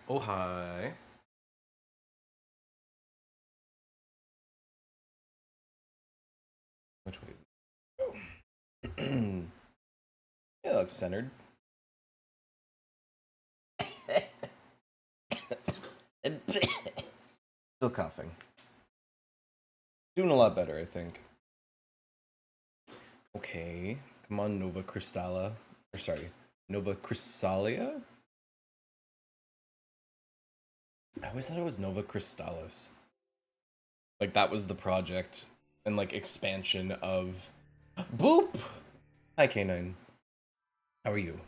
Oh, hi. Which way is it? Yeah, it looks centered. Still coughing. Doing a lot better, I think. Okay. Come on, Nova Crystalla. Or sorry, Nova Crystalia? I always thought it was Nova Crystallis. Like, that was the project and, like, expansion of... Boop! Hi, K9. How are you?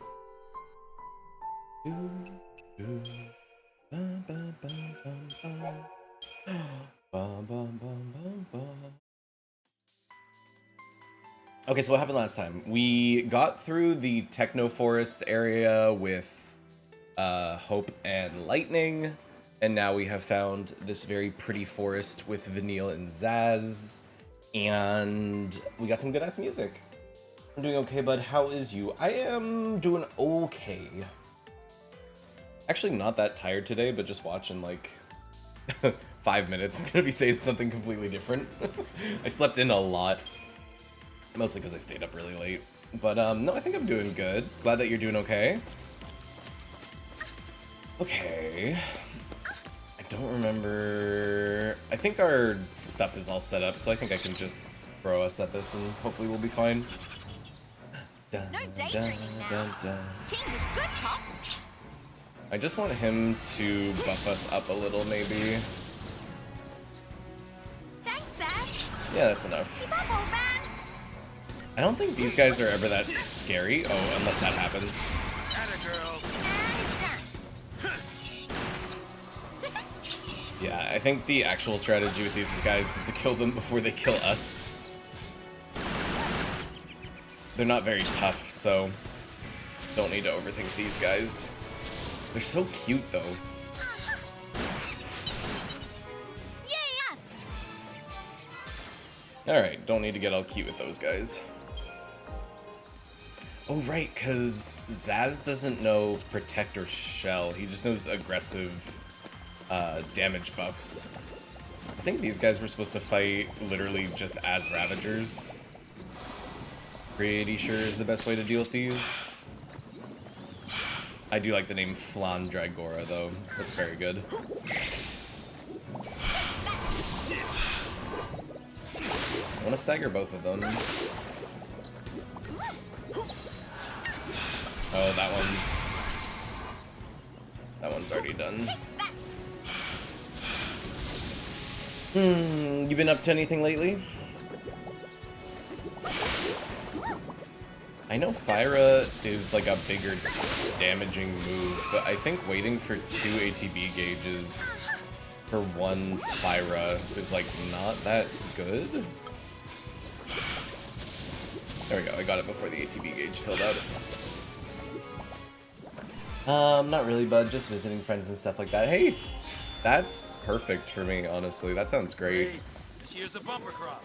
Okay, so what happened last time? We got through the Techno Forest area with Hope and Lightning, and now we have found this very pretty forest with Vanille and Zaz, and we got some good-ass music. I'm doing okay, bud. How is you? I am doing okay. Actually not that tired today, but just watching like 5 minutes. I'm gonna be saying something completely different. I slept in a lot. Mostly because I stayed up really late. But no, I think I'm doing good. Glad that you're doing okay. Okay. I don't remember... I think our stuff is all set up, so I think I can just throw us at this and hopefully we'll be fine. No daydreaming now. Change is good, Pops. I just want him to buff us up a little, maybe. Thanks, Zaz. Yeah, that's enough. Keep up, old man. I don't think these guys are ever that scary. Oh, unless that happens. Yeah, I think the actual strategy with these guys is to kill them before they kill us. They're not very tough, so don't need to overthink these guys. They're so cute, though. Yes. Alright, don't need to get all cute with those guys. Oh, right, because Zaz doesn't know Protect or Shell. He just knows aggressive damage buffs. I think these guys were supposed to fight literally just as Ravagers. Pretty sure is the best way to deal with these. I do like the name Flan Dragora, though. That's very good. I want to stagger both of them. Oh, that one's already done. You been up to anything lately? I know Fyra is like a bigger damaging move, but I think waiting for 2 ATB gauges for 1 Fyra is like not that good. There we go, I got it before the ATB gauge filled out. Not really, bud, just visiting friends and stuff like that. Hey, that's perfect for me, honestly. That sounds great. Hey, this year's a bumper crop.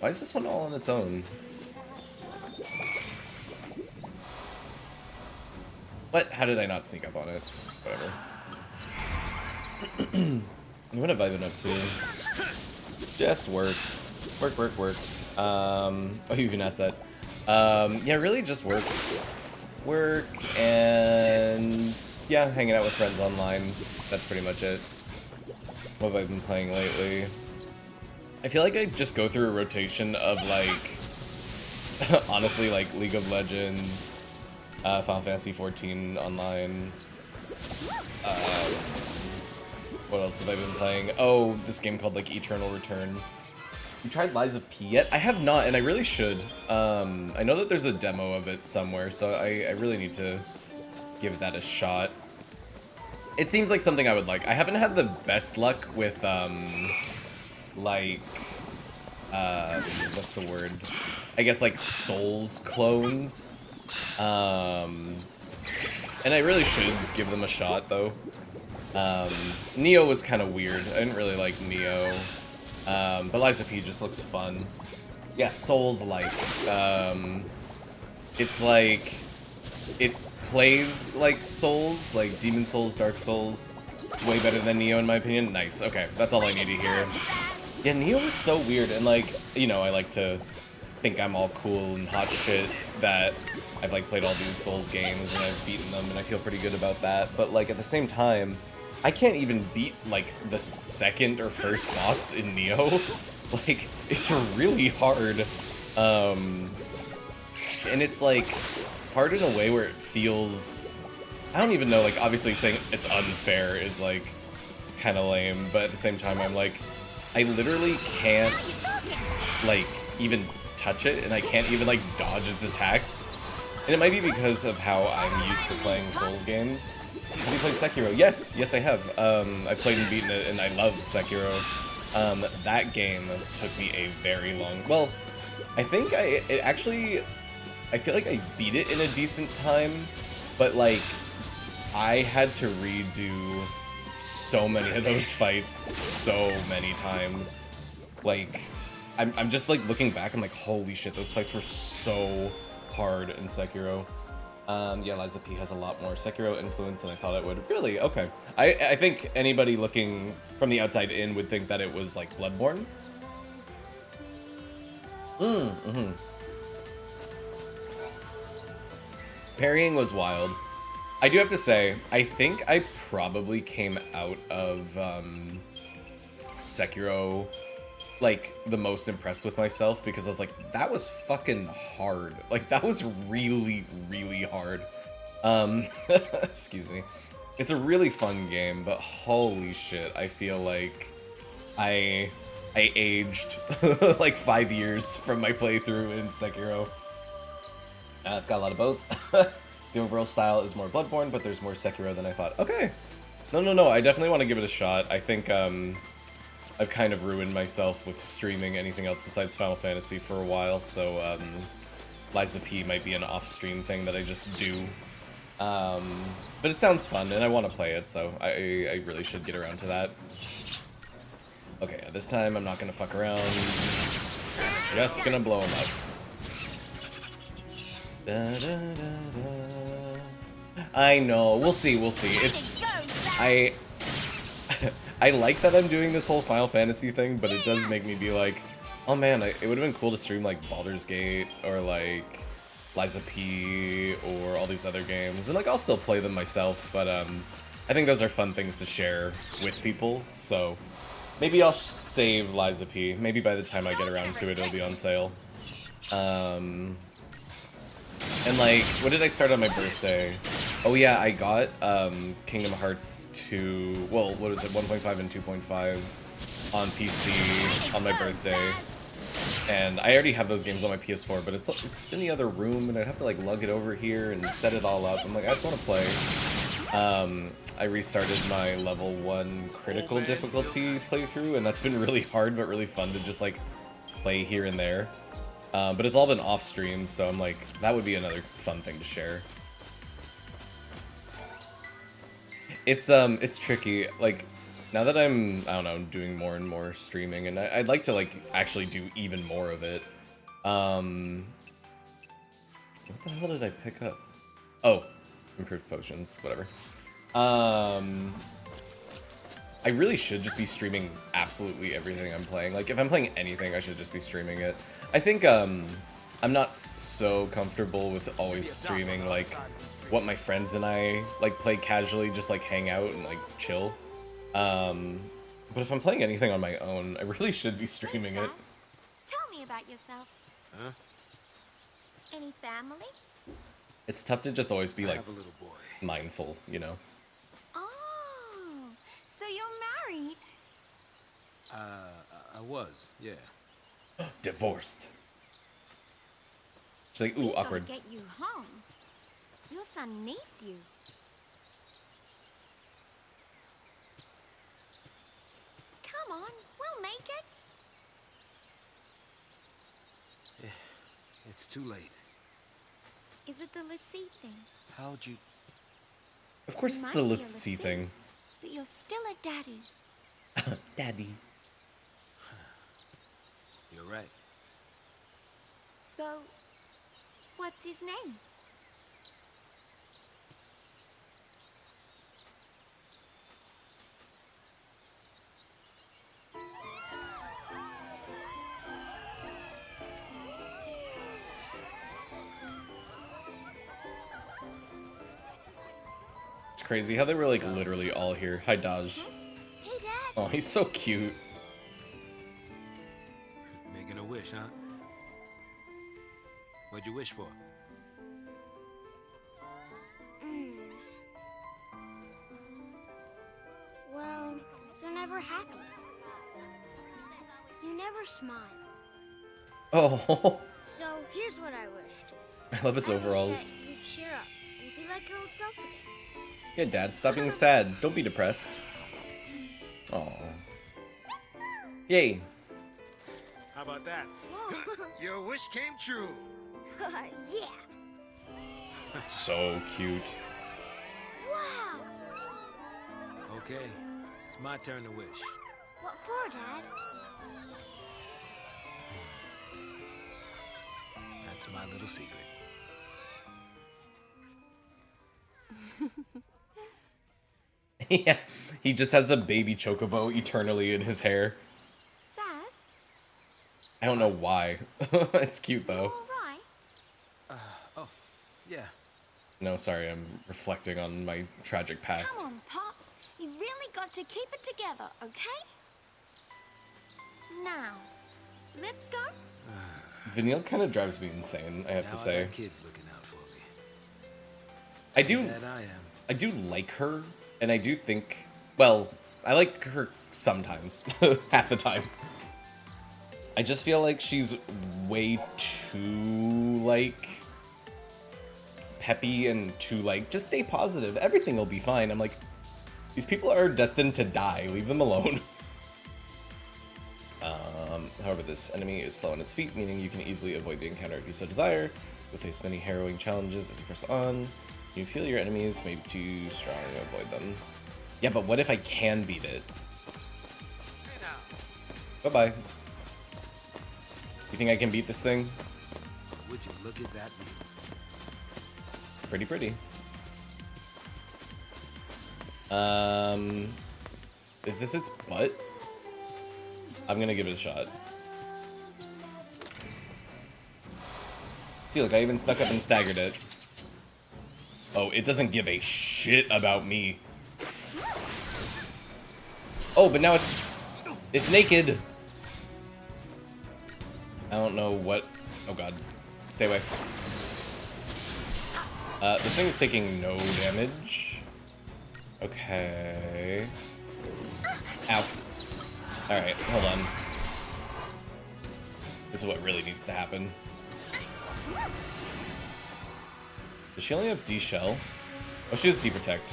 Why is this one all on its own? What? How did I not sneak up on it? Whatever. What have I been up to? Just work. Work. Oh, you even asked that. Yeah, really just work. Work and yeah, hanging out with friends online. That's pretty much it. What have I been playing lately? I feel like I just go through a rotation of like, honestly, like League of Legends, Final Fantasy XIV online. What else have I been playing? Oh, this game called like Eternal Return. You tried Lies of P yet? I have not, and I really should. I know that there's a demo of it somewhere, so I really need to give that a shot. It seems like something I would like. I haven't had the best luck with, like, what's the word? I guess, like, Souls clones. And I really should give them a shot, though. Neo was kind of weird. I didn't really like Neo. But Lies of P just looks fun. Yeah, Souls-like. It's like, it plays like Souls, like Demon Souls, Dark Souls. It's way better than Neo in my opinion. Nice, okay, that's all I need to hear. Yeah, Neo was so weird, and like, you know, I like to think I'm all cool and hot shit that I've like played all these Souls games and I've beaten them and I feel pretty good about that, but like at the same time, I can't even beat like the second or first boss in Neo. Like, it's really hard. And it's like hard in a way where it feels, I don't even know, like obviously saying it's unfair is like kind of lame, but at the same time I'm like, I literally can't like even touch it, and I can't even like dodge its attacks. And it might be because of how I'm used to playing Souls games. Have you played Sekiro? Yes, yes I have. I played and beaten it, and I love Sekiro. That game took me a very long, well, I think I feel like I beat it in a decent time, but like, I had to redo so many of those fights so many times. Like, I'm just like looking back, I'm like, holy shit, those fights were so hard in Sekiro. Yeah, Liza P has a lot more Sekiro influence than I thought it would. Really? Okay. I think anybody looking from the outside in would think that it was like Bloodborne. Parrying was wild. I do have to say, I think I probably came out of Sekiro like the most impressed with myself, because I was like, that was fucking hard. Like, that was really, really hard. Excuse me. It's a really fun game, but holy shit, I feel like I aged like 5 years from my playthrough in Sekiro. It's got a lot of both. The overall style is more Bloodborne, but there's more Sekiro than I thought. Okay. No, I definitely want to give it a shot. I think I've kind of ruined myself with streaming anything else besides Final Fantasy for a while, so Liza P might be an off-stream thing that I just do. But it sounds fun, and I want to play it, so I really should get around to that. Okay, this time I'm not going to fuck around. Just going to blow him up. Da, da, da, da. I know, we'll see. It's... I like that I'm doing this whole Final Fantasy thing, but it does make me be like, oh man, it would have been cool to stream like Baldur's Gate or like Liza P or all these other games, and like I'll still play them myself, but I think those are fun things to share with people, so maybe I'll save Liza P. Maybe by the time I get around to it, it'll be on sale. And like, what did I start on my birthday? Oh yeah, I got Kingdom Hearts 2, well, what is it, 1.5 and 2.5 on PC on my birthday. And I already have those games on my PS4, but it's in the other room, and I'd have to like lug it over here and set it all up. I'm like, I just want to play. I restarted my level 1 critical difficulty playthrough, and that's been really hard, but really fun to just like play here and there. But it's all been off stream, so I'm like, that would be another fun thing to share. It's tricky, like, now that I'm, I don't know, doing more and more streaming, and I'd like to, like, actually do even more of it. What the hell did I pick up? Oh, improved potions, whatever. I really should just be streaming absolutely everything I'm playing. Like, if I'm playing anything, I should just be streaming it. I think, I'm not so comfortable with always streaming, like, what my friends and I, like, play casually, just, like, hang out and, like, chill. But if I'm playing anything on my own, I really should be streaming it. Tell me about yourself. Huh? Any family? It's tough to just always be, I like, have a little boy. mindful, you know? Oh, so you're married? I was, yeah. Divorced. She's like, ooh, We awkward. gotta get you home. Your son needs you. Come on, we'll make it. It's too late. Is it the lassie thing? How'd you... Of course You it's might the be a Let's See lassie, thing. but you're still a daddy. Daddy. You're right. So, What's his name? It's crazy how they were like literally all here. Hi, Dodge. Hey, Dad. Oh, he's so cute. Making a wish, huh? What'd you wish for? Well, they're never happy. You never smile. Oh, So here's what I wished. I love his I wish overalls. that you'd cheer up and be like your old self again. Yeah, Dad, stop being sad. Don't be depressed. Oh. Yay. How about that? Whoa. Your wish came true. Yeah. So cute. Wow. Okay, it's my turn to wish. What for, Dad? That's my little secret. Yeah, he just has a baby chocobo eternally in his hair. Sass? I don't know why. It's cute though. All right. Oh, yeah. No, sorry, I'm reflecting on my tragic past. Come on, Pops. You really got to keep it together, okay? Now, let's go. Vinyl kind of drives me insane, I have Now to I say. got kids looking out for me. I do That I am. I do like her, and I do think, well, I like her sometimes, half the time. I just feel like she's way too, like, peppy and too, like, just stay positive. Everything will be fine. I'm like, these people are destined to die. Leave them alone. However, this enemy is slow on its feet, meaning you can easily avoid the encounter if you so desire. You'll face many harrowing challenges as you press on. You feel your enemies may be too strong to avoid them. Yeah, but what if I can beat it? Hey now. Bye-bye. You think I can beat this thing? Would you look at that view? It's pretty pretty. Is this its butt? I'm gonna give it a shot. See, look, I even snuck up and staggered it. Oh, it doesn't give a shit about me. Oh, but now it's naked. I don't know what. Oh god, stay away. This thing is taking no damage. Okay. Ow. Alright, hold on. This is what really needs to happen. Does she only have D-Shell? Oh, she has D-Protect.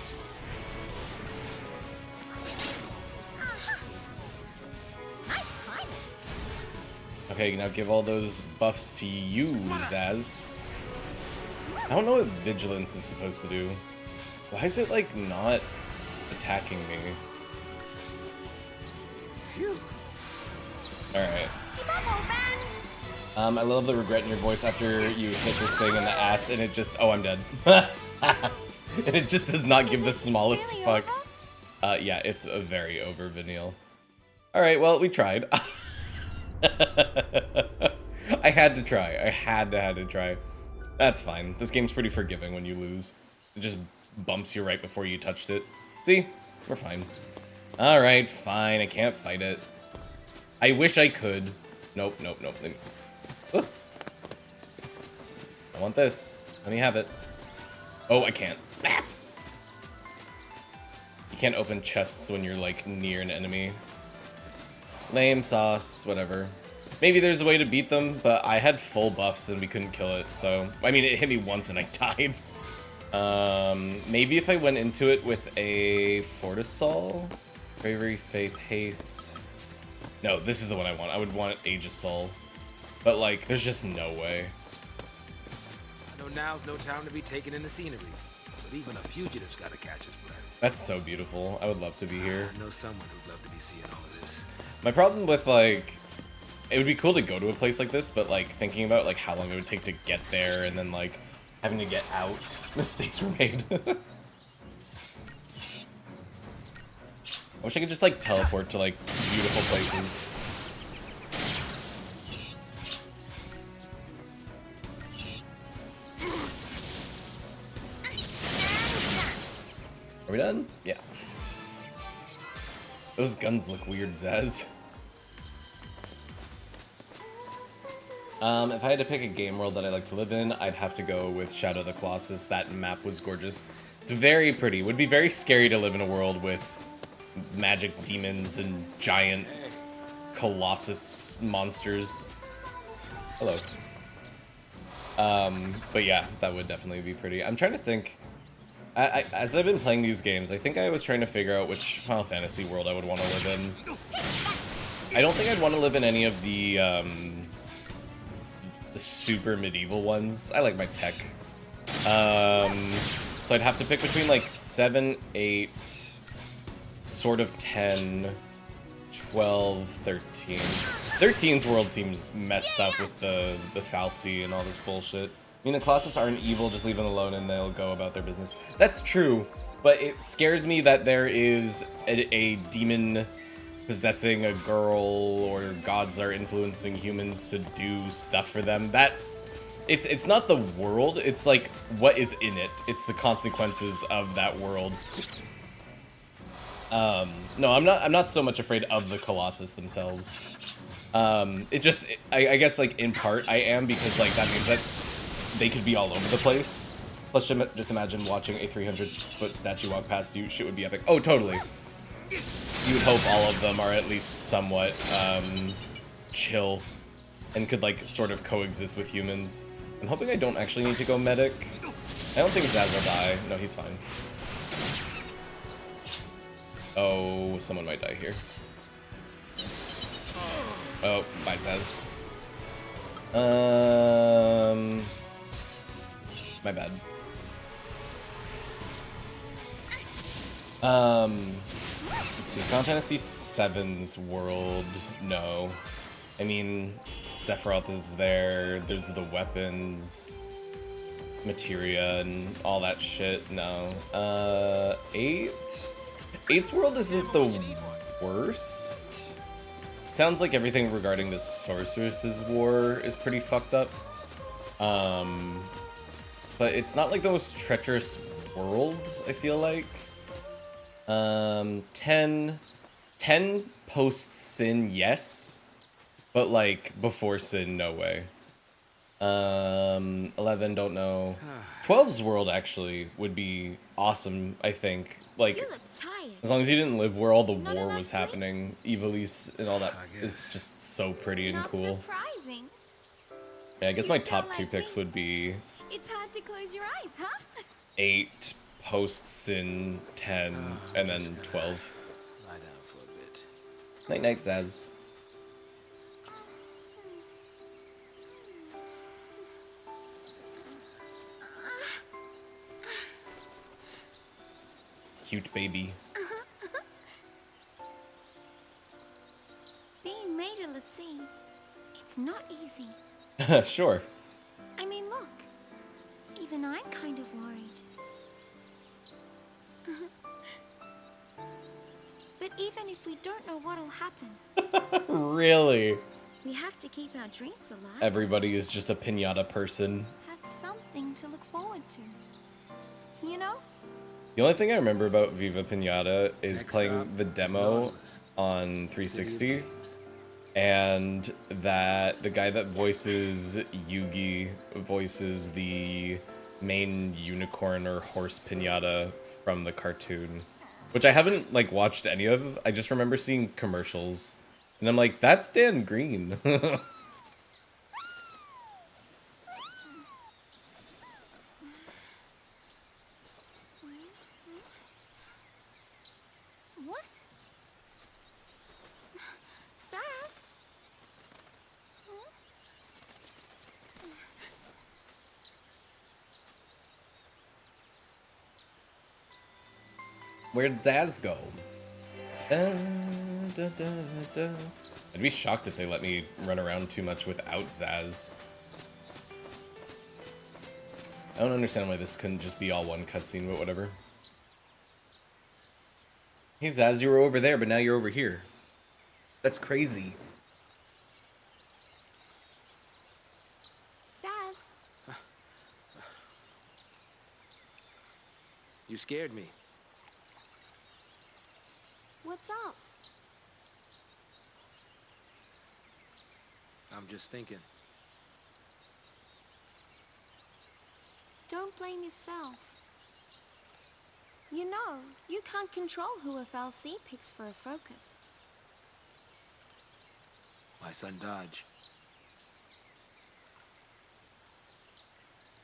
Nice timing. Okay, now give all those buffs to you, Zaz. I don't know what Vigilance is supposed to do. Why is it, like, not attacking me? Alright. Keep up, old man. I love the regret in your voice after you hit this thing in the ass and it just... Oh, I'm dead. And it just does not give the smallest Really fuck. over? Yeah, it's a very over Vinyl. Alright, well, we tried. I had to try. I had to try. That's fine. This game's pretty forgiving when you lose. It just bumps you right before you touched it. See? We're fine. Alright, fine. I can't fight it. I wish I could. Nope, nope, nope. Oh. I want this. Let me have it. Oh, I can't. Ah. You can't open chests when you're, like, near an enemy. Lame sauce, whatever. Maybe there's a way to beat them, but I had full buffs and we couldn't kill it, so... I mean, it hit me once and I died. Maybe if I went into it with a Fortisol? Bravery, Faith, Haste... No, this is the one I want. I would want Aegisol. But, like, there's just no way. I know now's no time to be taking in the scenery, but even a fugitive's gotta catch his breath. That's so beautiful. I would love to be here. I know someone who'd love to be seeing all of this. My problem with, like, it would be cool to go to a place like this, but like thinking about like how long it would take to get there and then like having to get out, mistakes were made. I wish I could just like teleport to like beautiful places. Are we done? Yeah. Those guns look weird, Zaz. If I had to pick a game world that I like to live in, I'd have to go with Shadow of the Colossus. That map was gorgeous. It's very pretty. It would be very scary to live in a world with magic demons and giant colossus monsters. Hello. But yeah, that would definitely be pretty. I'm trying to think. As I've been playing these games, I think I was trying to figure out which Final Fantasy world I would want to live in. I don't think I'd want to live in any of the super medieval ones. I like my tech. So I'd have to pick between like 7, 8, sort of 10, 12, 13. 13's world seems messed up with the fal'Cie and all this bullshit. I mean, the Colossus aren't evil, just leave them alone and they'll go about their business. That's true, but it scares me that there is a demon possessing a girl, or gods are influencing humans to do stuff for them. It's not the world, it's like what is in it. It's the consequences of that world. No, I'm not so much afraid of the Colossus themselves. I guess like in part I am, because like that means that they could be all over the place. Plus, just imagine watching a 300-foot statue walk past you. Shit would be epic. Oh, totally. You would hope all of them are at least somewhat chill and could like sort of coexist with humans. I'm hoping I don't actually need to go medic. I don't think Zaz will die. No, he's fine. Oh, someone might die here. Oh, bye, Zaz. My bad. Let's see, Final Fantasy VII's world, no. I mean, Sephiroth is there, there's the weapons, materia, and all that shit, no. 8? 8's world isn't the worst. It sounds like everything regarding the Sorceress's War is pretty fucked up. But it's not like the most treacherous world, I feel like. 10 post-Sin, yes. But like before Sin, no way. 11, don't know. 12's world actually would be awesome, I think. Like, You look tired. as long as you didn't live where all the Not war enough was sleep? happening, Ivalice and all that is just so pretty and Not cool. surprising. Yeah, I guess You my don't top like 2 picks me? would be It's hard to close your eyes, huh? 8, post-Sin, 10, and then 12. Lie down for a bit. Night-night, Zaz. Cute baby. Being made of the sea, it's not easy. Sure. I mean, look. Even I'm kind of worried. But even if we don't know what'll happen, Really? we have to keep our dreams alive. Everybody is just a piñata person. Have something to look forward to. You know? The only thing I remember about Viva Piñata is Next playing up the is demo Nautilus. on City 360, of Dreams. and that the guy that voices Yugi voices the main unicorn or horse piñata from the cartoon, which I haven't like watched any of. I just remember seeing commercials, and I'm like, that's Dan Green. What? Sass? Where'd Zaz go? Da, da, da, da. I'd be shocked if they let me run around too much without Zaz. I don't understand why this couldn't just be all one cutscene, but whatever. Hey Zaz, you were over there, but now you're over here. That's crazy. Saz, You scared me. what's up? I'm just thinking. Don't blame yourself. You know, you can't control who FLC picks for a focus. My son Dodge.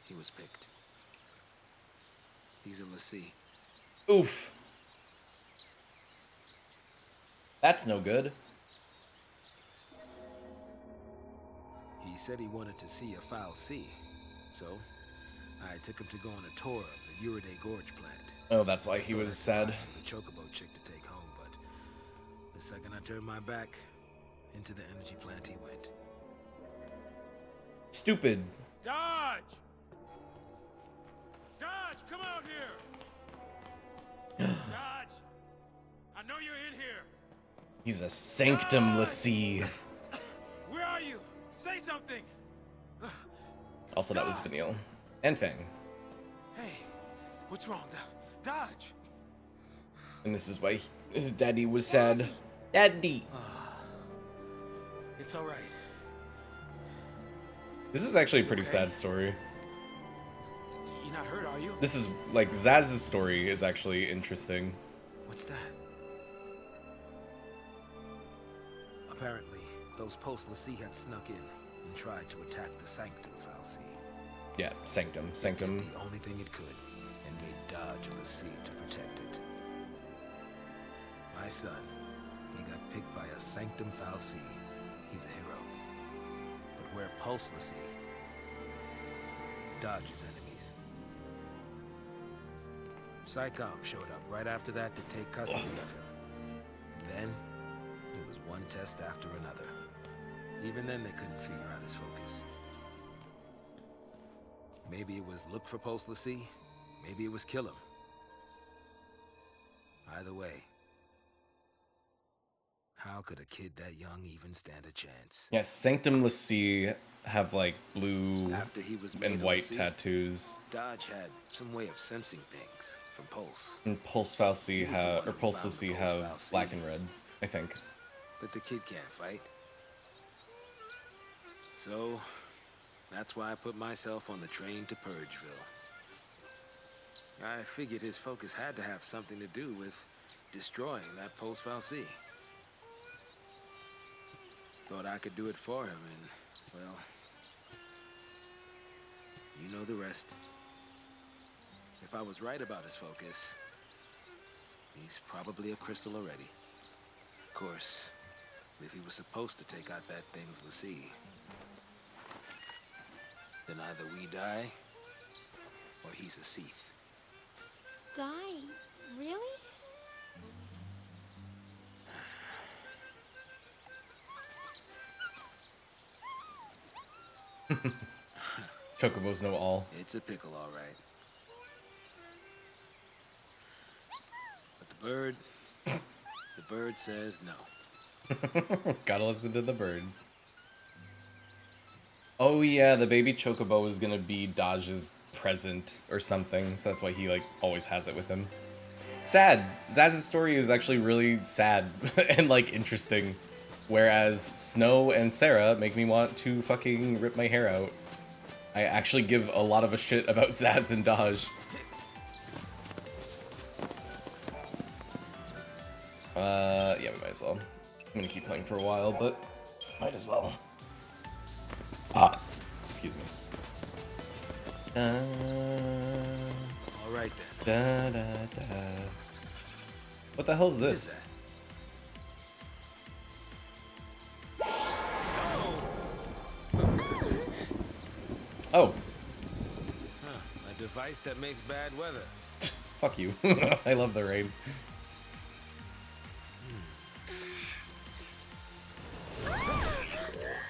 He was picked. He's a lessee. Oof. That's no good. He said he wanted to see a foul sea, so I took him to go on a tour of the Uriday Gorge plant. Oh, that's why he was sad. The chocobo chick to take home, but the second I turned my back, into the energy plant he went. Stupid. Dodge! Dodge, come out here! Dodge! I know you're in here! He's a sanctum lessee. Where are you? Say something! Also, that was Vanille. And Fang. Hey, what's wrong? Dodge! And this is why his daddy was sad. Daddy! It's alright. This is actually a pretty sad story. You're not hurt, are you? This is, like, Zaz's story is actually interesting. What's that? Apparently, those post-lessee had snuck in and tried to attack the Sanctum Fal'Cie. Yeah, Sanctum. Sanctum. It did the only thing it could, and made Dodge a lessee to protect it. My son, he got picked by a Sanctum Fal'Cie. He's a hero. But we're post-lessee. Dodge's enemies. Psycom showed up right after that to take custody of him. And then, it was one test after another. Even then, they couldn't figure out his focus. Maybe it was look for post-lessee, maybe it was kill him. Either way, how could a kid that young even stand a chance? Yeah, Sanctum lessee have, like, blue After he was made and a white lessee, tattoos. Dodge had some way of sensing things from Pulse. And Pulse Fal'Cie He was the have, one or who Pulse found the lessee Pulse have Fal'Cie. black and red, I think. But the kid can't fight. So, that's why I put myself on the train to Purgeville. I figured his focus had to have something to do with destroying that Pulse Fal'Cie. Thought I could do it for him, and, well, you know the rest. If I was right about his focus, he's probably a crystal already. Of course, if he was supposed to take out that thing's lessee, then either we die, or he's a Seath. Die? Really? Chocobos know all. It's a pickle, all right. But the bird says no. Gotta listen to the bird. Oh yeah, the baby Chocobo is gonna be Dodge's present or something, so that's why he, like, always has it with him. Sad. Zaz's story is actually really sad and, like, interesting. Whereas Snow and Sarah make me want to fucking rip my hair out. I actually give a lot of a shit about Zaz and Dodge. Yeah, we might as well. I'm gonna keep playing for a while, but might as well. Excuse me. All right then. Da, da, da. What the hell is What is this? that? Oh, Huh, a device that makes bad weather. fuck you. I love the rain.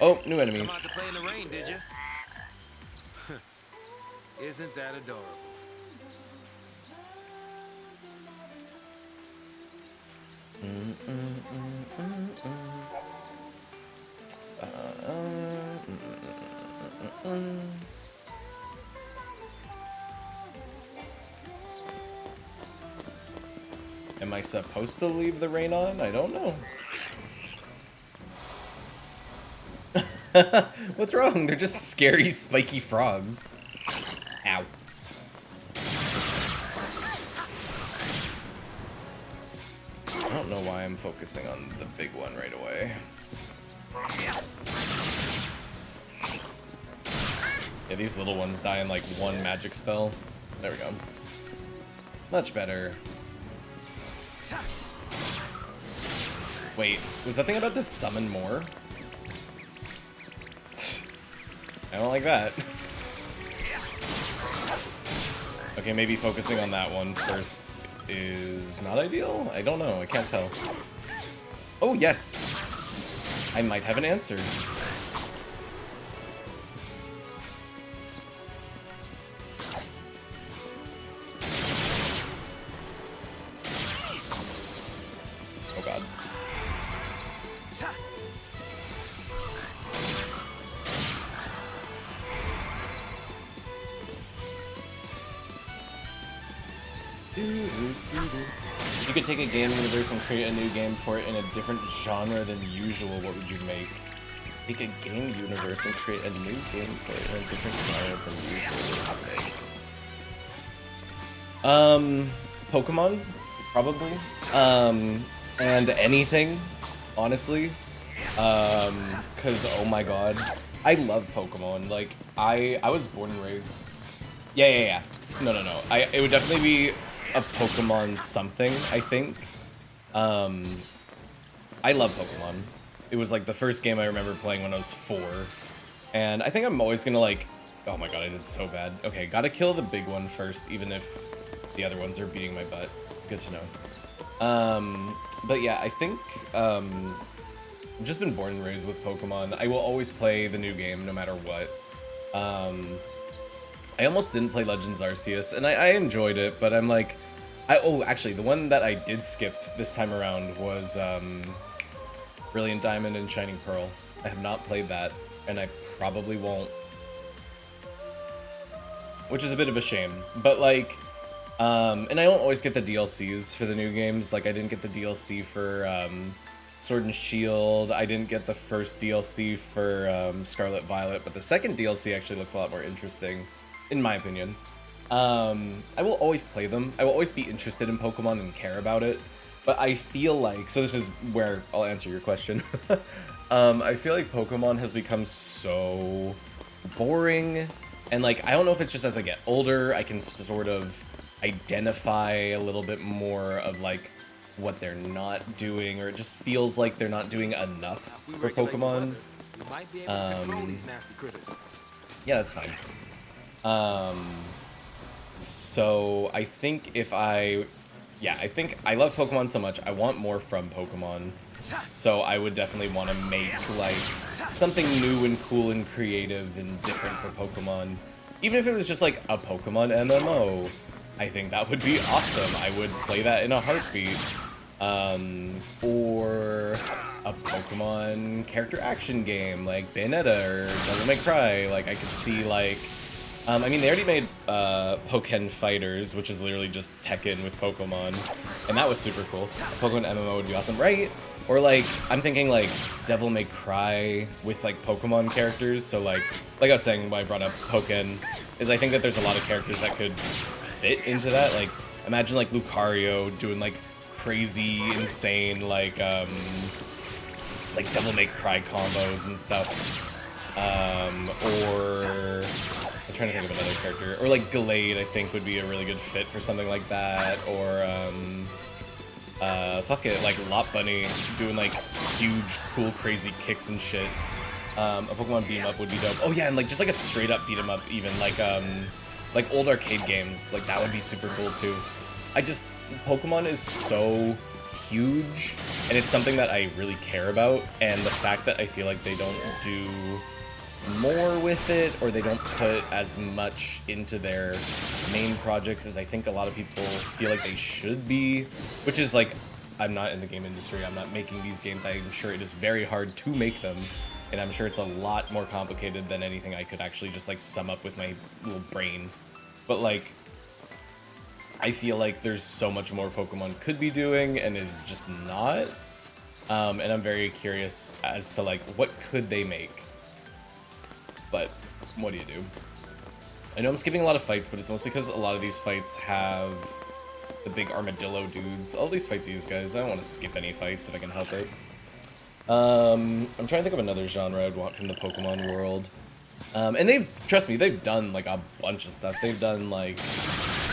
Oh, new Come out enemies. to play in the rain, did you? Isn't that adorable? Am I supposed to leave the rain on? I don't know. What's wrong? They're just scary, spiky frogs. Ow. I don't know why I'm focusing on the big one right away. Yeah, these little ones die in like one magic spell. There we go. Much better. Wait, was that thing about to summon more? I don't like that. Okay, maybe focusing on that one first is not ideal? I don't know, I can't tell. Oh, yes! I might have an answer. Oh god. If you could take a game universe and create a new game for it in a different genre than usual, what would you make? Take a game universe and create a new game for it in a different genre than usual. Pokemon, probably. And anything, honestly. Cause oh my god, I love Pokemon. Like I was born and raised. Yeah. No. It would definitely be a Pokemon something, I think. I love Pokemon. It was like the first game I remember playing when I was 4. And I think I'm always gonna like, oh my god, I did so bad. Okay, gotta kill the big one first, even if the other ones are beating my butt. Good to know. But yeah, I think, I've just been born and raised with Pokemon. I will always play the new game no matter what. I almost didn't play Legends Arceus, and I enjoyed it, but I'm like, oh, actually, the one that I did skip this time around was Brilliant Diamond and Shining Pearl. I have not played that, and I probably won't. Which is a bit of a shame, but like, and I don't always get the DLCs for the new games. Like, I didn't get the DLC for Sword and Shield. I didn't get the first DLC for Scarlet Violet, but the second DLC actually looks a lot more interesting, in my opinion. I will always play them. I will always be interested in Pokemon and care about it. But I feel like, so this is where I'll answer your question. I feel like Pokemon has become so boring. And like, I don't know if it's just as I get older, I can sort of identify a little bit more of like what they're not doing, or it just feels like they're not doing enough for Pokemon. Yeah, that's fine. So I think if I think I love Pokemon so much, I want more from Pokemon. So I would definitely want to make like something new and cool and creative and different for Pokemon. Even if it was just like a Pokemon MMO, I think that would be awesome. I would play that in a heartbeat. Or a Pokemon character action game like Bayonetta or Devil May Cry. Like I could see like, I mean, they already made Pokken Fighters, which is literally just Tekken with Pokemon, and that was super cool. A Pokemon MMO would be awesome, right? Or like, I'm thinking like Devil May Cry with like Pokemon characters. So like I was saying when I brought up Pokken, is I think that there's a lot of characters that could fit into that. Like imagine like Lucario doing like crazy, insane like Devil May Cry combos and stuff. Or I'm trying to think of another character. Or like Gallade, I think would be a really good fit for something like that. Or fuck it, like Lot Bunny doing like huge, cool, crazy kicks and shit. A Pokemon beat 'em up would be dope. Oh yeah, and like just like a straight up beat 'em up, even like old arcade games. Like that would be super cool too. Pokemon is so huge, and it's something that I really care about, and the fact that I feel like they don't do more with it, or they don't put as much into their main projects as I think a lot of people feel like they should be, which is like, I'm not in the game industry, I'm not making these games, I'm sure it is very hard to make them, and I'm sure it's a lot more complicated than anything I could actually just like sum up with my little brain. But like, I feel like there's so much more Pokemon could be doing and is just not. And I'm very curious as to like, what could they make? But what do you do? I know I'm skipping a lot of fights, but it's mostly because a lot of these fights have the big armadillo dudes. I'll at least fight these guys. I don't want to skip any fights if I can help it. I'm trying to think of another genre I'd want from the Pokemon world. And trust me, they've done like a bunch of stuff. They've done like,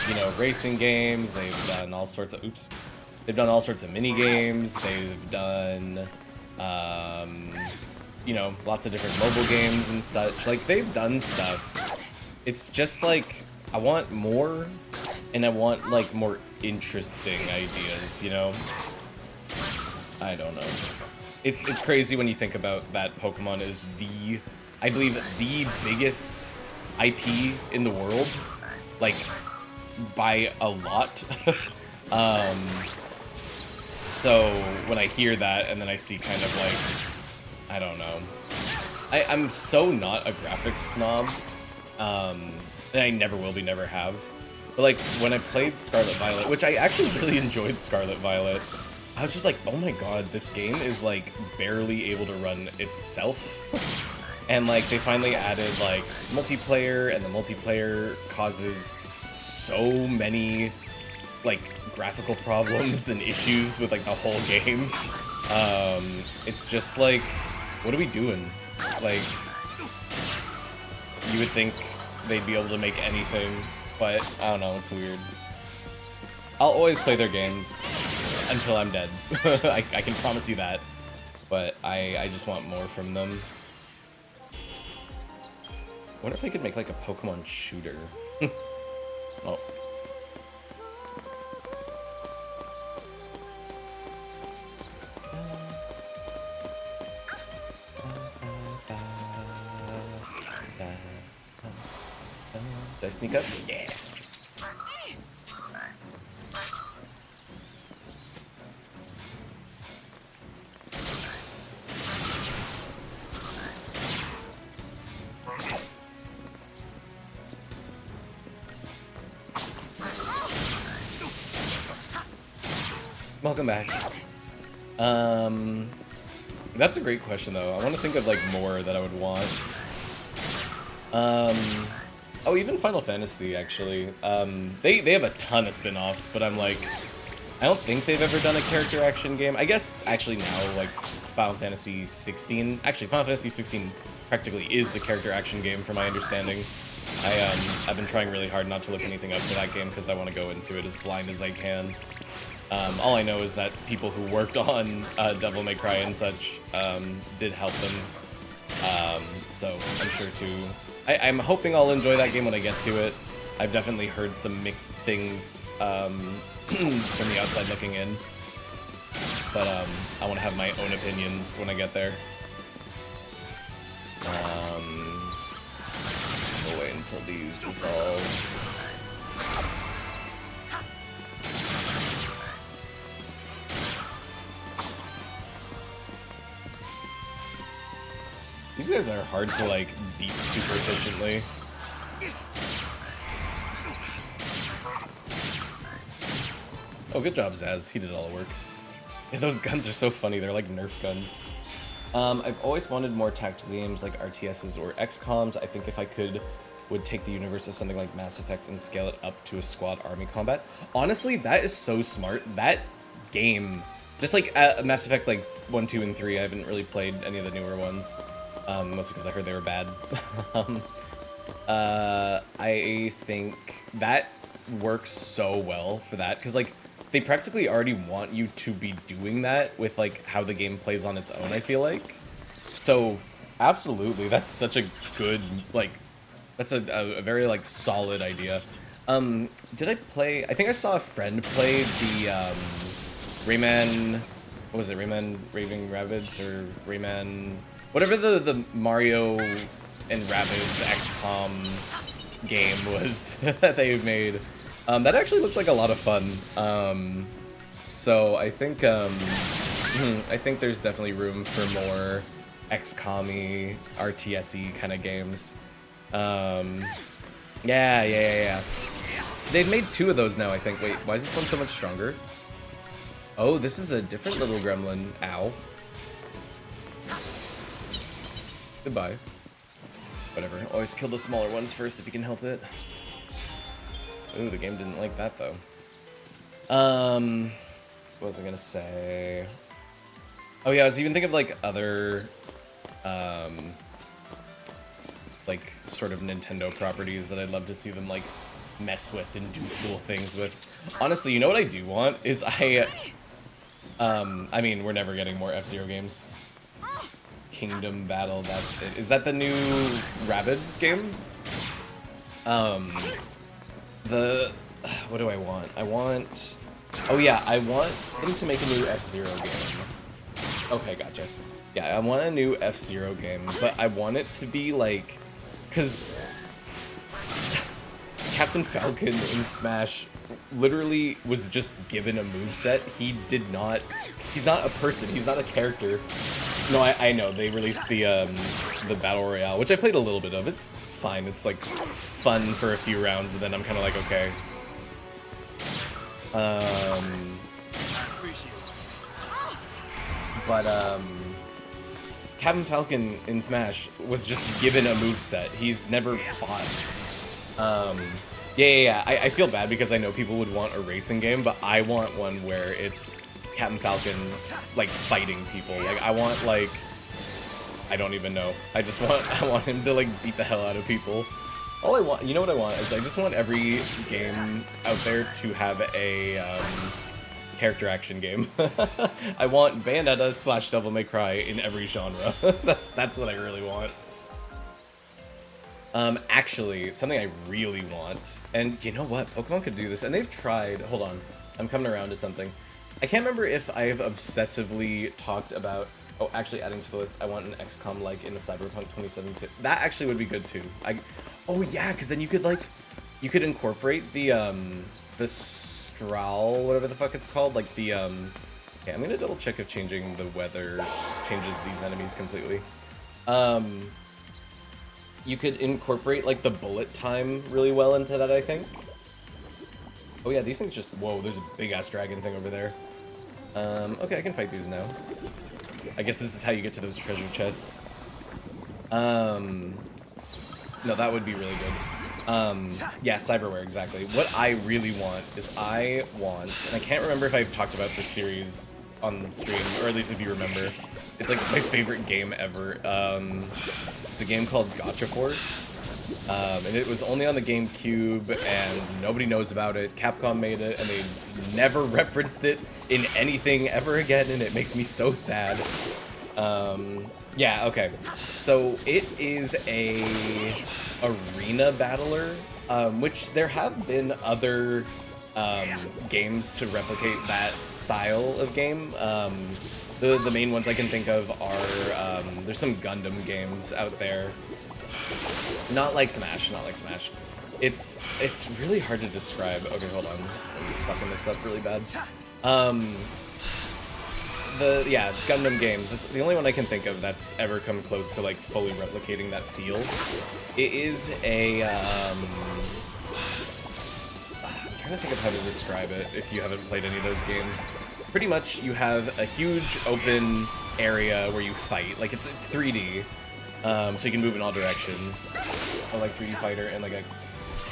you know, racing games. They've done all sorts of, they've done all sorts of mini games. They've done, you know, lots of different mobile games and such. Like, they've done stuff. It's just like, I want more, and I want like more interesting ideas, you know? I don't know. It's crazy when you think about that Pokemon is I believe the biggest IP in the world, like by a lot. So when I hear that and then I see kind of like, I don't know. I'm so not a graphics snob, and I never will be, never have. But like when I played Scarlet Violet, which I actually really enjoyed Scarlet Violet, I was just like, oh my god, this game is like barely able to run itself. And like they finally added like multiplayer, and the multiplayer causes so many like graphical problems and issues with like the whole game. It's just like, what are we doing? Like, you would think they'd be able to make anything, but I don't know, it's weird. I'll always play their games until I'm dead. I can promise you that. But I just want more from them. I wonder if they could make like a Pokemon shooter. Oh. Did I sneak up? Yeah. Welcome back. That's a great question though. I want to think of like more that I would want. Oh, even Final Fantasy actually. They have a ton of spin-offs, but I'm like, I don't think they've ever done a character action game. I guess actually now like Final Fantasy XIII. Actually, Final Fantasy XIII practically is a character action game from my understanding. I've been trying really hard not to look anything up for that game because I want to go into it as blind as I can. All I know is that people who worked on Devil May Cry and such did help them. So I'm sure to... I'm hoping I'll enjoy that game when I get to it. I've definitely heard some mixed things from the outside looking in. But I want to have my own opinions when I get there. We'll wait until these resolve. These guys are hard to, like, beat super efficiently. Oh, good job, Zaz. He did all the work. Yeah, those guns are so funny. They're like Nerf guns. I've always wanted more tactical games like RTSs or XCOMs. I think if I would take the universe of something like Mass Effect and scale it up to a squad army combat. Honestly, that is so smart. That game, just like Mass Effect like 1, 2, and 3, I haven't really played any of the newer ones. Mostly because I heard they were bad. I think that works so well for that, because like they practically already want you to be doing that with like how the game plays on its own, I feel like. So absolutely, that's such a good, like, that's a very like solid idea. Did I play, I think I saw a friend play Rayman, what was it? Rayman Raving Rabbids or Rayman, whatever the Mario and Rabbids XCOM game was that they made. That actually looked like a lot of fun. So I think there's definitely room for more XCOM-y, RTS-y kind of games. Yeah. They've made 2 of those now, I think. Wait, why is this one so much stronger? Oh, this is a different little gremlin. Ow. Goodbye. Whatever. Always kill the smaller ones first if you can help it. Ooh, the game didn't like that, though. What was I gonna say? Oh, yeah, I was even thinking of, like, other, like, sort of Nintendo properties that I'd love to see them, like, mess with and do cool things with. Honestly, you know what I do want is I mean, we're never getting more F-Zero games. Kingdom Battle, that's it. Is that the new Rabbids game? What do I want? Oh yeah, I want them to make a new F-Zero game. Okay, gotcha. Yeah, I want a new F-Zero game, but I want it to be like, cause Captain Falcon in Smash literally was just given a moveset. He's not a person, he's not a character. No, I know, they released the Battle Royale, which I played a little bit of. It's fine, it's like fun for a few rounds, and then I'm kind of like, okay. But Captain Falcon in Smash was just given a moveset. He's never fought. Yeah. I feel bad because I know people would want a racing game, but I want one where it's Captain Falcon, like, fighting people. Like, I want, like, I don't even know. I want him to, like, beat the hell out of people. All I want, you know what I want, is I just want every game out there to have a, character action game. I want Bayonetta / Devil May Cry in every genre. That's what I really want. Actually, something I really want, and you know what, Pokemon could do this, and they've tried, hold on, I'm coming around to something. I can't remember if I've obsessively talked about, oh, actually adding to the list, I want an XCOM-like in the Cyberpunk 2077. That actually would be good too. Oh yeah, because then you could, like, you could incorporate the Stral, whatever the fuck it's called, like the, okay, I'm gonna double check if changing the weather changes these enemies completely. You could incorporate, like, the bullet time really well into that, I think. Oh yeah, these things just, whoa, there's a big-ass dragon thing over there. Okay, I can fight these now. I guess this is how you get to those treasure chests. No, that would be really good. Yeah, cyberware, exactly. What I really want is I want, and I can't remember if I've talked about this series on stream, or at least if you remember. It's like my favorite game ever. It's a game called Gotcha Force. And it was only on the GameCube, and nobody knows about it. Capcom made it, and they never referenced it in anything ever again, and it makes me so sad. Yeah, okay. So it is a arena battler, which there have been other games to replicate that style of game. The main ones I can think of are, there's some Gundam games out there. Not like Smash, not like Smash. It's really hard to describe. Okay, hold on. I'm fucking this up really bad. Yeah, Gundam games. It's the only one I can think of that's ever come close to, like, fully replicating that feel. It is a, I'm trying to think of how to describe it if you haven't played any of those games. Pretty much, you have a huge open area where you fight. Like, it's 3D. So you can move in all directions. Or like 3D Fighter and like a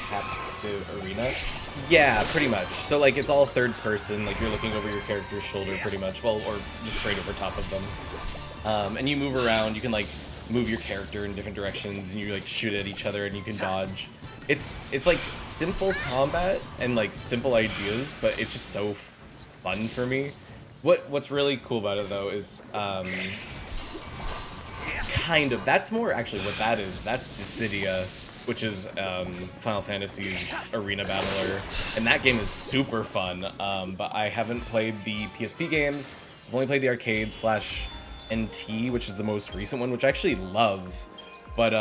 captive arena. Yeah, pretty much. So like it's all third person, like you're looking over your character's shoulder pretty much, well, or just straight over top of them. And you move around, you can like move your character in different directions and you like shoot at each other and you can dodge. It's like simple combat and like simple ideas, but it's just so fun for me. What's really cool about it though is kind of, that's more actually what that is. That's Dissidia. which is Final Fantasy's arena battler, and that game is super fun. But I haven't played the PSP games. I've only played the arcade / NT, which is the most recent one, which I actually love. But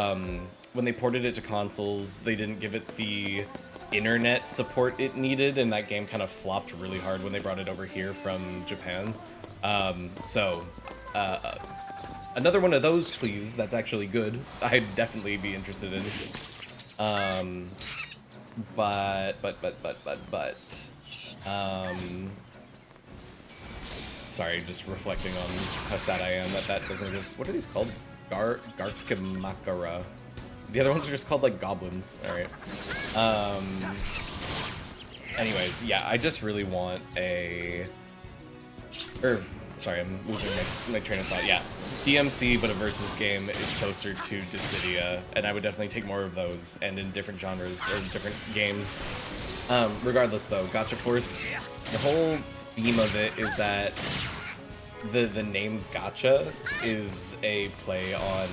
when they ported it to consoles, they didn't give it the internet support it needed, and that game kind of flopped really hard when they brought it over here from Japan. Another one of those, please. That's actually good. I'd definitely be interested in. Sorry, just reflecting on how sad I am that doesn't exist. What are these called? Garkimakara. The other ones are just called, like, goblins. Alright. Anyways, yeah, I just really want a... sorry, I'm losing my train of thought. Yeah, DMC, but a versus game is closer to Dissidia, and I would definitely take more of those, and in different genres, or different games. Regardless, though, Gacha Force, the whole theme of it is that the name Gacha is a play on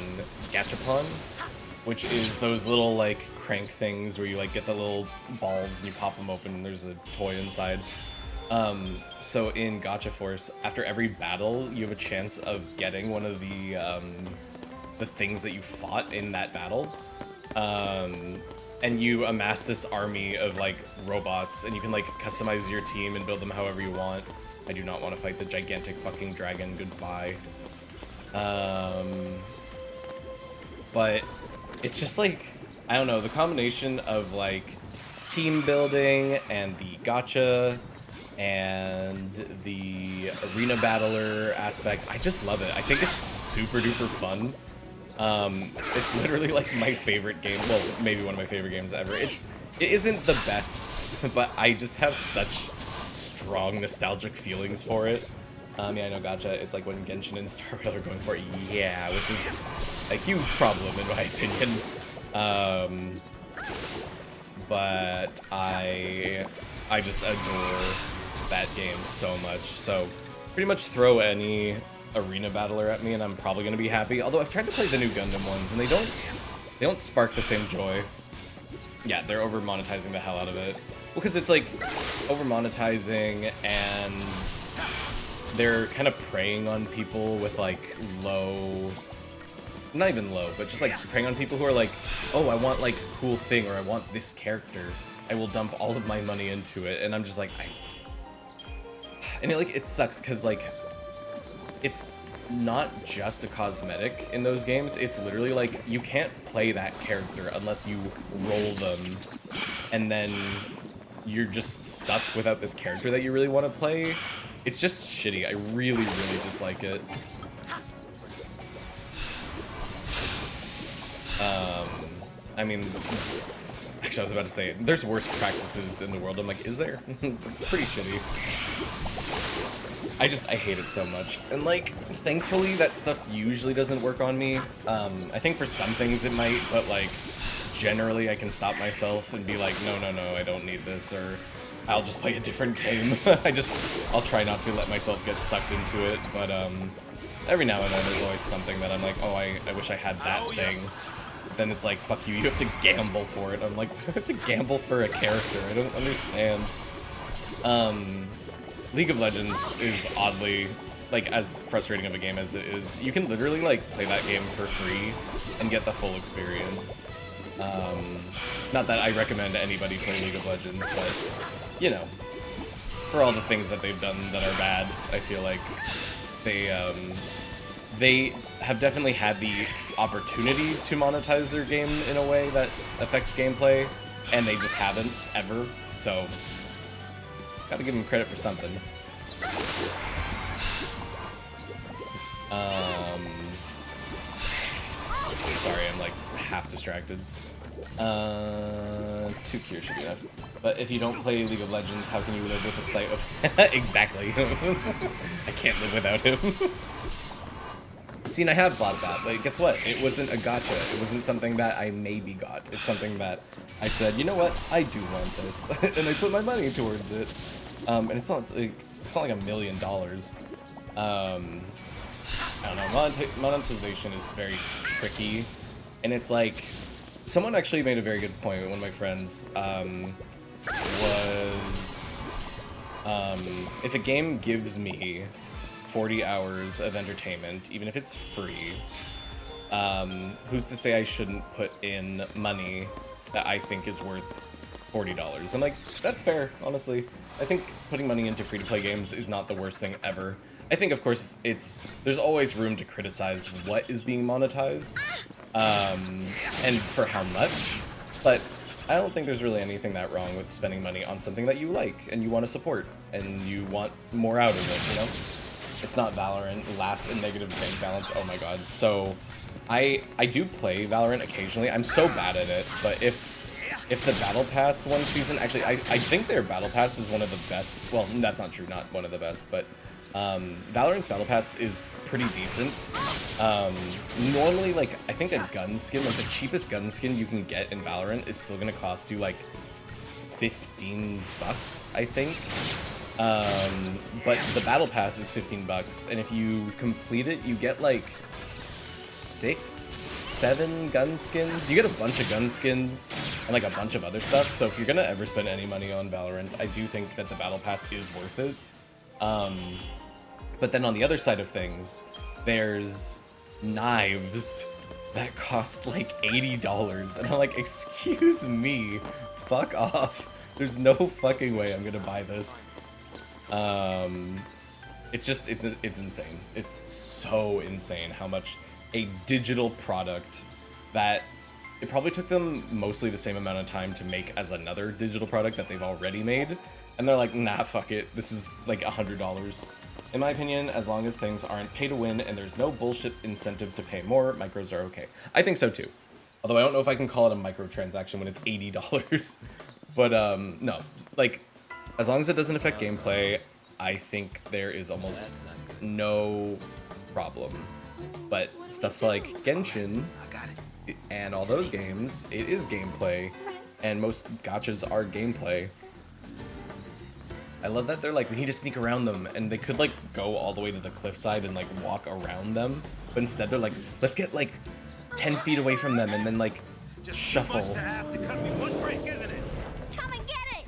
Gachapon, which is those little, like, crank things where you, like, get the little balls and you pop them open and there's a toy inside. So in Gacha Force, after every battle, you have a chance of getting one of the things that you fought in that battle. And you amass this army of, like, robots, and you can, like, customize your team and build them however you want. I do not want to fight the gigantic fucking dragon, goodbye. But it's just, like, I don't know, the combination of, like, team building and the gacha and the arena battler aspect, I just love it. I think it's super duper fun. It's literally like my favorite game, well, maybe one of my favorite games ever. It isn't the best, but I just have such strong nostalgic feelings for it. Yeah, I know Gacha, it's like when Genshin and Star Rail are going for it, yeah, which is a huge problem in my opinion. But I just adore that game so much. So pretty much throw any arena battler at me and I'm probably gonna be happy. Although I've tried to play the new Gundam ones and they don't spark the same joy. Yeah, they're over monetizing the hell out of it. Well, because it's like over monetizing and they're kind of preying on people with like low, not even low, but just like preying on people who are like, oh, I want like a cool thing or I want this character. I will dump all of my money into it. And I'm just like, and it sucks because like, it's not just a cosmetic in those games. It's literally like you can't play that character unless you roll them, and then you're just stuck without this character that you really want to play. It's just shitty. I really, really dislike it. I mean, actually, I was about to say, there's worse practices in the world. I'm like, is there? It's pretty shitty. I hate it so much. And like, thankfully that stuff usually doesn't work on me. I think for some things it might, but like, generally I can stop myself and be like, no, I don't need this, or I'll just play a different game. I'll try not to let myself get sucked into it, but every now and then there's always something that I'm like, oh, I wish I had that thing. Then it's like, fuck you, you have to gamble for it. I'm like, why do I have to gamble for a character? I don't understand. League of Legends is oddly, like, as frustrating of a game as it is. You can literally, like, play that game for free and get the full experience. Not that I recommend anybody play League of Legends, but, you know, for all the things that they've done that are bad, I feel like they have definitely had the opportunity to monetize their game in a way that affects gameplay, and they just haven't, ever, so gotta give them credit for something. Sorry, I'm like half distracted. 2 cures should be enough. But if you don't play League of Legends, how can you live with the sight of... Exactly. I can't live without him. See, and I have bought that, but guess what? It wasn't a gacha. It wasn't something that I maybe got. It's something that I said, you know what? I do want this. And I put my money towards it. And it's not like $1 million. I don't know, monetization is very tricky, and it's like, someone actually made a very good point. One of my friends was, if a game gives me 40 hours of entertainment, even if it's free, who's to say I shouldn't put in money that I think is worth $40? I'm like, that's fair, honestly. I think putting money into free-to-play games is not the worst thing ever. I think, of course, there's always room to criticize what is being monetized, and for how much, but I don't think there's really anything that wrong with spending money on something that you like and you want to support and you want more out of it, you know? It's not Valorant, laughs in negative bank balance, oh my god. So, I do play Valorant occasionally. I'm so bad at it, but if the Battle Pass one season, actually, I think their Battle Pass is one of the best, well, that's not true, not one of the best, but Valorant's Battle Pass is pretty decent. Normally, like, I think a gun skin, like the cheapest gun skin you can get in Valorant is still gonna cost you like 15 bucks, I think. But the Battle Pass is 15 bucks, and if you complete it, you get like 6-7 gun skins. You get a bunch of gun skins and like a bunch of other stuff, so if you're gonna ever spend any money on Valorant, I do think that the Battle Pass is worth it. But then on the other side of things, there's knives that cost like $80, and I'm like, excuse me, fuck off. There's no fucking way I'm gonna buy this. It's just, it's insane. It's so insane how much a digital product that it probably took them mostly the same amount of time to make as another digital product that they've already made. And they're like, nah, fuck it. This is like $100. In my opinion, as long as things aren't pay to win and there's no bullshit incentive to pay more, micros are okay. I think so too. Although I don't know if I can call it a microtransaction when it's $80. But no, like, as long as it doesn't affect gameplay, I think there is almost no problem. But stuff like Genshin and all those games, it is gameplay, and most gachas are gameplay. I love that they're like, we need to sneak around them, and they could like go all the way to the cliffside and like walk around them, but instead they're like, let's get like 10 feet away from them and then like Just shuffle. too much to ask to cut me one break, isn't it? Come and get it!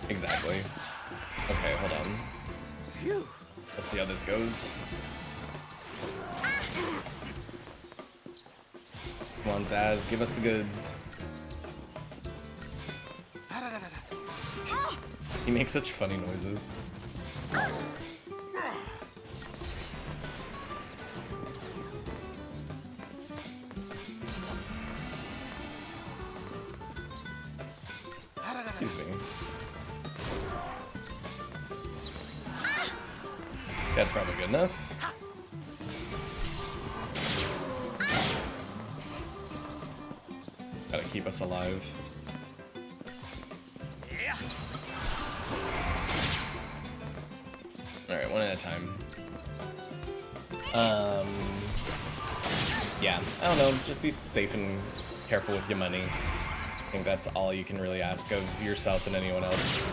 Exactly. Okay, hold on. Phew. Let's see how this goes. Come on, Zaz, give us the goods. He makes such funny noises. Excuse me. That's probably good enough. Gotta keep us alive. Alright, one at a time. Yeah, I don't know, just be safe and careful with your money. I think that's all you can really ask of yourself and anyone else.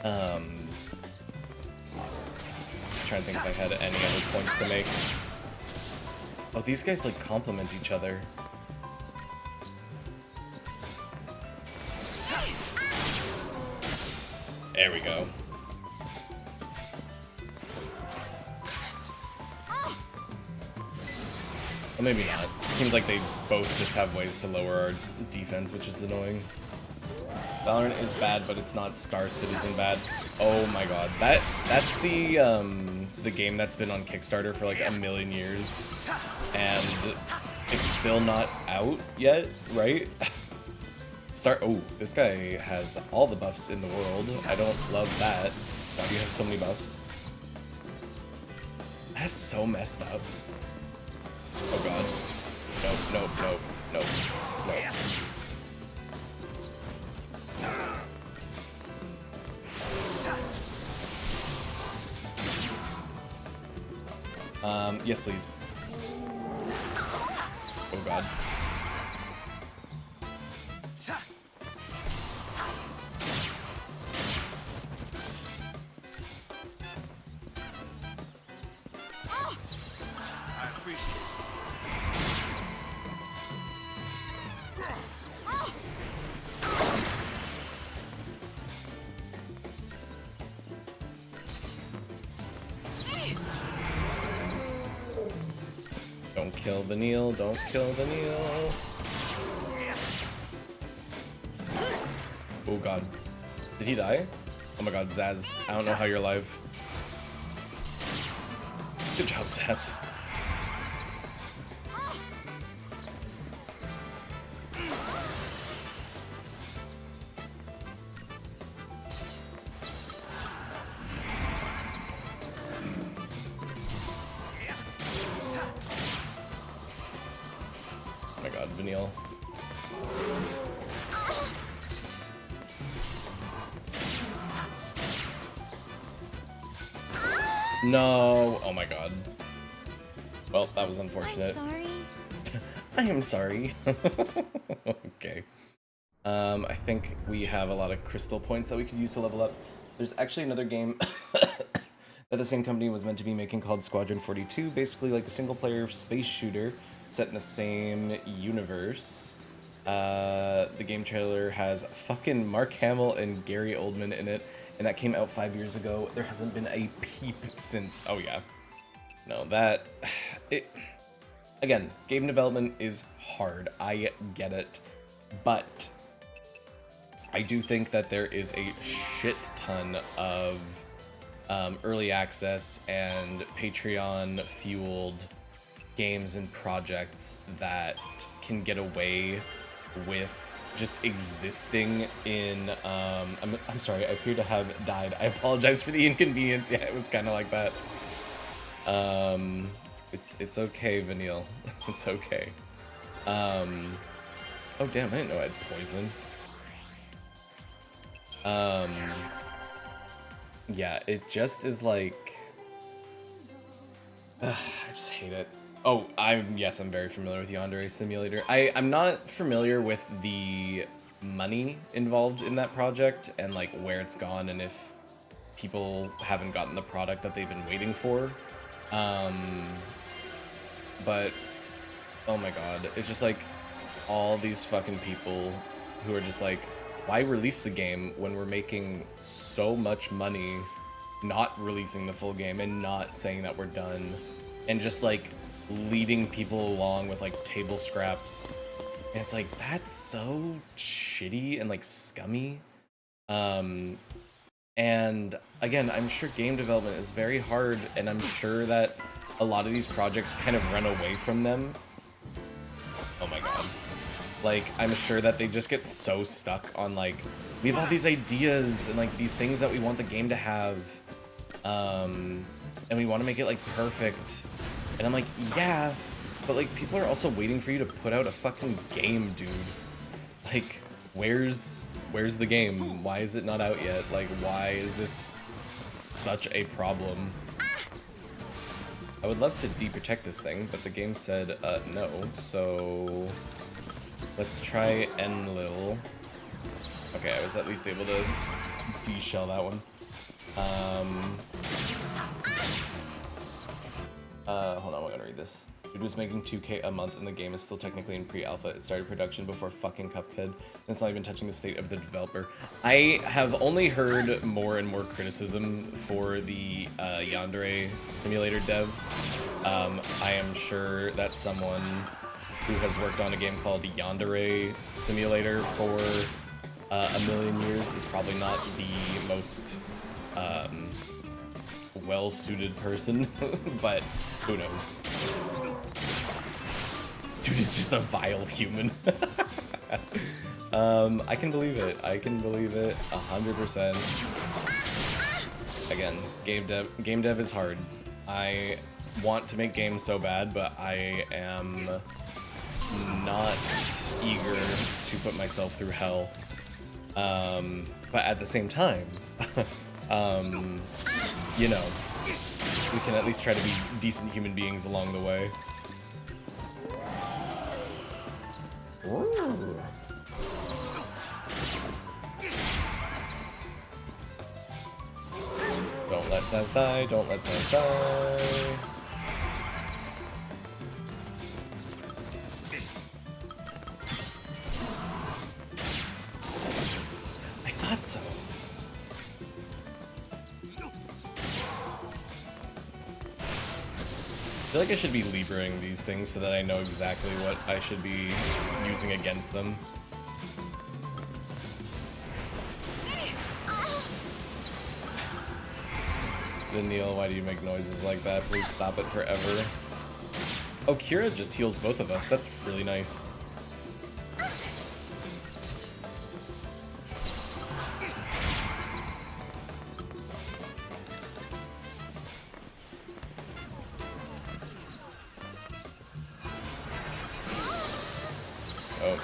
I'm trying to think if I had any other points to make. Oh, these guys like complement each other. There we go. Well, maybe not. It seems like they both just have ways to lower our defense, which is annoying. Valorant is bad, but it's not Star Citizen bad. Oh my god. That's the game that's been on Kickstarter for like 1 million years. And it's still not out yet, right? Oh, this guy has all the buffs in the world. I don't love that. Why do you have so many buffs? That's so messed up. Oh god. Nope, nope, nope, nope, nope. Yes, please. Oh god. kill Vanille. Don't kill Vanille. Oh god. Did he die? Oh my god, Zaz. I don't know how you're alive. Good job, Zaz. Oh my god, Vanille. No! Oh my god. Well, that was unfortunate. I'm sorry. I am sorry. Okay. I think we have a lot of crystal points that we could use to level up. There's actually another game that the same company was meant to be making called Squadron 42, basically like a single-player space shooter set in the same universe. The game trailer has fucking Mark Hamill and Gary Oldman in it, and that came out 5 years ago. There hasn't been a peep since. Oh yeah. No, again, game development is hard. I get it. But I do think that there is a shit ton of early access and Patreon fueled games and projects that can get away with just existing in I'm sorry, I appear to have died. I apologize for the inconvenience. Yeah, it was kind of like that. It's okay, Vanille. It's okay. Oh damn, I didn't know I had poison. Yeah, it just is like I just hate it. Oh, yes, I'm very familiar with Yandere Simulator. I'm not familiar with the money involved in that project and like where it's gone and if people haven't gotten the product that they've been waiting for. But oh my god, it's just like all these fucking people who are just like, why release the game when we're making so much money not releasing the full game and not saying that we're done and just like leading people along with like table scraps. And it's like, that's so shitty and like scummy. And again, I'm sure game development is very hard, and I'm sure that a lot of these projects kind of run away from them. Oh my god. Like, I'm sure that they just get so stuck on like, we have all these ideas and like these things that we want the game to have, and we want to make it like perfect. And I'm like, yeah, but like people are also waiting for you to put out a fucking game, dude. Like, where's the game? Why is it not out yet? Like, why is this such a problem? I would love to deprotect this thing, but the game said no, so let's try Enlil. Okay, I was at least able to de-shell that one. Hold on, we're gonna read this. Dude was making 2K a month and the game is still technically in pre-alpha. It started production before fucking Cuphead, and it's not even touching the state of the developer. I have only heard more and more criticism for the Yandere Simulator dev. I am sure that someone who has worked on a game called Yandere Simulator for a million years is probably not the most well-suited person, but who knows? Dude is just a vile human. I can believe it. I can believe it 100%. Again, game dev is hard. I want to make games so bad, but I am not eager to put myself through hell. But at the same time, you know, we can at least try to be decent human beings along the way. Ooh. Don't let Zaz die, don't let Zaz die. I thought so. feel like I should be Libraing these things so that I know exactly what I should be using against them. Neil, why do you make noises like that? Please stop it forever. Oh, Kira just heals both of us. That's really nice. Oh.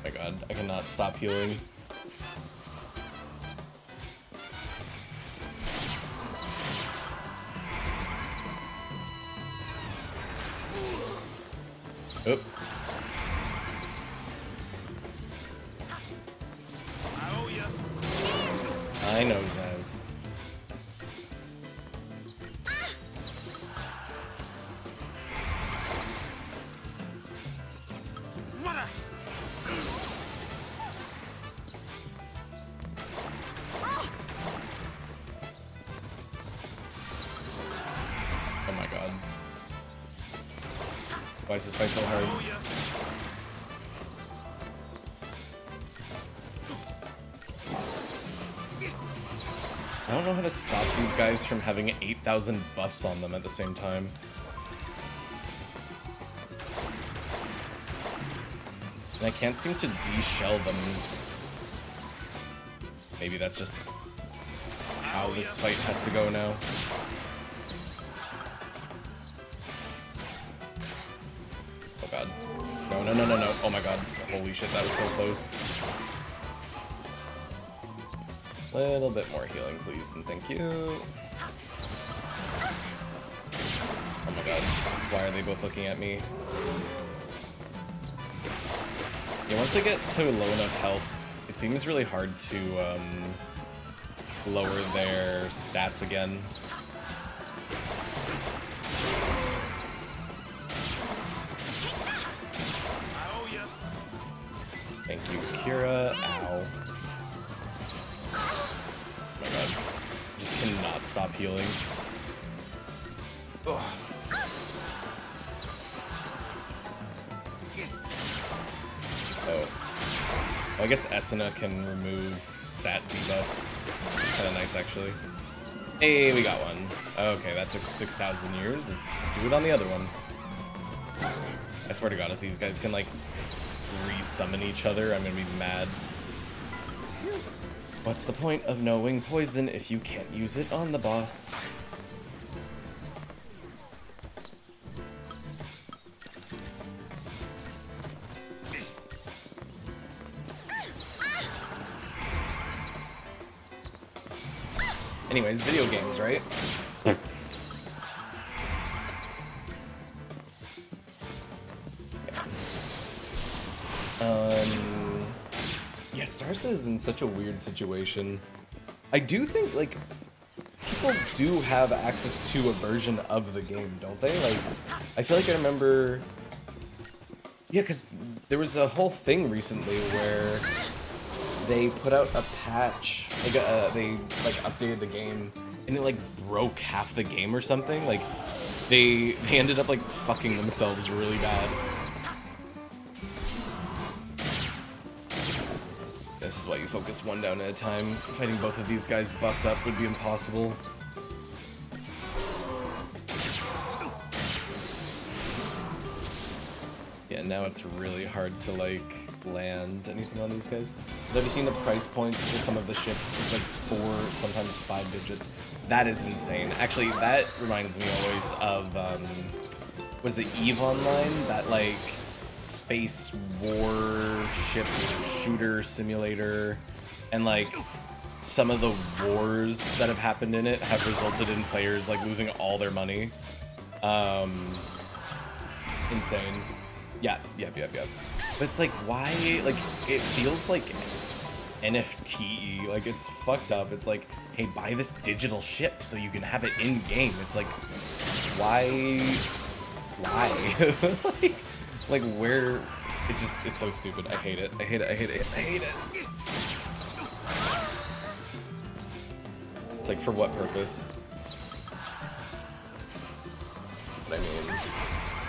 My god, I cannot stop healing. Oop. I owe ya. I know, Zaz. Mother. Oh my god. Why is this fight so hard? Owe ya. I don't know how to stop these guys from having 8,000 buffs on them at the same time. And I can't seem to de-shell them. Maybe that's just how this fight has to go now. Oh god. No, no, no, no, no. Oh my god. Holy shit, that was so close. Little bit more healing, please, and thank you. Oh my god. Why are they both looking at me? Yeah, once I get to low enough health, it seems really hard to lower their stats again. I owe ya. Thank you, Kira. Ow. Oh my god. Just cannot stop healing. Ugh. Oh. Well, I guess Esena can remove stat debuffs. Kind of nice, actually. Hey, we got one. Okay, that took 6,000 years. Let's do it on the other one. I swear to god, if these guys can, like, re-summon each other, I'm gonna be mad. What's the point of knowing poison if you can't use it on the boss? Anyways, video games, right? Yeah, Starsa is in such a weird situation. I do think, like, people do have access to a version of the game, don't they? Like, I feel like I remember... Yeah, because there was a whole thing recently where they put out a patch, like, they, like, updated the game, and it, like, broke half the game or something. Like, they ended up, like, fucking themselves really bad. This is why you focus one down at a time. Fighting both of these guys buffed up would be impossible. Yeah, now it's really hard to, like, land anything on these guys. Have you seen the price points for some of the ships? It's like 4, sometimes 5 digits. That is insane. Actually, that reminds me always of, was it EVE Online? That, like, space warship shooter simulator, and like some of the wars that have happened in it have resulted in players like losing all their money. Insane. Yeah. But it's like, why? Like, it feels like NFT. Like, it's fucked up. It's like, hey, buy this digital ship so you can have it in game. It's like, why? Like, where? It's so stupid. I hate it. I hate it. It's like, for what purpose? I mean,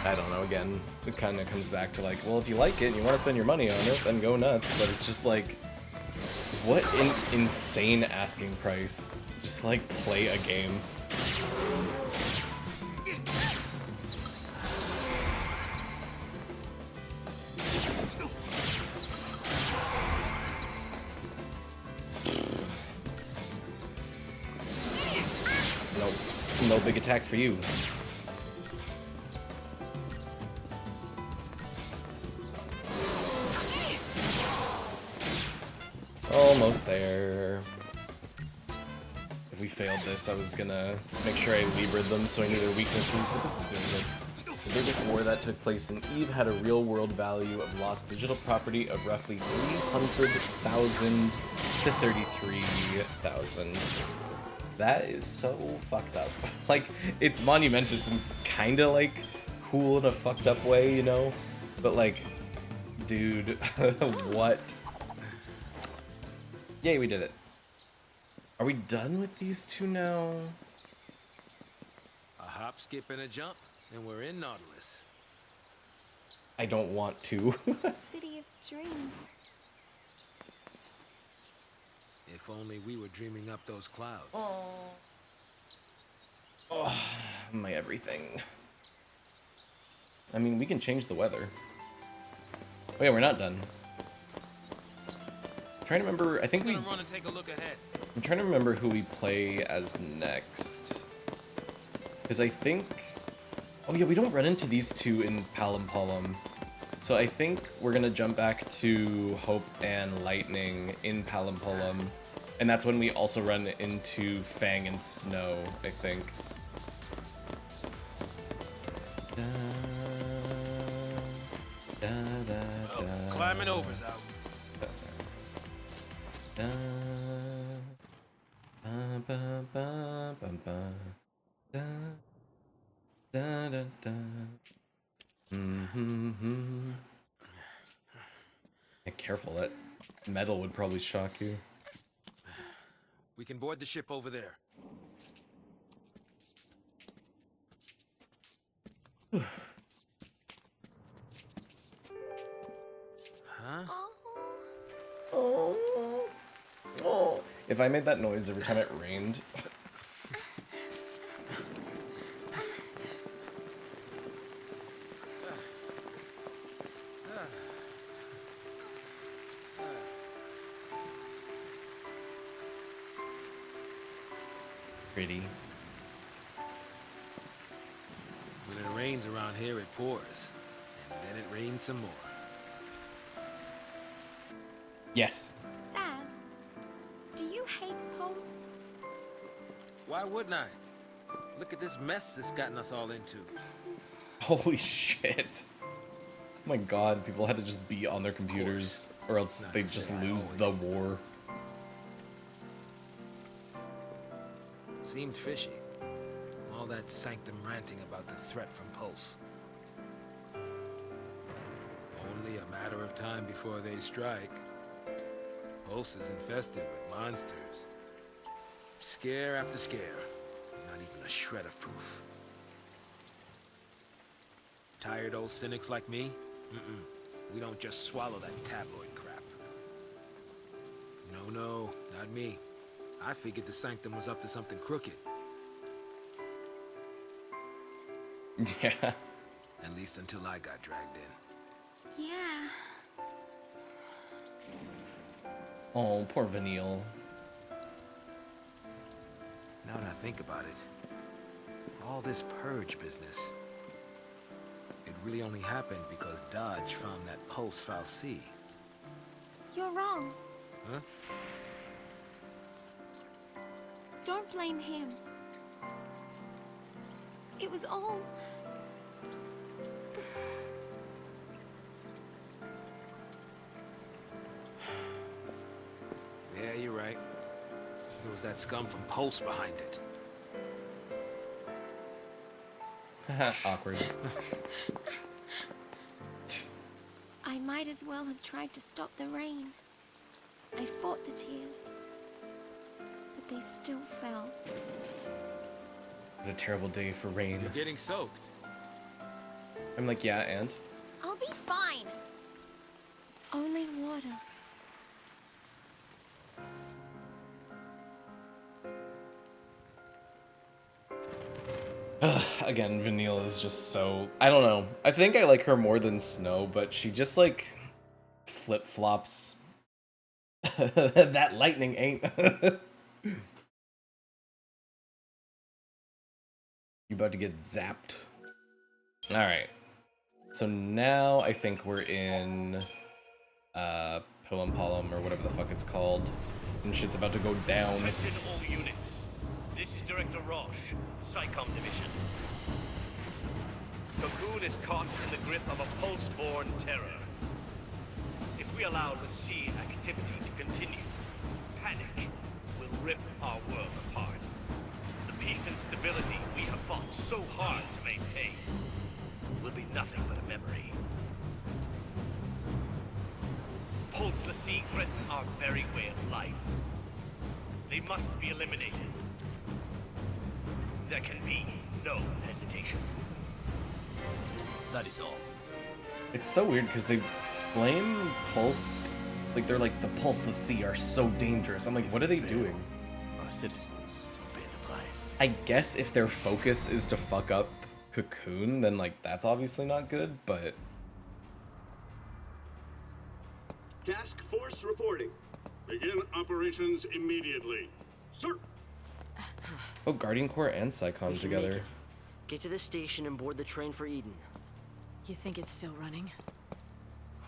I don't know, again, it kind of comes back to like, well, if you like it and you want to spend your money on it, then go nuts, but it's just like, what an insane asking price. Just like, play a game. No big attack for you. Almost there. If we failed this, I was gonna make sure I Libred them so I knew their weaknesses, but this is doing good. The biggest war that took place in EVE had a real-world value of lost digital property of roughly 300,000 to 33,000. That is so fucked up. Like, it's monumentous and kinda, like, cool in a fucked up way, you know? But, like, dude, what? Yay, we did it. Are we done with these two now? A hop, skip, and a jump, and we're in Nautilus. I don't want to. City of dreams. If only we were dreaming up those clouds. Oh, my everything. I mean, we can change the weather. Oh yeah, we're not done. I'm trying to remember, I think I'm gonna run and take a look ahead. I'm trying to remember who we play as next. Because I think... Oh yeah, we don't run into these two in Palampolum. So I think we're gonna jump back to Hope and Lightning in Palampolum. And that's when we also run into Fang and Snow, I think. Climbing over's out. Yeah, careful, that metal would probably shock you. We can board the ship over there. Huh? Oh. Oh. If I made that noise every time it rained. Pretty. When it rains around here, it pours. And then it rains some more. Yes. Saz, do you hate Pulse? Why wouldn't I? Look at this mess it's gotten us all into. Holy shit. Oh my god, people had to just be on their computers or else Not they'd to just say I lose always the have. war. Seemed fishy. All that sanctum ranting about the threat from Pulse. Only a matter of time before they strike. Pulse is infested with monsters. Scare after scare. Not even a shred of proof. Tired old cynics like me? We don't just swallow that tabloid crap. No, not me. I figured the Sanctum was up to something crooked. Yeah. At least until I got dragged in. Yeah. Oh, poor Vanille. Now that I think about it, all this purge business, it really only happened because Dodge found that Pulse Fal'Cie. You're wrong. Huh? Don't blame him. It was all... Yeah, you're right. It was that scum from Pulse behind it. Awkward. I might as well have tried to stop the rain. I fought the tears, but they still fell. What a terrible day for rain. You're getting soaked. I'm like, yeah, and? I'll be fine. It's only water. Again, Vanille is just so... I don't know. I think I like her more than Snow, but she just, like, flip-flops. That lightning ain't... You about to get zapped. Alright. So now I think we're in... Pilum Palum, or whatever the fuck it's called. And shit's about to go down. Attention all units. This is Director Roche, SciComm Division. Cocoon is caught in the grip of a pulse-borne terror. If we allow the sea activity to continue, panic will rip our world apart. The peace and stability we have fought so hard to maintain will be nothing but a memory. Pulse the sea threaten our very way of life. They must be eliminated. There can be no hesitation. That is all. It's so weird because they blame Pulse, like they're like, the Pulse of the Sea are so dangerous. I'm like, what are they doing? Our citizens pay the price. I guess if their focus is to fuck up Cocoon, then like that's obviously not good, but... Task Force reporting. Begin operations immediately. Sir! Oh, Guardian Corps and We SciComm can together. make it. Get to the station and board the train for Eden. You think it's still running?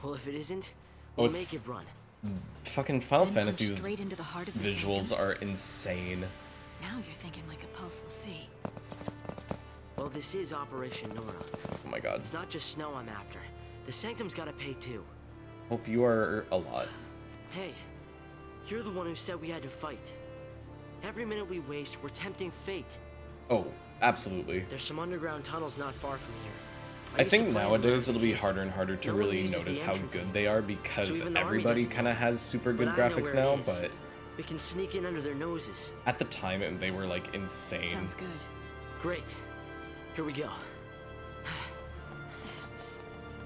Well, if it isn't, Oh, we'll it's- make it run. Fucking Final Then punch Fantasy's straight into the heart of the visuals sanctum? are insane. Now you're thinking like a pulseless sea. Well, this is Operation Nora. Oh my god. It's not just Snow I'm after. The Sanctum's gotta pay too. Hope you are a lot. Hey, you're the one who said we had to fight. Every minute we waste, we're tempting fate. Oh, absolutely. There's some underground tunnels not far from here. I used to think play in nowadays them it'll be as a harder and harder to No one really uses the notice how entrance good anymore. they are So because even the army everybody doesn't kind of know. has super But good I know graphics where now, it is. but We can sneak in under their noses. at the time they were like insane. Sounds good. Great. Here we go.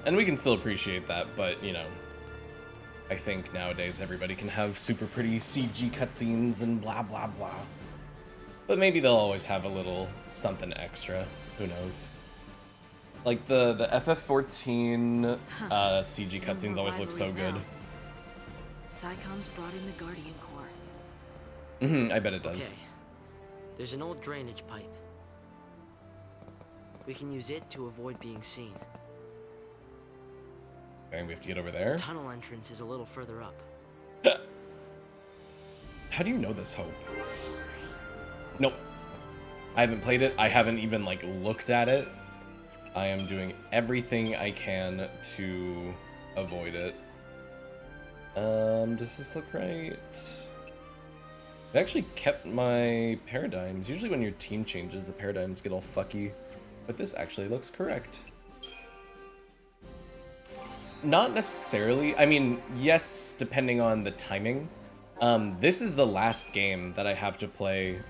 And we can still appreciate that, but you know, I think nowadays everybody can have super pretty CG cutscenes and blah blah blah. But maybe they'll always have a little something extra. Who knows? Like the FF14 CG No cutscenes more always look so rivalries good. now. SciComm's brought in the Guardian Corps. I bet it does. Okay. There's an old drainage pipe. We can use it to avoid being seen. Okay, we have to get over there. Tunnel entrance is a little further up. How do you know this, Hope? Nope. I haven't played it. I haven't even like looked at it. I am doing everything I can to avoid it. Does this look right? I actually kept my paradigms. Usually when your team changes, the paradigms get all fucky. But this actually looks correct. Not necessarily. I mean, yes, depending on the timing. This is the last game that I have to play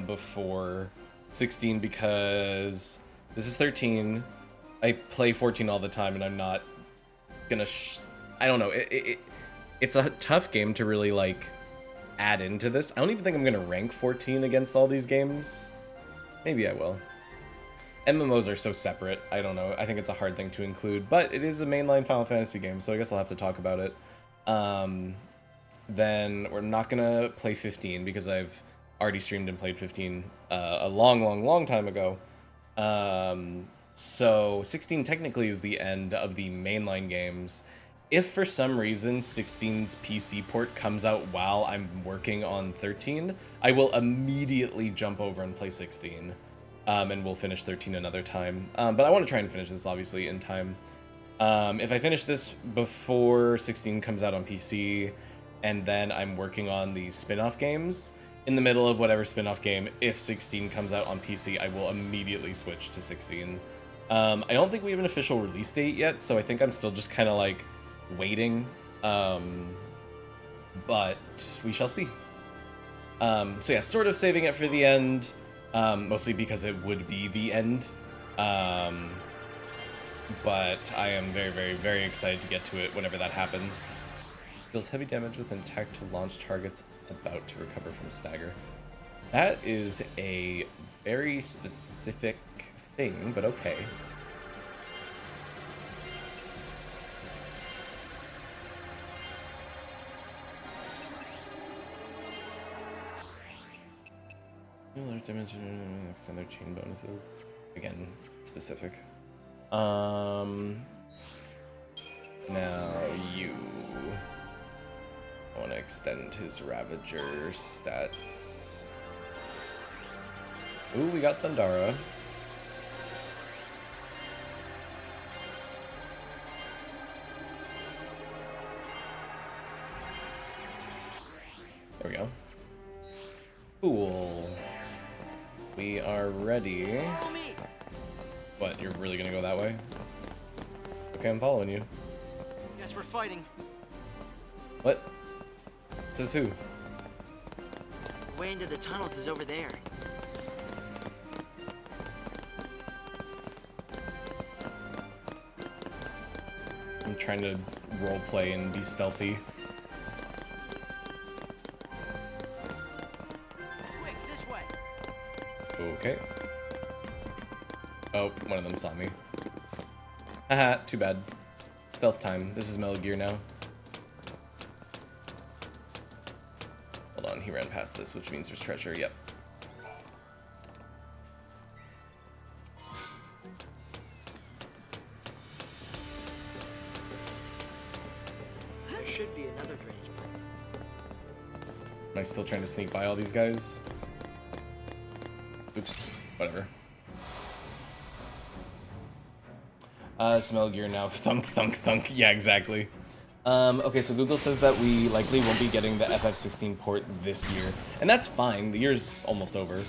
before 16 because this is 13. I play 14 all the time, and I'm not gonna. I don't know. It's a tough game to really like add into this. I don't even think I'm gonna rank 14 against all these games. Maybe I will. MMOs are so separate. I don't know. I think it's a hard thing to include, but it is a mainline Final Fantasy game, so I guess I'll have to talk about it. Then we're not gonna play 15 because I've already streamed and played 15 a long time ago. So 16 technically is the end of the mainline games. If for some reason 16's PC port comes out while I'm working on 13, I will immediately jump over and play 16. And we'll finish 13 another time. But I want to try and finish this, obviously, in time. If I finish this before 16 comes out on PC, and then I'm working on the spin-off games, in the middle of whatever spin-off game, if 16 comes out on PC, I will immediately switch to 16. I don't think we have an official release date yet, so I think I'm still just kind of, like, waiting. But we shall see. So yeah, sort of saving it for the end. Mostly because it would be the end. but I am very, very, very excited to get to it whenever that happens. Deals heavy damage with an attack to launch targets about to recover from stagger. That is a very specific thing, but okay. Large damage and extend their chain bonuses. Again, specific. Now you. I want to extend his Ravager stats. Ooh, we got Thundara. There we go. Cool. We are ready. What, you're really gonna go that way? Okay, I'm following you. Guess we're fighting. What? Says who? The way into the tunnels is over there. I'm trying to roleplay and be stealthy. Quick, this way. Okay. Oh, one of them saw me. Haha, too bad. Stealth time. This is Metal Gear now. Hold on, he ran past this, which means there's treasure. Yep. There should be another drainage pipe. Am I still trying to sneak by all these guys? Oops. Whatever. Smell gear now. Thunk, thunk, thunk. Yeah, exactly. Okay, so Google says that we likely won't be getting the FF16 port this year. And that's fine. The year's almost over.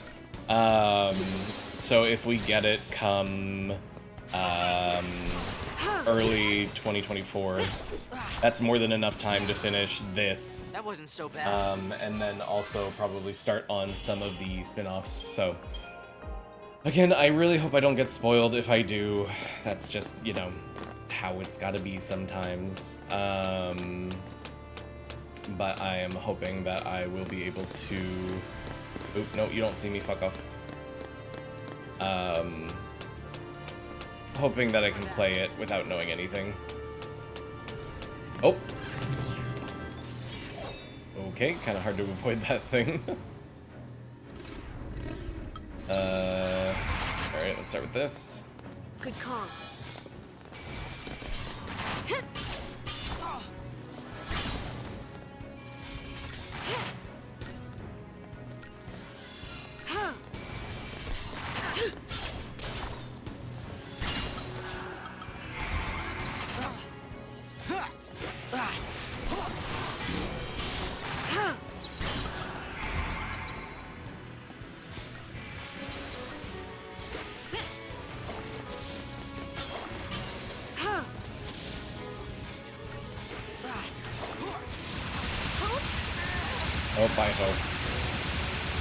So if we get it come early 2024, that's more than enough time to finish this. That wasn't so bad. And then also probably start on some of the spin-offs. So again, I really hope I don't get spoiled. If I do, that's just, you know, how it's gotta be sometimes. But I am hoping that I will be able to... Oop, no, you don't see me, fuck off. Hoping that I can play it without knowing anything. Oh! Okay, kinda hard to avoid that thing. Alright, let's start with this. Good call. Oh, by Hope.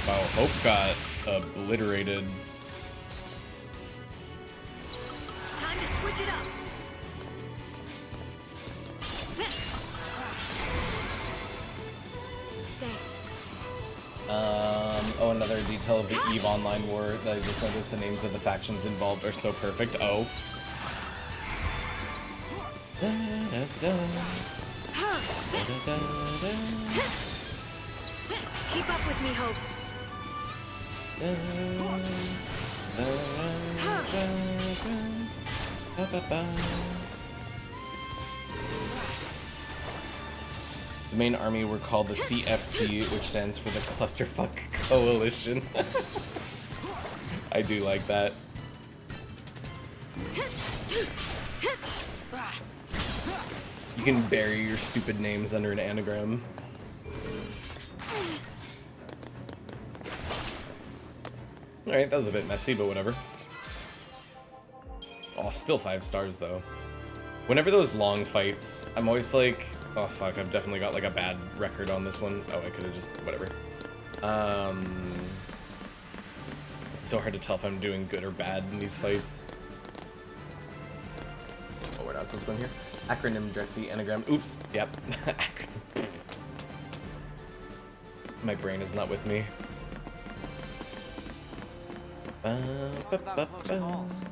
Wow, Hope got obliterated. Time to switch it up. Thanks. Oh, another detail of the EVE Online war that I just noticed, the names of the factions involved are so perfect. Oh. Keep up with me, Hope. The main army were called the CFC, which stands for the Clusterfuck Coalition. I do like that. You can bury your stupid names under an anagram. Alright, that was a bit messy, but whatever. Oh, still 5 stars, though. Whenever those long fights, I'm always like, oh fuck, I've definitely got like a bad record on this one. Oh, I could have just, whatever. It's so hard to tell if I'm doing good or bad in these fights. not supposed to go in here. Acronym, Drexy, anagram. Oops. Yep. Acronym. My brain is not with me.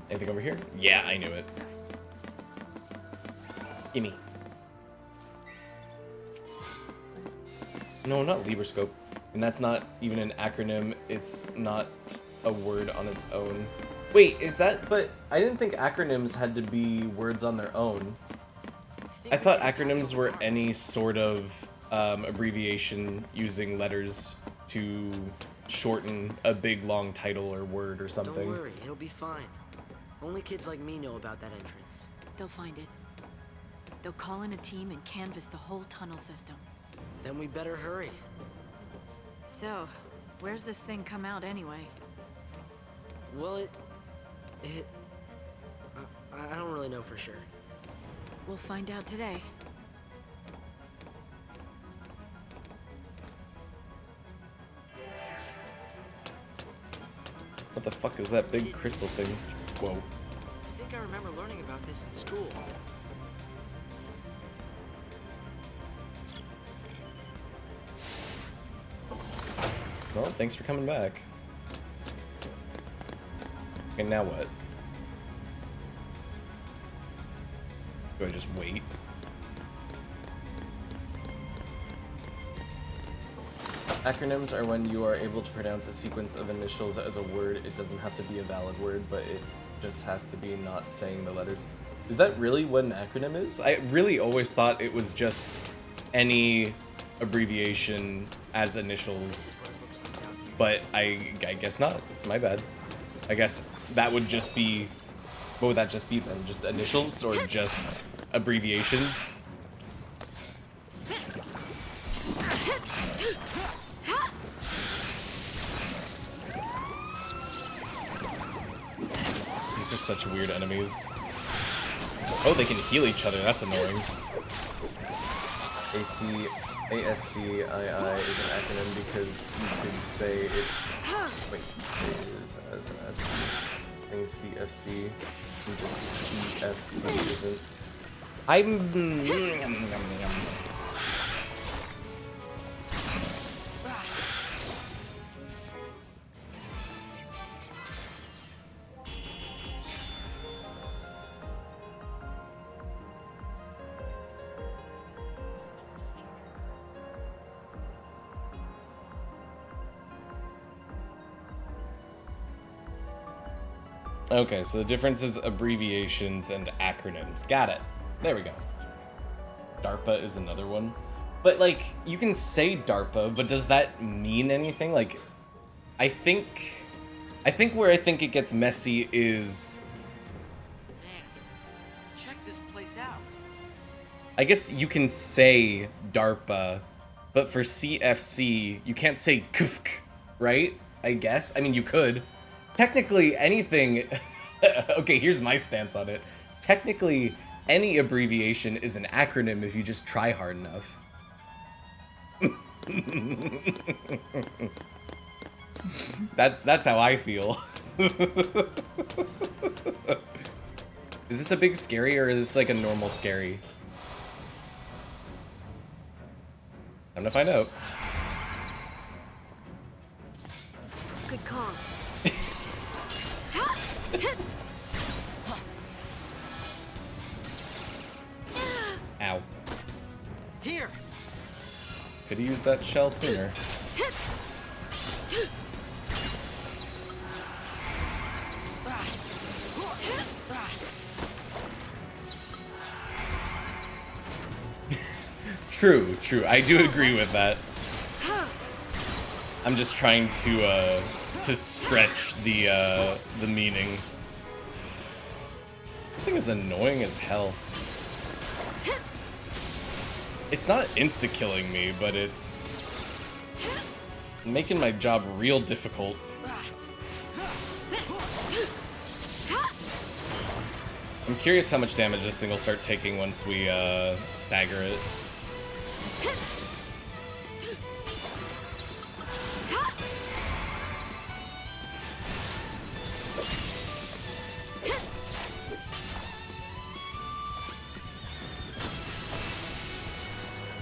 Anything over here? Yeah, I knew it. Gimme. No, not Libroscope. And that's not even an acronym. It's not a word on its own. Wait, is that... But I didn't think acronyms had to be words on their own. I thought acronyms were any sort of abbreviation using letters to shorten a big long title or word or something. Don't worry, it'll be fine. Only kids like me know about that entrance. They'll find it. They'll call in a team and canvass the whole tunnel system. Then we better hurry. So, where's this thing come out anyway? Well, I don't really know for sure. We'll find out today. What the fuck is that big crystal thing? Whoa. I think I remember learning about this in school. Well, thanks for coming back. Okay, now what? Do I just wait? Acronyms are when you are able to pronounce a sequence of initials as a word. It doesn't have to be a valid word, but it just has to be not saying the letters. Is that really what an acronym is? I really always thought it was just any abbreviation as initials, but I guess not. My bad. I guess that would just be... What would that just be then? Just initials or just abbreviations? These are such weird enemies. Oh, they can heal each other. That's annoying. ASCII is an acronym because you can say it... Wait, is as an S. I think it's CFC. Just CFC isn't. Okay, so the difference is abbreviations and acronyms. Got it. There we go. DARPA is another one. But, like, you can say DARPA, but does that mean anything? Like, I think where I think it gets messy is... Man, check this place out. I guess you can say DARPA, but for CFC, you can't say KFK, right? I guess. I mean, you could. Technically, anything... Okay, here's my stance on it. Technically, any abbreviation is an acronym if you just try hard enough. That's how I feel. Is this a big scary or is this like a normal scary? Time to find out. Good call. Ow. Here. Could have used that shell sooner. True. I do agree with that. I'm just trying to stretch the meaning. This thing is annoying as hell. It's not insta-killing me, but it's making my job real difficult. I'm curious how much damage this thing will start taking once we stagger it.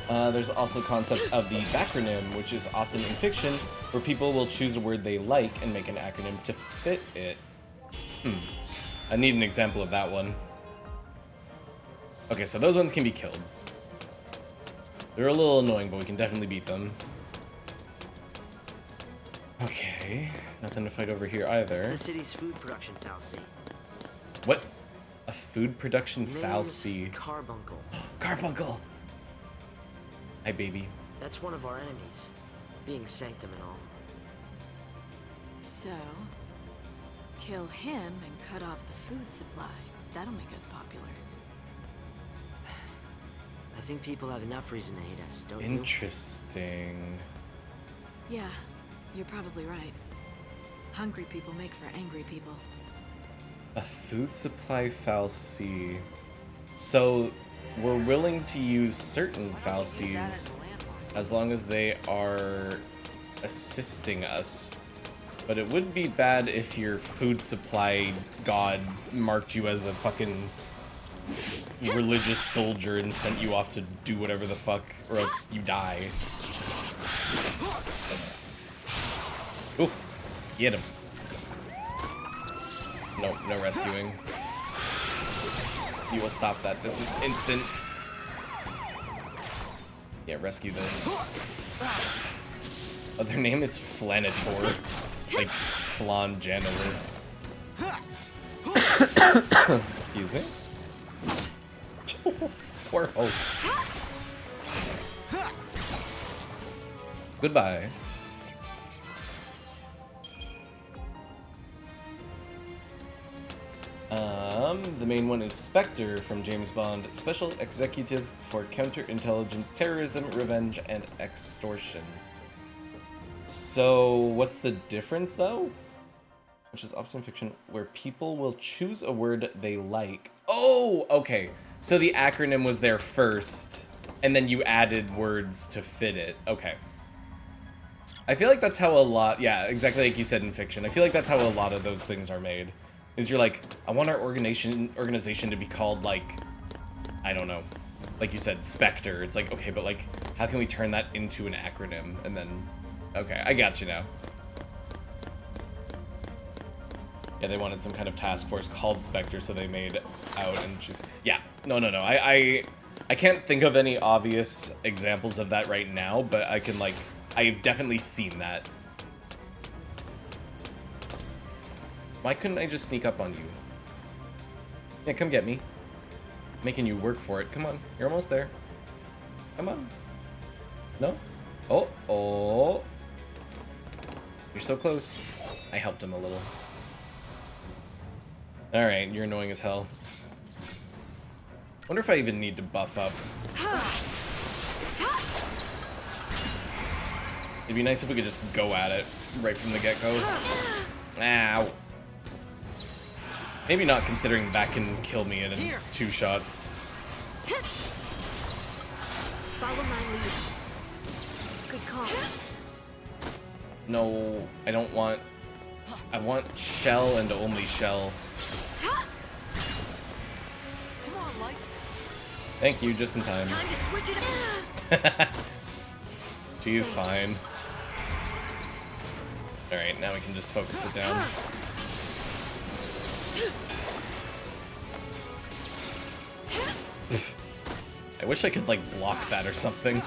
There's also the concept of the backronym, which is often in fiction, where people will choose a word they like and make an acronym to fit it. I need an example of that one. Okay, so those ones can be killed. They're a little annoying, but we can definitely beat them. Okay, nothing to fight over here either. It's the city's food production fallacy. What? A food production Name's fallacy? Carbuncle. Carbuncle! Hi, baby. That's one of our enemies, being Sanctum and all. So, kill him and cut off the food supply. That'll make us popular. I think people have enough reason to hate us, don't you? Interesting. Yeah, you're probably right. Hungry people make for angry people. A food supply fallacy. So, we're willing to use certain fallacies as long as they are assisting us. But it would be bad if your food supply god marked you as a fucking religious soldier and sent you off to do whatever the fuck, or else you die. Ooh, get him. No, no rescuing. You will stop that this instant. Yeah, rescue this. Oh, their name is Flanator. Like, Flan janitor. Excuse me? Poor Hope. Goodbye. The main one is Spectre from James Bond, Special Executive for Counterintelligence, Terrorism, Revenge, and Extortion. So, what's the difference, though? Which is often fiction, where people will choose a word they like. Oh, okay. So the acronym was there first, and then you added words to fit it. Okay. I feel like that's how a lot, yeah, exactly like you said in fiction. I feel like that's how a lot of those things are made. Is you're like, I want our organization to be called, like, I don't know, like you said, Spectre. It's like, okay, but like, how can we turn that into an acronym? And then, okay, I got you now. Yeah, they wanted some kind of task force called Spectre, so they made out and just, yeah, no. I can't think of any obvious examples of that right now, but I can, like, I've definitely seen that. Why couldn't I just sneak up on you? Yeah, come get me. Making you work for it. Come on, you're almost there. Come on. No? Oh. You're so close. I helped him a little. Alright, you're annoying as hell. Wonder if I even need to buff up. It'd be nice if we could just go at it right from the get-go. Ow. Maybe not, considering that can kill me in 2 shots. Follow my lead. Good call. No, I don't want... I want shell and only shell. Come on, Light. Thank you, just in time. Time to switch it up. She's fine. Alright, now we can just focus it down. I wish I could, like, block that or something.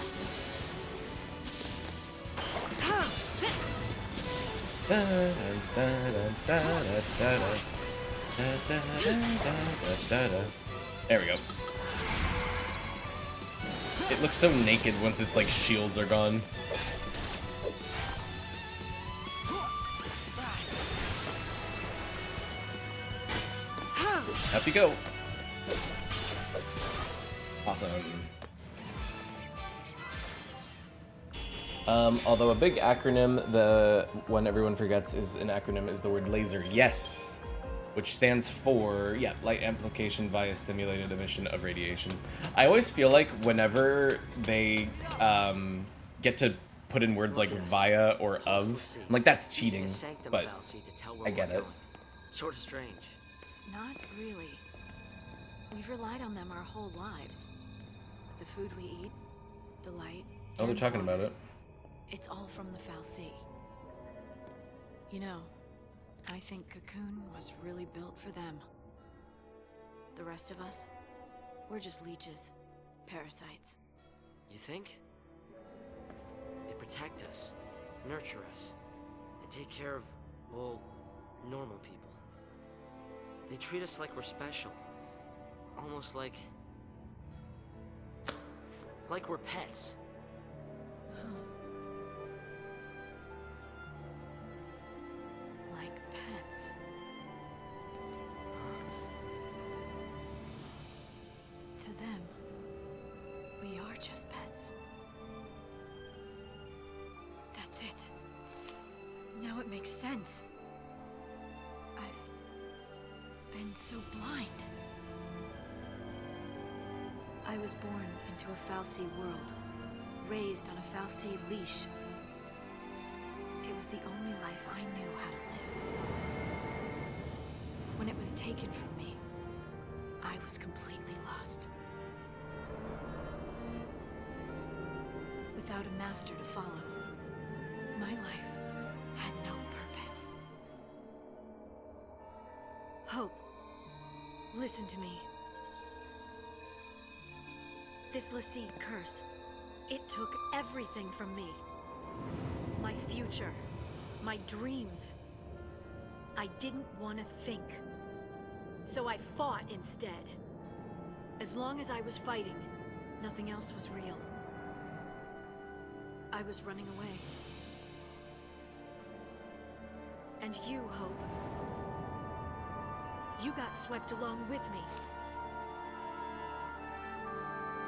There we go. It looks so naked once its, like, shields are gone. Up you go. Awesome. Although a big acronym, the one everyone forgets is an acronym, is the word laser. Yes! Which stands for, yeah, light amplification via stimulated emission of radiation. I always feel like whenever they get to put in words like via or of, I'm like, that's cheating, but I get it. Sort of strange. Not really. We've relied on them our whole lives. The food we eat, the light. Oh, they're and talking water. about it. It's all from the Fal'Cie. You know, I think Cocoon was really built for them. The rest of us, we're just leeches, parasites. You think? They protect us, nurture us, and take care of, well, normal people. They treat us like we're special. Almost like we're pets. Like pets. To them, we are just pets. That's it. Now it makes sense. I've been so blind. I was born into a Fal'Cie world, raised on a Fal'Cie leash. It was the only life I knew how to live. When it was taken from me, I was completely lost. Without a master to follow, my life had no purpose. Hope, listen to me. This l'Cie curse, it took everything from me. My future, my dreams. I didn't want to think. So I fought instead. As long as I was fighting, nothing else was real. I was running away. And you, Hope. You got swept along with me.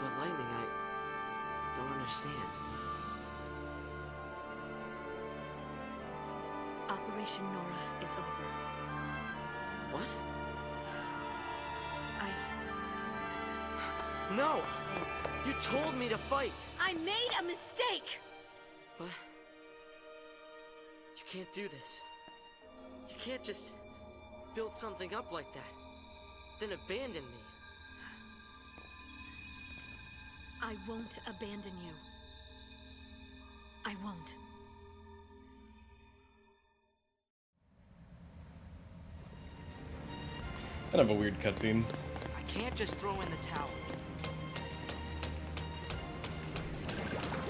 But Lightning, I don't understand. Operation Nora is over. What? No! You told me to fight! I made a mistake! But you can't do this. You can't just build something up like that, then abandon me. I won't abandon you. I won't. Kind of a weird cutscene. I can't just throw in the towel.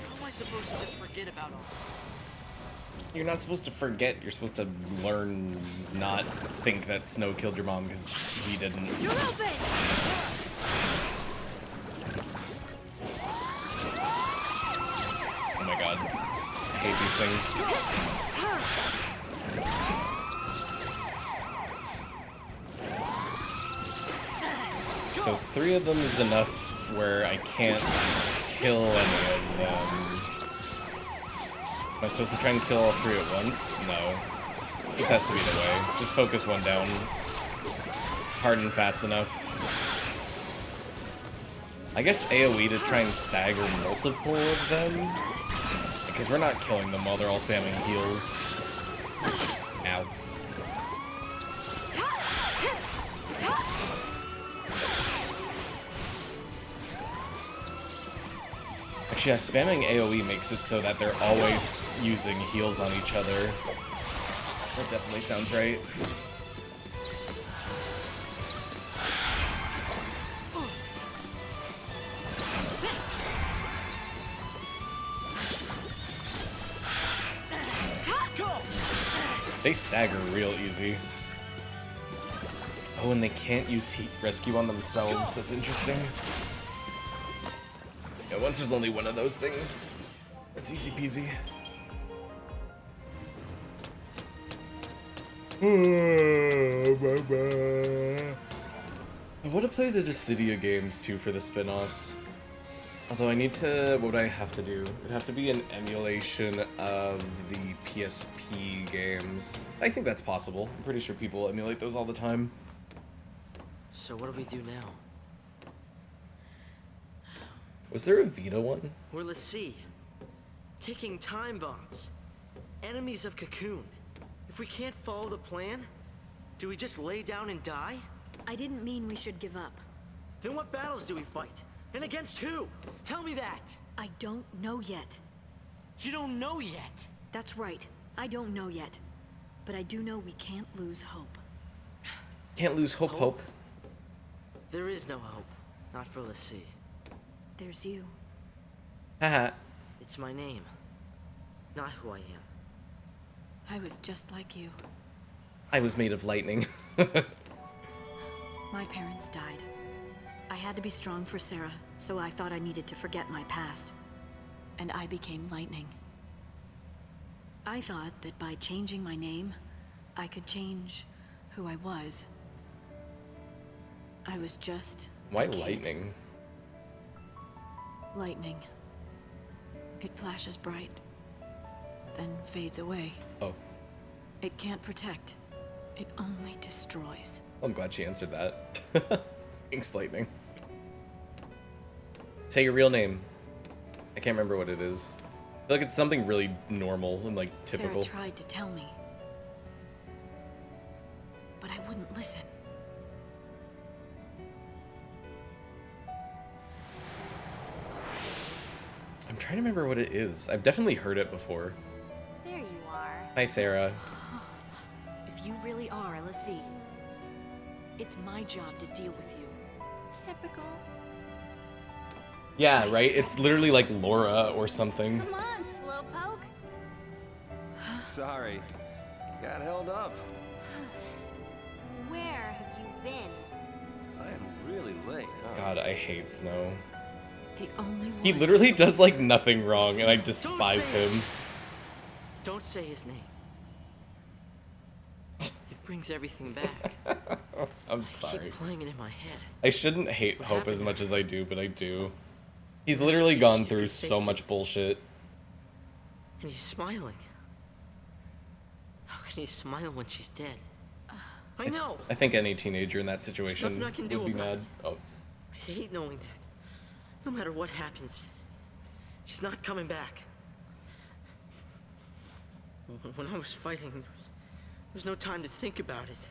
How am I supposed to just forget about all that? You're not supposed to forget. You're supposed to learn not think that Snow killed your mom because he didn't. You're open! Oh my god. I hate these things. So 3 of them is enough where I can't kill any of them. Am I supposed to try and kill all 3 at once? No. This has to be the way. Just focus one down. Hard and fast enough. I guess AoE to try and stagger multiple of them. Because we're not killing them while they're all spamming heals. Ow. Actually, yeah, spamming AoE makes it so that they're always using heals on each other. That definitely sounds right. They stagger real easy. Oh, and they can't use heat rescue on themselves. That's interesting. Yeah, once there's only one of those things, it's easy peasy. I want to play the Dissidia games too for the spin-offs. Although I need to, what would I have to do? It'd have to be an emulation of the PSP games. I think that's possible. I'm pretty sure people emulate those all the time. So what do we do now? Was there a Vita one? We're l'Cie, taking time bombs, enemies of Cocoon. If we can't follow the plan, do we just lay down and die? I didn't mean we should give up. Then what battles do we fight? And against who? Tell me that! I don't know yet. You don't know yet. That's right. I don't know yet. But I do know we can't lose hope. Can't lose hope, Hope. There is no hope. Not for Lassie. There's you. Haha. It's my name. Not who I am. I was just like you. I was made of lightning. My parents died. I had to be strong for Sarah, so I thought I needed to forget my past. And I became lightning. I thought that by changing my name, I could change who I was. I was just Why a kid. lightning? Lightning. It flashes bright, then fades away. Oh, It can't protect. It only destroys. I'm glad she answered that. Thanks, lightning. Say your real name. I can't remember what it is. I feel like it's something really normal and like typical. Sarah tried to tell me, but I wouldn't listen. I'm trying to remember what it is. I've definitely heard it before. There you are. Hi, Sarah. If you really are Lassie, it's my job to deal with you. Typical. Yeah, right? It's literally like Laura or something. Come on, Slowpoke. Sorry. Got held up. Where have you been? I am really late, huh? God, I hate Snow. The only one. He literally does like nothing wrong, and I despise say it. him. Don't say his name. It brings everything back. I'm I sorry. keep playing it in my head. I shouldn't hate What Hope happened as to much her? as I do, but I do. He's Never literally see gone stupid through so face. much bullshit. And he's smiling. How can he smile when she's dead? I know. I think any teenager in that situation nothing I can would do be about mad. it. Oh, I hate knowing that. No matter what happens, she's not coming back. When I was fighting, there was no time to think about it.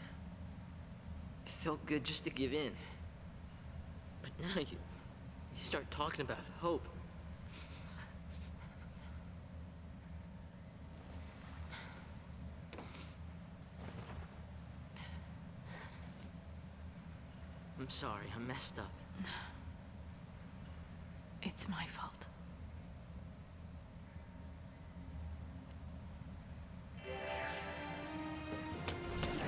It felt good just to give in. But now you start talking about hope. I'm sorry, I messed up. It's my fault.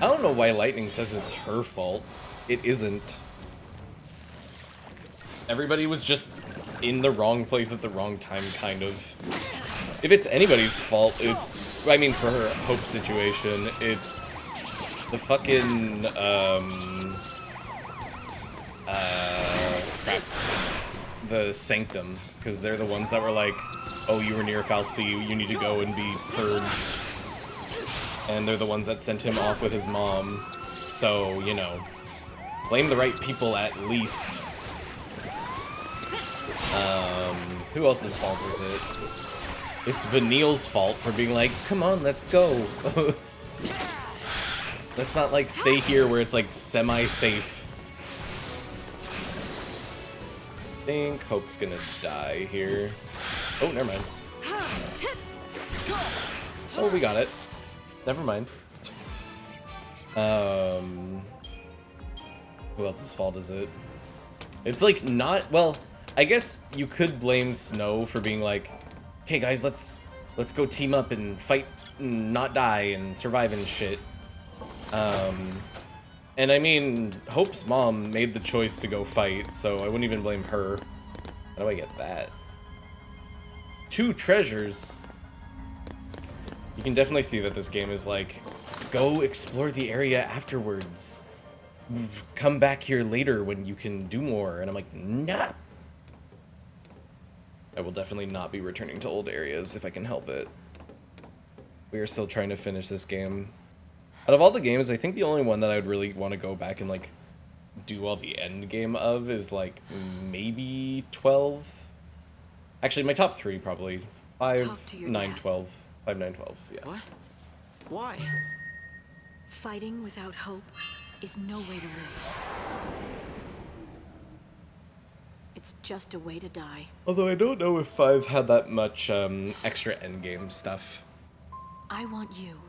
I don't know why Lightning says it's her fault. It isn't. Everybody was just in the wrong place at the wrong time, kind of. If it's anybody's fault, it's... I mean, for her Hope situation, it's the fucking, the Sanctum, because they're the ones that were like, oh, you were near Falsi, you need to go and be purged. And they're the ones that sent him off with his mom. So, you know, blame the right people at least. Who else's fault is it? It's Vanille's fault for being like, come on, let's go. Let's not, like, stay here where it's, like, semi-safe. I think Hope's gonna die here. Oh, never mind. Oh, we got it. Never mind. Who else's fault is it? It's like not, well, I guess you could blame Snow for being like, okay guys, let's go team up and fight and not die and survive and shit. And I mean, Hope's mom made the choice to go fight, so I wouldn't even blame her. How do I get that? 2 treasures. You can definitely see that this game is like, go explore the area afterwards. Come back here later when you can do more. And I'm like, nah. I will definitely not be returning to old areas if I can help it. We are still trying to finish this game. Out of all the games, I think the only one that I would really want to go back and like do all the end game of is like maybe 12. Actually, my top 3 probably 5, 9, 12. 5, 9, 12, yeah. What? Why? Fighting without hope is no way to live. It's just a way to die. Although I don't know if 5 had that much extra endgame stuff. I want you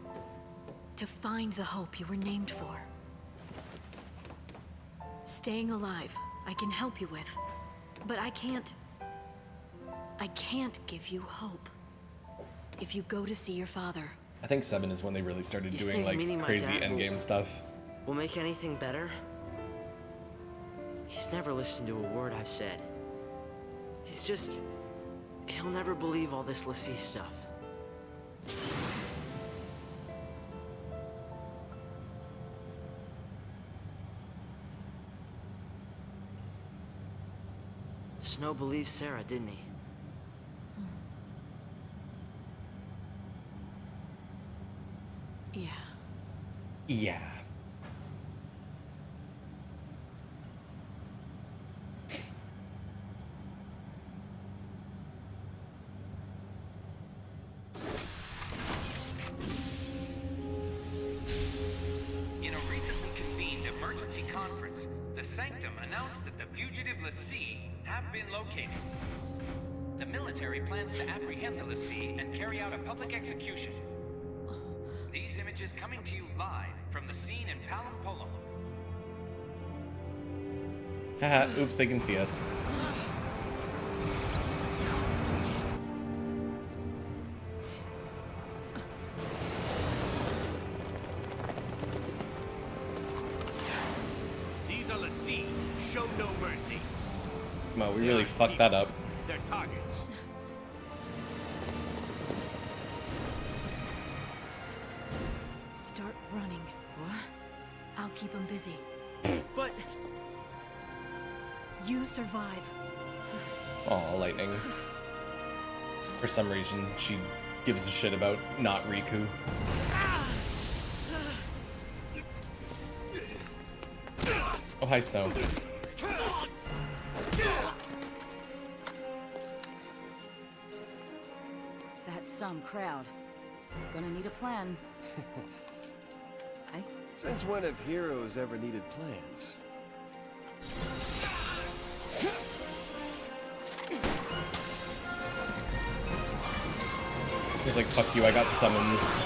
to find the hope you were named for. Staying alive, I can help you with. But I can't give you hope. If you go to see your father. I think 7 is when they really started You doing think like meeting my crazy dad endgame stuff. will make anything better? He's never listened to a word I've said. He'll never believe all this Lassie stuff. Snow believed Sarah, didn't he? Yeah. Yeah. In a recently convened emergency conference, the Sanctum announced that the fugitive Lassie have been located. The military plans to apprehend the Lassie and carry out a public execution. These images coming to you live from the scene in Palampolo. Haha, oops, they can see us. These are Lassie. Show no mercy. Well, we really fucked that up. They're targets. Start running. What? I'll keep him busy. But... You survive. Aw, Lightning. For some reason, she gives a shit about not Riku. Oh, hi, Snow. That's some crowd. Gonna need a plan. Since when have heroes ever needed plans? He's like, fuck you, I got summons.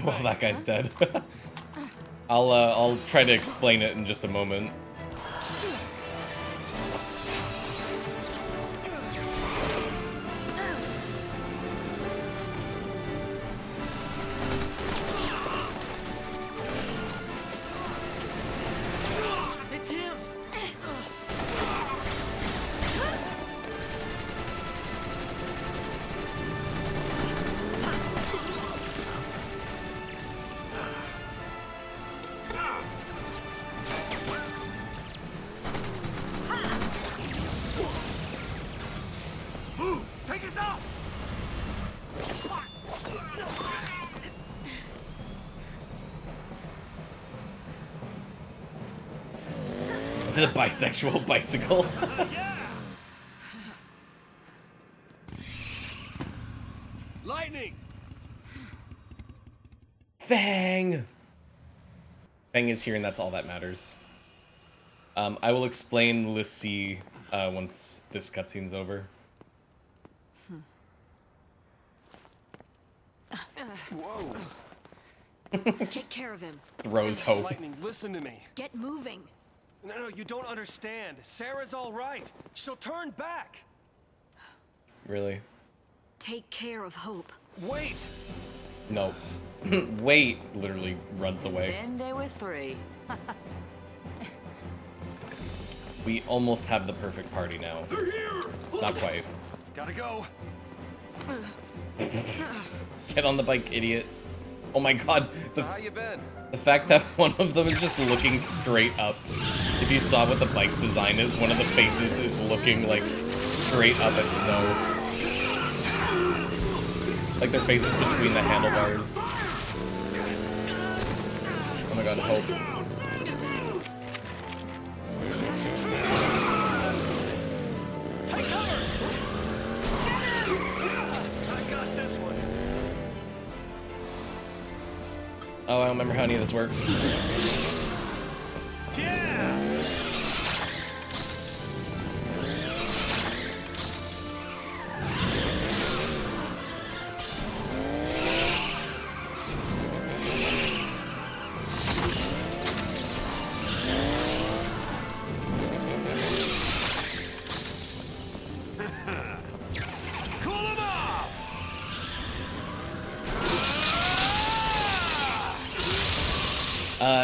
Well, that guy's dead. I'll try to explain it in just a moment. It's him! Take us out! The bisexual bicycle. Lightning! Fang! Fang is here and that's all that matters. I will explain Lassie once this cutscene's over. Whoa! Take care of him. Throws hope. Lightning, listen to me. Get moving. No, you don't understand. Sarah's all right. She'll turn back. Really? Take care of Hope. Wait! No. Wait, literally runs away. Been there with 3. We almost have the perfect party now. Not quite. Gotta go. Get on the bike, idiot. Oh my god. So how you been? The fact that one of them is just looking straight up. If you saw what the bike's design is, one of the faces is looking like straight up at Snow. Like their faces between the handlebars. Oh my god, Hope. Take cover! I got this one. Oh, I don't remember how any of this works.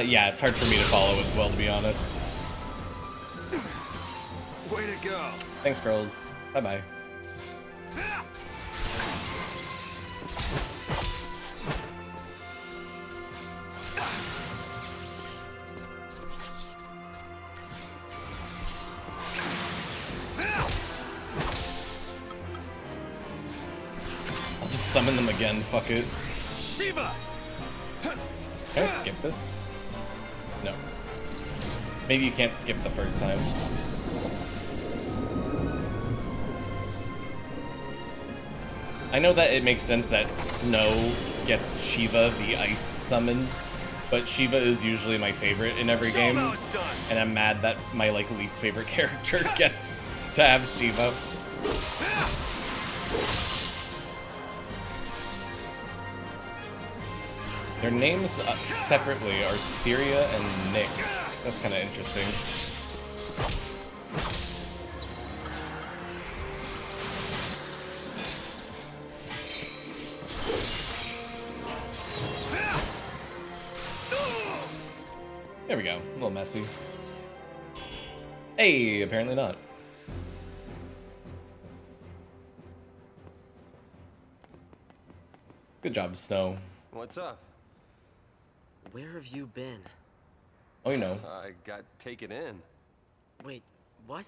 Yeah, it's hard for me to follow as well, to be honest. Way to go. Thanks, girls. Bye-bye. I'll just summon them again, fuck it. Shiva! Can I skip this? No. Maybe you can't skip the first time. I know that it makes sense that Snow gets Shiva, the ice summon, but Shiva is usually my favorite in every game, and I'm mad that my like least favorite character gets to have Shiva. Their names separately are Styria and Nyx. That's kind of interesting. There we go. A little messy. Hey, apparently not. Good job, Snow. What's up? Where have you been? Oh, you know. I got taken in. Wait, what?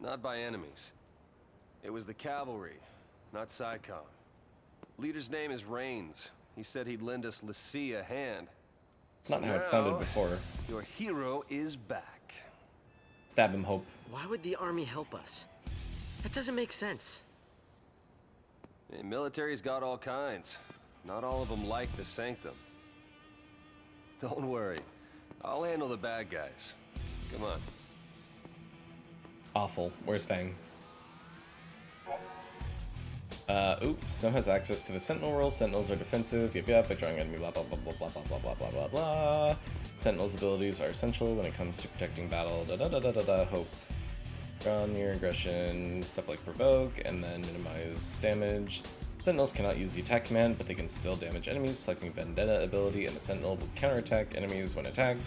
Not by enemies. It was the cavalry, not Psycom. Leader's name is Rains. He said he'd lend us Lassie a hand. It's not how it sounded before. Your hero is back. Stab him, Hope. Why would the army help us? That doesn't make sense. The military's got all kinds. Not all of them like the Sanctum. Don't worry. I'll handle the bad guys. Come on. Awful. Where's Fang? Oops. Snow has access to the Sentinel role. Sentinels are defensive. Yep, by drawing enemy blah blah blah blah blah blah blah blah blah blah blah. Sentinel's abilities are essential when it comes to protecting battle. Da da da da da da. Hope. Draw near aggression, stuff like provoke, and then minimize damage. Sentinels cannot use the attack command, but they can still damage enemies. Selecting Vendetta ability, and the Sentinel will counterattack enemies when attacked.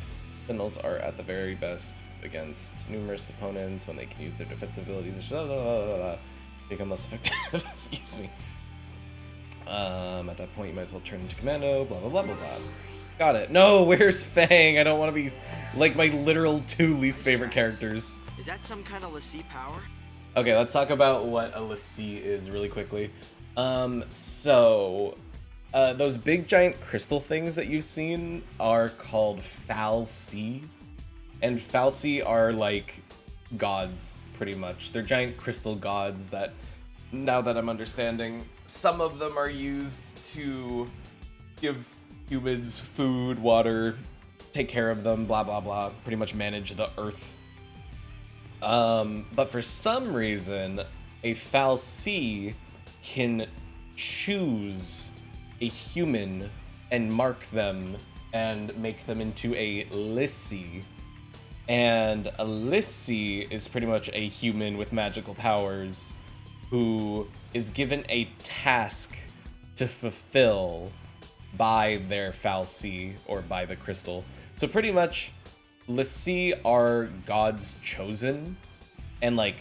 Sentinels are at the very best against numerous opponents when they can use their defensive abilities. Become less effective. Excuse me. At that point, you might as well turn into commando. Blah blah blah blah blah. Got it. No, where's Fang? I don't want to be like my literal two least favorite characters. Is that some kind of Lassie power? Okay, let's talk about what a Lassie is really quickly. Those big giant crystal things that you've seen are called Fal'Cie, and Fal'Cie are like gods, pretty much. They're giant crystal gods that, now that I'm understanding, some of them are used to give humans food, water, take care of them, blah blah blah, pretty much manage the earth. But for some reason, a Fal'Cie can choose a human and mark them and make them into a Lassie. And a Lassie is pretty much a human with magical powers who is given a task to fulfill by their Fal'Cie or by the crystal. So pretty much Lassie are God's chosen, and like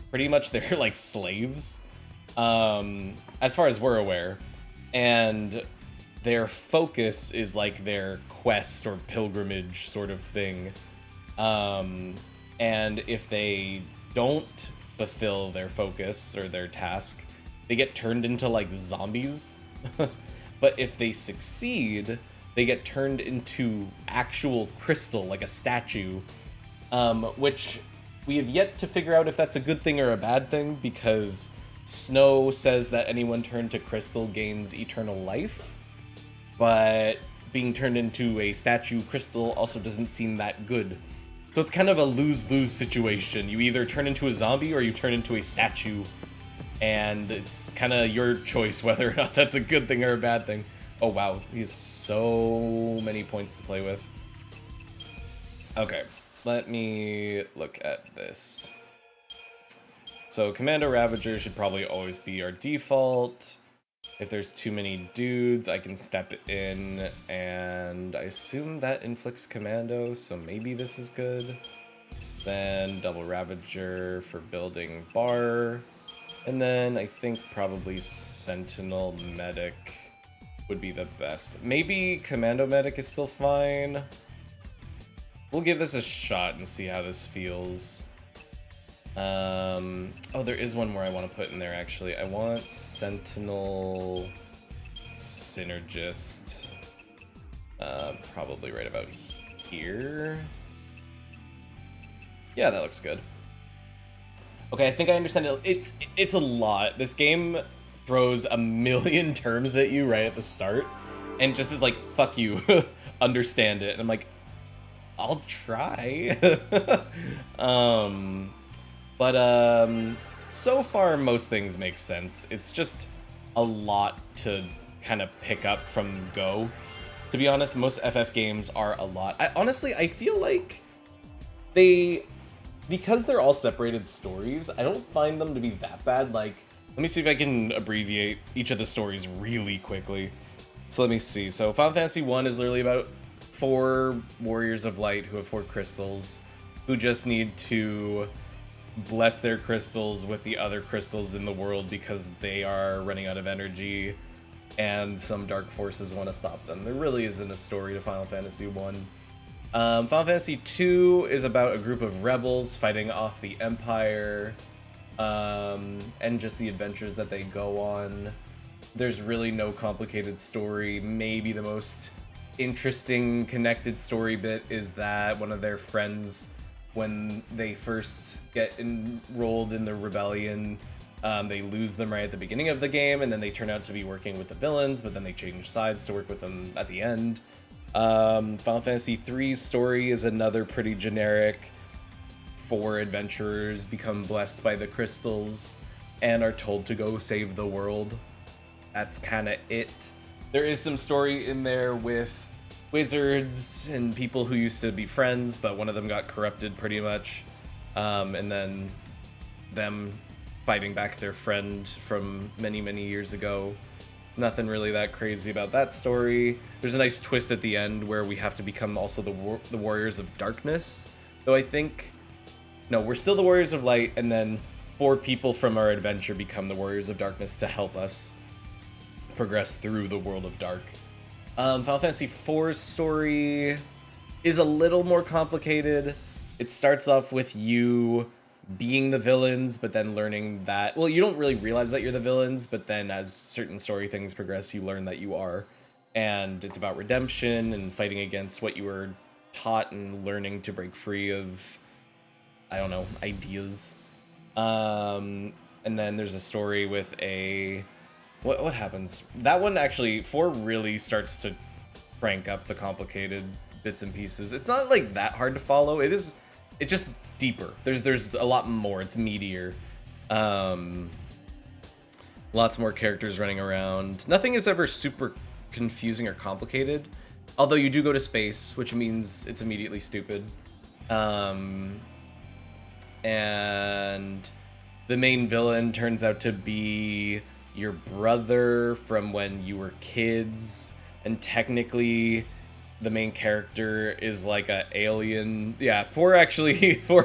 pretty much they're like slaves, as far as we're aware, and their focus is like their quest or pilgrimage sort of thing. And if they don't fulfill their focus or their task, they get turned into like zombies. But if they succeed, they get turned into actual crystal, like a statue, which we have yet to figure out if that's a good thing or a bad thing, because Snow says that anyone turned to crystal gains eternal life, but being turned into a statue crystal also doesn't seem that good. So it's kind of a lose-lose situation. You either turn into a zombie or you turn into a statue, and it's kind of your choice whether or not that's a good thing or a bad thing. Oh wow, he has so many points to play with. Okay, let me look at this. So Commando Ravager should probably always be our default. If there's too many dudes, I can step in, and I assume that inflicts commando, so maybe this is good. Then double Ravager for building bar. And then I think probably Sentinel Medic would be the best. Maybe Commando Medic is still fine. We'll give this a shot and see how this feels. Oh, there is one more I want to put in there, actually. I want Sentinel Synergist. Probably right about here. Yeah, that looks good. Okay, I think I understand it. It's a lot. This game throws a million terms at you right at the start, and just is like, fuck you, understand it. And I'm like, I'll try. So far, most things make sense. It's just a lot to kind of pick up from go. To be honest, most FF games are a lot. Honestly, I feel like because they're all separated stories, I don't find them to be that bad. Like, let me see if I can abbreviate each of the stories really quickly. So let me see. So Final Fantasy I is literally about 4 warriors of light who have 4 crystals, who just need to bless their crystals with the other crystals in the world because they are running out of energy, and some dark forces want to stop them. There really isn't a story to Final Fantasy I. Final Fantasy II is about a group of rebels fighting off the Empire, and just the adventures that they go on. There's really no complicated story. Maybe the most interesting connected story bit is that one of their friends, when they first get enrolled in the rebellion, they lose them right at the beginning of the game, and then they turn out to be working with the villains, but then they change sides to work with them at the end. Final Fantasy III's story is another pretty generic. 4 adventurers become blessed by the crystals and are told to go save the world. That's kind of it. There is some story in there with wizards and people who used to be friends, but one of them got corrupted pretty much. And then them fighting back their friend from many, many years ago. Nothing really that crazy about that story. There's a nice twist at the end where we have to become also the Warriors of Darkness. Though I think... No, we're still the Warriors of Light, and then 4 people from our adventure become the Warriors of Darkness to help us progress through the world of Dark. Final Fantasy IV's story is a little more complicated. It starts off with you being the villains, but then learning that... Well, you don't really realize that you're the villains, but then as certain story things progress, you learn that you are. And it's about redemption and fighting against what you were taught and learning to break free of, I don't know, ideas. And then there's a story with a... What happens? That one actually, 4 really starts to crank up the complicated bits and pieces. It's not like that hard to follow. It's just deeper. There's a lot more. It's meatier. Lots more characters running around. Nothing is ever super confusing or complicated. Although you do go to space, which means it's immediately stupid. And the main villain turns out to be your brother from when you were kids, and technically the main character is like a alien. Yeah, 4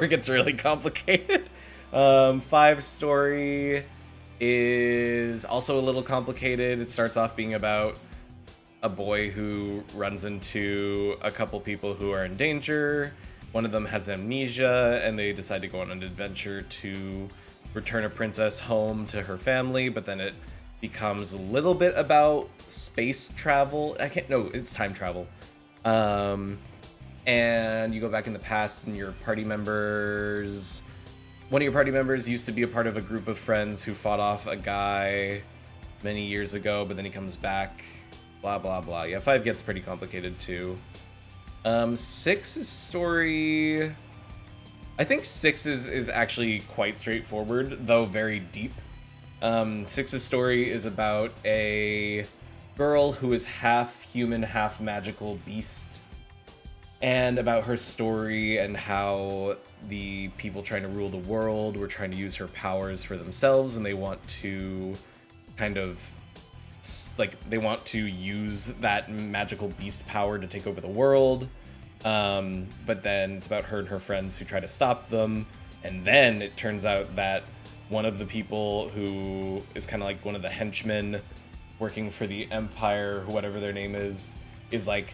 gets really complicated. 5's story is also a little complicated. It starts off being about a boy who runs into a couple people who are in danger. One of them has amnesia, and they decide to go on an adventure to return a princess home to her family, but then it becomes a little bit about space travel. It's time travel. And you go back in the past, and one of your party members used to be a part of a group of friends who fought off a guy many years ago, but then he comes back, blah, blah, blah. Yeah, 5 gets pretty complicated too. 6's story... I think 6 is actually quite straightforward, though very deep. 6's story is about a girl who is half human, half magical beast, and about her story and how the people trying to rule the world were trying to use her powers for themselves, and they want to kind of like they want to use that magical beast power to take over the world. But then it's about her and her friends who try to stop them. And then it turns out that one of the people who is kind of like one of the henchmen working for the Empire, whatever their name is like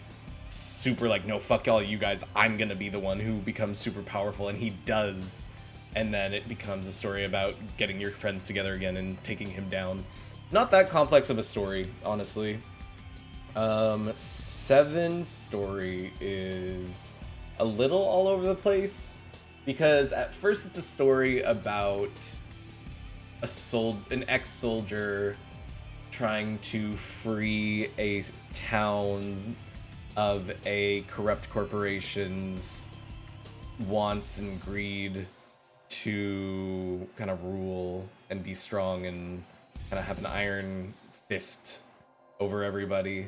super like, no, fuck all you guys, I'm gonna be the one who becomes super powerful, and he does. And then it becomes a story about getting your friends together again and taking him down. Not that complex of a story, honestly. 7's story is a little all over the place, because at first it's a story about an ex-soldier trying to free a town of a corrupt corporation's wants and greed to kind of rule and be strong and kind of have an iron fist over everybody.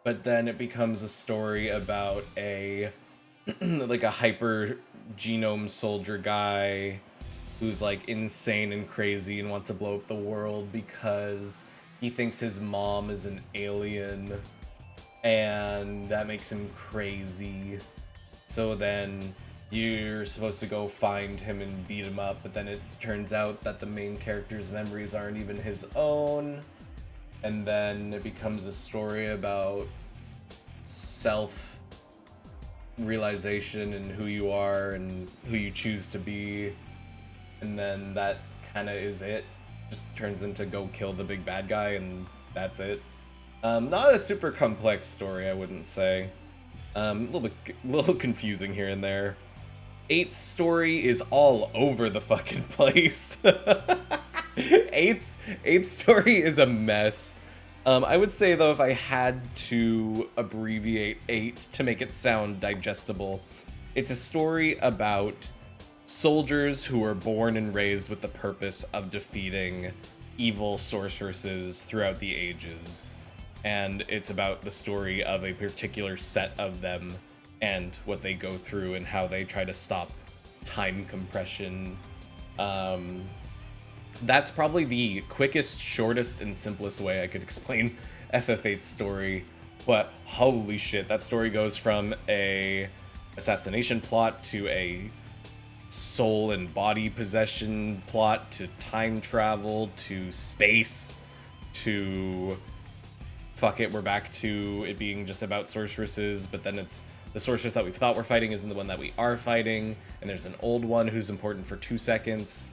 But then it becomes a story about a like a hyper genome soldier guy who's like insane and crazy and wants to blow up the world because he thinks his mom is an alien, and that makes him crazy. So then you're supposed to go find him and beat him up, but then it turns out that the main character's memories aren't even his own. And then it becomes a story about self-realization and who you are and who you choose to be. And then that kind of is it. Just turns into go kill the big bad guy, and that's it. Not a super complex story, I wouldn't say. A little confusing here and there. 8's story is all over the fucking place. 8's story is a mess. I would say, though, if I had to abbreviate 8 to make it sound digestible, it's a story about soldiers who are born and raised with the purpose of defeating evil sorceresses throughout the ages. And it's about the story of a particular set of them and what they go through and how they try to stop time compression. That's probably the quickest, shortest, and simplest way I could explain FF8's story. But holy shit, that story goes from a assassination plot to a soul and body possession plot to time travel to space to fuck it, we're back to it being just about sorceresses, but then it's the sorceress that we thought we're fighting isn't the one that we are fighting, and there's an old one who's important for 2 seconds,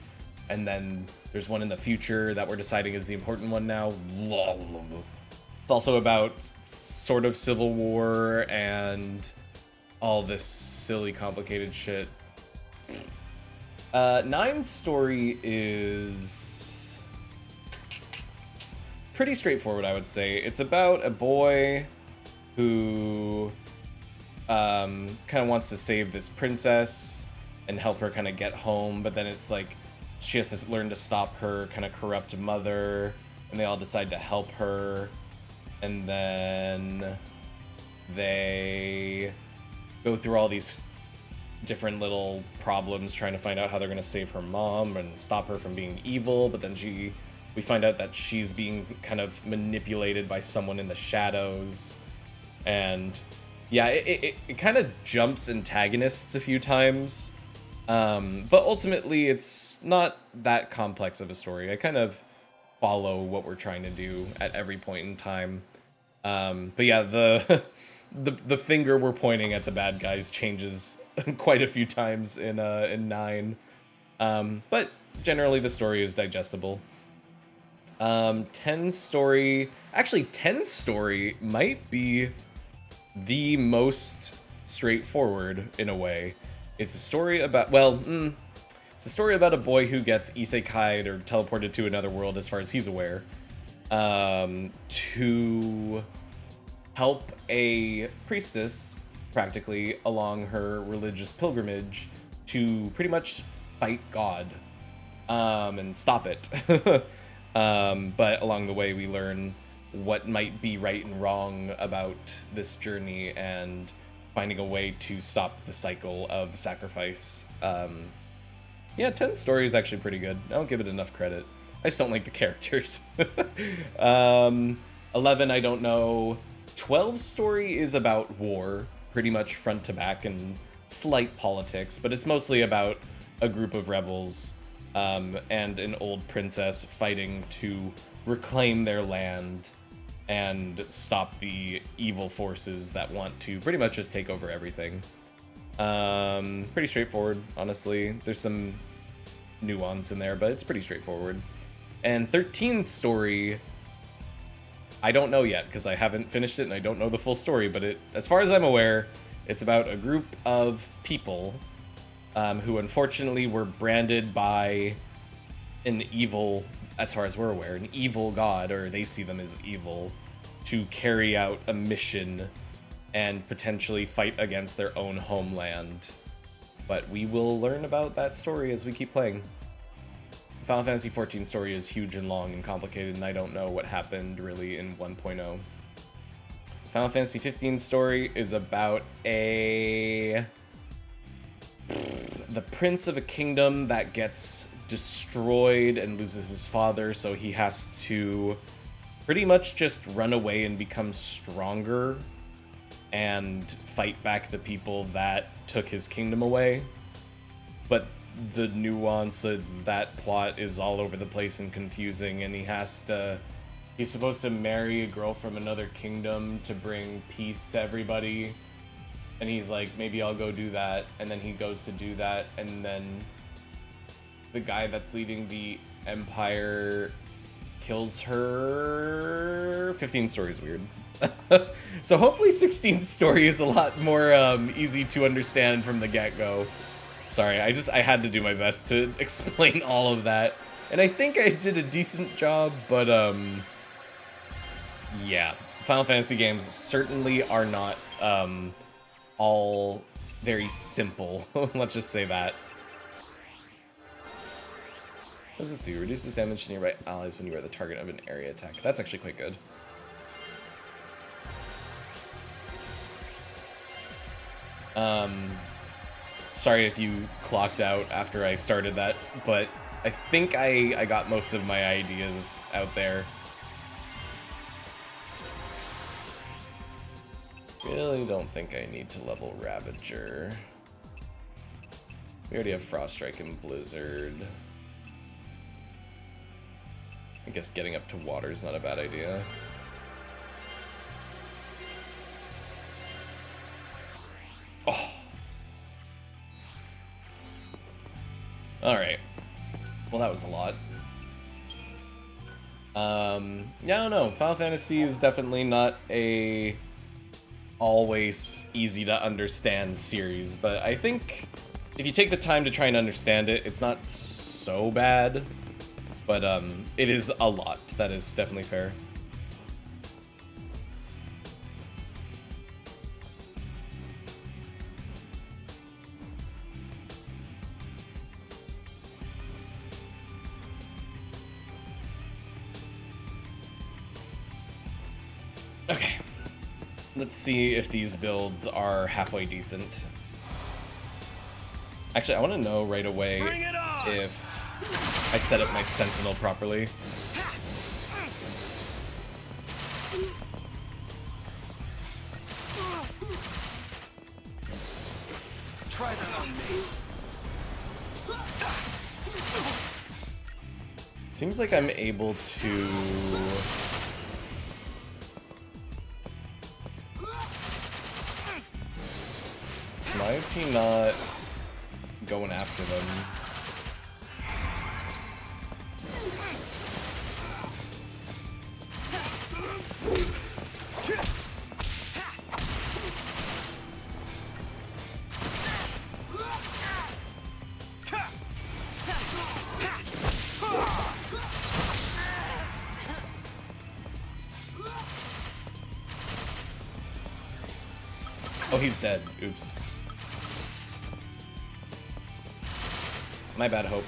and then there's one in the future that we're deciding is the important one now. It's also about sort of civil war and all this silly complicated shit. 9's story is pretty straightforward, I would say. It's about a boy who kind of wants to save this princess and help her kind of get home, but then it's like she has to learn to stop her kind of corrupt mother, and they all decide to help her, and then they go through all these different little problems trying to find out how they're going to save her mom and stop her from being evil, but then we find out that she's being kind of manipulated by someone in the shadows. And yeah, it kind of jumps antagonists a few times, but ultimately it's not that complex of a story. I kind of follow what we're trying to do at every point in time. But yeah, the finger we're pointing at the bad guys changes quite a few times in 9. But generally the story is digestible. 10's story... Actually, 10's story might be the most straightforward in a way. It's a story about... Well, it's a story about a boy who gets isekai'd or teleported to another world, as far as he's aware, to help a priestess, practically, along her religious pilgrimage to pretty much fight God and stop it. But along the way, we learn what might be right and wrong about this journey and finding a way to stop the cycle of sacrifice. Yeah, 10's story is actually pretty good. I don't give it enough credit. I just don't like the characters. 11, I don't know. 12's story is about war, pretty much front to back, and slight politics, but it's mostly about a group of rebels and an old princess fighting to reclaim their land and stop the evil forces that want to pretty much just take over everything. Pretty straightforward, honestly. There's some nuance in there, but it's pretty straightforward. And 13's story, I don't know yet because I haven't finished it and I don't know the full story, but as far as I'm aware, it's about a group of people who unfortunately were branded by an evil, as far as we're aware, an evil god, or they see them as evil, to carry out a mission and potentially fight against their own homeland. But we will learn about that story as we keep playing. Final Fantasy XIV story is huge and long and complicated, and I don't know what happened really in 1.0. Final Fantasy XV story is about the prince of a kingdom that gets destroyed and loses his father, so he has to pretty much just run away and become stronger and fight back the people that took his kingdom away. But the nuance of that plot is all over the place and confusing, and he's supposed to marry a girl from another kingdom to bring peace to everybody, and he's like, maybe I'll go do that, and then he goes to do that, and then the guy that's leading the empire kills her. 15 story is weird. So hopefully 16's story is a lot more easy to understand from the get-go. Sorry, I had to do my best to explain all of that, and I think I did a decent job, but yeah, Final Fantasy games certainly are not all very simple. Let's just say that. What does this do? Reduces damage to nearby allies when you are the target of an area attack. That's actually quite good. Sorry if you clocked out after I started that, but I think I got most of my ideas out there. Really don't think I need to level Ravager. We already have Frost Strike and Blizzard. I guess getting up to water is not a bad idea. Oh. Alright. Well, that was a lot. Yeah, I don't know. Final Fantasy is definitely not a always easy to understand series, but I think if you take the time to try and understand it, it's not so bad. But it is a lot. That is definitely fair. Okay. Let's see if these builds are halfway decent. Actually, I want to know right away if I set up my Sentinel properly. Try that on me. Seems like I'm able to... Why is he not going after them? Oh, he's dead. Oops. My bad, Hope.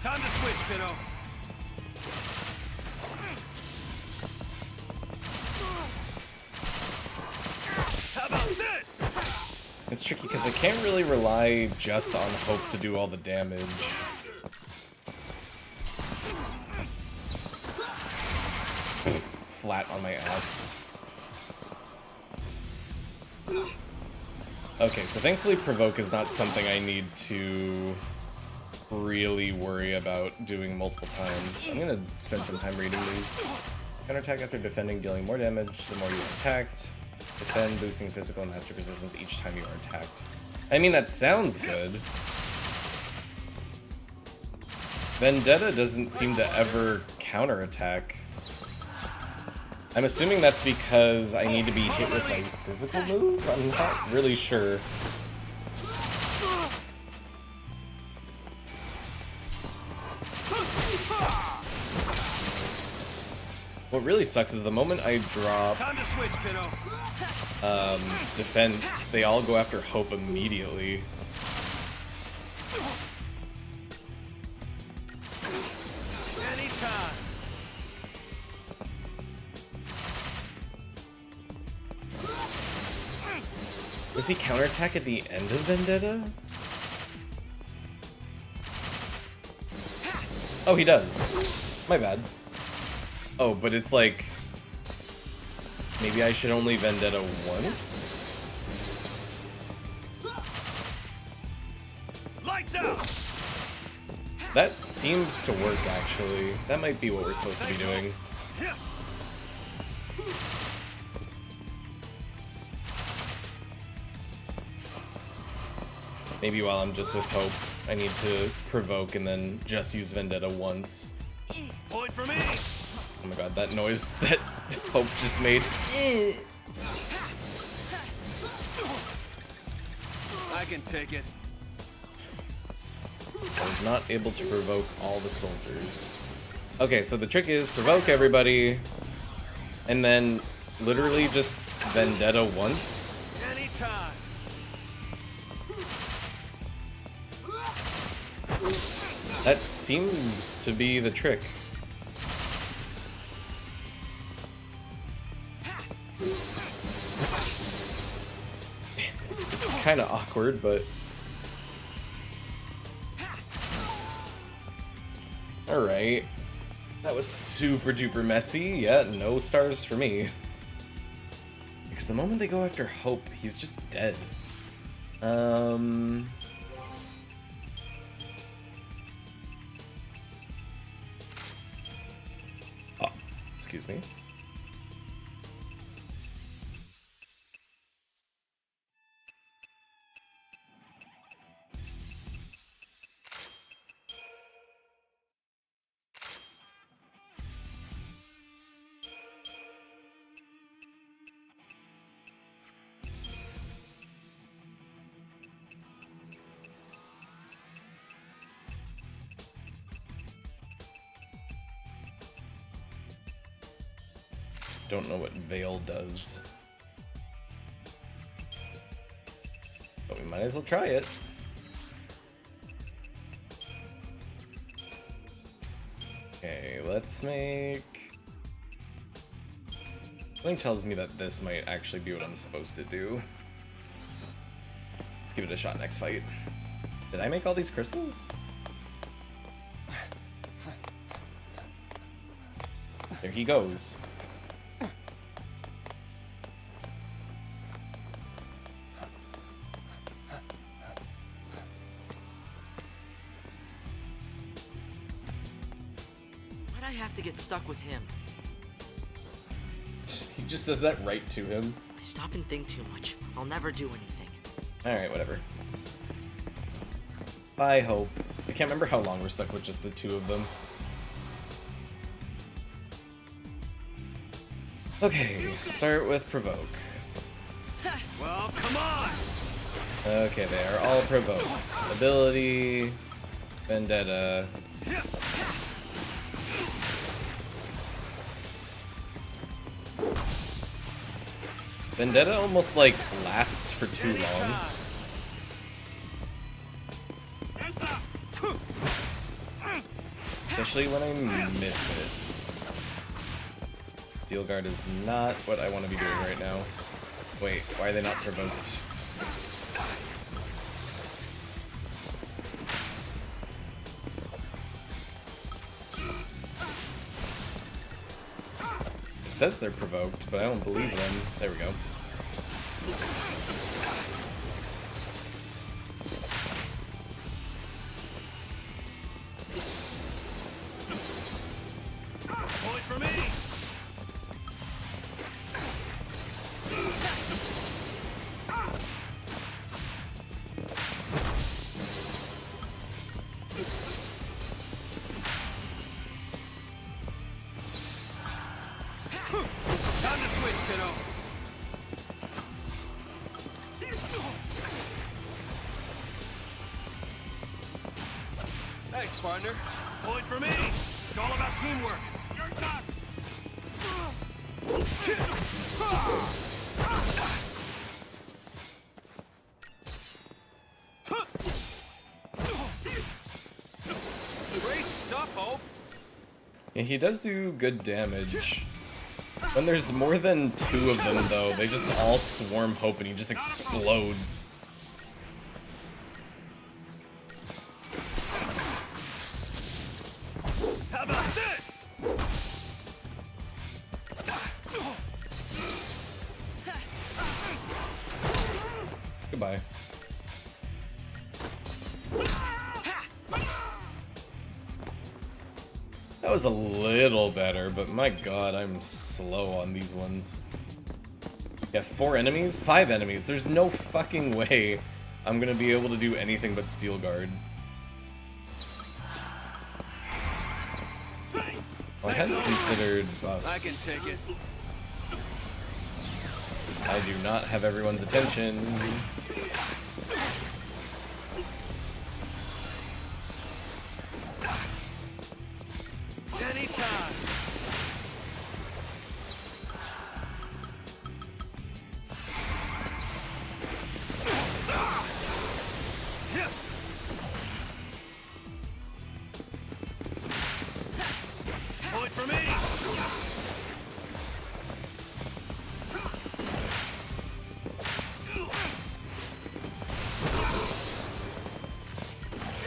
Time to switch, kiddo. How about this? It's tricky because I can't really rely just on Hope to do all the damage. Flat on my ass. Okay, so thankfully Provoke is not something I need to really worry about doing multiple times. I'm gonna spend some time reading these. Counterattack after defending, dealing more damage the more you are attacked. Defend, boosting physical and magic resistance each time you are attacked. I mean, that sounds good. Vendetta doesn't seem to ever counterattack. I'm assuming that's because I need to be hit with my physical move? I'm not really sure. What really sucks is the moment I drop defense, they all go after Hope immediately. Anytime. Does he counterattack at the end of Vendetta? Oh, he does. My bad. Oh, but it's like... Maybe I should only Vendetta once? Lights out. That seems to work, actually. That might be what we're supposed to be doing. Maybe while I'm just with Hope, I need to Provoke and then just use Vendetta once. Point for me. Oh my god, that noise that Hope just made. I can take it. I was not able to provoke all the soldiers. Okay, so the trick is provoke everybody, and then literally just Vendetta once. Anytime. That seems to be the trick. It's kind of awkward, but... Alright. That was super duper messy. Yeah, no stars for me. Because the moment they go after Hope, he's just dead. Oh, excuse me. Don't know what Veil does. But we might as well try it. Okay, let's make... Something tells me that this might actually be what I'm supposed to do. Let's give it a shot next fight. Did I make all these crystals? There he goes. Why'd I have to get stuck with him? He just says that right to him. I stop and think too much. I'll never do anything. Alright, whatever. Bye, Hope. I can't remember how long we're stuck with just the two of them. Okay, start with Provoke. Well, come on. Okay, they are all provoked. Ability, Vendetta. Vendetta almost like lasts for too long. Especially when I miss it. Steel Guard is not what I want to be doing right now. Wait, why are they not provoked? says they're provoked, but I don't believe them. There we go. Point for me! Time to switch, kiddo. Thanks, partner. Point for me! It's all about teamwork. Your turn! Great stuff, Hope. Yeah, he does do good damage. When there's more than 2 of them, though, they just all swarm Hope and he just explodes. How about this? Goodbye. That was a little better, but my god, I'm slow on these ones. Yeah, 4 enemies? 5 enemies. There's no fucking way I'm gonna be able to do anything but Steel Guard. Well, I hadn't considered buffs. I can take it. I do not have everyone's attention. Anytime. Point for me!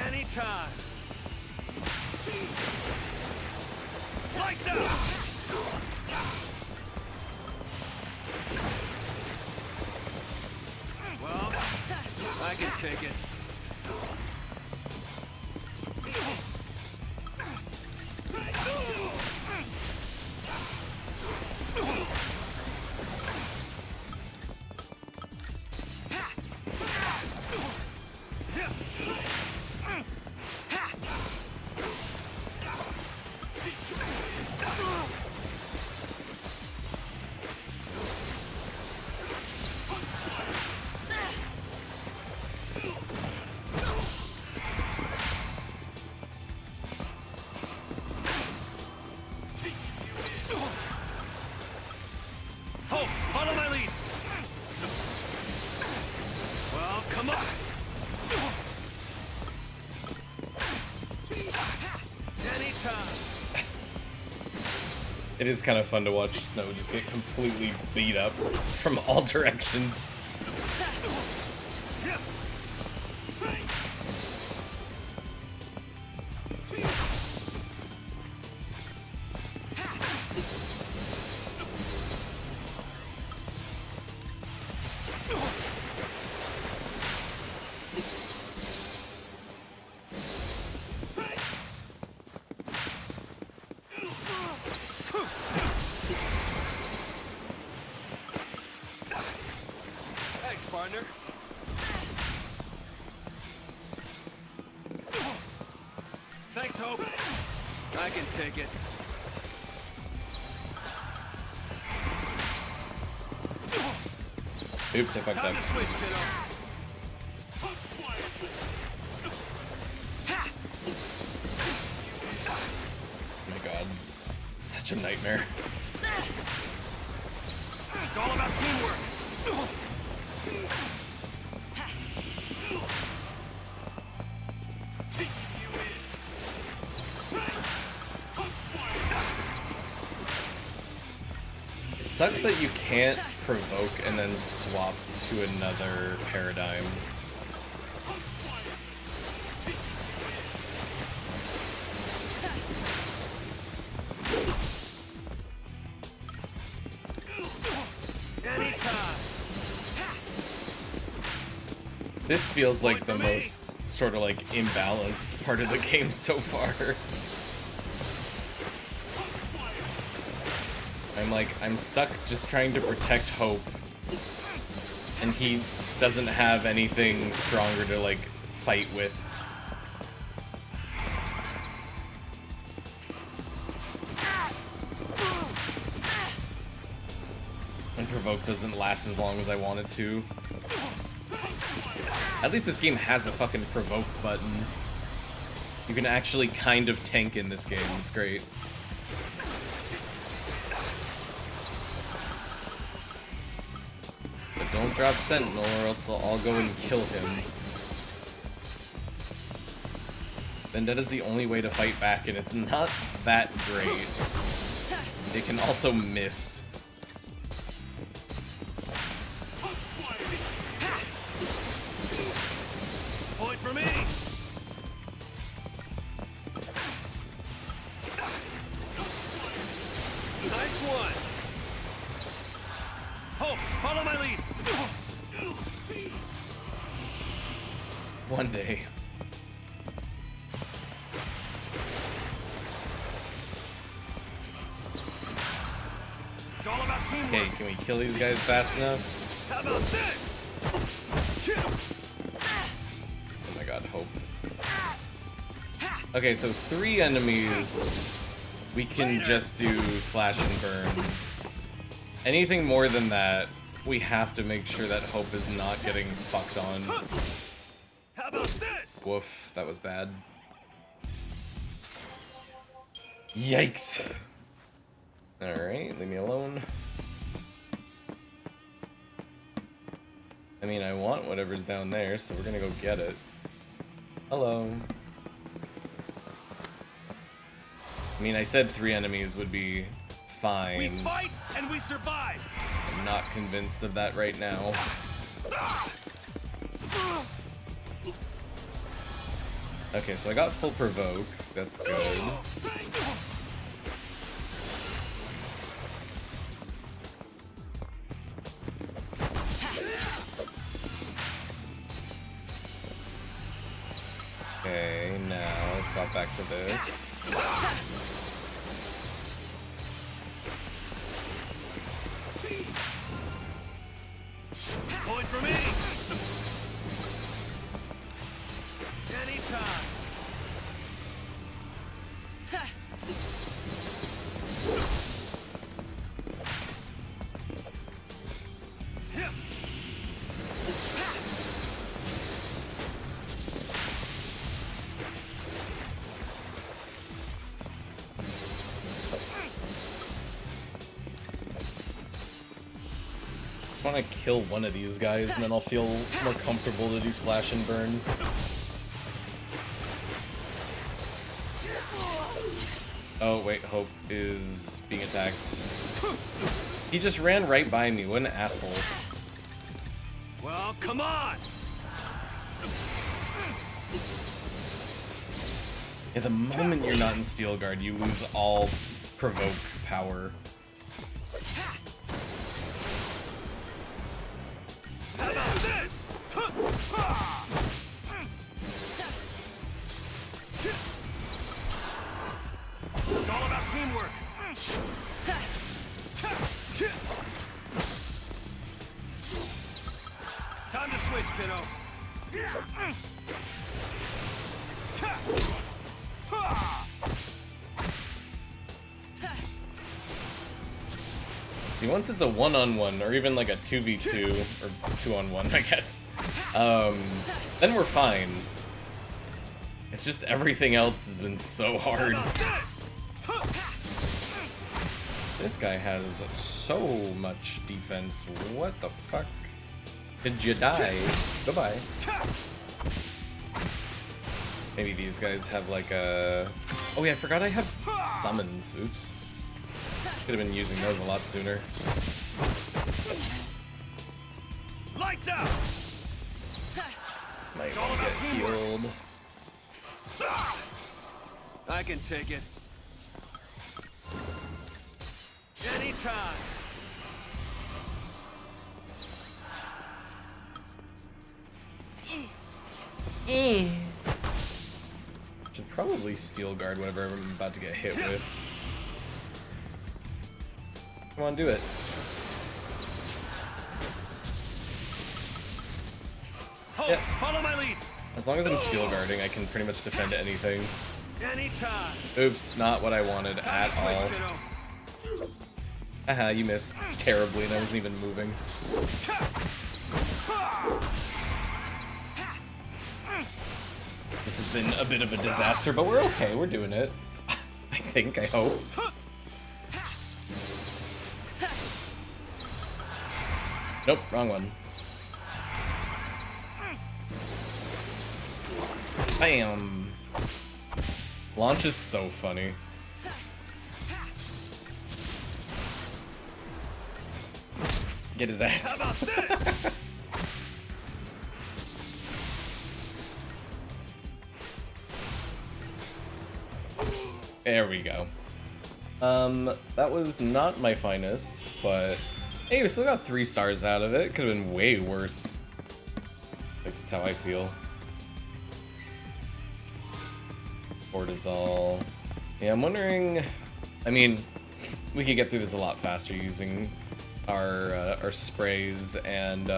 Anytime. Lights out! Well, I can take it. Hope, follow my lead! Well, come on! Anytime. It is kind of fun to watch Snow just get completely beat up from all directions. Thanks, partner. Thanks, Hope! I can take it. Oops, I fucked Time up. to switch, kiddo. Oh my god. Such a nightmare. It's all about teamwork! It sucks that you can't provoke and then swap to another paradigm. This feels like the most sort of like imbalanced part of the game so far. I'm stuck just trying to protect Hope, and he doesn't have anything stronger to like fight with. And Provoke doesn't last as long as I want it to. At least this game has a fucking Provoke button. You can actually kind of tank in this game. It's great. But don't drop Sentinel or else they'll all go and kill him. Vendetta's the only way to fight back, and it's not that great. It can also miss. Point for me! Nice one! Hope, follow my lead! One day. It's all about teamwork! Okay, can we kill these guys fast enough? How about this? Oh my god, Hope. Okay, so 3 enemies, we can just do slash and burn. Anything more than that, we have to make sure that Hope is not getting fucked on. How about this? Woof, that was bad. Yikes. Alright, leave me alone. I mean, I want whatever's down there, so we're gonna go get it. Hello. I mean, I said 3 enemies would be fine. We fight and we survive. I'm not convinced of that right now. Okay, so I got full Provoke. That's good. Okay, now swap back to this. Point for me! Anytime! I want to kill one of these guys, and then I'll feel more comfortable to do slash and burn. Oh wait, Hope is being attacked. He just ran right by me. What an asshole. Well, come on! Yeah, the moment you're not in Steel Guard, you lose all Provoke power. How about this? It's all about teamwork. Time to switch, kiddo. See, once it's a 1-on-1, or even like a 2v2, or 2-on-1, I guess, then we're fine. It's just everything else has been so hard. This guy has so much defense. What the fuck? Did you die? Goodbye. Maybe these guys have like a... Oh yeah, I forgot I have summons. Oops. Could have been using those a lot sooner. Lights out! Might want to get healed. I can take it. Anytime. Should probably steel guard whatever I'm about to get hit with. Come on, do it. Yeah. Follow my lead. As long as I'm steel guarding, I can pretty much defend anything. Anytime. Oops, not what I wanted at all. Haha, you missed terribly and I wasn't even moving. This has been a bit of a disaster, but we're okay, we're doing it. I think, I hope. Nope, wrong one. Bam! Launch is so funny. Get his ass. How about this? There we go. That was not my finest, but hey, we still got 3 stars out of it. Could have been way worse. At least that's how I feel. Cortisol. Yeah, I'm wondering. I mean, we could get through this a lot faster using our sprays and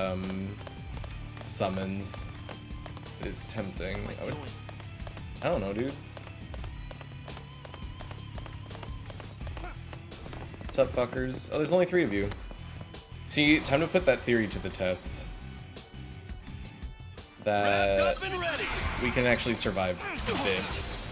summons. It is tempting. I don't know, dude. What's up, fuckers? Oh, there's only 3 of you. See, time to put that theory to the test. That we can actually survive this.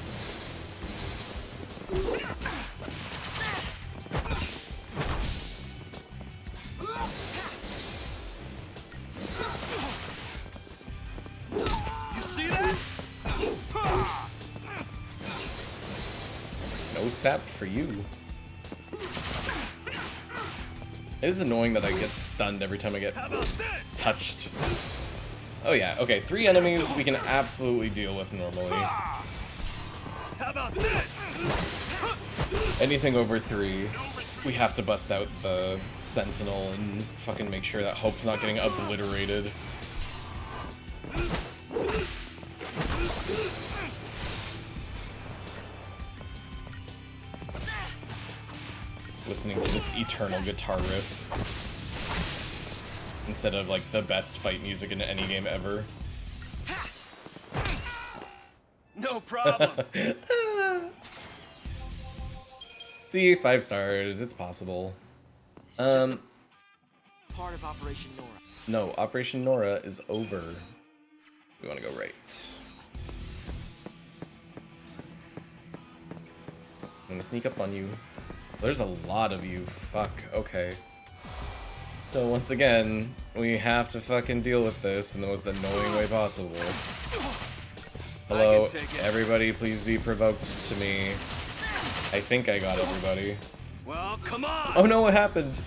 You see that? No sap for you. It is annoying that I get stunned every time I get touched. Oh yeah, okay, 3 enemies we can absolutely deal with normally. How about this? Anything over 3, we have to bust out the Sentinel and fucking make sure that Hope's not getting obliterated. Listening to this eternal guitar riff instead of like the best fight music in any game ever. No problem. See, 5 stars, it's possible. Part of Operation Nora. No, Operation Nora is over. We want to go right. I'm gonna sneak up on you. There's a lot of you. Fuck. Okay. So once again, we have to fucking deal with this in the most annoying way possible. Hello, everybody, please be provoked to me. I think I got everybody. Well, come on. Oh no, what happened?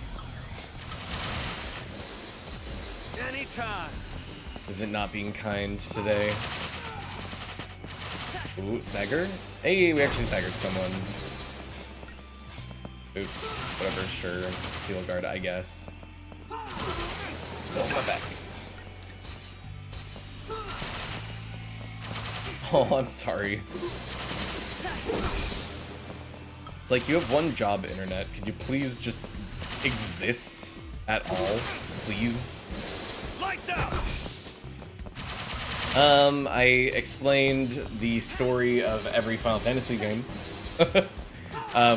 Anytime. Is it not being kind today? Ooh, stagger? Hey, we actually staggered someone. Oops, whatever, sure. Steel guard, I guess. Oh, my back. Oh, I'm sorry. It's like, you have one job, internet. Could you please just exist at all? Please? Lights out. I explained the story of every Final Fantasy game.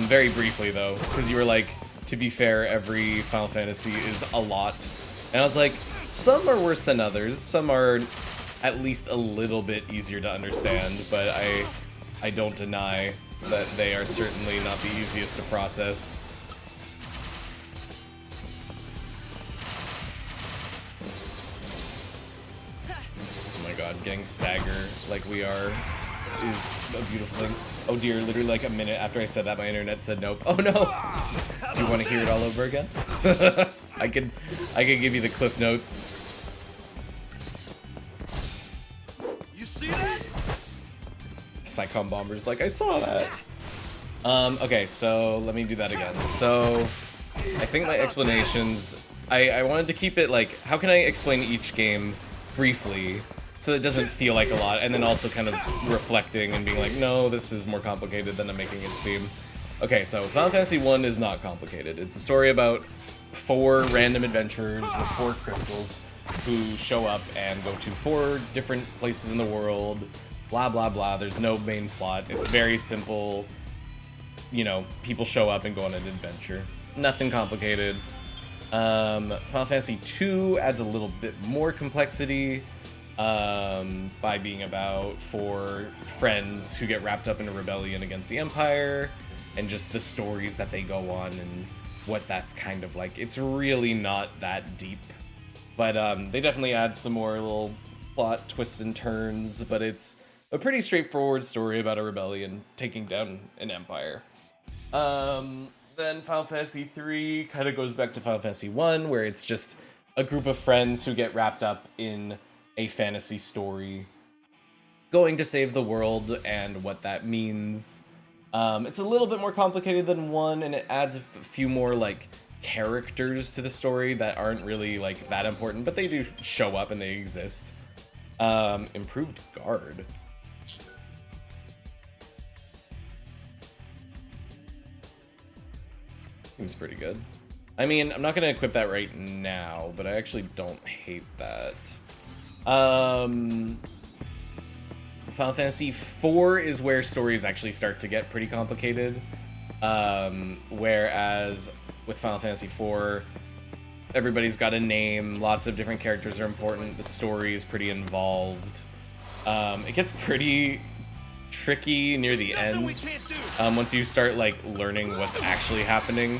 Very briefly, though, because you were like, to be fair, every Final Fantasy is a lot. And I was like, some are worse than others, some are at least a little bit easier to understand, but I don't deny that they are certainly not the easiest to process. Oh my god, getting stagger like we are is a beautiful thing. Oh dear, literally like a minute after I said that, my internet said nope. Oh no! Do you want to hear it all over again? I could give you the cliff notes. You see that? Psychon Bomber's like, I saw that. Okay, so let me do that again. So, I think my explanations, I wanted to keep it like, how can I explain each game briefly so it doesn't feel like a lot, and then also kind of reflecting and being like, no, this is more complicated than I'm making it seem. Okay, so Final Fantasy I is not complicated. It's a story about 4 random adventurers with 4 crystals who show up and go to 4 different places in the world, blah blah blah. There's no main plot. It's very simple. You know, people show up and go on an adventure. Nothing complicated. Final Fantasy II adds a little bit more complexity by being about 4 friends who get wrapped up in a rebellion against the Empire, and just the stories that they go on and what that's kind of like. It's really not that deep, but they definitely add some more little plot twists and turns, but it's a pretty straightforward story about a rebellion taking down an empire. Then Final Fantasy III kind of goes back to Final Fantasy I, where it's just a group of friends who get wrapped up in a fantasy story going to save the world and what that means. It's a little bit more complicated than 1, and it adds a few more like characters to the story that aren't really like that important, but they do show up and they exist. Improved guard. Seems pretty good. I mean, I'm not gonna equip that right now, but I actually don't hate that. Final Fantasy IV is where stories actually start to get pretty complicated. Whereas with Final Fantasy IV, everybody's got a name, lots of different characters are important, the story is pretty involved. It gets pretty tricky near the end once you start like learning what's actually happening,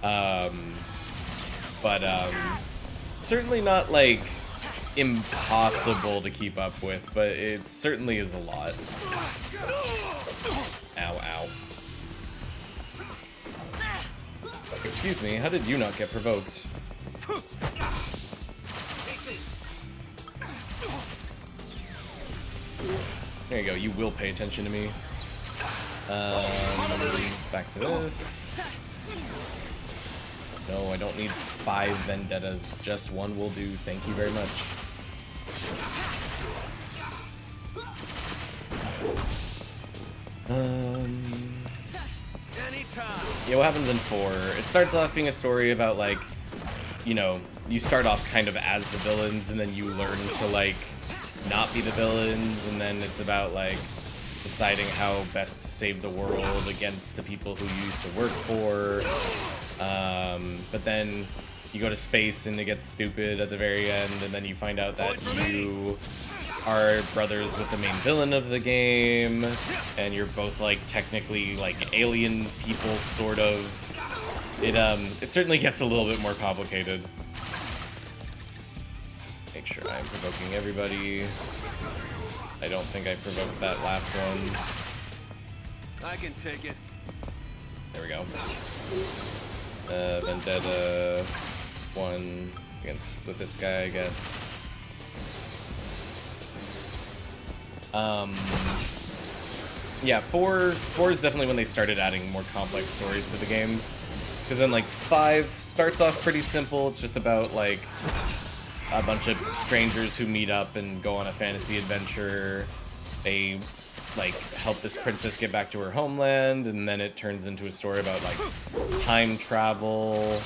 but certainly not like impossible to keep up with, but it certainly is a lot. Ow, ow. Excuse me, how did you not get provoked? There you go, you will pay attention to me. Back to this. No, I don't need 5 vendettas, just 1 will do, thank you very much. Yeah, what happens in 4? It starts off being a story about like, you know, you start off kind of as the villains and then you learn to like not be the villains, and then it's about like deciding how best to save the world against the people who you used to work for. But then you go to space and it gets stupid at the very end, and then you find out that you are brothers with the main villain of the game, and you're both like technically like alien people, sort of. It certainly gets a little bit more complicated. Make sure I'm provoking everybody. I don't think I provoked that last one. I can take it. There we go. Vendetta 1 against with this guy, I guess. Yeah, 4 is definitely when they started adding more complex stories to the games. Because then like 5 starts off pretty simple. It's just about like a bunch of strangers who meet up and go on a fantasy adventure. They like help this princess get back to her homeland, and then it turns into a story about like time travel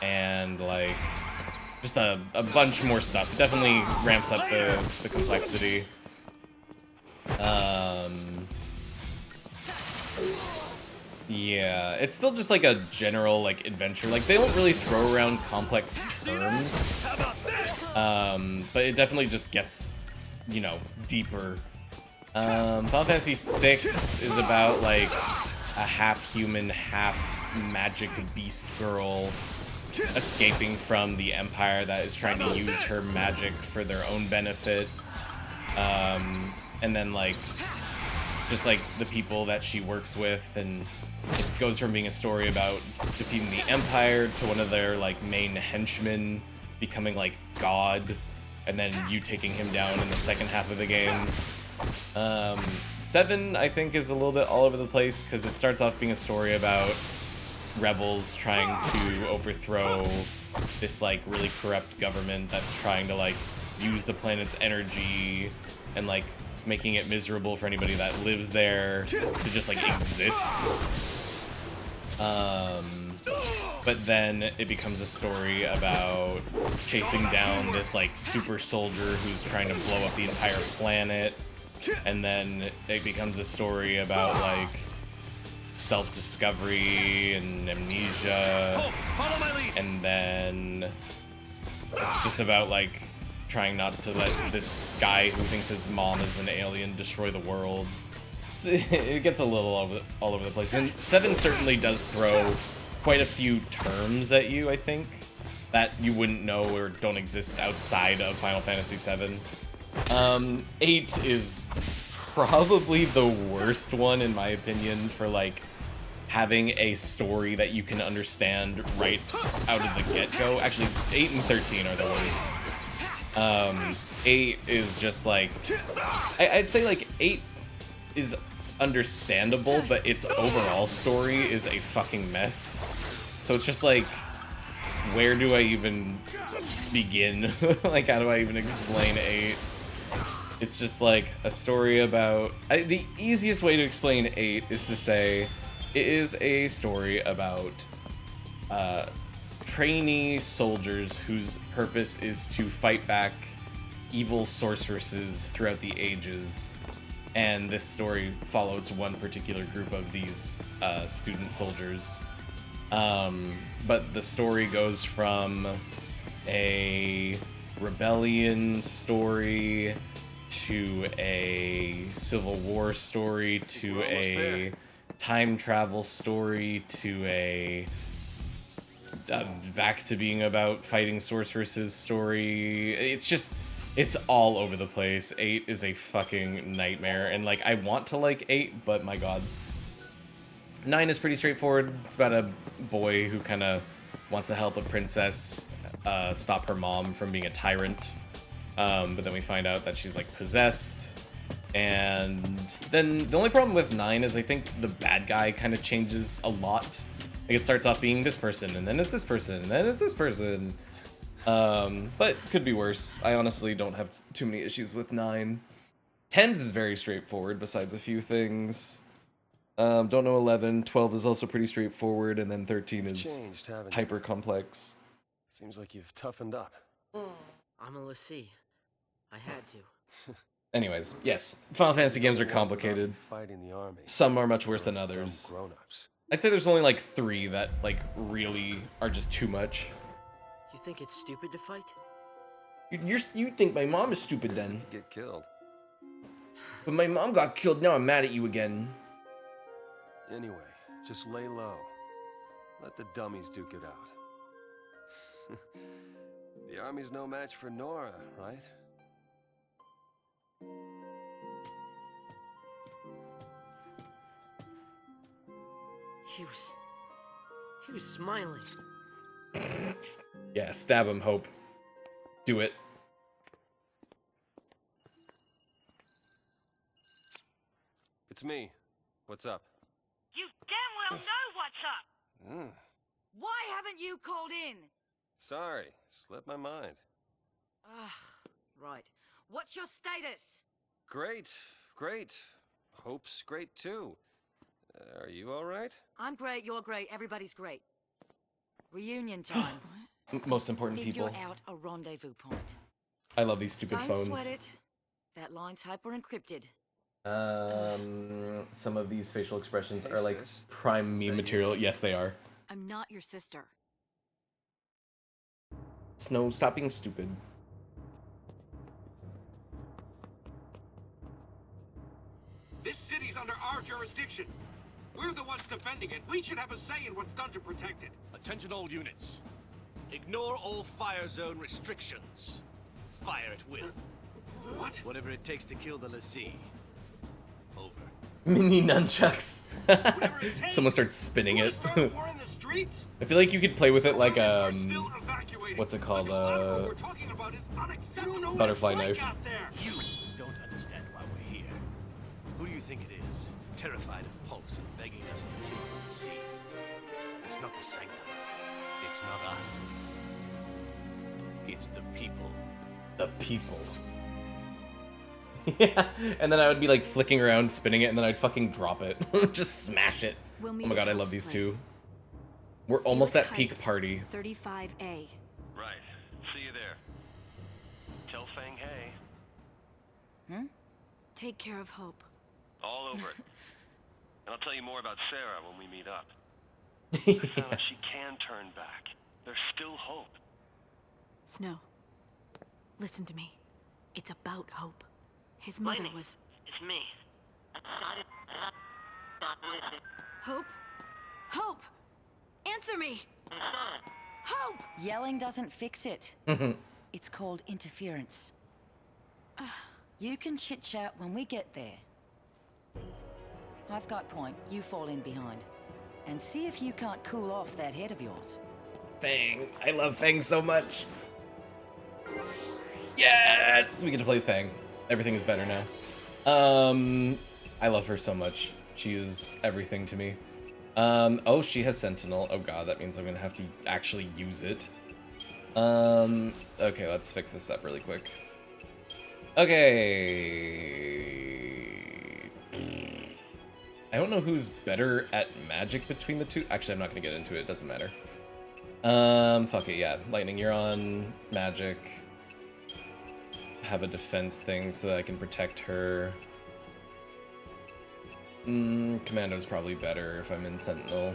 and like just a bunch more stuff. It definitely ramps up the complexity. Yeah, it's still just like a general like adventure. Like they don't really throw around complex terms, but it definitely just gets, you know, deeper. Final Fantasy VI is about like a half-human, half-magic beast girl escaping from the Empire that is trying to use her magic for their own benefit. And then like just like the people that she works with, and it goes from being a story about defeating the Empire to one of their like main henchmen becoming like God, and then you taking him down in the second half of the game. 7 I think is a little bit all over the place because it starts off being a story about rebels trying to overthrow this like really corrupt government that's trying to like use the planet's energy and like making it miserable for anybody that lives there to just like exist. But then it becomes a story about chasing down this like super soldier who's trying to blow up the entire planet, and then it becomes a story about like self-discovery and amnesia, and then it's just about like trying not to let this guy who thinks his mom is an alien destroy the world. It gets a little all over the place. And 7 certainly does throw quite a few terms at you, I think, that you wouldn't know or don't exist outside of Final Fantasy VII. 8 is probably the worst one, in my opinion, for like having a story that you can understand right out of the get-go. Actually, 8 and 13 are the worst. 8 is just like, I'd say like 8 is understandable, but its overall story is a fucking mess. So it's just like, where do I even begin? Like, how do I even explain 8? It's just like a story about... the easiest way to explain 8 is to say it is a story about trainee soldiers whose purpose is to fight back evil sorceresses throughout the ages. And this story follows one particular group of these student soldiers. But the story goes from a rebellion story to a Civil War story to a time travel story to a back to being about fighting sorceresses story. It's just, it's all over the place. 8 is a fucking nightmare, and like, I want to like 8, but my god. 9 is pretty straightforward. It's about a boy who kind of wants to help a princess stop her mom from being a tyrant, but then we find out that she's like possessed. And then the only problem with 9 is I think the bad guy kind of changes a lot. Like, it starts off being this person, and then it's this person, and then it's this person. But could be worse. I honestly don't have too many issues with 9. 10's is very straightforward, besides a few things. Don't know 11. 12 is also pretty straightforward, and then 13 is hyper complex. Seems like you've toughened up. I'm a Lassie. I had to. Anyways, yes, Final Fantasy games are complicated. Some are much worse than others. I'd say there's only like 3 that like really are just too much. You think it's stupid to fight? You think my mom is stupid then? Get killed. But my mom got killed. Now I'm mad at you again. Anyway, just lay low. Let the dummies duke it out. The army's no match for Nora, right? He was smiling. Yeah, stab him, Hope. Do it. It's me. What's up? You damn well know what's up! Why haven't you called in? Sorry, slipped my mind. Ugh, right. What's your status? Great, great. Hope's great too. Are you alright? I'm great, you're great, everybody's great. Reunion time. Most important people. Figure out a rendezvous point. I love these stupid Don't phones. Sweat it. That line's hyper encrypted. Some of these facial expressions are like prime meme material. Yes, they are. I'm not your sister. Snow, stop being stupid. This city's under our jurisdiction. We're the ones defending it. We should have a say in what's done to protect it. Attention all units. Ignore all fire zone restrictions. Fire at will. What? Whatever it takes to kill the Lassie. Over. Mini nunchucks. Someone starts spinning it. I feel like you could play with it like what's it called? Butterfly knife. You don't understand why we're here. Who do you think it is? Terrified of Pulse and begging us to kill the Lassie. It's not the Sanctum. It's not us. It's the people. The people. Yeah, and then I would be like flicking around, spinning it, and then I'd fucking drop it. Just smash it. We'll Oh meet my god, I at love Hope's these place. two. We're almost at Felix peak Heights, party. 35A. Right. See you there. Tell Fang hey. Take care of Hope. All over it. And I'll tell you more about Sarah when we meet up. I found out she can turn back. There's still hope. Snow, listen to me. It's about Hope. His mother was... It's me. Hope? Hope! Answer me! Hope! Yelling doesn't fix it. It's called interference. You can chit-chat when we get there. I've got point. You fall in behind. And see if you can't cool off that head of yours. Fang. I love Fang so much. Yes! We get to play as Fang. Everything is better now. I love her so much. She is everything to me. Oh, she has Sentinel. Oh god, that means I'm gonna have to actually use it. Okay, let's fix this up really quick. Okay. I don't know who's better at magic between the two. Actually, I'm not gonna get into it. It doesn't matter. Fuck it, yeah. Lightning, you're on magic. Have a defense thing so that I can protect her. Commando's probably better if I'm in Sentinel.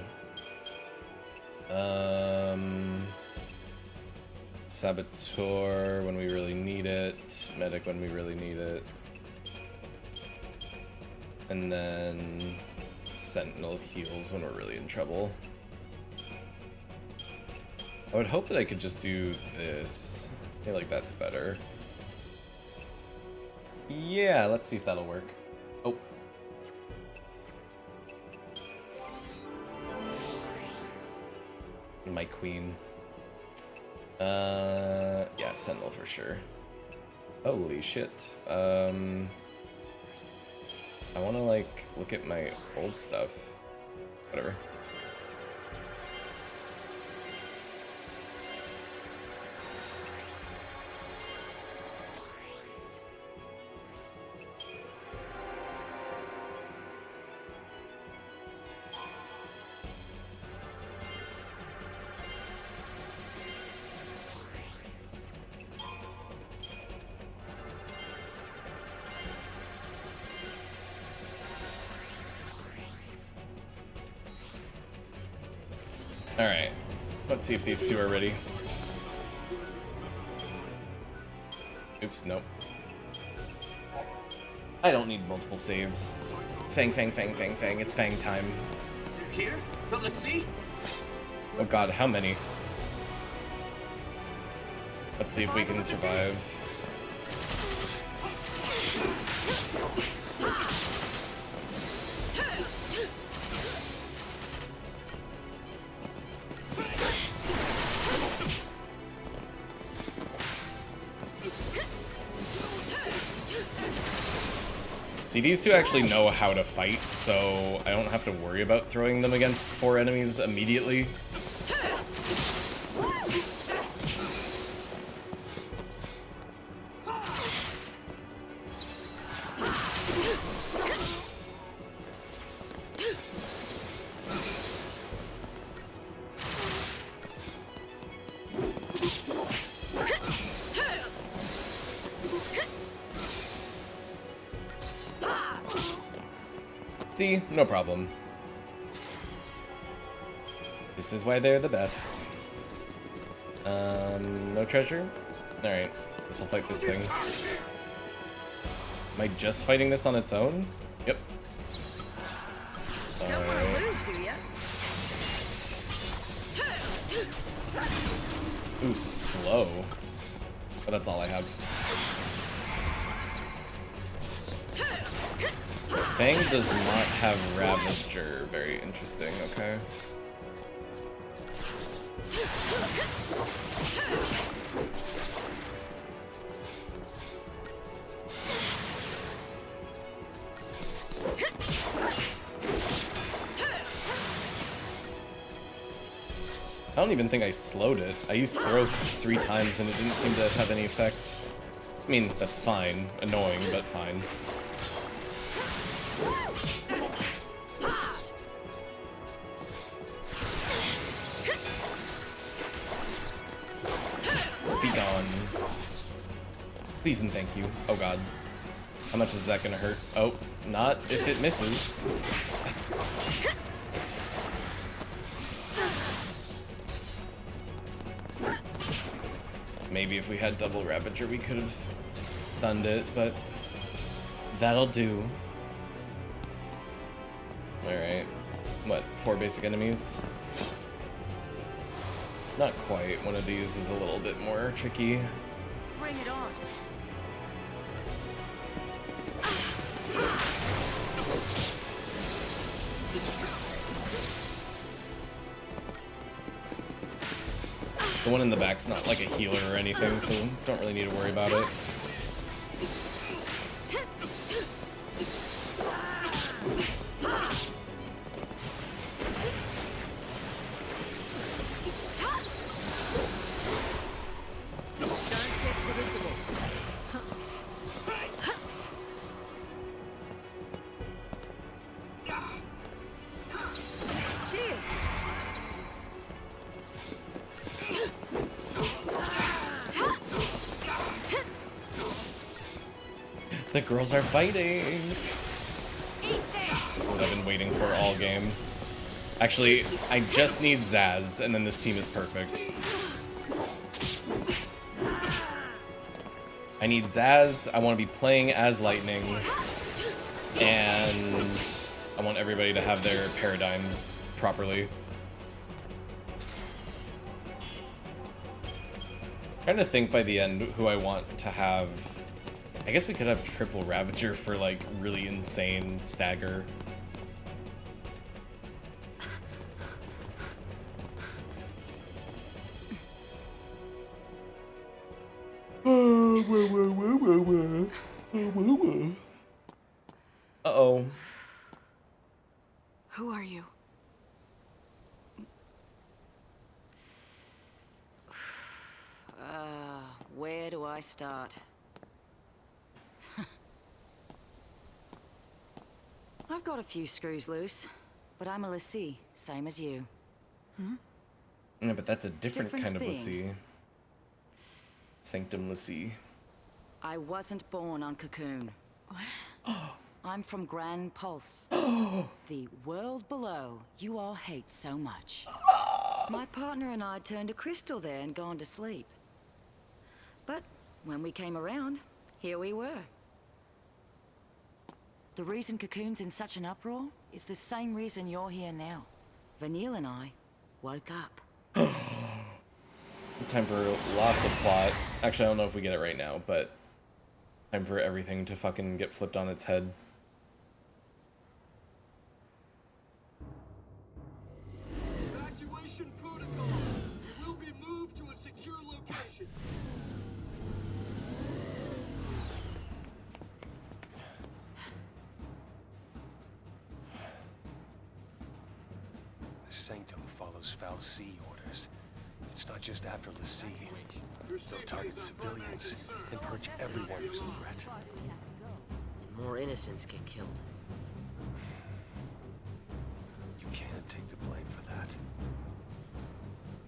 Saboteur when we really need it. Medic when we really need it. And then Sentinel heals when we're really in trouble. I would hope that I could just do this. I feel like that's better. Yeah, let's see if that'll work. Oh. My queen. Yeah, Sentinel for sure. Holy shit. I wanna like look at my old stuff. Whatever. Alright, let's see if these two are ready. Oops, nope. I don't need multiple saves. Fang, Fang, Fang, Fang, Fang, it's Fang time. Here? But let's see. Oh god, how many? Let's see if we can survive. See, these two actually know how to fight, so I don't have to worry about throwing them against 4 enemies immediately. See? No problem. This is why they're the best. No treasure? Alright, guess I'll fight this thing. Am I just fighting this on its own? Yep. Alright. Ooh, slow. But that's all I have. Fang does not have Ravager. Very interesting, okay. I don't even think I slowed it. I used throw 3 times and it didn't seem to have any effect. I mean, that's fine. Annoying, but fine. Be gone. Please and thank you. Oh god. How much is that gonna hurt? Oh, not if it misses. Maybe if we had double Ravager, we could have stunned it, but that'll do. Alright. What, 4 basic enemies? Not quite. One of these is a little bit more tricky. Bring it on. The one in the back's not like a healer or anything, so don't really need to worry about it. The girls are fighting! This is what I've been waiting for all game. Actually, I just need Zaz, and then this team is perfect. I need Zaz, I want to be playing as Lightning, and I want everybody to have their paradigms properly. Trying to think by the end who I want to have. I guess we could have triple Ravager for like really insane stagger. Uh-oh. Who are you? Where do I start? I've got a few screws loose, but I'm a Lassie, same as you. Yeah, but that's a different Difference kind of being- Lassie. Sanctum Lassie. I wasn't born on Cocoon. I'm from Grand Pulse. The world below you all hate so much. My partner and I turned to crystal there and gone to sleep. But when we came around, here we were. The reason Cocoon's in such an uproar is the same reason you're here now. Vanille and I woke up. Time for lots of plot. Actually, I don't know if we get it right now, but time for everything to fucking get flipped on its head. Evacuation protocol. You will be moved to a secure location. The Sanctum follows Foul C orders. It's not just after Lassie. They'll target civilians and purge everyone who's a threat. More innocents get killed. You can't take the blame for that.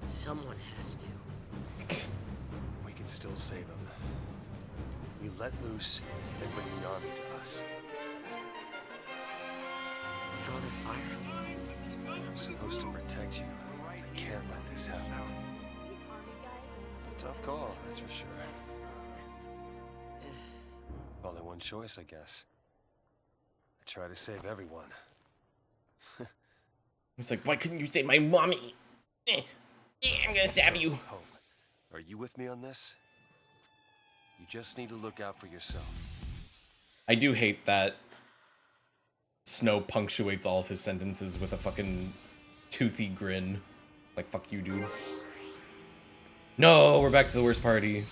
Someone has to. We can still save them. We let loose and bring the army to us. Draw their fire. I'm supposed to protect you. I can't let this happen. It's a tough call, that's for sure. Only one choice, I guess. I try to save everyone. It's like, why couldn't you say my mommy? I'm gonna stab you. Hope, are you with me on this? You just need to look out for yourself. I do hate that Snow punctuates all of his sentences with a fucking toothy grin. Like, fuck you, dude. No, we're back to the worst party.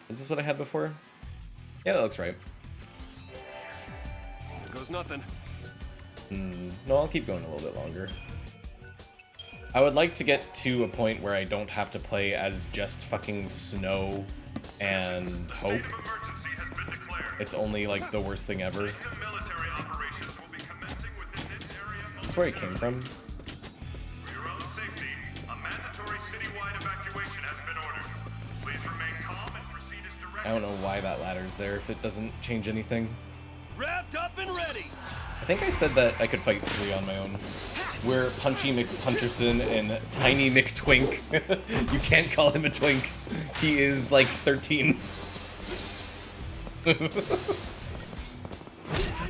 Is this what I had before? Yeah, that looks right. Here goes nothing. No, I'll keep going a little bit longer. I would like to get to a point where I don't have to play as just fucking Snow and Hope. It's only like the worst thing ever. That's where it came from. I don't know why that ladder's there if it doesn't change anything. Wrapped up and ready. I think I said that I could fight 3 on my own. We're Punchy McPuncherson and Tiny McTwink. You can't call him a twink. He is like 13.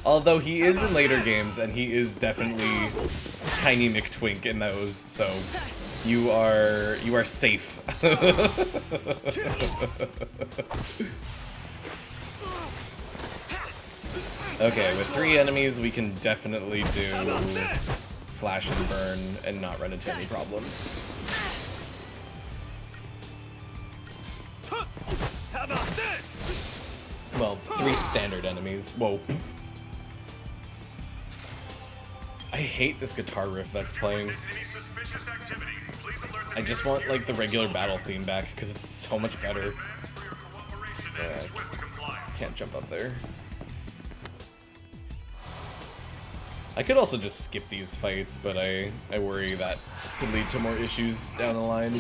Although he is in later games, and he is definitely Tiny McTwink in those, so you are safe. Okay, with 3 enemies, we can definitely do slash and burn and not run into any problems. How about this? Well, 3 standard enemies. Whoa. I hate this guitar riff that's playing. I just want, like, the regular battle theme back, because it's so much better. Can't jump up there. I could also just skip these fights, but I worry that could lead to more issues down the line.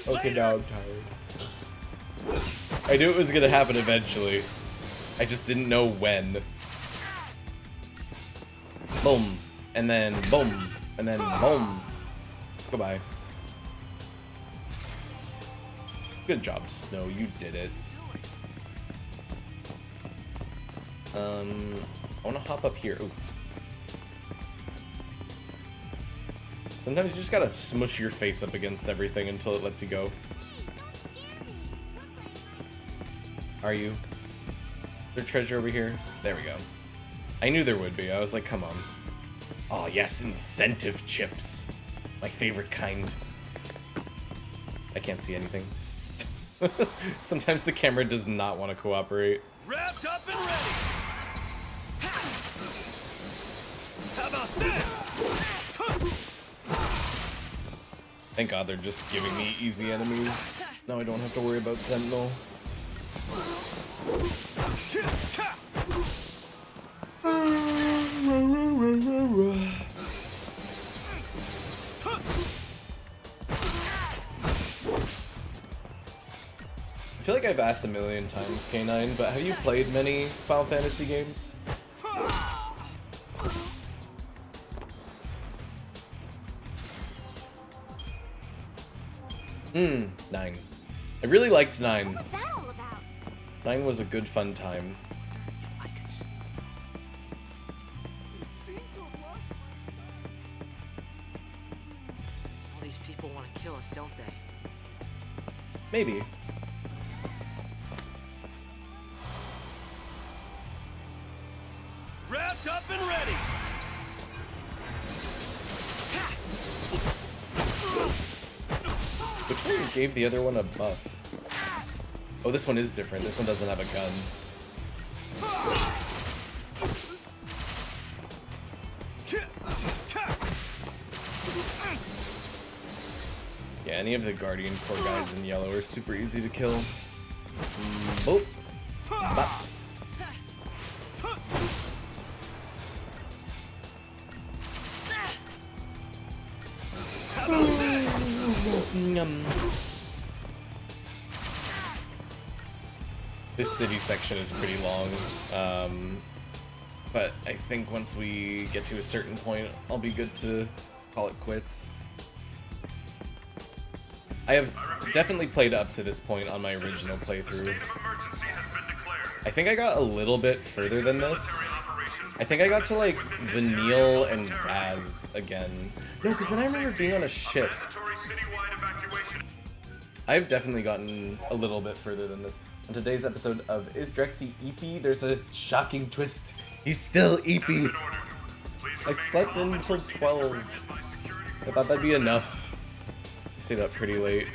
Okay, now I'm tired. I knew it was gonna happen eventually. I just didn't know when. Boom. And then boom. And then boom. Goodbye. Good job, Snow. You did it. I want to hop up here. Ooh. Sometimes you just gotta smush your face up against everything until it lets you go. Are you? Is there treasure over here? There we go. I knew there would be. I was like, come on. Oh yes, incentive chips. My favorite kind. I can't see anything. Sometimes the camera does not want to cooperate. Wrapped up and ready. How about this? Thank God they're just giving me easy enemies. Now I don't have to worry about Sentinel. I feel like I've asked a million times, K9, but have you played many Final Fantasy games? 9. I really liked 9. What's that all about? 9 was a good fun time. All these people want to kill us, don't they? Maybe. Wrapped up and ready. Which one gave the other one a buff? Oh, this one is different. This one doesn't have a gun. Yeah, any of the Guardian Corps guys in yellow are super easy to kill. Oh. Bop. This city section is pretty long, but I think once we get to a certain point, I'll be good to call it quits. I have definitely played up to this point on my original playthrough. I think I got a little bit further than this. I think I got to like Vanille and Zaz again. No, because then I remember being on a ship. I've definitely gotten a little bit further than this. On today's episode of Is Drexy EP, there's a shocking twist. He's still EP. I slept in until 12. I thought that'd be enough. I stayed up pretty late.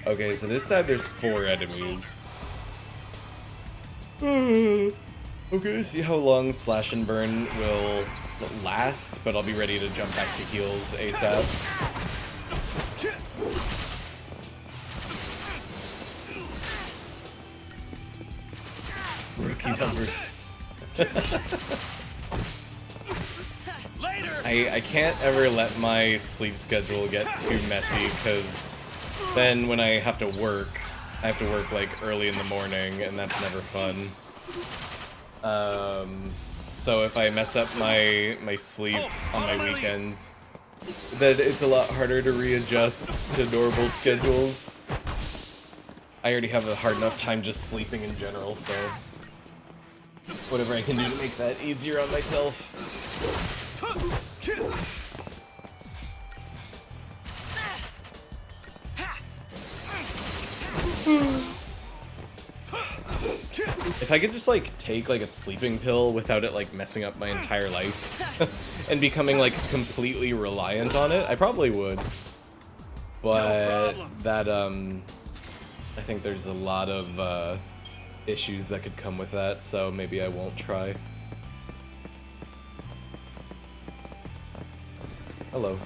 Okay, so this time there's 4 enemies. Okay, see how long Slash and Burn will last, but I'll be ready to jump back to heals ASAP. Rookie numbers. I can't ever let my sleep schedule get too messy, because then when I have to work like early in the morning, and that's never fun. So if I mess up my sleep on my weekends, then it's a lot harder to readjust to normal schedules. I already have a hard enough time just sleeping in general, so whatever I can do to make that easier on myself. If I could just like take like a sleeping pill without it like messing up my entire life and becoming like completely reliant on it, I probably would. But that I think there's a lot of issues that could come with that, so maybe I won't try. Hello.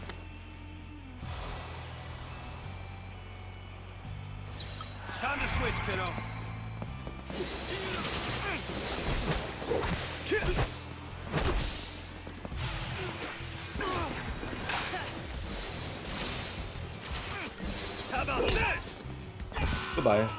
Time to switch, kiddo. How about this? Goodbye.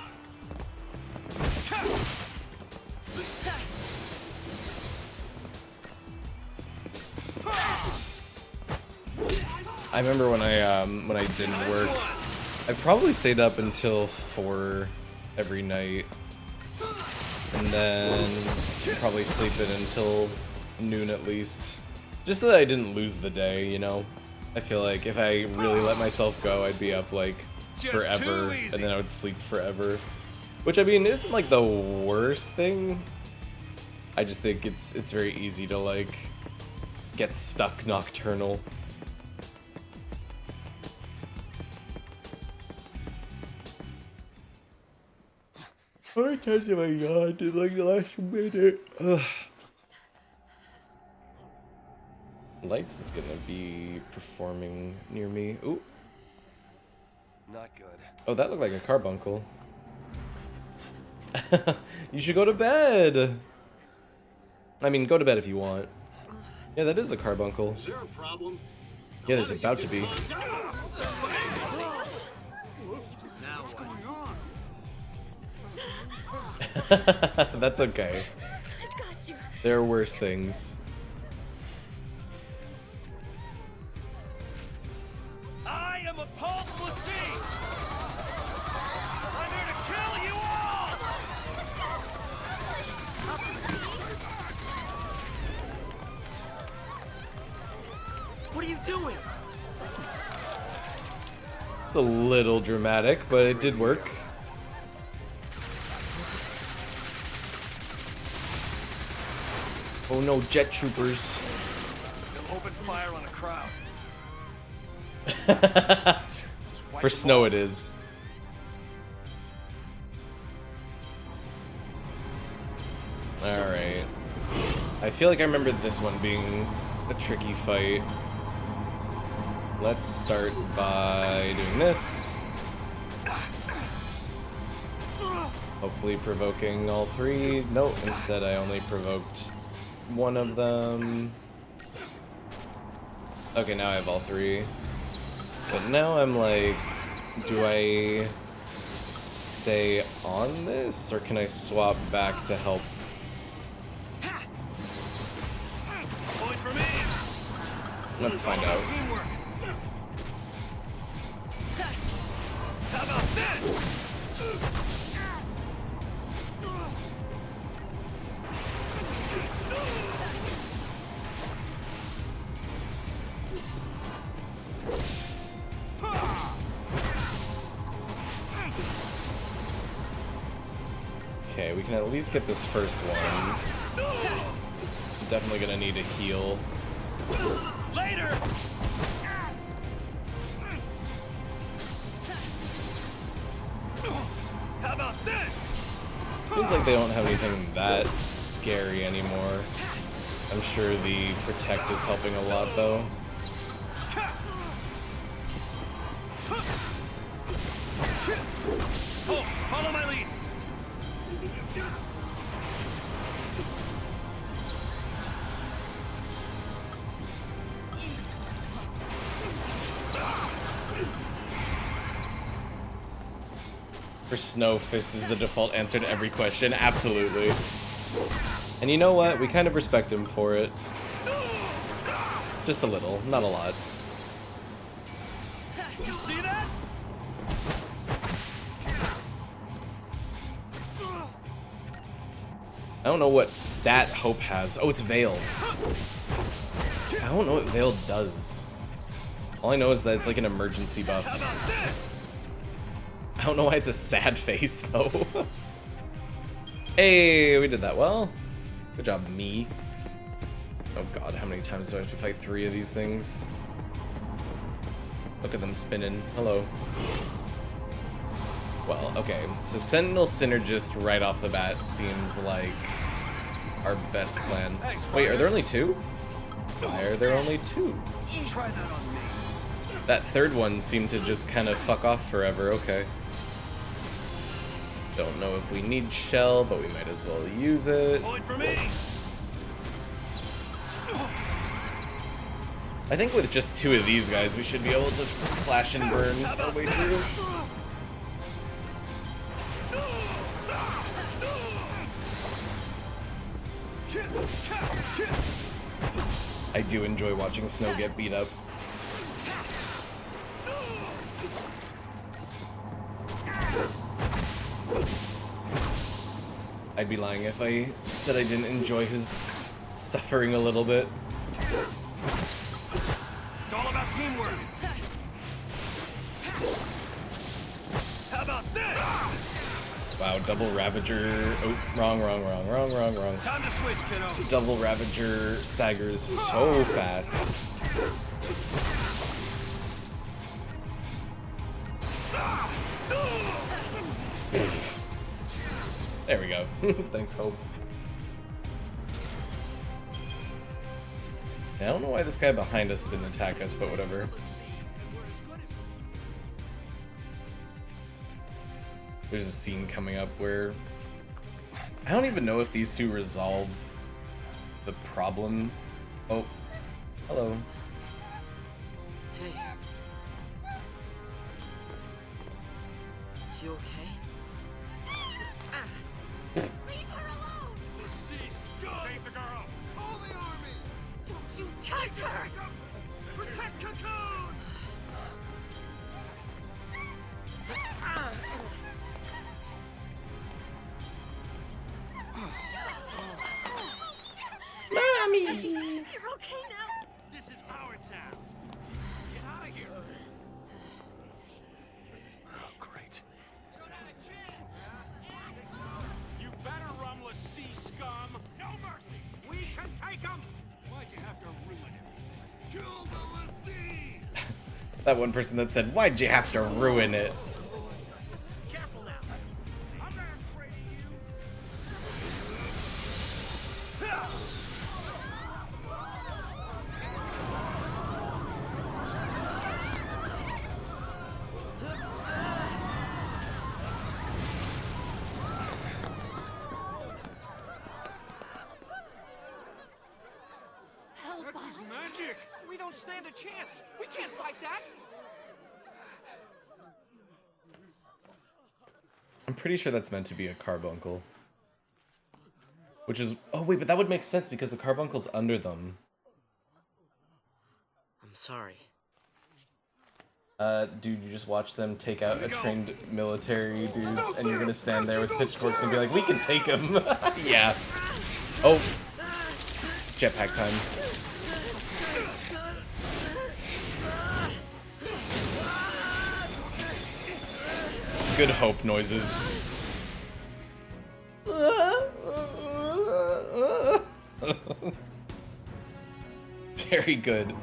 I remember when I didn't work, I probably stayed up until 4 every night, and then probably sleep in until noon at least, just so that I didn't lose the day, you know? I feel like if I really let myself go, I'd be up like forever, and then I would sleep forever. Which, I mean, isn't like the worst thing. I just think it's very easy to like get stuck nocturnal. How many times have I yawned in like the last minute? Ugh. Lights is gonna be performing near me. Ooh. Not good. Oh, that looked like a carbuncle. You should go to bed. I mean, go to bed if you want. Yeah, that is a carbuncle. Is there a problem? Yeah, there's about to be. What's going on? That's okay. There are worse things. I am a Pulse Lassie! I'm here to kill you all! What are you doing? It's a little dramatic, but it did work. Oh no, jet troopers. They'll open fire on a crowd. For snow it is. Alright. I feel like I remember this one being a tricky fight. Let's start by doing this. Hopefully provoking all 3. Nope, instead I only provoked one of them. Okay, now I have all 3. But now I'm like, do I stay on this, or can I swap back to help? Point for me. Let's find out. How about this? Okay, we can at least get this first one. I'm definitely gonna need a heal. Later. Seems like they don't have anything that scary anymore. I'm sure the Protect is helping a lot, though. Oh, follow my lead. For Snow, Fist is the default answer to every question. Absolutely. And you know what? We kind of respect him for it. Just a little, not a lot. You see that? I don't know what stat Hope has. Oh, it's Veil. I don't know what Veil does. All I know is that it's like an emergency buff. How about this? I don't know why it's a sad face, though. Hey, we did that well. Good job, me. Oh god, how many times do I have to fight 3 of these things? Look at them spinning. Hello. Well, okay. So Sentinel Synergist right off the bat seems like our best plan. Wait, are there only 2? Why are there only 2? Try that on me. That third one seemed to just kind of fuck off forever. Okay. Don't know if we need Shell, but we might as well use it. Point for me. I think with just 2 of these guys, we should be able to slash and burn our way through. I do enjoy watching Snow get beat up. I'd be lying if I said I didn't enjoy his suffering a little bit. It's all about teamwork. How about this? Wow, double Ravager. Oh, wrong. Time to switch, kiddo. Double Ravager staggers so fast. There we go. Thanks, Hope. I don't know why this guy behind us didn't attack us, but whatever. There's a scene coming up where I don't even know if these 2 resolve the problem. Oh, hello. Hey. You okay? Leave her alone! Save the girl! Call the army! Don't you touch her! Protect Cocoon! Mommy! You're okay now? This is our town. Get out of here. Oh, great. You better run, Lassie scum. No mercy. We can take him. Why'd you have to ruin it? Kill the Lassie. That one person that said, "Why'd you have to ruin it?" Careful now. I'm not afraid of you. Help That was us! magic. We don't stand a chance. We can't fight that. I'm pretty sure that's meant to be a carbuncle. Which is... Oh, wait, but that would make sense because the carbuncle's under them. I'm sorry. Dude, you just watch them take out a trained military dudes, and you're gonna stand there with pitchforks and be like, "We can take him." Yeah. Oh. Jetpack time. Good Hope noises. Very good.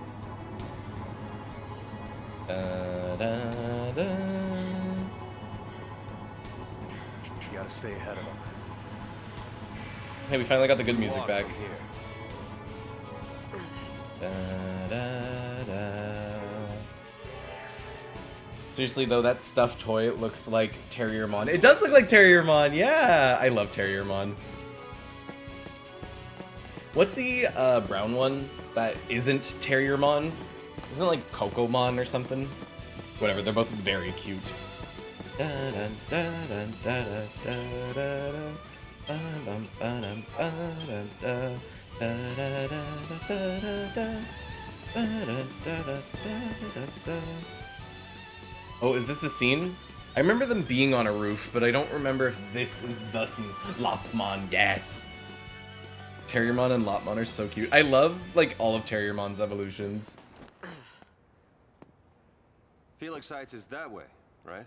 You gotta stay ahead of them. Hey, we finally got the good music Walk back. from here. Seriously though, that stuffed toy looks like Terriermon. It does look like Terriermon, yeah! I love Terriermon. What's the brown one that isn't Terriermon? Isn't it like Cocomon or something? Whatever, they're both very cute. Oh, is this the scene? I remember them being on a roof, but I don't remember if this is the scene. Lopmon, yes! Terriermon and Lopmon are so cute. I love, like, all of Terriermon's evolutions. Felix Heights is that way, right?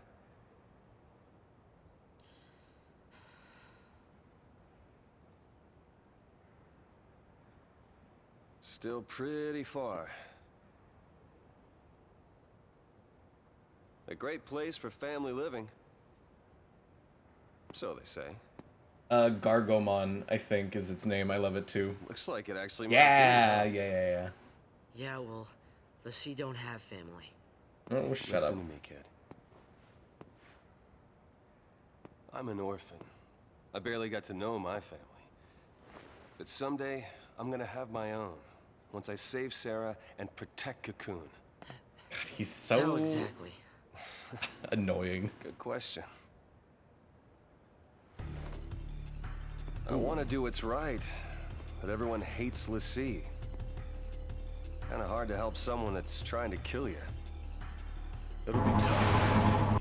Still pretty far. A great place for family living. So they say. Gargomon, I think, is its name. I love it too. Looks like it actually Yeah, might be. yeah. Yeah, well, the sea don't have family. Oh, shut Listen up. to me, kid. I'm an orphan. I barely got to know my family. But someday, I'm gonna have my own. Once I save Sarah and protect Cocoon. God, he's so How exactly? annoying. Good question. I want to do what's right, but everyone hates l'Cie. Kind of hard to help someone that's trying to kill you. It'll be tough.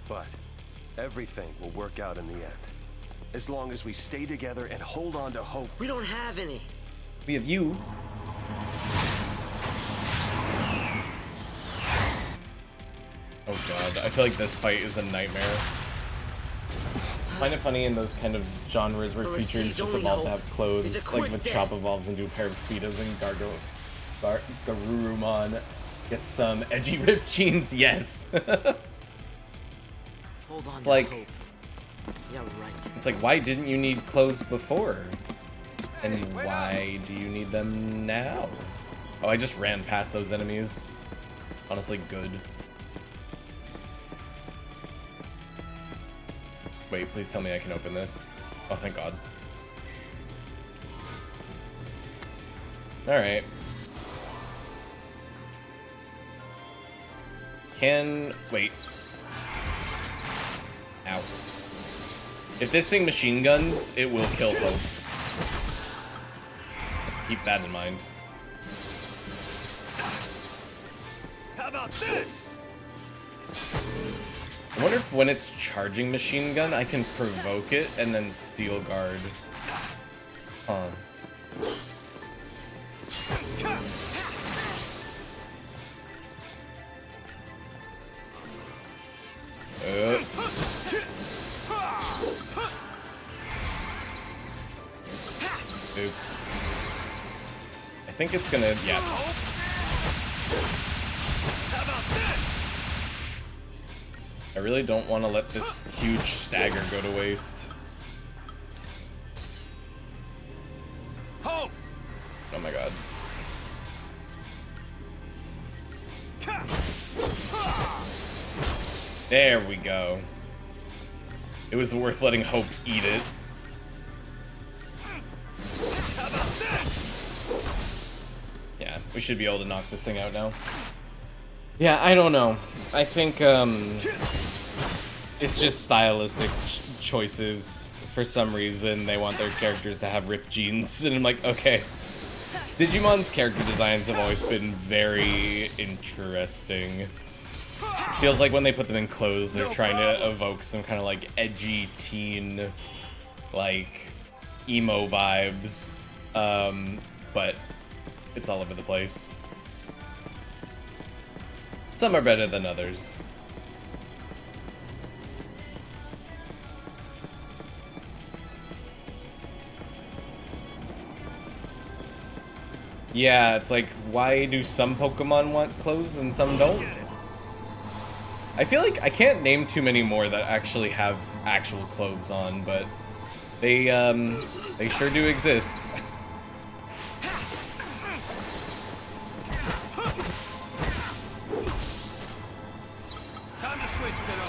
But everything will work out in the end. As long as we stay together and hold on to hope. We don't have any. We have you. Oh god, I feel like this fight is a nightmare. I find it funny in those kind of genres where creatures just evolve to have clothes, like when Chop evolves into a pair of speedos and Garurumon gets some edgy ripped jeans, yes! Hold on It's to like, hope. Yeah, right. it's like, why didn't you need clothes before? And why do you need them now? Oh, I just ran past those enemies. Honestly, good. Wait, please tell me I can open this. Oh, thank God. Alright. Wait. Ow. If this thing machine guns, it will kill Hope. Let's keep that in mind. How about this? I wonder if when it's charging machine gun, I can provoke it and then steel guard. Huh. Oops. I think it's gonna, yeah. I really don't want to let this huge stagger go to waste. Hope! Oh my god. There we go. It was worth letting Hope eat it. Yeah, we should be able to knock this thing out now. Yeah, I don't know. I think, it's just stylistic choices. For some reason, they want their characters to have ripped jeans, and I'm like, okay. Digimon's character designs have always been very interesting. Feels like when they put them in clothes, they're trying to evoke some kind of, like, edgy teen, like, emo vibes. But it's all over the place. Some are better than others. Yeah, it's like, why do some Pokemon want clothes and some don't? I feel like I can't name too many more that actually have actual clothes on, but They sure do exist. Time to switch, kiddo.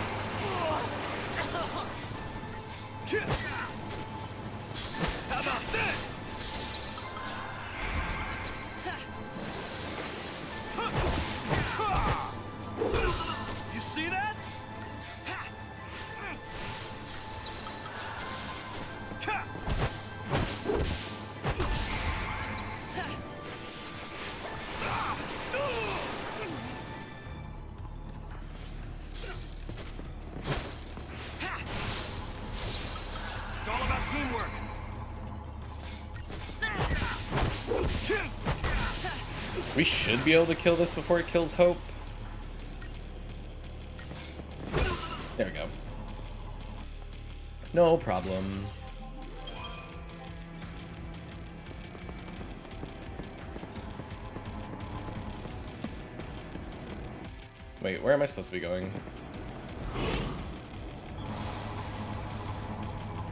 How about this? You see that? It's all about teamwork. We should be able to kill this before it kills Hope. There we go. No problem. Wait, where am I supposed to be going?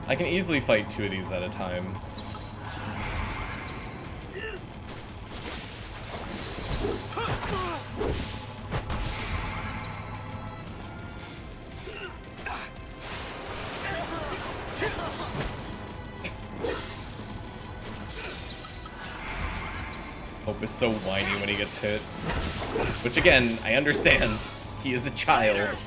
I can easily fight 2 of these at a time. Hope is so whiny when he gets hit. Which again, I understand. He is a child.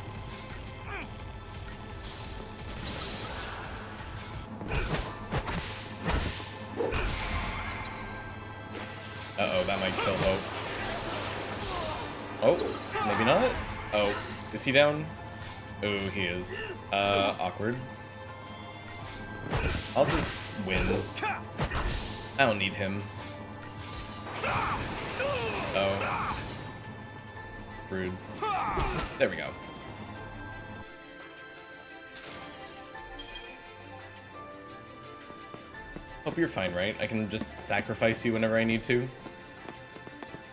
Uh-oh, that might kill Hope. Oh, maybe not? Oh, is he down? Oh, he is. Awkward. I'll just win. I don't need him. Oh. Rude. There we go. Hope you're fine, right? I can just sacrifice you whenever I need to.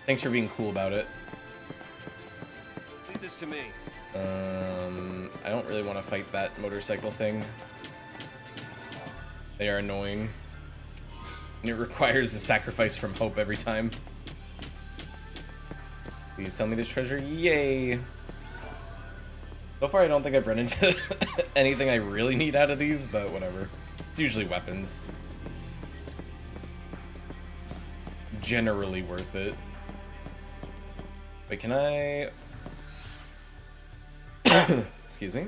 Thanks for being cool about it. Leave this to me. I don't really want to fight that motorcycle thing. They are annoying. And it requires a sacrifice from Hope every time. Please tell me this treasure. Yay! So far, I don't think I've run into anything I really need out of these, but whatever. It's usually weapons. Generally worth it. Wait, can I... Excuse me?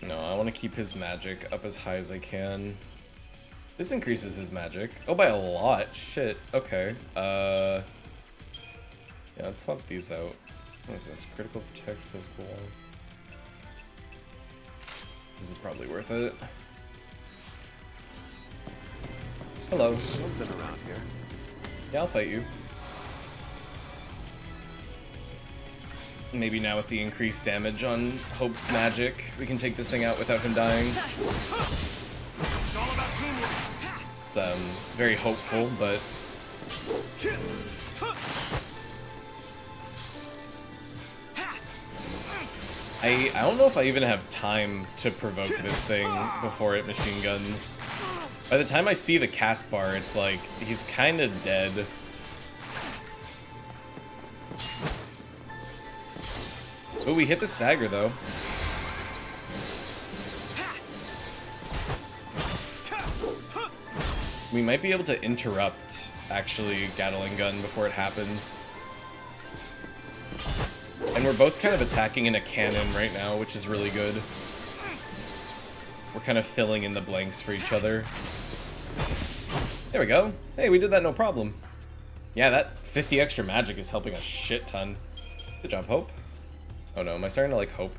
No, I want to keep his magic up as high as I can. This increases his magic. Oh, by a lot. Shit. Okay. Yeah, let's swap these out. What is this? Critical, protect, physical. This is probably worth it. Hello. There's something around here. Yeah, I'll fight you. Maybe now with the increased damage on Hope's magic, we can take this thing out without him dying. It's all about teamwork. It's very hopeful, but I don't know if I even have time to provoke this thing before it machine guns. By the time I see the cast bar, it's like he's kind of dead. Oh, we hit the stagger though. We might be able to interrupt, actually, Gatling Gun before it happens. And we're both kind of attacking in a cannon right now, which is really good. We're kind of filling in the blanks for each other. There we go. Hey, we did that no problem. Yeah, that 50 extra magic is helping a shit ton. Good job, Hope. Oh no, am I starting to like Hope?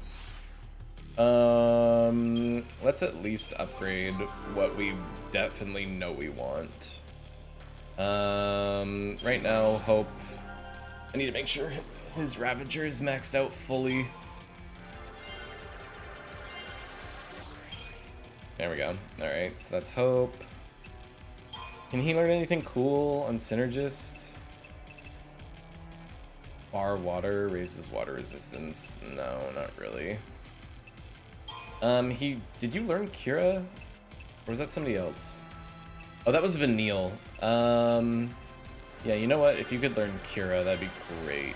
Let's at least upgrade what we definitely know we want. Right now, Hope. I need to make sure his Ravager is maxed out fully. There we go. Alright, so that's Hope. Can he learn anything cool on Synergist? Bar water raises water resistance. No, not really. Did you learn Kira? Or was that somebody else? Oh, that was Vanille. Yeah, you know what? If you could learn Kira, that'd be great.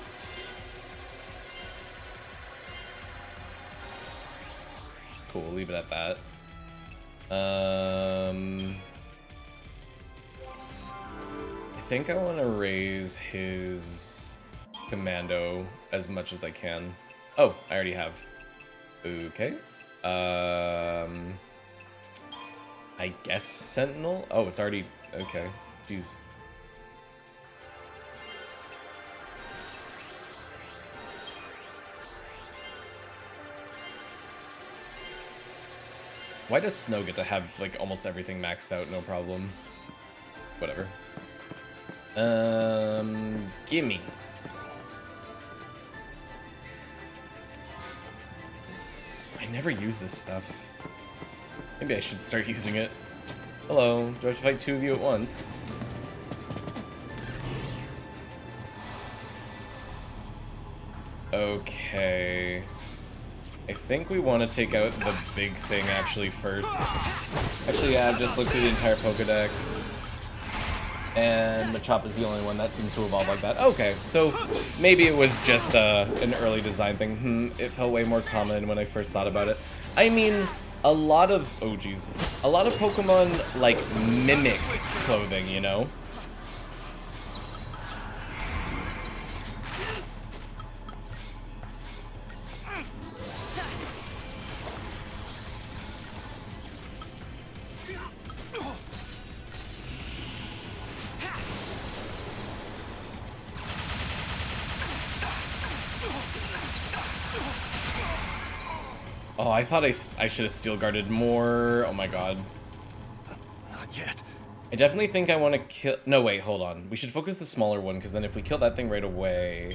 Cool, we'll leave it at that. I think I want to raise his commando as much as I can. Oh, I already have. Okay. I guess Sentinel? Oh, it's already... Okay. Jeez. Why does Snow get to have, like, almost everything maxed out, no problem? Whatever. Gimme. I never use this stuff. Maybe I should start using it. Hello, do I have to fight two of you at once? Okay. I think we want to take out the big thing actually first. Actually, yeah, I've just looked through the entire Pokedex. And Machop is the only one that seems to evolve like that. Okay, so maybe it was just an early design thing. It felt way more common when I first thought about it. I mean, a lot of... Oh, geez. A lot of Pokemon, like, mimic clothing, you know? Oh, I thought I should have steel guarded more. Oh my god. Not yet. I definitely think I want to kill... No, wait, hold on. We should focus the smaller one, because then if we kill that thing right away,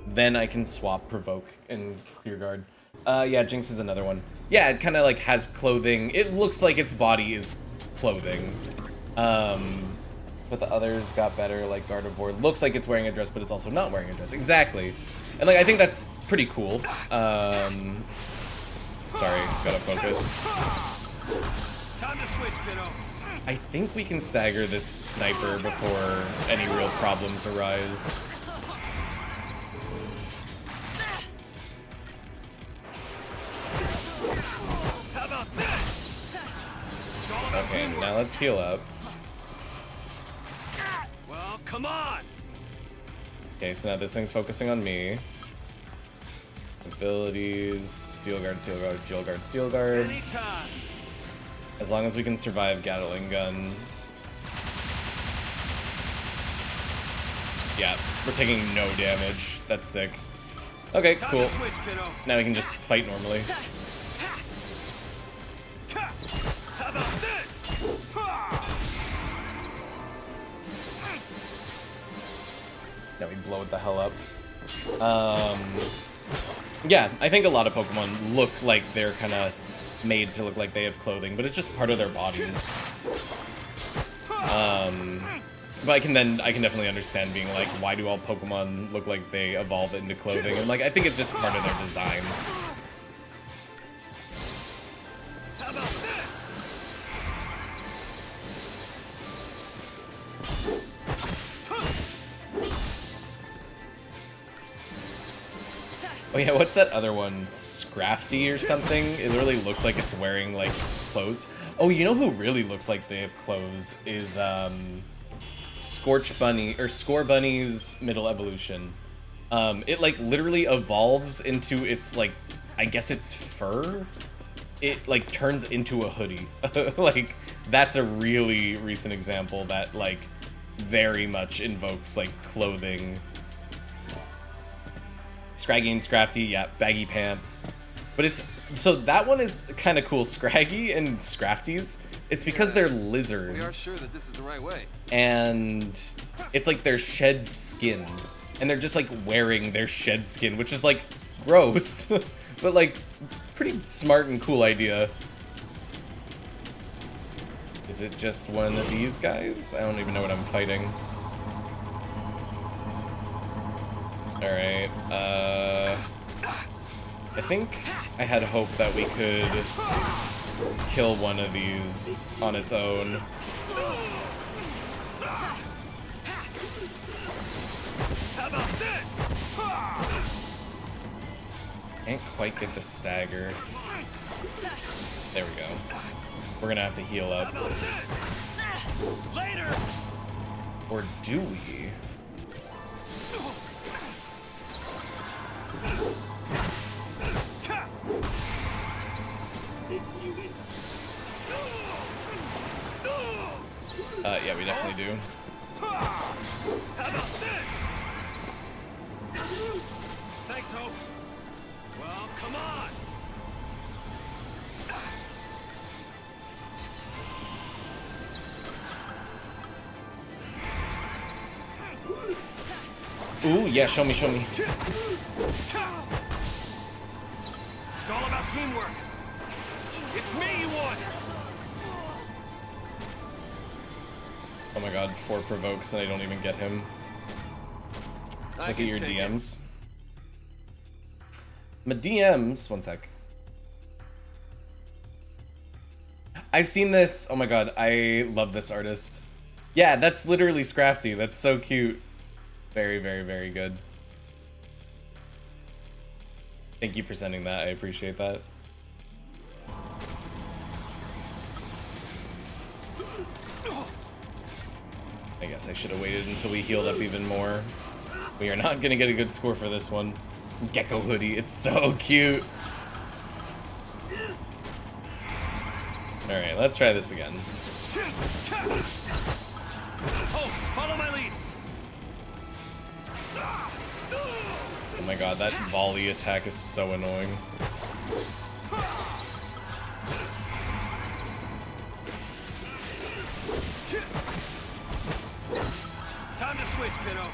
then I can swap Provoke and Clear Guard. Yeah, Jinx is another one. Yeah, it kind of like has clothing. It looks like its body is clothing. But the others got better, like Gardevoir. Looks like it's wearing a dress, but it's also not wearing a dress. Exactly. And like I think that's pretty cool. Sorry, gotta focus. Time to switch, kiddo. I think we can stagger this sniper before any real problems arise. How about this? Okay, now let's heal up. Well, come on. Okay, so now this thing's focusing on me. Abilities, Steel Guard, Steel Guard, Steel Guard, Steel Guard. Anytime. As long as we can survive Gatling Gun. Yeah, we're taking no damage. That's sick. Okay, Time cool. to switch, kiddo. Now we can just fight normally. How about this? Now we blow it the hell up. Yeah, I think a lot of Pokemon look like they're kind of made to look like they have clothing, but it's just part of their bodies. But I can definitely understand being like, why do all Pokemon look like they evolve into clothing? And like, I think it's just part of their design. How about this? Oh yeah, what's that other one? Scrafty or something? It really looks like it's wearing, like, clothes. Oh, you know who really looks like they have clothes is, Scorch Bunny, or Score Bunny's middle evolution. It, like, literally evolves into its, like, I guess it's fur? It, like, turns into a hoodie. Like, that's a really recent example that, like, very much invokes, like, clothing. Scraggy and Scrafty, yeah, baggy pants. But it's, so that one is kind of cool. Scraggy and Scrafties, it's because they're lizards. We aren't sure that this is the right way. And it's like their shed skin. And they're just like wearing their shed skin, which is like gross. But like, pretty smart and cool idea. Is it just one of these guys? I don't even know what I'm fighting. Alright, I think I had hope that we could kill one of these on its own. How about this? Can't quite get the stagger. There we go. We're gonna have to heal up. Later. Or do we? Yeah, we definitely do. How about this? Thanks, Hope. Well, come on. Ooh, yeah, show me, show me. It's all about teamwork. It's me you want. Oh my god, 4 provokes and I don't even get him. Look at your DMs. My DMs, one sec. I've seen this. Oh my god, I love this artist. Yeah, that's literally Scrafty. That's so cute. Very, very, very good. Thank you for sending that. I appreciate that. I guess I should have waited until we healed up even more. We are not gonna get a good score for this one. Gecko hoodie, it's so cute. Alright, let's try this again. Oh, follow my lead. Oh my god, that volley attack is so annoying. Time to switch, kiddo.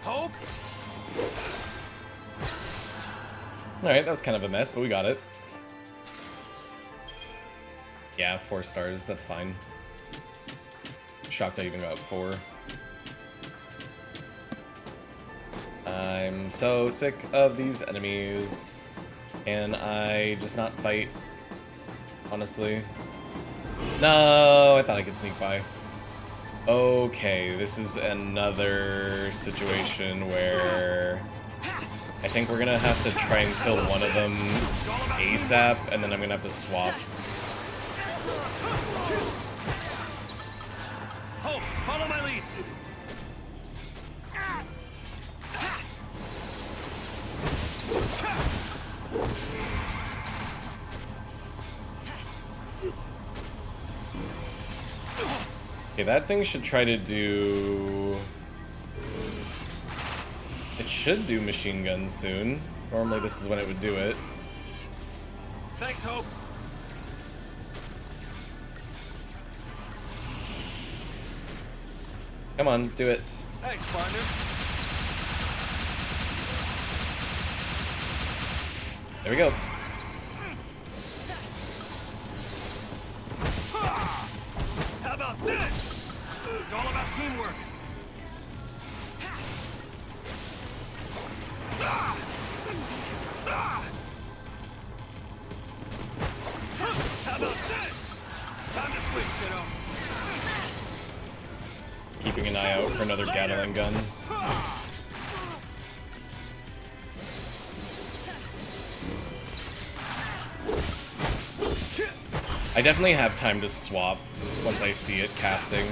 Hope. Alright, that was kind of a mess, but we got it. Yeah, 4 stars, that's fine. Shocked I even got 4. I'm so sick of these enemies. Can I just not fight? Honestly. No, I thought I could sneak by. Okay, this is another situation where I think we're gonna have to try and kill one of them ASAP, and then I'm gonna have to swap. Hope, follow my lead. Okay, that thing should try to do... It should do machine guns soon. Normally this is when it would do it. Thanks, Hope. Come on, do it. Thanks, partner. There we go. How about this? It's all about teamwork. How about this? Time to switch, kiddo. Keeping an eye out for another Gatling gun. I definitely have time to swap once I see it casting.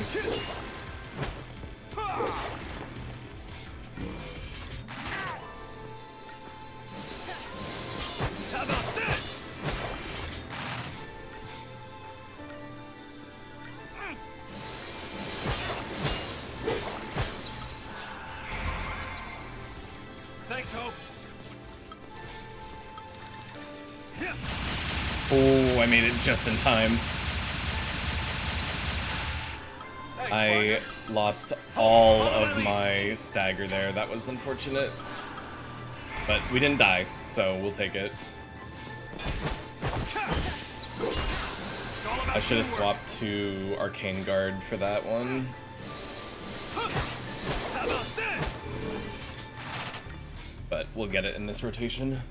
How about this? Thanks, Hope. Oh, I made it just in time. Thanks, I lost all of my stagger there. That was unfortunate. But we didn't die, so we'll take it. I should have swapped to Arcane Guard for that one. How about this? But we'll get it in this rotation.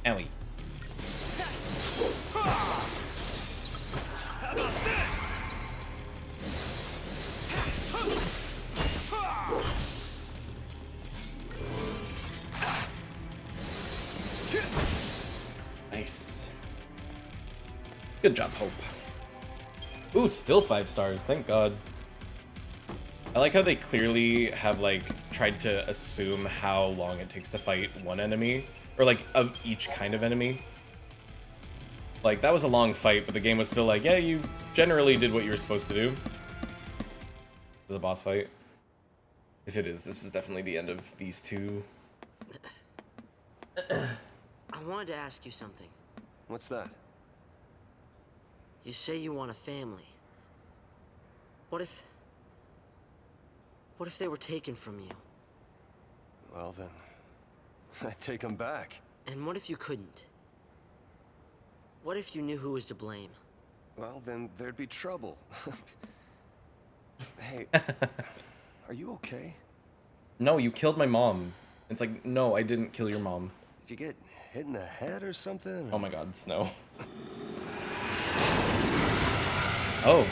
Owie. How about this? Nice. Good job, Hope. Ooh, still 5 stars, thank God. I like how they clearly have, like, tried to assume how long it takes to fight one enemy. Or, like, of each kind of enemy. Like, that was a long fight, but the game was still like, yeah, you generally did what you were supposed to do. This is a boss fight. If it is, this is definitely the end of these two. I wanted to ask you something. What's that? You say you want a family. What if they were taken from you? Well then, I'd take them back. And what if you couldn't? What if you knew who was to blame? Well, then there'd be trouble. Hey, are you okay? No, you killed my mom. It's like, no, I didn't kill your mom. Did you get hit in the head or something? Oh my God, Snow. Oh.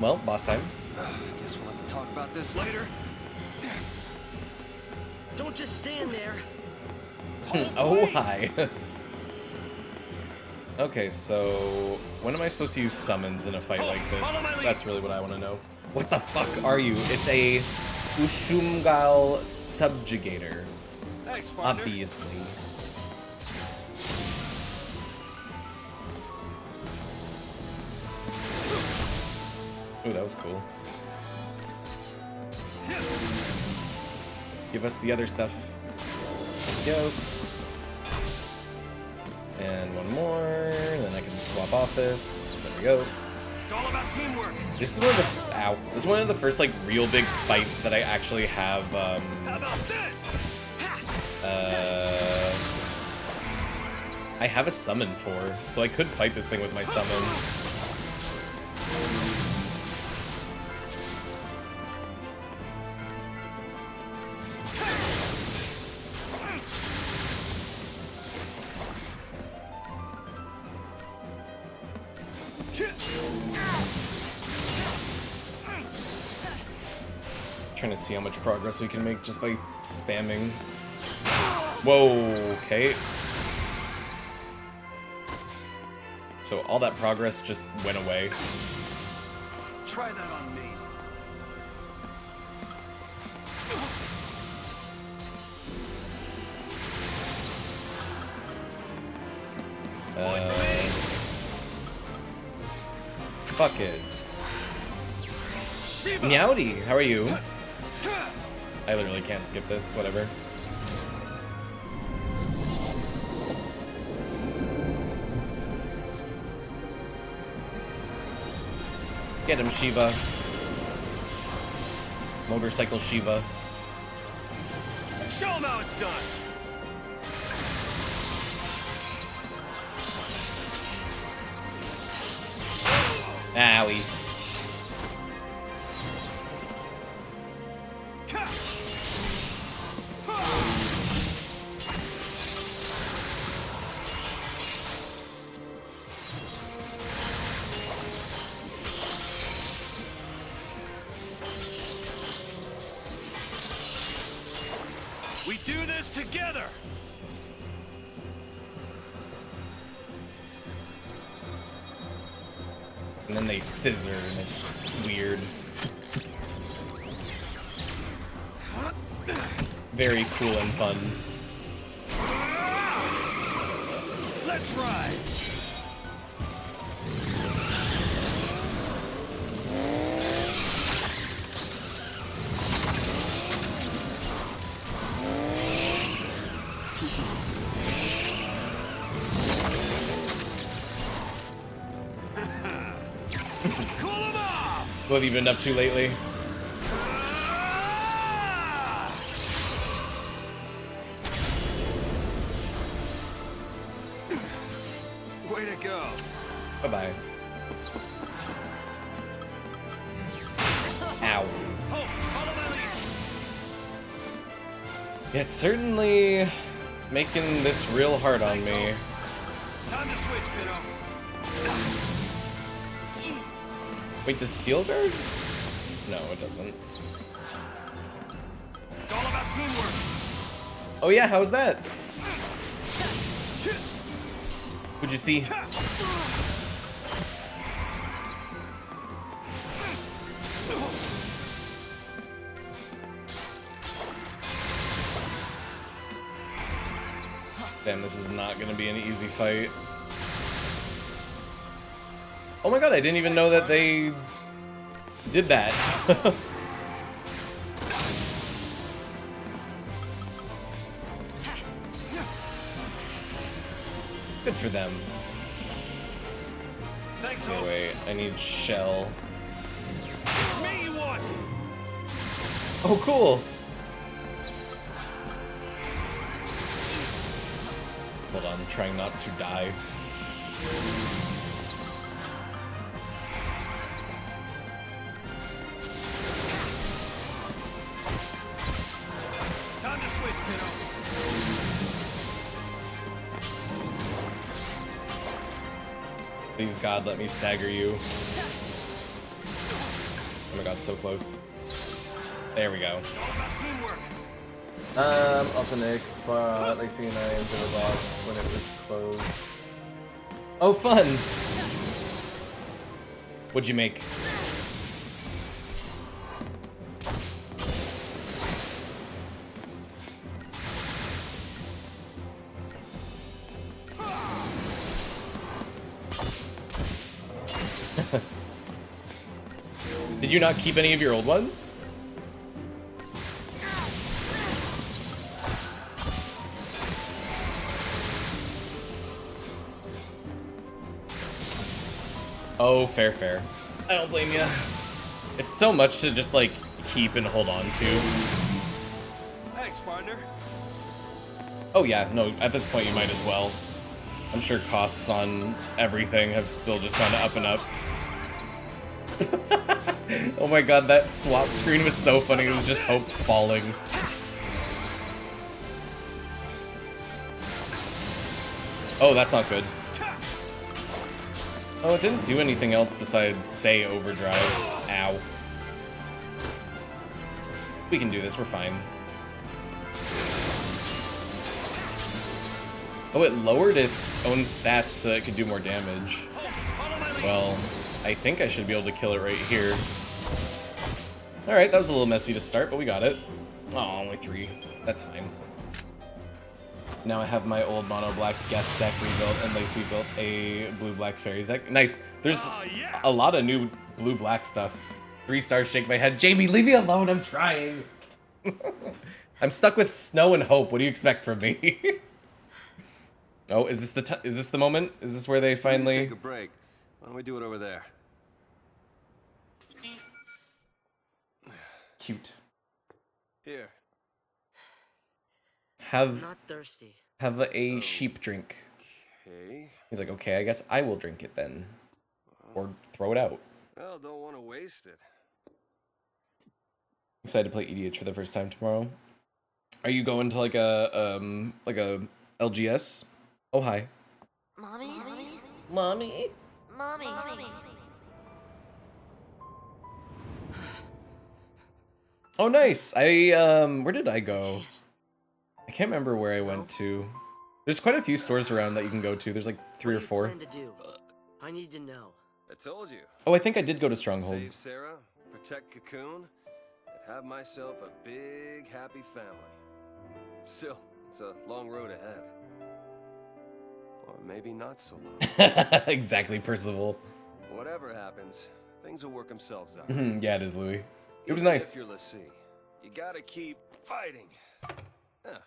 Well, boss time. Guess we'll have to talk about this later. Don't just stand there. Oh, hi. Okay, so when am I supposed to use summons in a fight like this? That's really what I want to know. What the fuck are you? It's a Ushumgal subjugator. Thanks, partner. Obviously. Ooh, that was cool. Give us the other stuff. There we go. And one more, then I can swap off this. There we go. It's all about teamwork. This is one of the This is one of the first like real big fights that I actually have. How about this? I have a summon for, so I could fight this thing with my summon. Trying to see how much progress we can make just by spamming. Whoa, okay. So all that progress just went away. Try that on me. Fuck it. Meowdy, how are you? I literally can't skip this, whatever. Get him, Shiva. Motorcycle Shiva. Show him how it's done. Owie. We do this together. And then they scissor, and it's weird. Very cool and fun. Let's ride. What have you been up to lately? Way to go. Bye-bye. Ow. Yeah, it's certainly making this real hard on me. Time to switch, kiddo. Wait, does Steel Guard? No, it doesn't. It's all about teamwork. Oh yeah, how was that? What'd you see? Damn, this is not gonna be an easy fight. Oh my god, I didn't even know that they did that. Good for them. Anyway, I need shell. It's me you want. Oh, cool. Hold on, trying not to die. Time to switch, kiddo. Please, God, let me stagger you. Oh my god, so close. There we go. It's all about teamwork. Nick, but Lacey and I into the box when it was closed. Oh, fun! What'd you make? Did you not keep any of your old ones? Oh, fair, fair. I don't blame you. It's so much to just, like, keep and hold on to. Thanks, partner. Oh yeah, no, at this point you might as well. I'm sure costs on everything have still just gone up and up. Oh my god, that swap screen was so funny, it was just Hope falling. Oh, that's not good. Oh, it didn't do anything else besides say overdrive. Ow. We can do this, we're fine. Oh, it lowered its own stats so it could do more damage. Well, I think I should be able to kill it right here. Alright, that was a little messy to start, but we got it. Oh, only 3. That's fine. Now I have my old mono black Geth deck rebuilt, and Lacey built a blue-black fairies deck. Nice. There's a lot of new blue-black stuff. 3 stars, shake my head. Jamie, leave me alone, I'm trying. I'm stuck with Snow and Hope. What do you expect from me? Oh, is this the moment? Is this where they finally Take a break. Why don't we do it over there? Cute. Here. I'm not thirsty. Have a sheep drink. Okay. He's like, okay, I guess I will drink it then. Or throw it out. Well, don't want to waste it. Excited to play EDH for the first time tomorrow. Are you going to like a LGS? Oh, hi. Mommy? Mommy? Mommy? Oh, nice. Where did I go? I can't remember where I went to. There's quite a few stores around that you can go to. There's like 3 or 4. What do you plan to do? I need to know. I told you. Oh, I think I did go to Stronghold. Save Sarah, protect Cocoon, and have myself a big, happy family. Still, it's a long road ahead. Or maybe not so long. Exactly, Percival. Whatever happens, things will work themselves out. Yeah, it is, Louis. It was Even nice. If you're Lassie, you gotta keep fighting. Huh.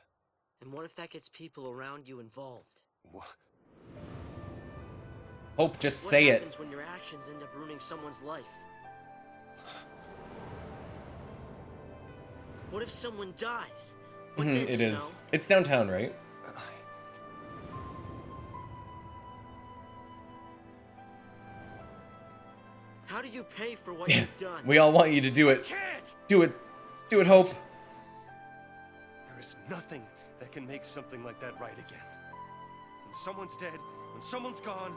And what if that gets people around you involved? What? Hope, just say it. What happens when your actions end up ruining someone's life? What if someone dies? What then, It is. Snow? It's downtown, right? How do you pay for what you've done? We all want you to do it. Can't! Do it. Do it, Hope. There is nothing that can make something like that right again. When someone's dead, when someone's gone,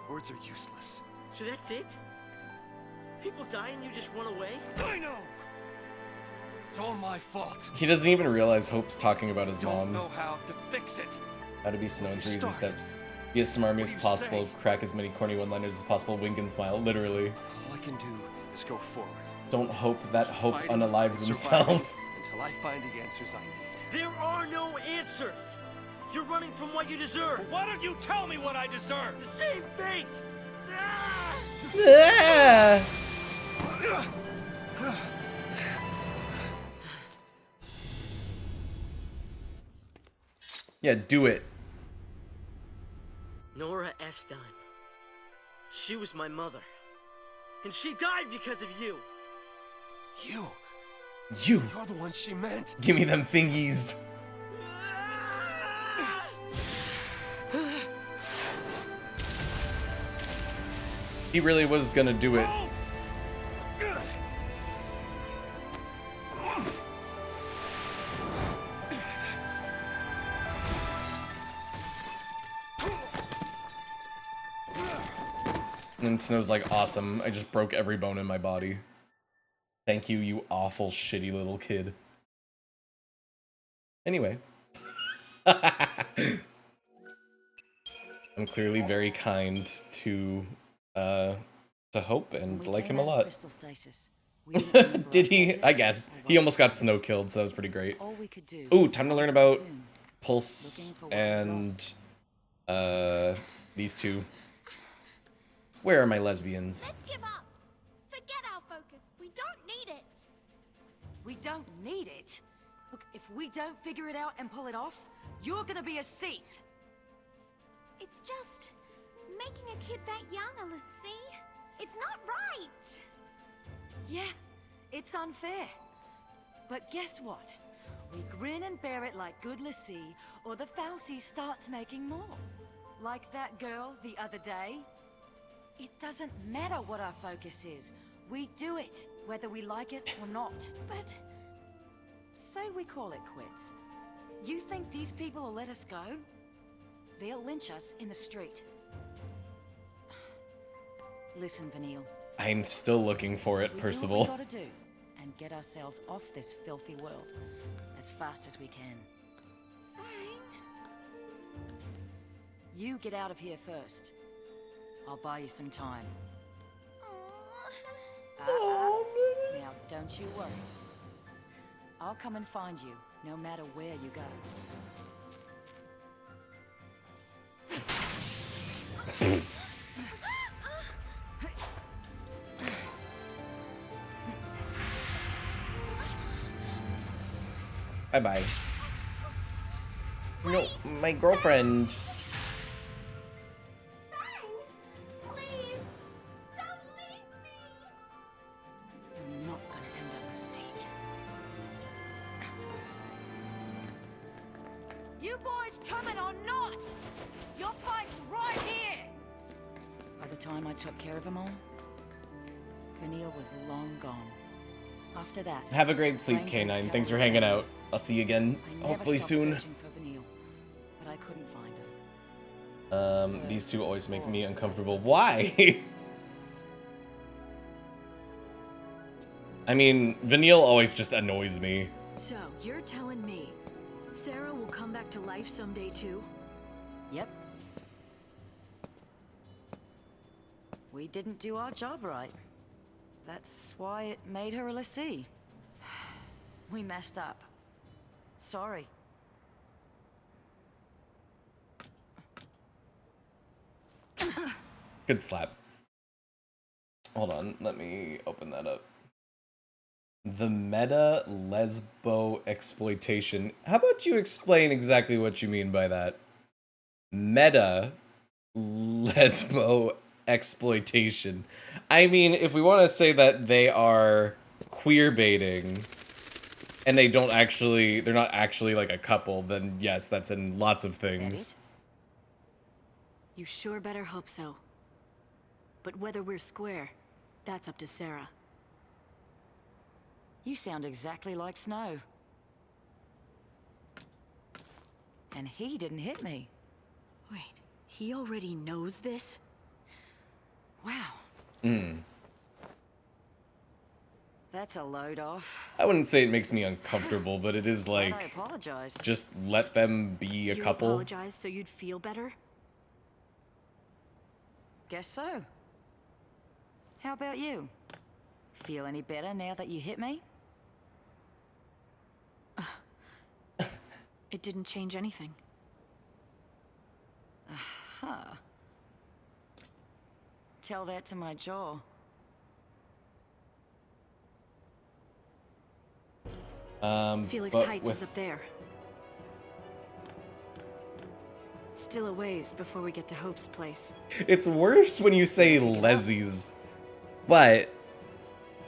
words are useless. So that's it? People die and you just run away? I know! It's all my fault. He doesn't even realize Hope's talking about his Don't mom. know how to fix it. How to be Snow in 3 easy Start. steps. Be as smarmy as What do you possible, say? crack as many corny one-liners as possible, wink and smile, literally. All I can do is go forward. Don't hope that Hope Fighting, unalives surviving, themselves. Until I find the answers I need. There are no answers! You're running from what you deserve! Why don't you tell me what I deserve? The same fate! Ah! Yeah, do it. Nora Estine. She was my mother. And she died because of you! You! You! You're the one she meant! Give me them thingies. He really was gonna do it. And Snow's like, awesome. I just broke every bone in my body. Thank you, you awful, shitty little kid. Anyway. I'm clearly very kind to Hope and like him a lot. Crystal stasis. We didn't remember Did our he? focus I guess. or He what almost got Snow killed, so that was pretty great. all we could do Ooh, was time to walk learn the about cocoon. Pulse Looking for what we and these two. Where are my lesbians? Let's give up. Forget our focus. We don't need it. We don't need it. Look, if we don't figure it out and pull it off, you're gonna be a Seath. It's just making a kid that young, Alyssa. It's not right. Yeah, it's unfair. But guess what? We grin and bear it like good Lassie, or the Falsey starts making more. Like that girl the other day. It doesn't matter what our focus is. We do it, whether we like it or not. But Say we call it quits. You think these people will let us go? They'll lynch us in the street. Listen, Vanille. I'm still looking for it, We Percival. do what we gotta do, and get ourselves off this filthy world as fast as we can. fine. You get out of here first. I'll buy you some time. Now, don't you worry. I'll come and find you, no matter where you go. Bye-bye. No, my girlfriend. Please, don't leave me. You're not gonna end up a Seath. You boys coming or not? Your fight's right here! By the time I took care of them all, Vanille was long gone. After that, Have a great sleep, friends and K9. Thanks for scouts hanging around. out. I'll see you again, I never hopefully stopped soon. searching for Vanille, but I couldn't find her. These two always make me uncomfortable. Why? I mean, Vanille always just annoys me. So, you're telling me Sarah will come back to life someday too? Yep. We didn't do our job right. That's why it made her a lessee. We messed up. Sorry. Good slap. Hold on, let me open that up. The meta lesbo exploitation. How about you explain exactly what you mean by that? Meta lesbo exploitation. I mean, if we want to say that they are queer baiting, and they're not actually like a couple, then yes, that's in lots of things. You sure better hope so. But whether we're square, that's up to Sarah. You sound exactly like Snow. And he didn't hit me. Wait, he already knows this? Wow. That's a load off. I wouldn't say it makes me uncomfortable, but it is like, I apologize. just let them be a couple. You apologize so you'd feel better? Guess so. How about you? Feel any better now that you hit me? It didn't change anything. Huh. Tell that to my jaw. Felix Heights is up there. Still a ways before we get to Hope's place. It's worse when you say Leslie's, but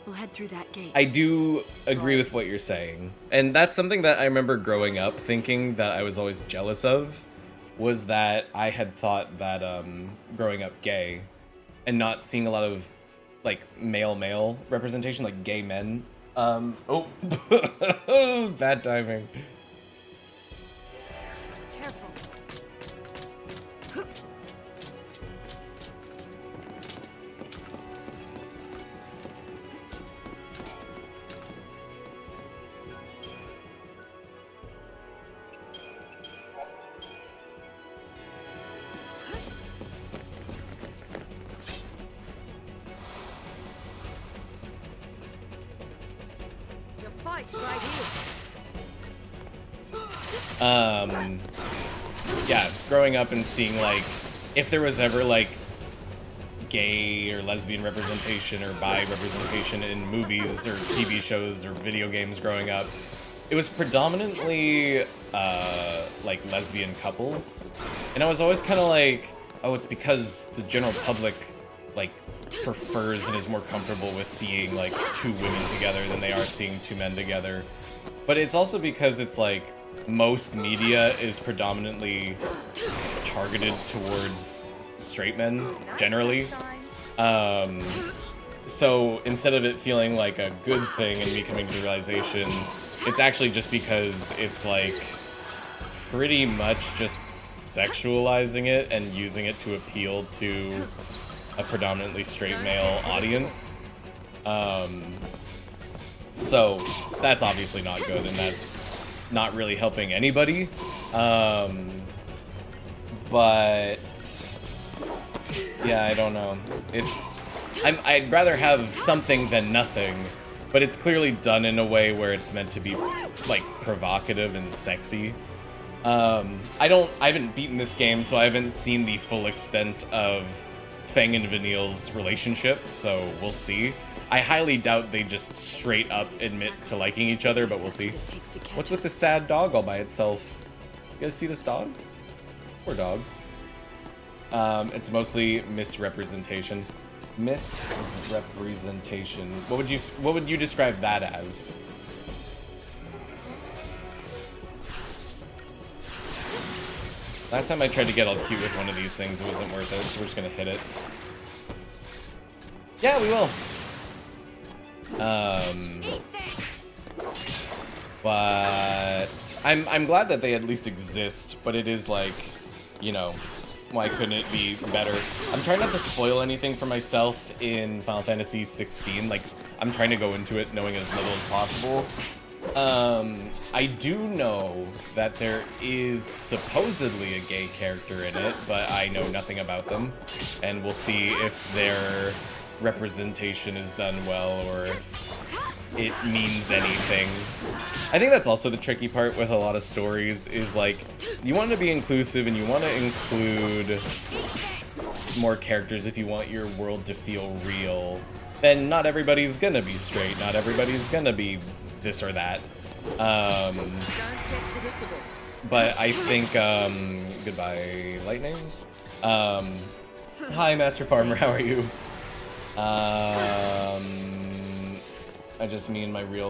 We'll head through that gate. I do agree with what you're saying. And that's something that I remember growing up thinking that I was always jealous of, was that I had thought that growing up gay and not seeing a lot of like male representation, like gay men. Oh, bad timing. Careful. Your fight's right here. Yeah, growing up and seeing like, if there was ever like gay or lesbian representation or bi representation in movies or TV shows or video games growing up, it was predominantly like lesbian couples. And I was always kind of like, oh, it's because the general public like prefers and is more comfortable with seeing like two women together than they are seeing two men together. But it's also because it's like most media is predominantly targeted towards straight men generally. So instead of it feeling like a good thing and me coming to the realization, it's actually just because it's like pretty much just sexualizing it and using it to appeal to a predominantly straight male audience. So that's obviously not good, and that's not really helping anybody. But yeah, I don't know. I'd rather have something than nothing, but it's clearly done in a way where it's meant to be like provocative and sexy. I haven't beaten this game, so I haven't seen the full extent of Fang and Vanille's relationship, so we'll see. I highly doubt they just straight up admit to liking each other, but we'll see. What's with this sad dog all by itself? You guys see this dog? Poor dog. It's mostly misrepresentation. Misrepresentation. What would you describe that as? Last time I tried to get all cute with one of these things, it wasn't worth it, so we're just gonna hit it. Yeah, we will. But I'm glad that they at least exist, but it is like, you know, why couldn't it be better? I'm trying not to spoil anything for myself in Final Fantasy XVI. Like, I'm trying to go into it knowing as little as possible. I do know that there is supposedly a gay character in it, but I know nothing about them. And we'll see if their representation is done well or if it means anything. I think that's also the tricky part with a lot of stories is like, you want to be inclusive and you want to include more characters if you want your world to feel real. Then not everybody's gonna be straight, not everybody's gonna be this or that. But I think, goodbye, Lightning. Hi, Master Farmer, how are you? I just mean my real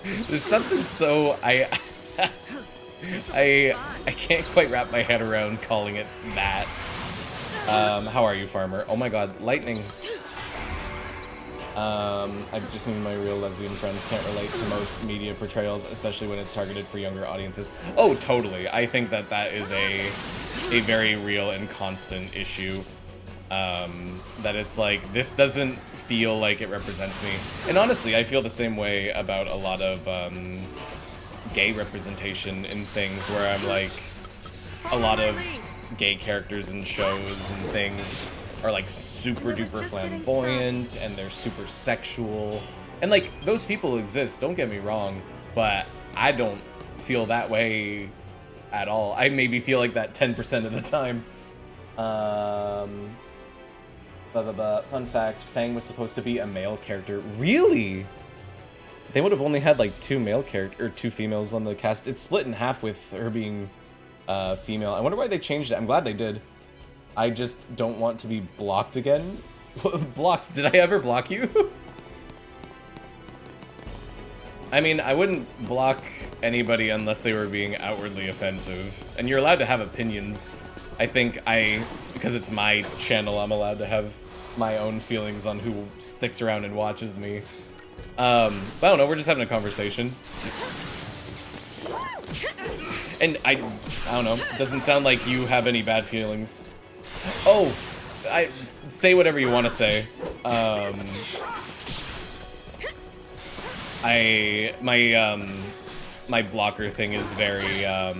There's something so I can't quite wrap my head around calling it that. How are you, farmer? Oh my god, lightning. I just mean my real lesbian friends can't relate to most media portrayals, especially when it's targeted for younger audiences. Oh, totally. I think that that is a very real and constant issue. That it's like, this doesn't feel like it represents me. And honestly, I feel the same way about a lot of gay representation in things, where I'm like, a lot of gay characters in shows and things are like super duper flamboyant and they're super sexual. And like, those people exist, don't get me wrong, but I don't feel that way at all. I maybe feel like that 10% of the time. Fun fact, Fang was supposed to be a male character. Really? They would have only had like 2 females on the cast. It's split in half with her being female. I wonder why they changed it. I'm glad they did. I just don't want to be blocked again. Blocked? Did I ever block you? I mean, I wouldn't block anybody unless they were being outwardly offensive. And you're allowed to have opinions. I think because it's my channel, I'm allowed to have my own feelings on who sticks around and watches me. But I don't know, we're just having a conversation. And I don't know, it doesn't sound like you have any bad feelings. Oh, say whatever you want to say. My blocker thing is very, I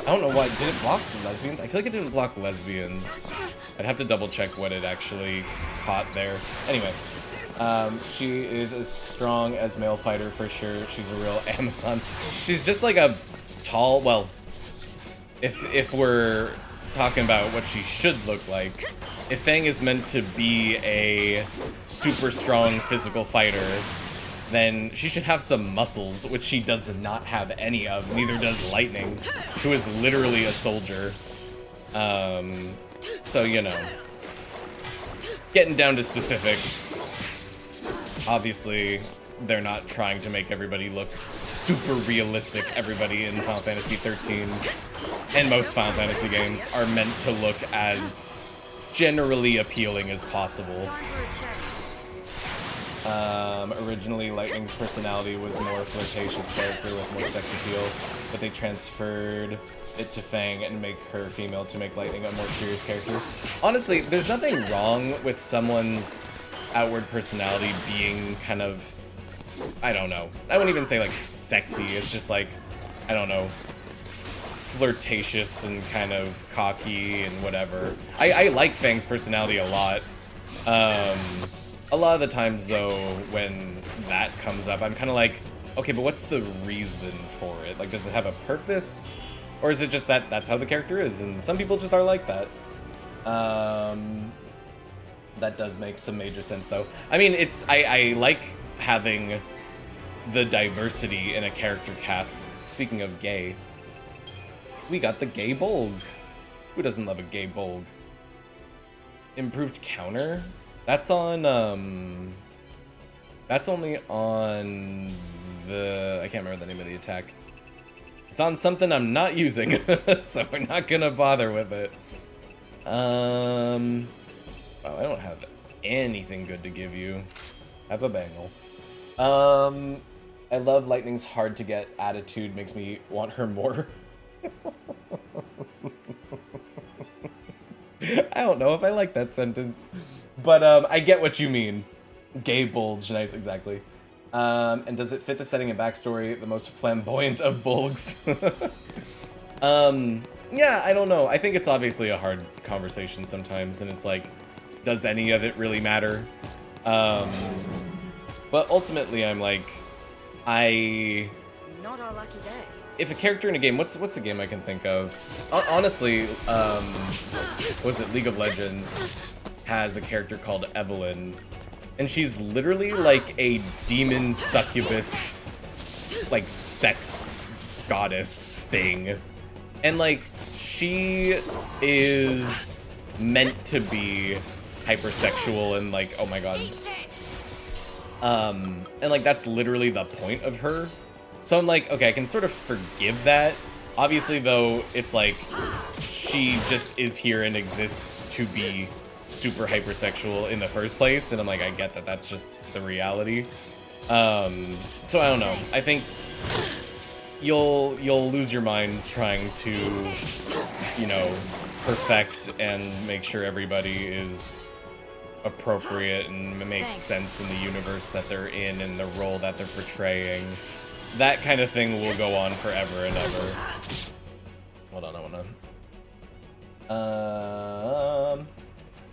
don't know why, did it block lesbians? I feel like it didn't block lesbians. I'd have to double check what it actually caught there. Anyway, she is as strong as male fighter for sure. She's a real Amazon. She's just like a tall, well, if we're talking about what she should look like, if Fang is meant to be a super strong physical fighter, then she should have some muscles, which she does not have any of. Neither does Lightning, who is literally a soldier. So, you know, getting down to specifics, obviously they're not trying to make everybody look super realistic. Everybody in Final Fantasy XIII and most Final Fantasy games are meant to look as generally appealing as possible. Originally, Lightning's personality was more flirtatious character with more sex appeal, but they transferred it to Fang and make her female to make Lightning a more serious character. Honestly, there's nothing wrong with someone's outward personality being kind of, I don't know, I wouldn't even say like sexy, it's just like, I don't know, flirtatious and kind of cocky and whatever. I like Fang's personality a lot. A lot of the times, though, when that comes up, I'm kind of like, okay, but what's the reason for it? Like, does it have a purpose? Or is it just that that's how the character is? And some people just are like that. That does make some major sense, though. I mean, I like having the diversity in a character cast. Speaking of gay, we got the gay Bolg. Who doesn't love a gay Bolg? Improved counter? That's on, that's only on the, I can't remember the name of the attack. It's on something I'm not using, so we're not gonna bother with it. Wow, I don't have anything good to give you. Have a bangle. I love Lightning's hard to get attitude, makes me want her more. I don't know if I like that sentence. But I get what you mean. Gay bulge, nice, exactly. And does it fit the setting and backstory? The most flamboyant of bulgs. Yeah, I don't know. I think it's obviously a hard conversation sometimes, and it's like, does any of it really matter? But ultimately, I'm like, Not our lucky day. if a character in a game, what's a game I can think of? Honestly, was it League of Legends? Has a character called Evelyn, and she's literally like a demon succubus, like sex goddess thing, and like she is meant to be hypersexual and like, oh my god, And like that's literally the point of her. So I'm like, okay, I can sort of forgive that. Obviously though, it's like she just is here and exists to be super hypersexual in the first place, and I'm like, I get that that's just the reality. So I don't know. I think you'll lose your mind trying to, you know, perfect and make sure everybody is appropriate and makes sense in the universe that they're in and the role that they're portraying. That kind of thing will go on forever and ever. Hold on,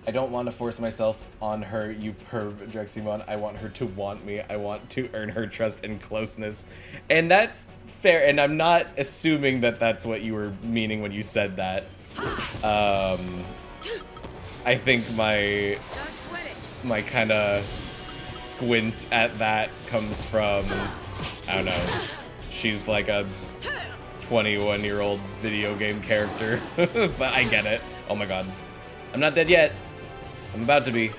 I don't want to force myself on her, you perv, Drexymon. I want her to want me. I want to earn her trust and closeness. And that's fair, and I'm not assuming that that's what you were meaning when you said that. I think my kind of squint at that comes from, I don't know, she's like a 21-year-old video game character, but I get it. Oh my god. I'm not dead yet. I'm about to be.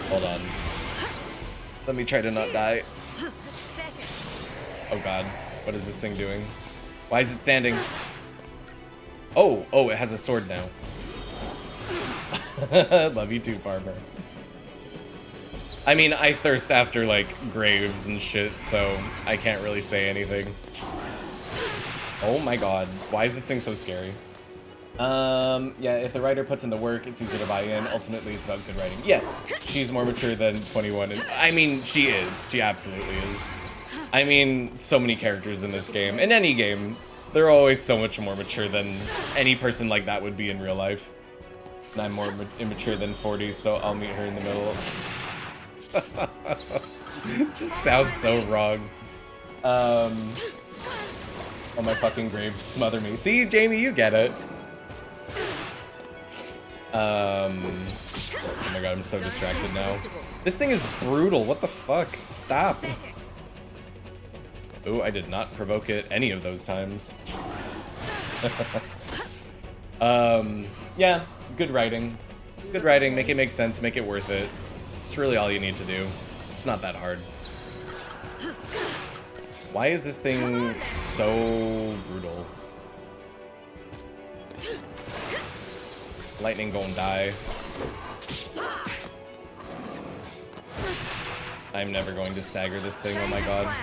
Hold on. Let me try to not die. Oh god. What is this thing doing? Why is it standing? Oh, it has a sword now. Love you too, Farmer. I mean, I thirst after, like, graves and shit, so I can't really say anything. Oh my god. Why is this thing so scary? Yeah, if the writer puts in the work, it's easier to buy in. Ultimately, it's about good writing. Yes, she's more mature than 21. And I mean, she is. She absolutely is. I mean, so many characters in this game. In any game, they're always so much more mature than any person like that would be in real life. And I'm more immature than 40, so I'll meet her in the middle. Just sounds so wrong. Oh my fucking grave, smother me. See, Jamie, you get it. Oh my god, I'm so distracted now. This thing is brutal. What the fuck? Stop. Ooh, I did not provoke it any of those times. Yeah, good writing. Good writing, make it make sense, make it worth it. It's really all you need to do. It's not that hard. Why is this thing so brutal? Lightning gon' die. I'm never going to stagger this thing, oh my god.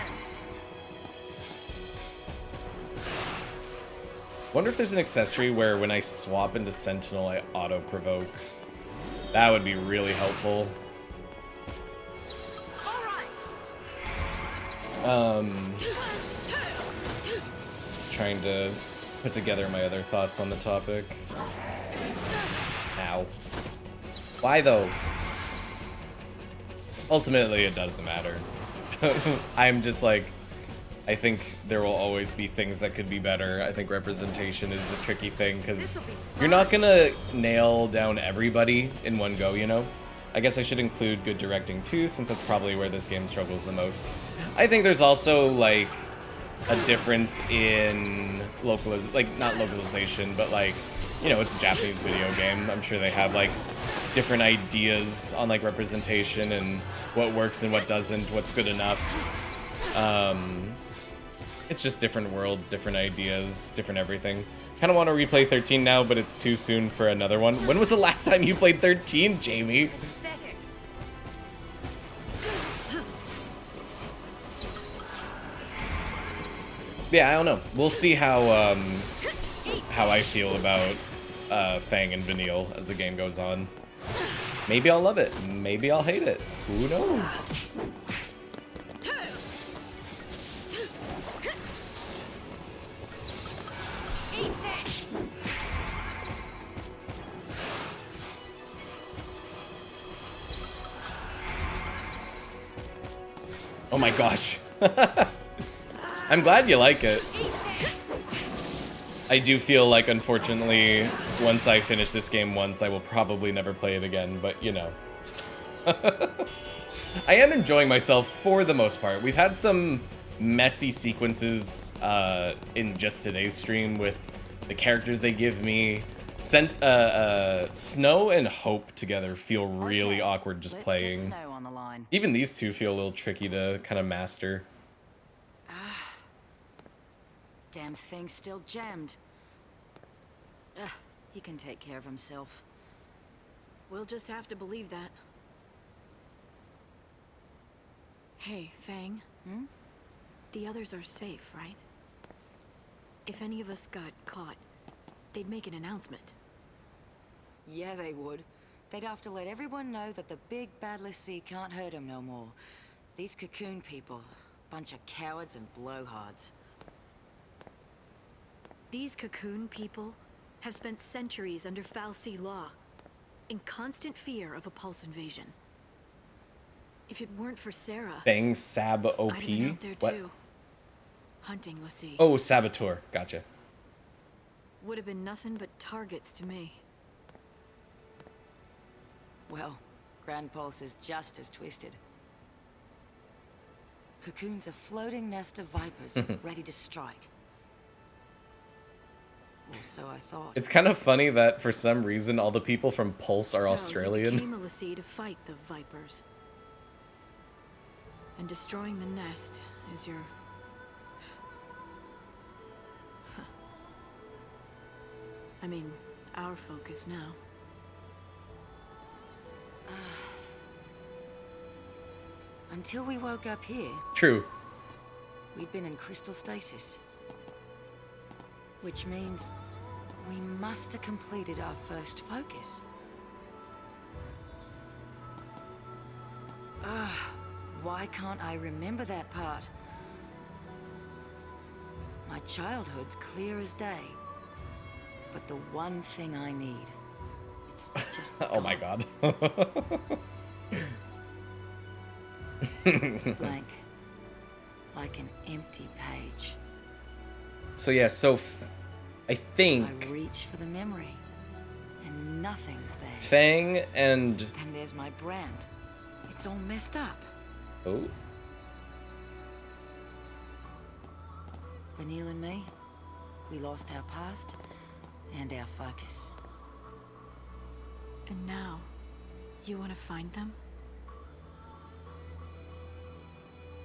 Wonder if there's an accessory where when I swap into Sentinel, I auto-provoke. That would be really helpful. Trying to put together my other thoughts on the topic. Ow. Why though? Ultimately, it doesn't matter. I'm just like, I think there will always be things that could be better. I think representation is a tricky thing because you're not gonna nail down everybody in one go, you know? I guess I should include good directing too, since that's probably where this game struggles the most. I think there's also like a difference in not localization, but like, you know, it's a Japanese video game. I'm sure they have like different ideas on like representation and what works and what doesn't, what's good enough. It's just different worlds, different ideas, different everything. Kind of want to replay 13 now, but it's too soon for another one. When was the last time you played 13, Jamie? Yeah, I don't know. We'll see how I feel about Fang and Vanille as the game goes on. Maybe I'll love it. Maybe I'll hate it. Who knows? Oh my gosh. I'm glad you like it. I do feel like, unfortunately, once I finish this game once, I will probably never play it again, but you know. I am enjoying myself for the most part. We've had some messy sequences in just today's stream with the characters they give me, Snow and Hope together feel really Okay, awkward just let's playing. Get Snow on the line. Even these two feel a little tricky to kind of master. Damn thing's still jammed. He can take care of himself. We'll just have to believe that. Hey, Fang. Hmm? The others are safe, right? If any of us got caught, they'd make an announcement. Yeah, they would. They'd have to let everyone know that the big bad Lassie can't hurt him no more. These Cocoon people, bunch of cowards and blowhards. These Cocoon people have spent centuries under Fal'Cie law, in constant fear of a Pulse invasion. If it weren't for Sarah, Fang Sab OP? I'd have been out there What? too, hunting Lassie. Oh, Saboteur. Gotcha. Would have been nothing but targets to me. Well, Grand Pulse is just as twisted. Cocoon's a floating nest of vipers, ready to strike. Or so I thought. It's kind of funny that for some reason all the people from Pulse are So Australian. you became a Lassie to fight the vipers. And destroying the nest is your... I mean, our focus now. Until we woke up here, True. we'd been in crystal stasis. Which means we must have completed our first focus. Why can't I remember that part? My childhood's clear as day. But the one thing I need, it's just Oh my god. blank. Like an empty page. So yeah, so I think I reach for the memory, and nothing's there. Fang and... And there's my brand. It's all messed up. Oh. Vanille and me, we lost our past and our focus. And now, you want to find them?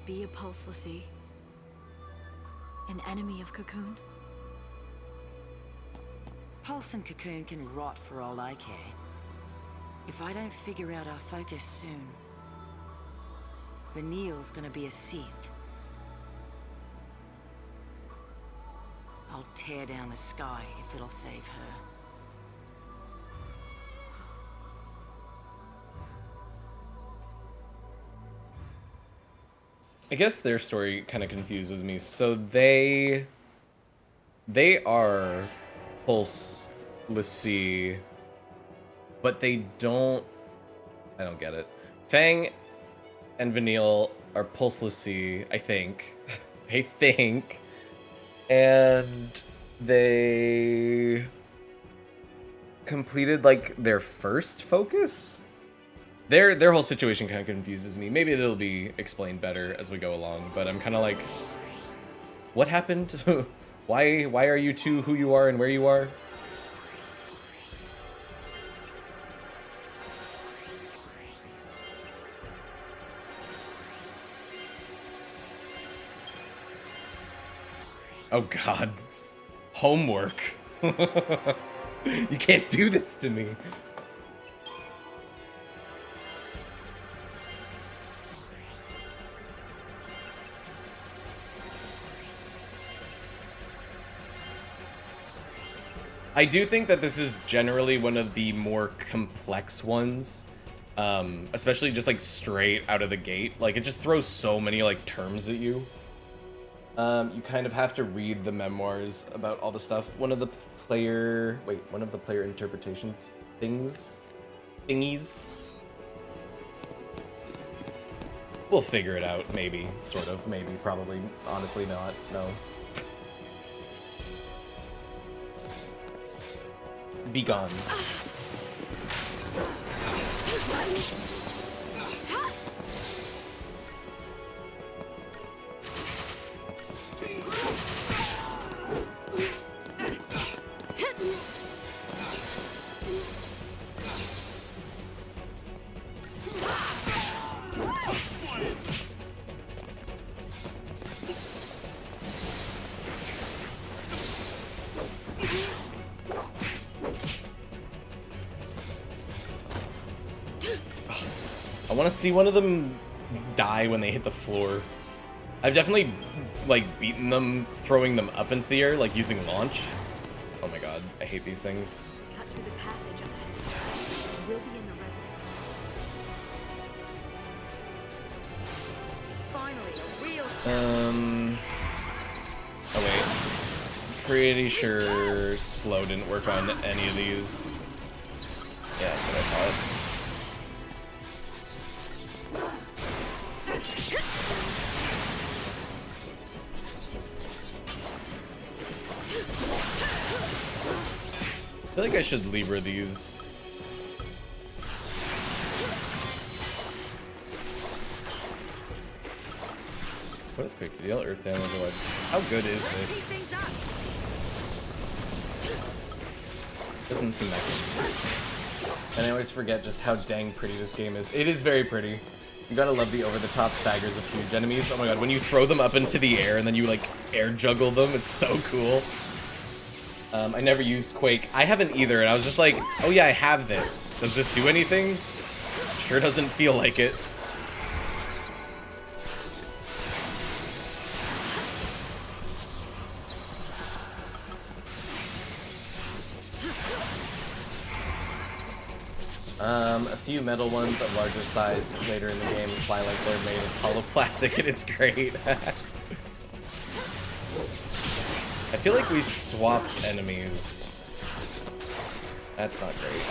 Be a Pulse Lassie? An enemy of Cocoon? Pulse and Cocoon can rot for all I care. If I don't figure out our focus soon, Vanille's gonna be a Sith. I'll tear down the sky if it'll save her. I guess their story kind of confuses me. So they are Pulse Lassie, but they don't... I don't get it. Fang and Vanille are Pulse Lassie, I think. I think. And they completed, like, their first focus? Their whole situation kind of confuses me. Maybe it'll be explained better as we go along, but I'm kind of like, what happened? Why are you two who you are and where you are? Oh god. Homework. You can't do this to me. I do think that this is generally one of the more complex ones, especially just like straight out of the gate. Like it just throws so many like terms at you. You kind of have to read the memoirs about all the stuff. One of the player interpretations thingies. We'll figure it out, maybe, sort of, maybe, probably, honestly not, no. Be gone. want to see one of them die when they hit the floor. I've definitely, like, beaten them throwing them up into the air, like, using launch. Oh my god, I hate these things. Cut through the passage up ahead. We'll be in the reservoir. Finally, a real challenge. Oh wait. Pretty sure slow didn't work on any of these. Yeah, that's what I thought. I feel like I should Libra these. What is quick deal? Earth damage or what? How good is this? Doesn't seem that good. And I always forget just how dang pretty this game is. It is very pretty. You gotta love the over-the-top staggers of huge enemies. Oh my god, when you throw them up into the air and then you like air juggle them, it's so cool. I never used Quake. I haven't either, and I was just like, oh yeah, I have this. Does this do anything? Sure doesn't feel like it. A few metal ones of larger size later in the game fly like they're made of hollow plastic, and it's great. I feel like we swapped enemies. That's not great.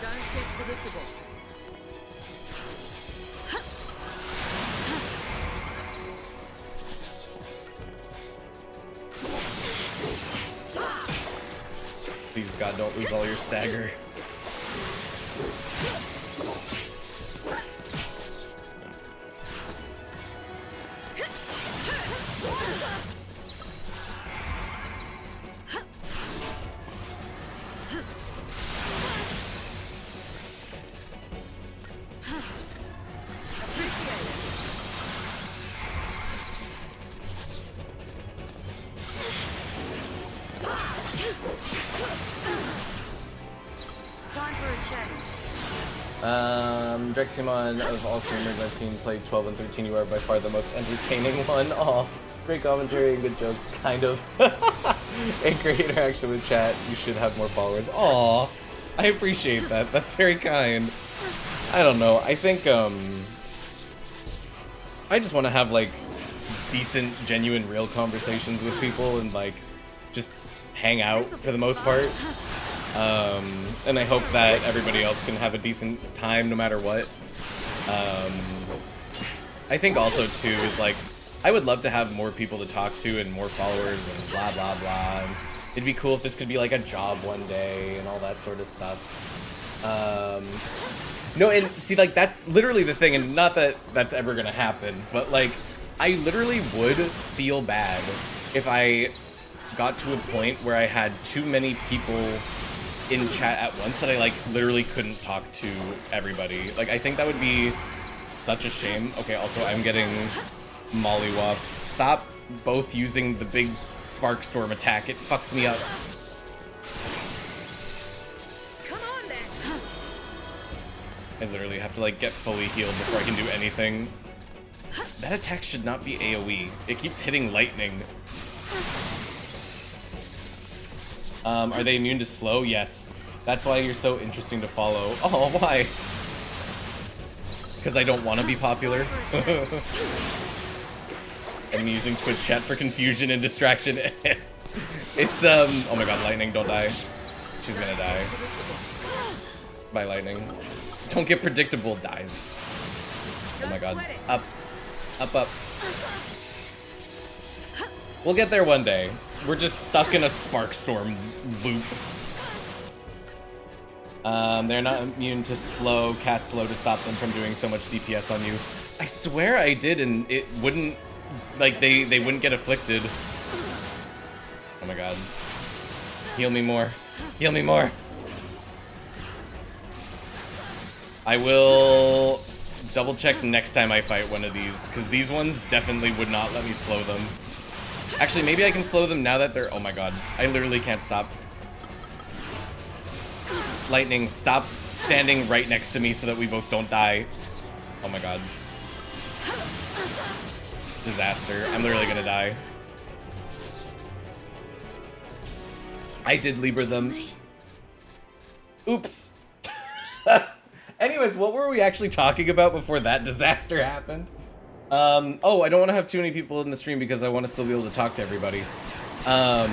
Don't get predictable. Please, God, don't lose all your stagger. Time for a change. Dreximon, of all streamers I've seen play 12 and 13, you are by far the most entertaining one. Aw, great commentary and good jokes, kind of. And great interaction with chat. You should have more followers. Aw, I appreciate that. That's very kind. I don't know. I think, I just want to have, like, decent, genuine, real conversations with people and, like, just hang out for the most part. And I hope that everybody else can have a decent time no matter what. I think also, too, is like, I would love to have more people to talk to and more followers and blah, blah, blah. And it'd be cool if this could be like a job one day and all that sort of stuff. No, and see, like, that's literally the thing, and not that that's ever gonna happen, but, like, I literally would feel bad if I got to a point where I had too many people in chat at once that I, like, literally couldn't talk to everybody. Like, I think that would be such a shame. Okay, also, I'm getting mollywopped. Stop both using the big Spark Storm attack. It fucks me up. Come on, then. I literally have to, like, get fully healed before I can do anything. That attack should not be AoE. It keeps hitting lightning. Are they immune to slow? Yes. That's why you're so interesting to follow. Oh, why? Because I don't want to be popular. I'm using Twitch chat for confusion and distraction. It's, oh my god, lightning, don't die. She's gonna die. By lightning. Don't get predictable, dies. Oh my god. Up. Up, up. We'll get there one day. We're just stuck in a Spark Storm loop. They're not immune to slow. Cast slow to stop them from doing so much DPS on you. I swear I did, and it wouldn't, like, they wouldn't get afflicted. Oh my god. Heal me more. Heal me more. I will double check next time I fight one of these, because these ones definitely would not let me slow them. Actually, maybe I can slow them now that they're... Oh my god, I literally can't stop. Lightning, stop standing right next to me so that we both don't die. Oh my god. Disaster. I'm literally gonna die. I did Libra them. Oops. Anyways, what were we actually talking about before that disaster happened? Oh, I don't want to have too many people in the stream because I want to still be able to talk to everybody. Yeah,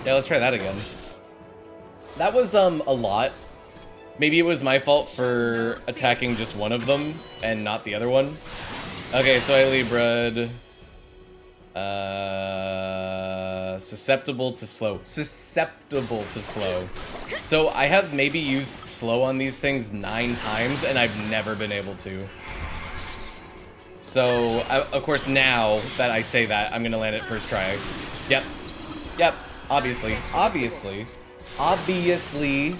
let's try that again. That was, a lot. Maybe it was my fault for attacking just one of them and not the other one. Okay, so I Libra'd. Susceptible to slow. Susceptible to slow. So I have maybe used slow on these things 9 times and I've never been able to. So, of course, now that I say that, I'm gonna land it first try. Yep. Yep. Obviously. Obviously. Obviously.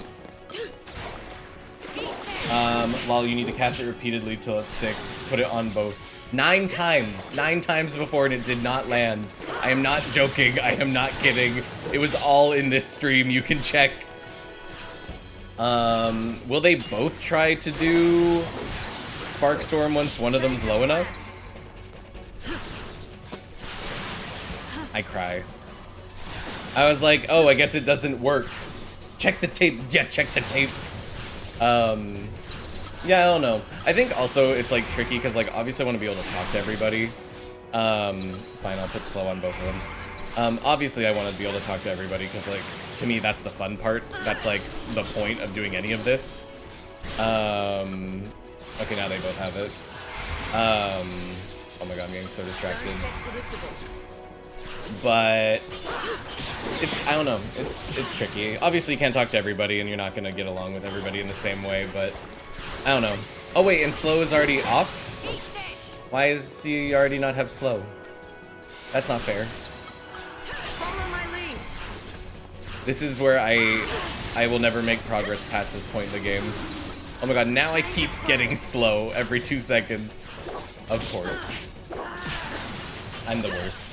Lol, you need to cast it repeatedly till it sticks. Put it on both. 9 times. 9 times before and it did not land. I am not joking. I am not kidding. It was all in this stream. You can check. Will they both try to do Sparkstorm once one of them's low enough? I cry. I was like, oh, I guess it doesn't work. Check the tape. Yeah, check the tape. Yeah, I don't know. I think also it's like tricky because like obviously I want to be able to talk to everybody. Fine, I'll put slow on both of them. Obviously I want to be able to talk to everybody because like to me that's the fun part. That's like the point of doing any of this. Okay, now they both have it. Oh my god, I'm getting so distracted. But it's, I don't know, it's tricky. Obviously you can't talk to everybody and you're not gonna get along with everybody in the same way, but I don't know. Oh wait, and slow is already off? Why does he already not have slow? That's not fair. Follow my lead. This is where I will never make progress past this point in the game. Oh my god, now I keep getting slow every 2 seconds. Of course. I'm the worst.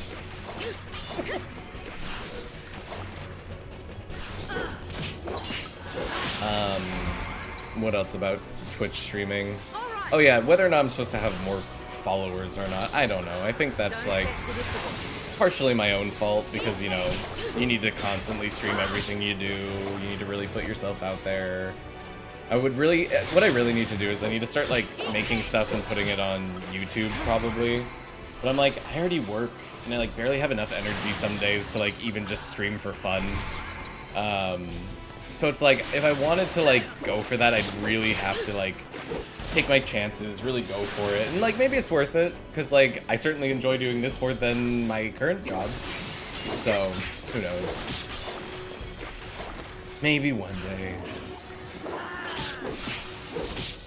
What else about Twitch streaming? Oh yeah, whether or not I'm supposed to have more followers or not, I don't know. I think that's like partially my own fault because, you know, you need to constantly stream everything you do. You need to really put yourself out there. What I really need to do is I need to start like making stuff and putting it on YouTube probably. But I'm like, I already work and I like barely have enough energy some days to like even just stream for fun. So it's like, if I wanted to like go for that, I'd really have to like take my chances, really go for it. And like, maybe it's worth it, because like, I certainly enjoy doing this more than my current job. So, who knows? Maybe one day.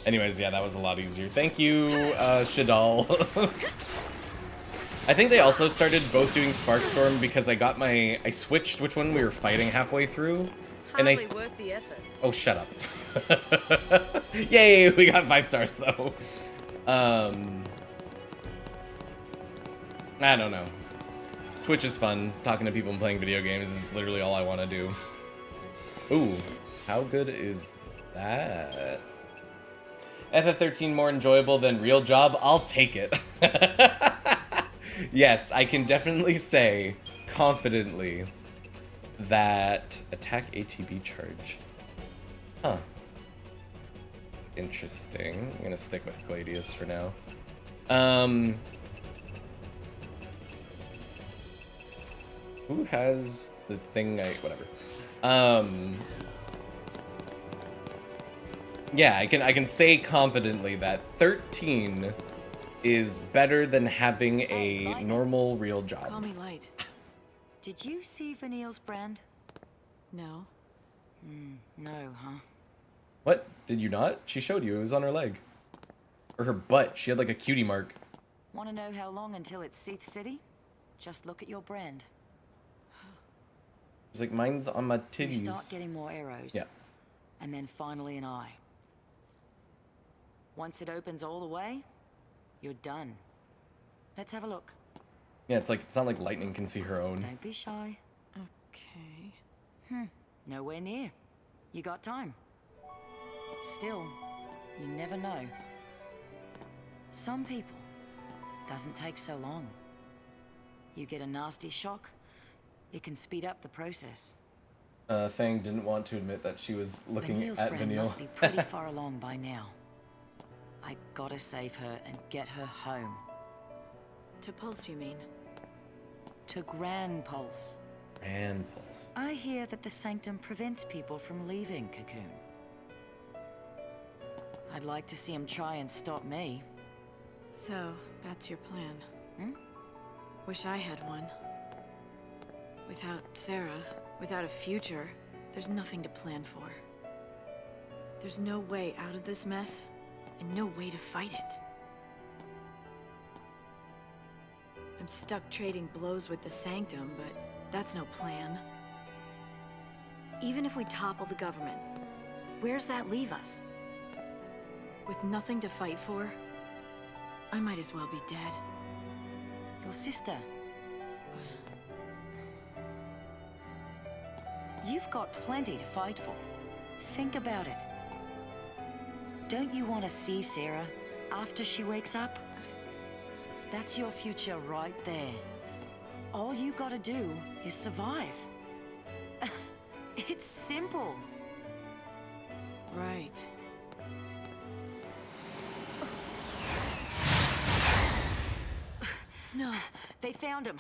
Anyways, yeah, that was a lot easier. Thank you, Shadal. I think they also started both doing Sparkstorm because I switched which one we were fighting halfway through. And worth the effort. Oh, shut up. Yay, we got 5 stars though. I don't know. Twitch is fun. Talking to people and playing video games is literally all I want to do. Ooh, how good is that? FF13 more enjoyable than real job? I'll take it. Yes, I can definitely say confidently that attack ATB charge. Huh. Interesting. I'm gonna stick with Gladius for now. Who has the thing whatever. Yeah, I can say confidently that 13 is better than having a normal real job. Call me Light. Did you see Vanille's brand? No. No, huh? What? Did you not? She showed you. It was on her leg. Or her butt. She had like a cutie mark. Want to know how long until it's Seath City? Just look at your brand. It's like, mine's on my titties. You start getting more arrows. Yeah. And then finally an eye. Once it opens all the way, you're done. Let's have a look. Yeah, it's not like lightning can see her own. Don't be shy. Okay. Nowhere near. You got time. Still, you never know. Some people, doesn't take so long. You get a nasty shock, it can speed up the process. Fang didn't want to admit that she was looking Vanille's at brain Vanille. must be pretty far along by now. I gotta save her and get her home. To Pulse, you mean? To Grand Pulse. Grand Pulse. I hear that the Sanctum prevents people from leaving Cocoon. I'd like to see him try and stop me. So, that's your plan. Wish I had one. Without Sarah, without a future, there's nothing to plan for. There's no way out of this mess, and no way to fight it. I'm stuck trading blows with the Sanctum, but that's no plan. Even if we topple the government, where's that leave us? With nothing to fight for, I might as well be dead. Your sister. You've got plenty to fight for. Think about it. Don't you want to see Sarah after she wakes up? That's your future right there. All you gotta do is survive. It's simple. Right. Snow. They found him.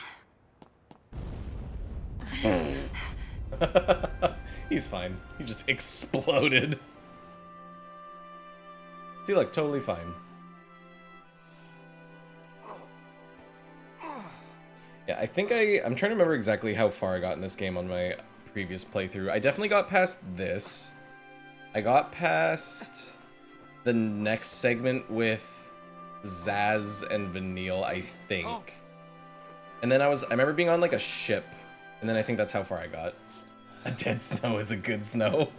He's fine. He just exploded. See, look, totally fine. Yeah, I think I'm trying to remember exactly how far I got in this game on my previous playthrough. I definitely got past this. I got past the next segment with Zaz and Vanille, I think. And then I remember being on like a ship, and then I think that's how far I got. A dead snow is a good snow.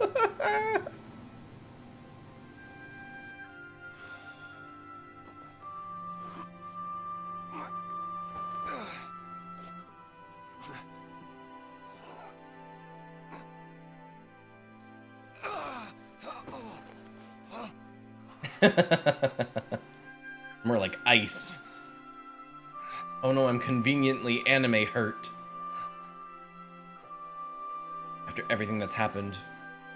More like ice. Oh no, I'm conveniently anime hurt. After everything that's happened.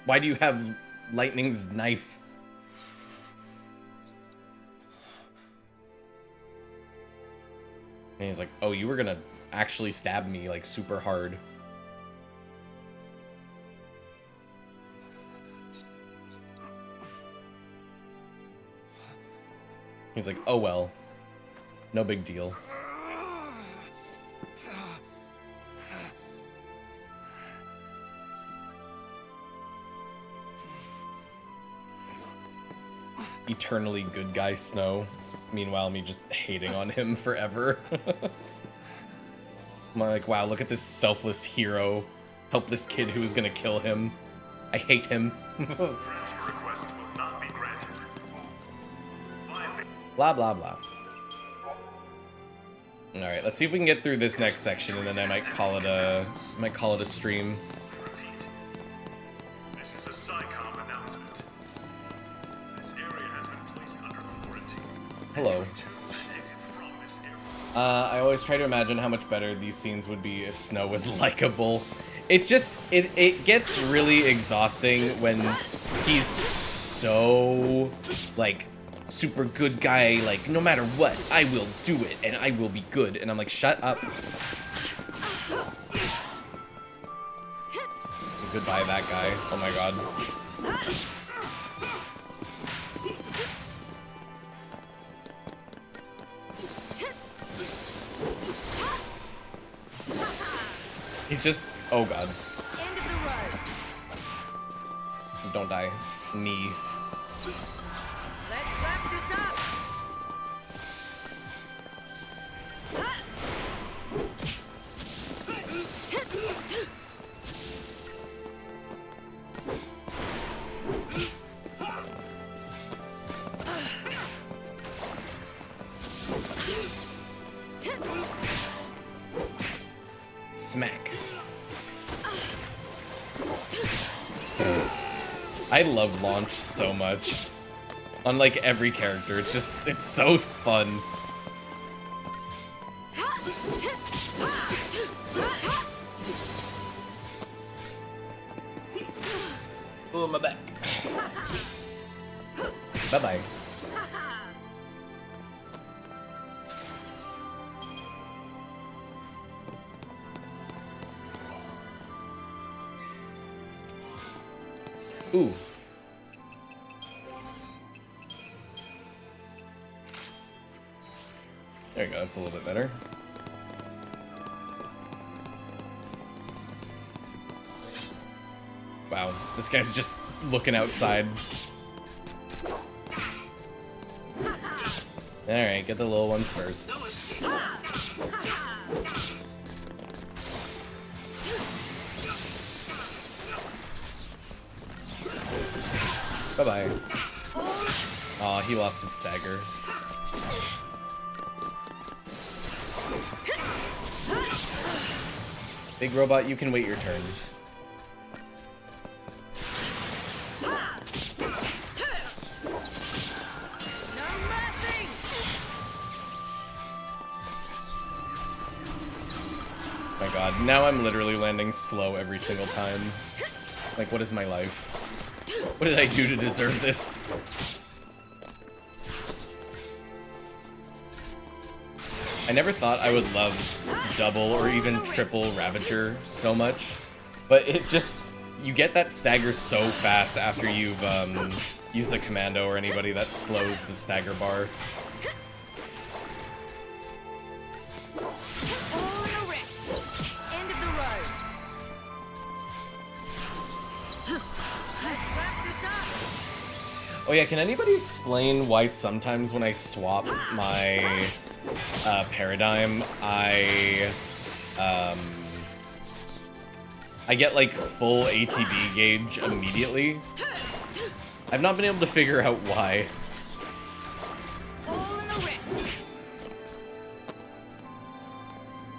Why do you have Lightning's knife? And he's like, oh, you were gonna actually stab me like super hard. He's like, oh well, no big deal. Eternally good guy Snow. Meanwhile, me just hating on him forever. I'm like, wow, look at this selfless hero. Help this kid who was gonna kill him. I hate him. Transfer request will not be granted. Blah, blah, blah. Alright, let's see if we can get through this next section, and then I might call it a stream. This is a SciComm announcement. This area has been placed under quarantine. Hello. I always try to imagine how much better these scenes would be if Snow was likable. It's just, it gets really exhausting when he's so, like, super good guy, like, no matter what, I will do it, and I will be good. And I'm like, shut up. Goodbye, that guy. Oh my god. He's just, oh god. End of the road. Don't die. Knee. Let's wrap this up. I love launch so much. On like every character, it's so fun. Oh, my back. Bye-bye. Ooh. There you go, that's a little bit better. Wow, this guy's just looking outside. Alright, get the little ones first. Bye-bye. Aw, he lost his stagger. Big robot, you can wait your turn. My god, now I'm literally landing slow every single time. Like, what is my life? What did I do to deserve this? I never thought I would love double or even triple Ravager so much, but it just, you get that stagger so fast after you've used a commando or anybody that slows the stagger bar. Oh yeah, can anybody explain why sometimes when I swap my paradigm, I get like full ATB gauge immediately? I've not been able to figure out why.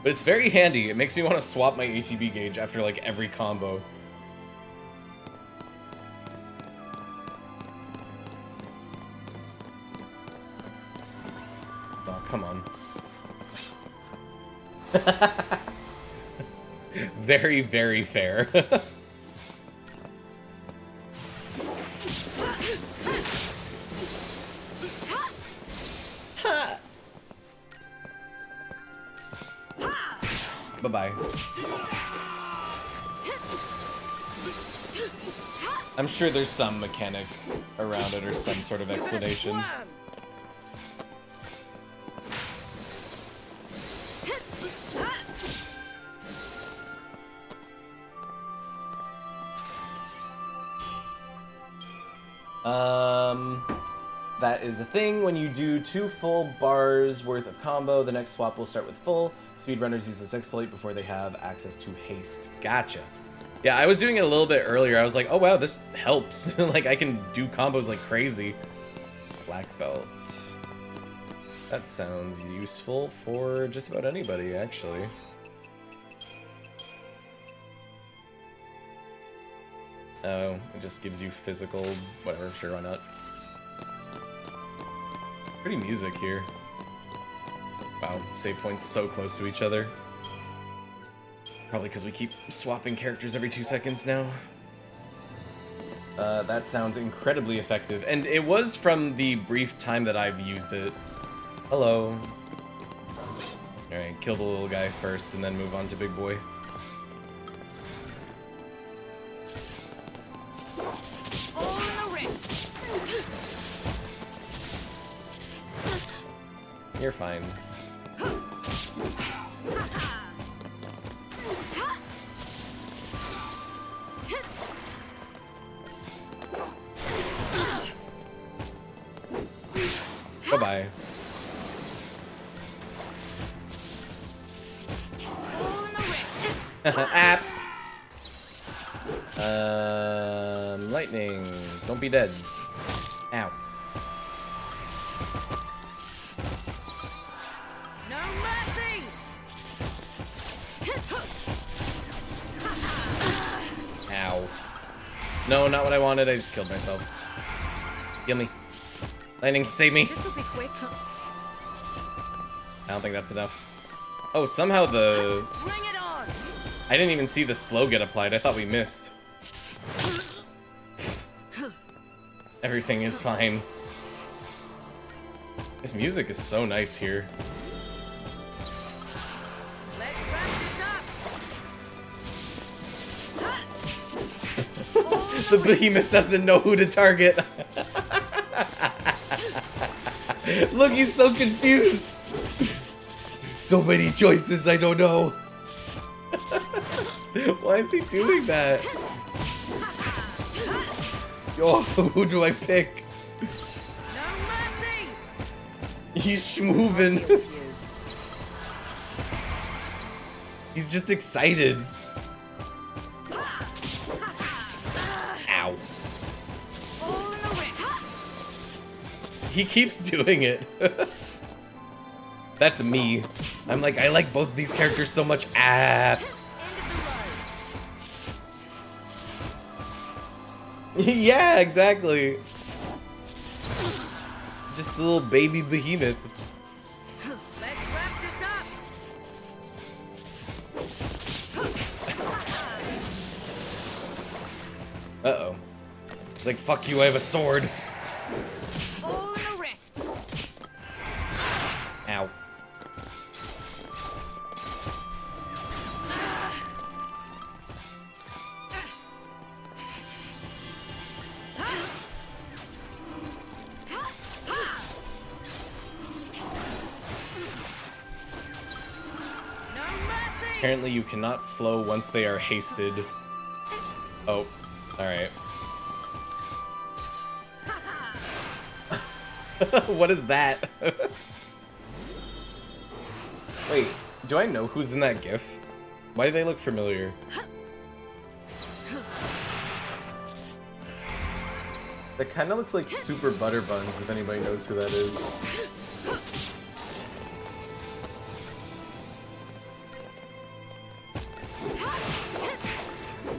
But it's very handy. It makes me want to swap my ATB gauge after like every combo. Oh, come on. Very, very fair. Bye-bye. I'm sure there's some mechanic around it or some sort of explanation. That is the thing. When you do 2 full bars worth of combo, the next swap will start with full. Speedrunners use this exploit before they have access to haste. Gotcha. Yeah, I was doing it a little bit earlier. I was like, oh wow, this helps. Like, I can do combos like crazy. Black belt. That sounds useful for just about anybody, actually. Oh, it just gives you physical, whatever, sure, why not. Pretty music here. Wow, save points so close to each other. Probably because we keep swapping characters every 2 seconds now. That sounds incredibly effective. And it was from the brief time that I've used it. Hello. Alright, kill the little guy first and then move on to big boy. You're fine. Bye-bye. App. Lightning. Don't be dead. Ow. No, not what I wanted. I just killed myself. Kill me. Lightning, save me. This will be quick. I don't think that's enough. Oh, somehow the... Bring it on. I didn't even see the slow get applied. I thought we missed. Everything is fine. This music is so nice here. Let's wrap this up. The behemoth doesn't know who to target. Look, he's so confused. So many choices, I don't know. Why is he doing that? Yo, who do I pick? No mercy. He's schmovin'. He's just excited. Ow. All in a whip. He keeps doing it. That's me. I'm like, I like both these characters so much. Ah. Yeah, exactly. Just a little baby behemoth. Let's wrap this up. Uh-oh. It's like, fuck you, I have a sword. All in a wrist. Ow. Apparently you cannot slow once they are hasted. Oh, alright. What is that? Wait, do I know who's in that GIF? Why do they look familiar? That kind of looks like Super Butter Buns, if anybody knows who that is.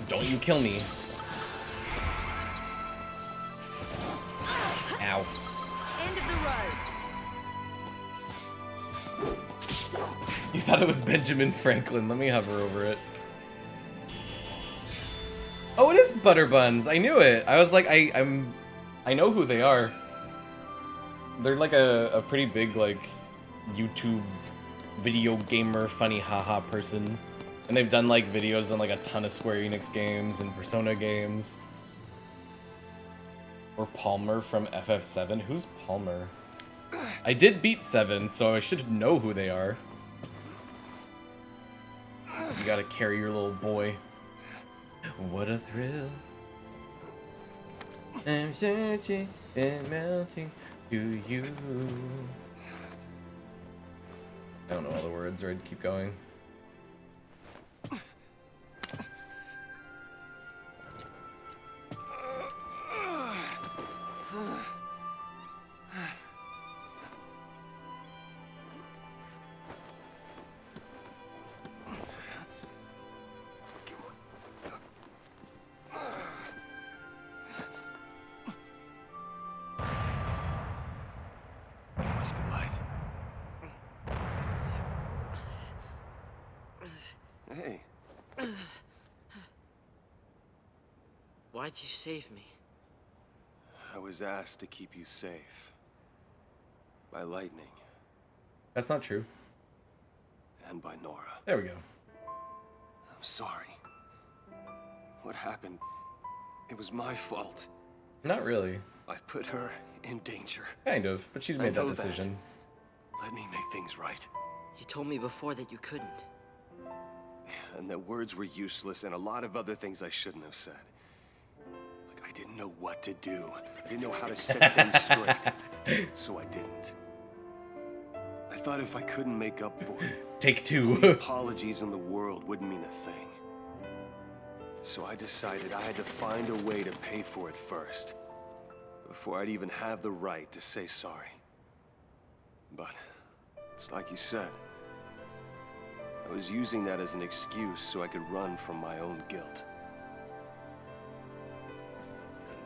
Don't you kill me. Ow. End of the road. You thought it was Benjamin Franklin. Let me hover over it. Oh, it is Butter Buns. I knew it. I was like, I know who they are. They're like a pretty big, like, YouTube video gamer funny haha person. And they've done like videos on like a ton of Square Enix games and Persona games. Or Palmer from FF7. Who's Palmer? I did beat 7, so I should know who they are. You gotta carry your little boy. What a thrill. I'm searching and melting to you. I don't know all the words, or I'd keep going. There must be light. Hey. Why'd you save me? I was asked to keep you safe. By lightning. That's not true. And by Nora. There we go. I'm sorry. What happened? It was my fault. Not really. I put her in danger. Kind of, but she I made that know decision. Let me make things right. You told me before that you couldn't. And that words were useless and a lot of other things I shouldn't have said. Like I didn't know what to do. I didn't know how to set things straight. So I didn't. I thought if I couldn't make up for it, Take all the two. apologies in the world wouldn't mean a thing. So I decided I had to find a way to pay for it first. Before I'd even have the right to say sorry. But it's like you said. I was using that as an excuse so I could run from my own guilt.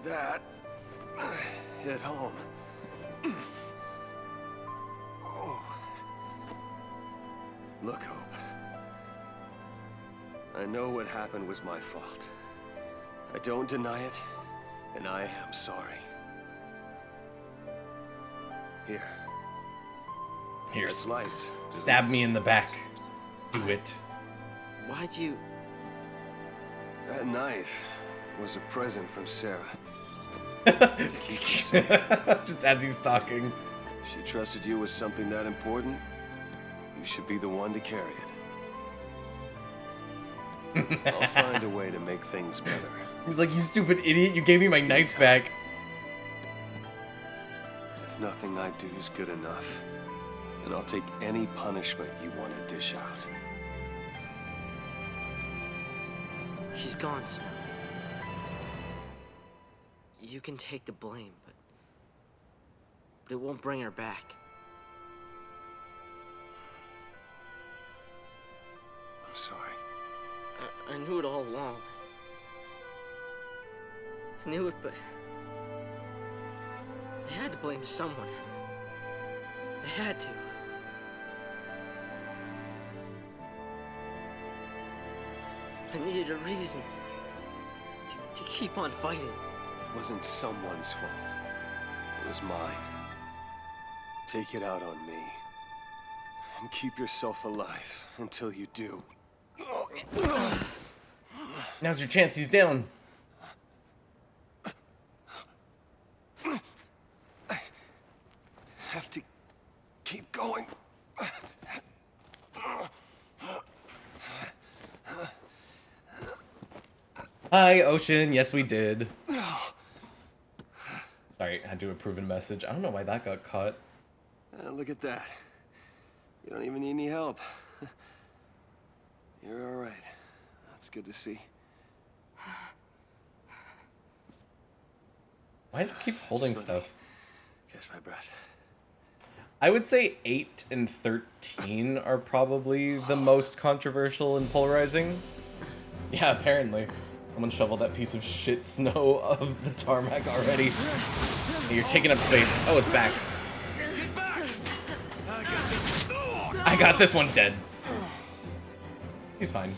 that hit home. Oh. Look, Hope. I know what happened was my fault. I don't deny it, and I am sorry. Here. Here. That's lights. Stab me in the back. Do it. Why'd you... That knife was a present from Sarah. Just as he's talking. She trusted you with something that important. You should be the one to carry it. I'll find a way to make things better. He's like, you stupid idiot, you gave me my knife back. If nothing I do is good enough, then I'll take any punishment you want to dish out. She's gone, Snow. You can take the blame, but it won't bring her back. I'm sorry. I knew it all along. I knew it, but... I had to blame someone. I had to. I needed a reason to keep on fighting. It wasn't someone's fault. It was mine. Take it out on me. And keep yourself alive until you do. Now's your chance, he's down. I have to keep going. Hi, Ocean. Yes, we did. Sorry, I had to approve a message. I don't know why that got caught. Look at that. You don't even need any help. You're all right. That's good to see. Why does it keep holding Just let me stuff? catch my breath. I would say 8 and 13 are probably the most controversial and polarizing. Yeah, apparently. Someone shoveled that piece of shit snow of the tarmac already. Hey, you're taking up space. Oh, it's back. I got this one dead. He's fine.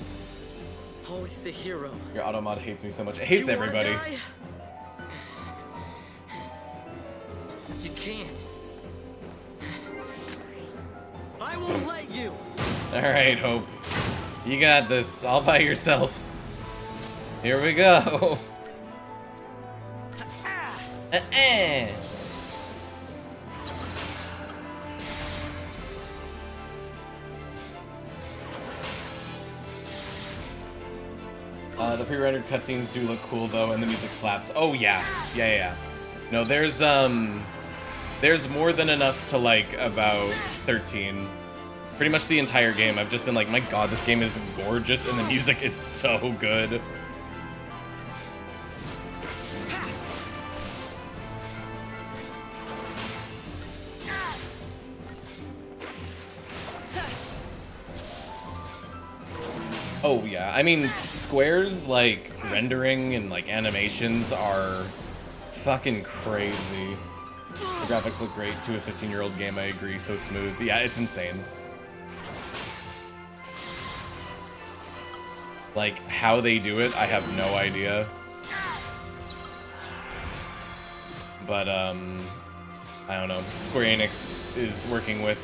Always the hero. Your automod hates me so much. It hates everybody. Die? You can't. I won't let you. Alright, Hope. You got this all by yourself. Here we go. The pre-rendered cutscenes do look cool though, and the music slaps. Oh yeah, yeah. No, there's more than enough to like about 13. Pretty much the entire game, I've just been like, my god, this game is gorgeous, and the music is so good. Oh yeah, I mean, Square's like rendering and like animations are fucking crazy. The graphics look great to a 15-year-old game, I agree, so smooth. Yeah, it's insane. Like, how they do it, I have no idea. But, I don't know. Square Enix is working with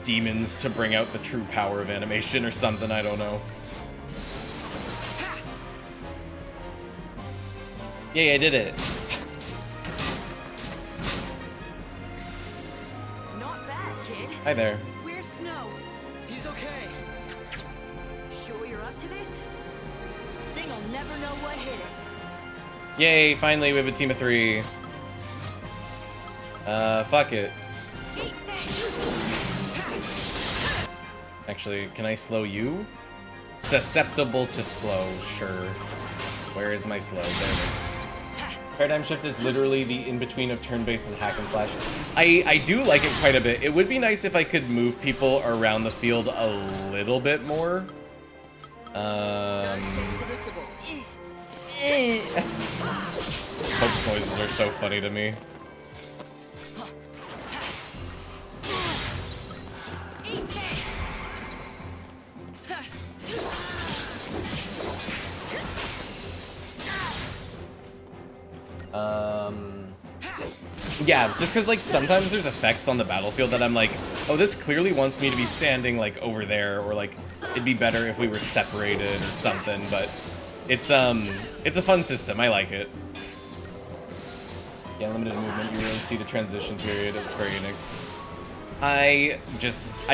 demons to bring out the true power of animation or something, I don't know. Yay, I did it. Not bad, kid. Hi there. Where's Snow? He's okay. Sure you're up to this? Thing'll never know what hit it. Yay, finally we have a team of 3. Fuck it. Actually, can I slow you? Susceptible to slow, sure. Where is my slow? There it is. Paradigm Shift is literally the in-between of turn-based and hack and slash. I do like it quite a bit. It would be nice if I could move people around the field a little bit more. Hope's noises are so funny to me. Yeah, just because, like, sometimes there's effects on the battlefield that I'm like, oh, this clearly wants me to be standing, like, over there, or, like, it'd be better if we were separated or something, but it's a fun system. I like it. Yeah, limited movement, you really see the transition period of Square Enix. I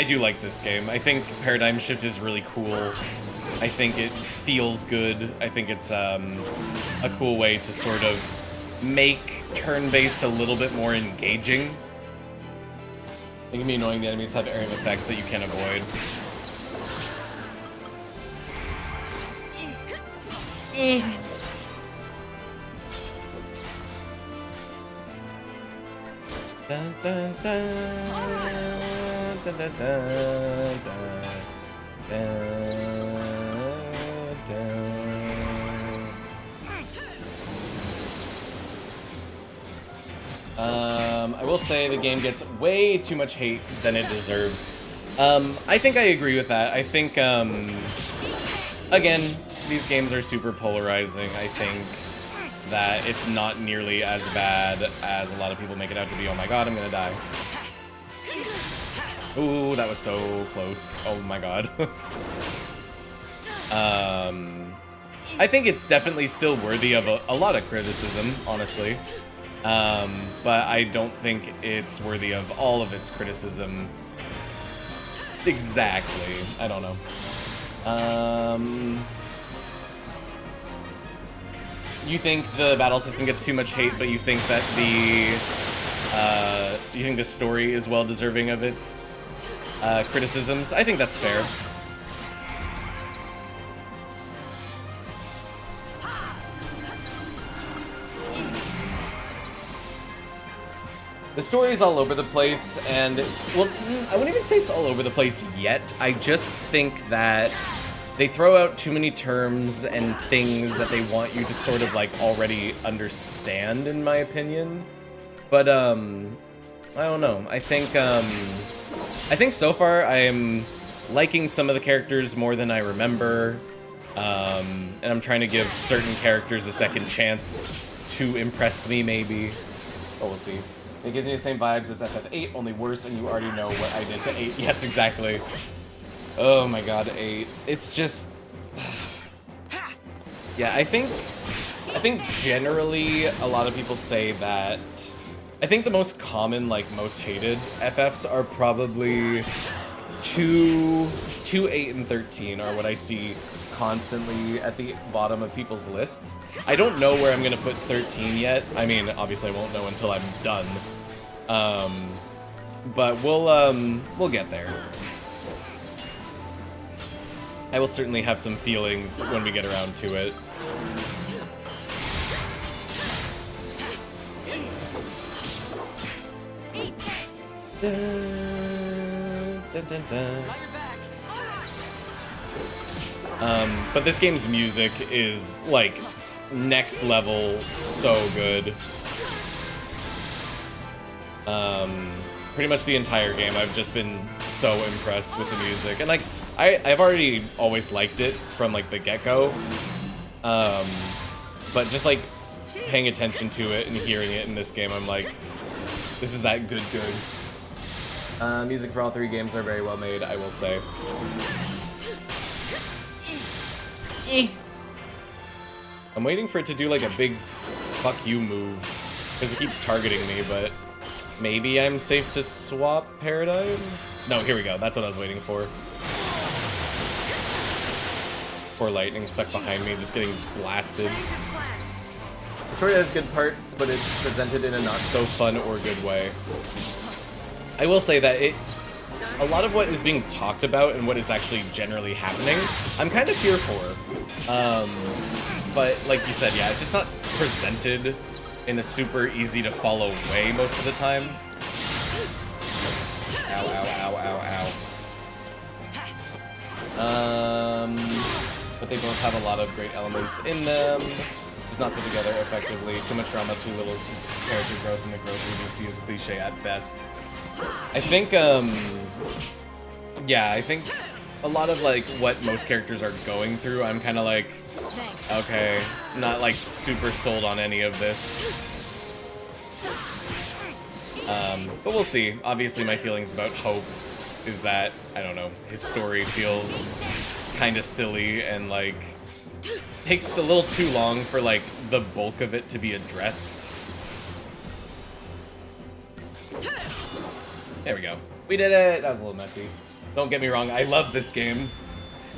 do like this game. I think Paradigm Shift is really cool. I think it feels good. I think it's a cool way to sort of make turn-based a little bit more engaging. It can be annoying the enemies have area effects that you can't avoid. Dun, dun, dun, dun, dun, dun, dun, dun. I will say the game gets way too much hate than it deserves. I think I agree with that. I think, again, these games are super polarizing. I think that it's not nearly as bad as a lot of people make it out to be. Oh my god, I'm gonna die. Ooh, that was so close. Oh my god. I think it's definitely still worthy of a lot of criticism, honestly. But I don't think it's worthy of all of its criticism. Exactly. I don't know. You think the battle system gets too much hate, but you think that the story is well deserving of its criticisms? I think that's fair. The story is all over the place, and, well, I wouldn't even say it's all over the place yet. I just think that they throw out too many terms and things that they want you to sort of, like, already understand, in my opinion. But, I don't know. I think so far I am liking some of the characters more than I remember, and I'm trying to give certain characters a second chance to impress me, maybe. Oh, we'll see. It gives me the same vibes as FF8, only worse, and you already know what I did to 8. Yes, exactly. Oh my god, 8. It's just... Yeah, I think generally a lot of people say that... I think the most common, like, most hated FFs are probably 2, 8, and 13 are what I see constantly at the bottom of people's lists. I don't know where I'm gonna put 13 yet. I mean, obviously I won't know until I'm done. But we'll get there. I will certainly have some feelings when we get around to it. Dun, dun, dun. But this game's music is, like, next level, so good. Pretty much the entire game, I've just been so impressed with the music. And, like, I've already always liked it from, like, the get-go. But just, like, paying attention to it and hearing it in this game, I'm like, this is that good. Music for all 3 games are very well made, I will say. I'm waiting for it to do, like, a big fuck you move, because it keeps targeting me, but maybe I'm safe to swap paradigms? No, here we go. That's what I was waiting for. Poor lightning stuck behind me, just getting blasted. The story has good parts, but it's presented in a not-so-fun or good way. I will say that a lot of what is being talked about and what is actually generally happening, I'm kind of here for. But like you said, yeah, it's just not presented in a super easy to follow way most of the time. Ow, ow, ow, ow, ow. But they both have a lot of great elements in them. It's not put together effectively. Too much drama, too little character growth, and the growth we see is cliche at best. I think, yeah, I think a lot of, like, what most characters are going through, I'm kind of like, okay, not, like, super sold on any of this. But we'll see. Obviously, my feelings about Hope is that, I don't know, his story feels kind of silly and, like, takes a little too long for, like, the bulk of it to be addressed. There we go. We did it! That was a little messy. Don't get me wrong, I love this game.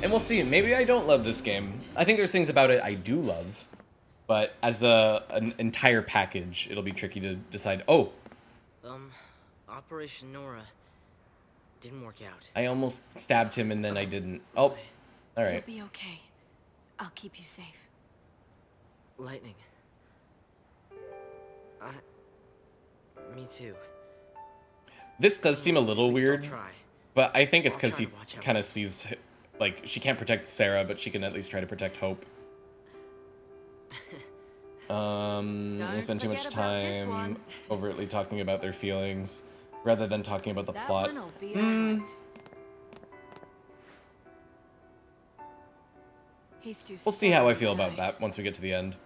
And we'll see, maybe I don't love this game. I think there's things about it I do love. But as an entire package, it'll be tricky to decide, oh! Operation Nora didn't work out. I almost stabbed him and then I didn't. Oh, alright. You'll be okay. I'll keep you safe. Lightning. Me too. This does seem a little Please don't weird, try. but I think it's I'll because try he to watch out. kind of sees, like, she can't protect Sarah, but she can at least try to protect Hope. They spend too much forget about this time one. overtly talking about their feelings, rather than talking about the That plot. one'll be alright. He's too We'll see how I scared to feel about die. that once we get to the end.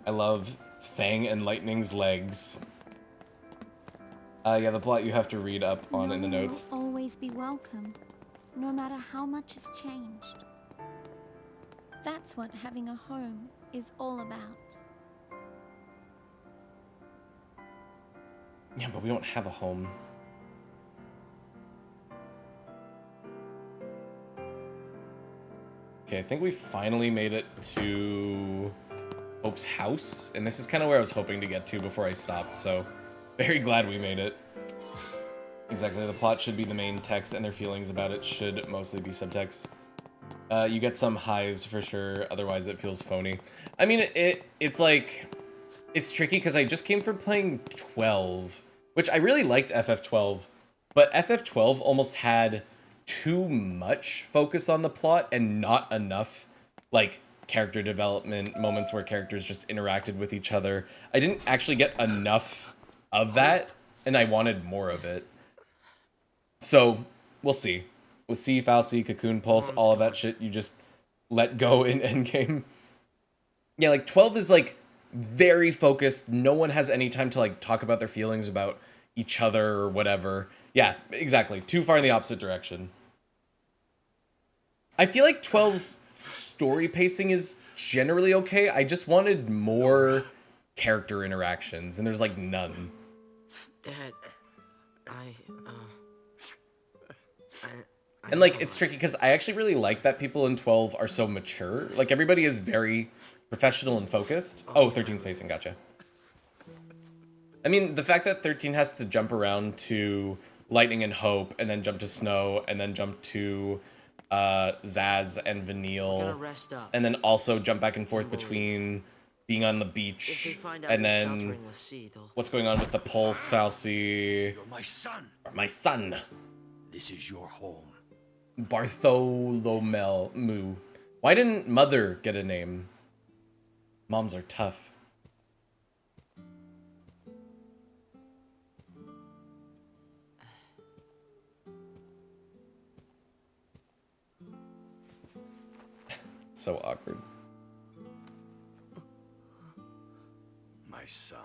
I love Fang and Lightning's legs. Yeah, the plot you have to read up on in the No one notes. will always be welcome, no matter how much has changed. That's what having a home is all about. Yeah, but we don't have a home. Okay, I think we finally made it to Hope's house, and this is kind of where I was hoping to get to before I stopped, so very glad we made it. Exactly, the plot should be the main text, and their feelings about it should mostly be subtext. You get some highs for sure, otherwise it feels phony. I mean, it's like, it's tricky because I just came from playing 12, which I really liked FF12, but FF12 almost had too much focus on the plot and not enough, like, character development, moments where characters just interacted with each other. I didn't actually get enough of that, and I wanted more of it. So, we'll see. With C, Falsey, Cocoon Pulse, all of that shit you just let go in Endgame. Yeah, like, 12 is, like, very focused. No one has any time to, like, talk about their feelings about each other or whatever. Yeah, exactly. Too far in the opposite direction. I feel like 12's story pacing is generally okay. I just wanted more character interactions, and there's, like, none. Dad, And, like, it's tricky because I actually really like that people in 12 are so mature. Like, everybody is very professional and focused. Oh, 13's pacing, gotcha. I mean, the fact that 13 has to jump around to Lightning and Hope, and then jump to Snow, and then jump to Zaz and Vanille, and then also jump back and forth between being on the beach, and then what's going on with the Pulse, Falsey. You're my son. My son. This is your home. Bartholomew. Why didn't Mother get a name? Moms are tough. So awkward. My son.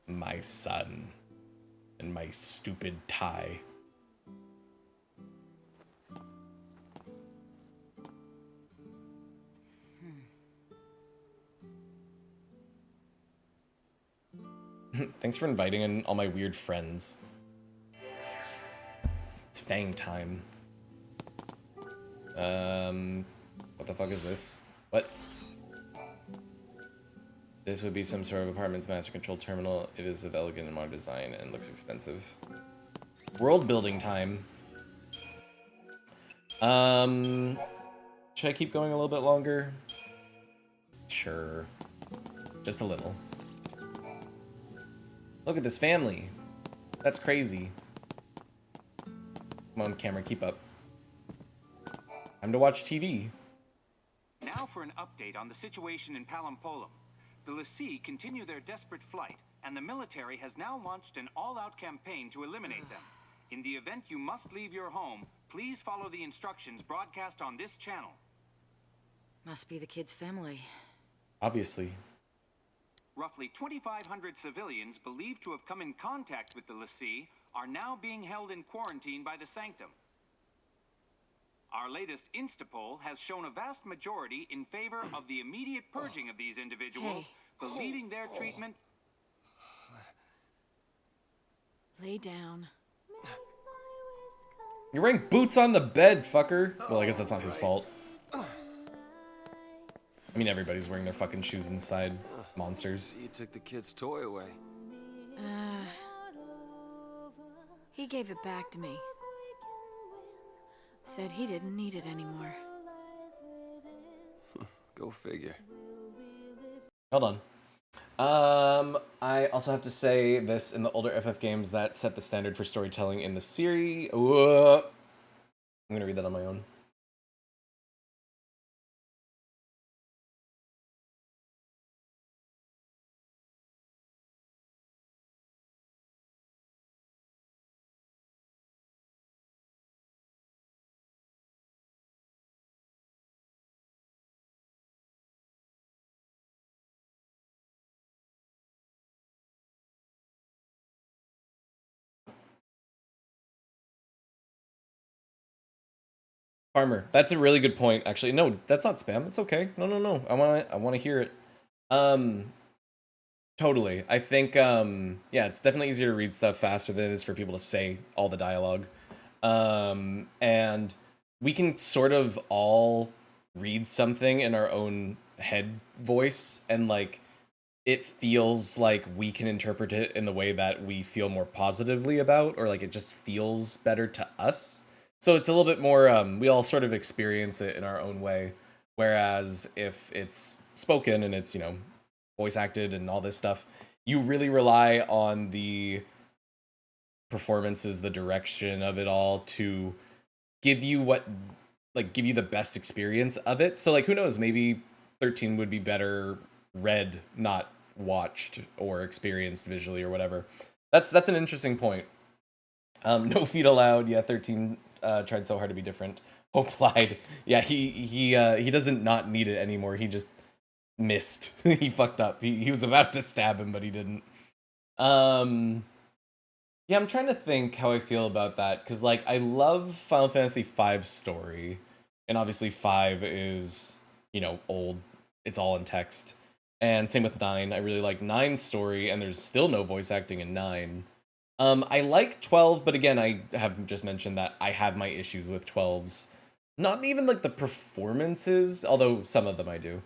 My son. And my stupid tie. Thanks for inviting in all my weird friends. It's Fang time. What the fuck is this? What? This would be some sort of apartment's master control terminal. It is of elegant and modern design and looks expensive. World building time. Should I keep going a little bit longer? Sure. Just a little. Look at this family. That's crazy. Come on, camera, keep up. Time to watch TV. Now for an update on the situation in Palampolum. The Lassie continue their desperate flight, and the military has now launched an all-out campaign to eliminate them. In the event you must leave your home, please follow the instructions broadcast on this channel. Must be the kid's family. Obviously. Roughly 2,500 civilians believed to have come in contact with the Lassie are now being held in quarantine by the Sanctum. Our latest Instapoll has shown a vast majority in favor of the immediate purging of these individuals, believing their treatment... Lay down. You're wearing boots on the bed, fucker. Well, I guess that's not his fault. I mean, everybody's wearing their fucking shoes inside. Monsters. You took the kid's toy away. He gave it back to me. Said he didn't need it anymore. Go figure. Hold on. I also have to say this: in the older FF games that set the standard for storytelling in the series. I'm gonna read that on my own. Farmer, that's a really good point. Actually, no, that's not spam. It's okay. No. I want to hear it. Totally. I think yeah, it's definitely easier to read stuff faster than it is for people to say all the dialogue. And we can sort of all read something in our own head voice, and like it feels like we can interpret it in the way that we feel more positively about, or like it just feels better to us. So it's a little bit more, we all sort of experience it in our own way. Whereas if it's spoken and it's, you know, voice acted and all this stuff, you really rely on the performances, the direction of it all to give you give you the best experience of it. So like, who knows, maybe 13 would be better read, not watched or experienced visually or whatever. That's an interesting point. No feet allowed. Yeah, 13 tried so hard to be different. Hope lied. Yeah, he doesn't not need it anymore. He just missed. He fucked up. He was about to stab him, but he didn't. Yeah, I'm trying to think how I feel about that, because like I love Final Fantasy V's story, and obviously 5 is, you know, old. It's all in text. And same with 9. I really like 9's story, and there's still no voice acting in 9. I like 12, but again, I have just mentioned that I have my issues with 12's. Not even like the performances, although some of them I do.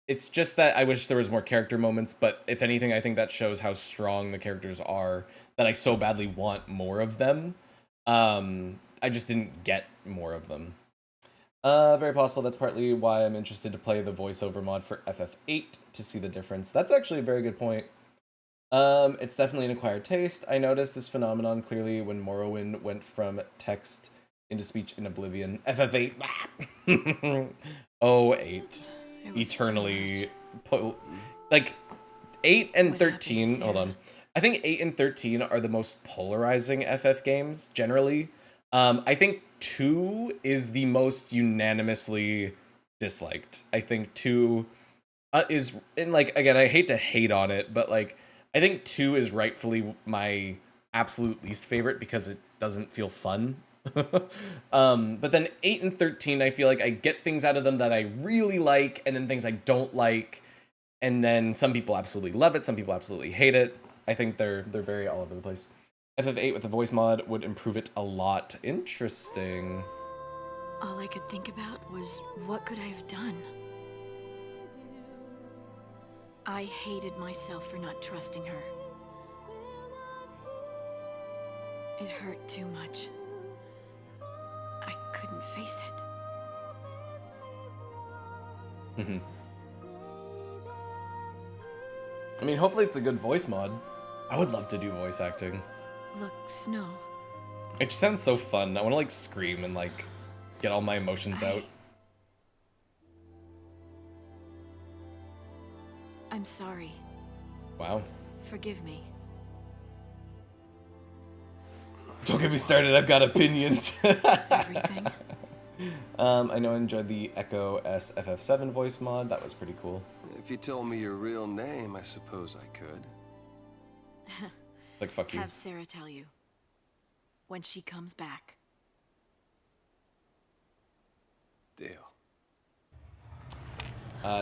It's just that I wish there was more character moments, but if anything, I think that shows how strong the characters are, that I so badly want more of them. I just didn't get more of them. Very possible that's partly why I'm interested to play the voiceover mod for FF8 to see the difference. That's actually a very good point. It's definitely an acquired taste. I noticed this phenomenon clearly when Morrowind went from text into speech in Oblivion. FF8. 08. Eternally. Like, 8 and 13. Hold on. I think 8 and 13 are the most polarizing FF games, generally. I think 2 is the most unanimously disliked. I think 2 is, and like, again, I hate to hate on it, but like, I think 2 is rightfully my absolute least favorite because it doesn't feel fun. But then 8 and 13, I feel like I get things out of them that I really like, and then things I don't like, and then some people absolutely love it, some people absolutely hate it. I think they're very all over the place. FF8 with the voice mod would improve it a lot. Interesting. All I could think about was, what could I have done? I hated myself for not trusting her. It hurt too much. I couldn't face it. I mean, hopefully it's a good voice mod. I would love to do voice acting. Look, Snow. It just sounds so fun. I want to like scream and like Get all my emotions out. I'm sorry. Wow. Forgive me. Don't get me started, I've got opinions. Everything. I know I enjoyed the Echo SFF7 voice mod. That was pretty cool. If you told me your real name, I suppose I could. Like, fuck you. Have Sarah tell you. When she comes back. Deal.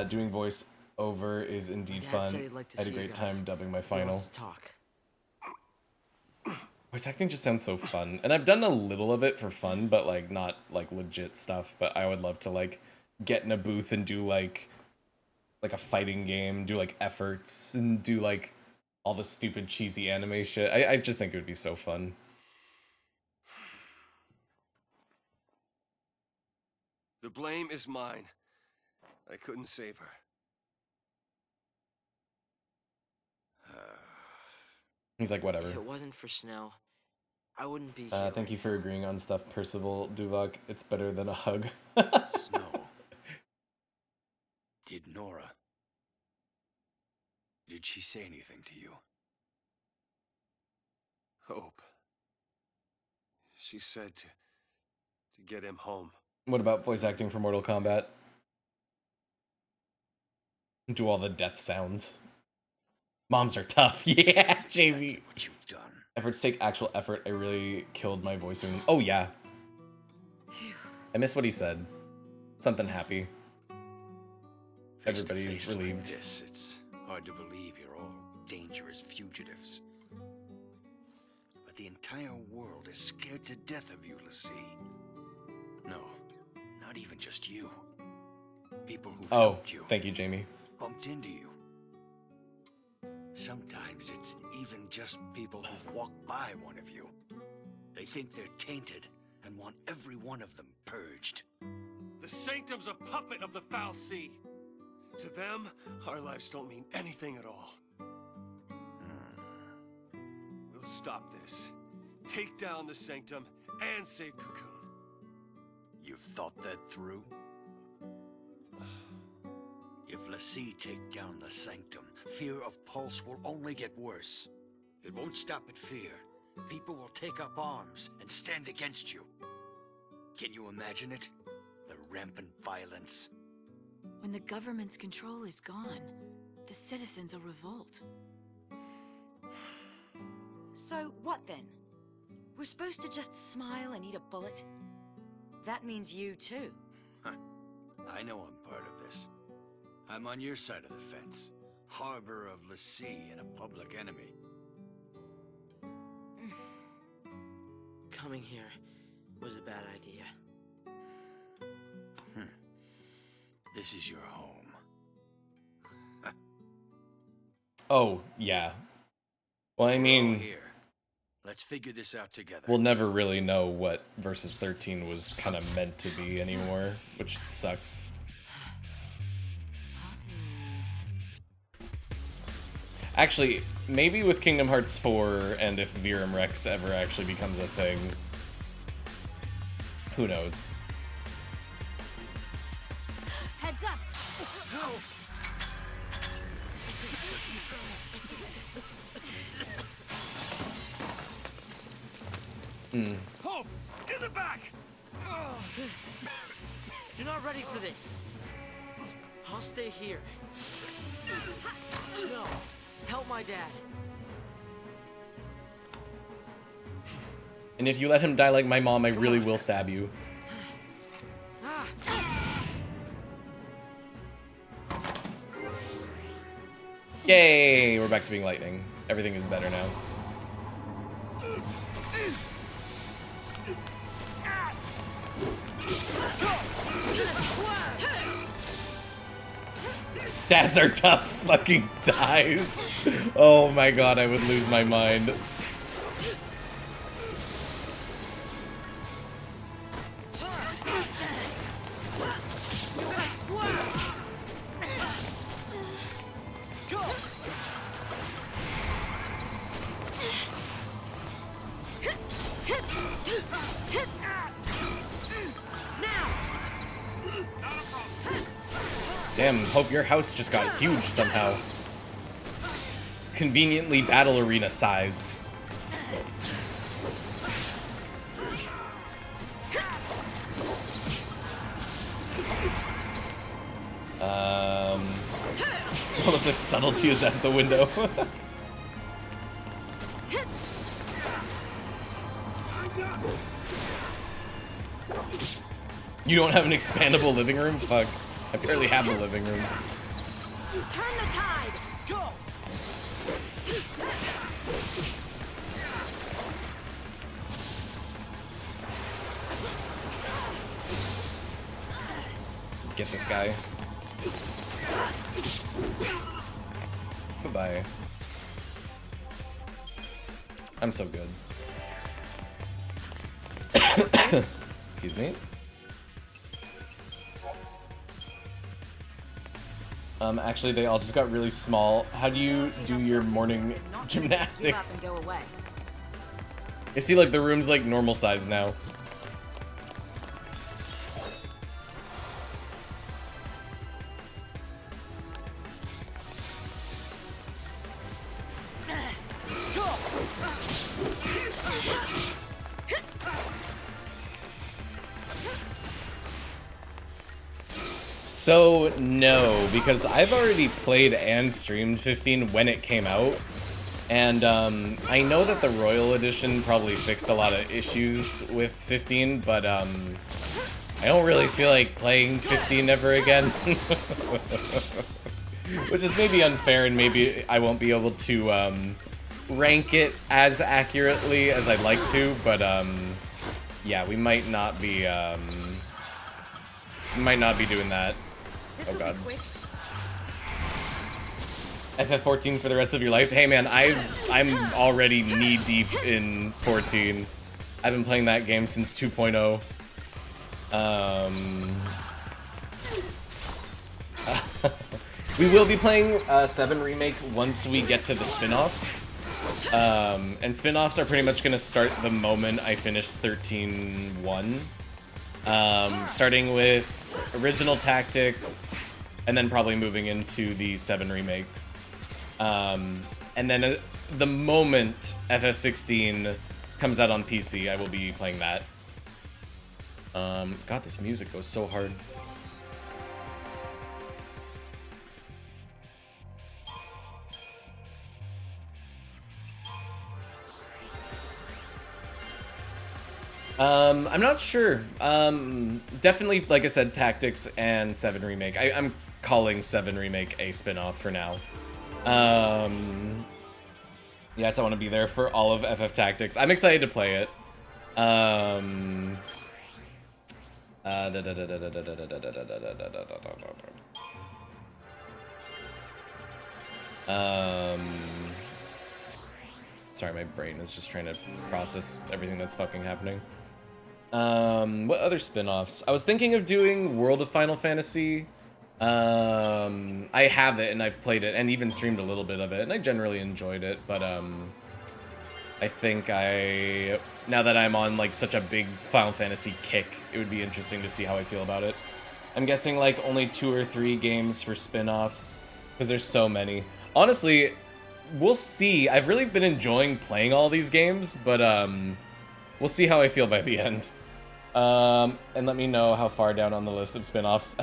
Doing voice over is indeed Dad fun. said he'd like to I had a see you great guys. time dubbing my He final. wants to talk. Voice acting just sounds so fun. And I've done a little of it for fun, but like not like legit stuff. But I would love to like get in a booth and do like a fighting game, do like efforts and do like all the stupid cheesy anime shit. I just think it would be so fun. The blame is mine. I couldn't save her. He's like, whatever. If it wasn't for Snow, I wouldn't be here. Thank you for agreeing on stuff, Percival Duvok. It's better than a hug. Snow. Did Nora... Did she say anything to you? Hope. She said to get him home. What about voice acting for Mortal Kombat? Do all the death sounds. Moms are tough. Yeah, Jamie. What you've done. Efforts take actual effort. I really killed my voice. Oh, yeah. I missed what he said. Something happy. Everybody's relieved. Like this, it's hard to believe you're all dangerous fugitives. But the entire world is scared to death of you, l'Cie. No, not even just you. People who helped you. Thank you, Jamie. Bumped into you. Sometimes it's even just people who've walked by one of you. They think they're tainted and want every one of them purged. The Sanctum's a puppet of the Foul Sea. To them, our lives don't mean anything at all. We'll stop this. Take down the Sanctum and save Cocoon. You've thought that through? If l'Cie take down the Sanctum, fear of Pulse will only get worse. It won't stop at fear. People will take up arms and stand against you. Can you imagine it? The rampant violence. When the government's control is gone, the citizens will revolt. So what then? We're supposed to just smile and eat a bullet? That means you too. I know I'm part of this. I'm on your side of the fence. Harbor of l'Cie and a public enemy. Coming here was a bad idea. This is your home. Oh, yeah. Well, I mean, Here. Let's figure this out together. we'll never really know what Versus 13 was kind of meant to be anymore, which sucks. Actually, maybe with Kingdom Hearts 4, and if Virum Rex ever actually becomes a thing, who knows? Heads up! Hope! In the back! You're not ready for this. I'll stay here. Snow, help my dad. And if you let him die like my mom, I really will stab you. Yay! We're back to being lightning. Everything is better now. Dads are tough fucking dies. Oh my god, I would lose my mind. Damn, hope your house just got huge somehow. Conveniently battle arena sized. It looks like subtlety is out the window. You don't have an expandable living room? Fuck. I barely have a living room. Turn the tide! Go! Get this guy. Bye-bye. I'm so good. Excuse me. Actually, they all just got really small. How do you do your morning gymnastics? I see, like, the room's, like, normal size now. So, no, because I've already played and streamed 15 when it came out, and I know that the Royal Edition probably fixed a lot of issues with 15, but I don't really feel like playing 15 ever again. Which is maybe unfair, and maybe I won't be able to rank it as accurately as I'd like to, but yeah, we might not be doing that. Oh god. FF14 for the rest of your life? Hey man, I'm already knee deep in 14. I've been playing that game since 2.0. We will be playing 7 Remake once we get to the spin-offs. And spin-offs are pretty much gonna start the moment I finish 13.1. Starting with original tactics, and then probably moving into the 7 remakes. And then the moment FF16 comes out on PC, I will be playing that. God, this music goes so hard. I'm not sure. Definitely, like I said, Tactics and 7 Remake. I'm calling 7 Remake a spin-off for now. Yes, I want to be there for all of FF Tactics. I'm excited to play it. Sorry, my brain is just trying to process everything that's fucking happening. What other spin-offs? I was thinking of doing World of Final Fantasy. I have it and I've played it and even streamed a little bit of it, and I generally enjoyed it, but I think now that I'm on like such a big Final Fantasy kick, it would be interesting to see how I feel about it. I'm guessing like only 2 or 3 games for spin-offs, because there's so many. Honestly, we'll see. I've really been enjoying playing all these games, but we'll see how I feel by the end. And let me know how far down on the list of spin-offs.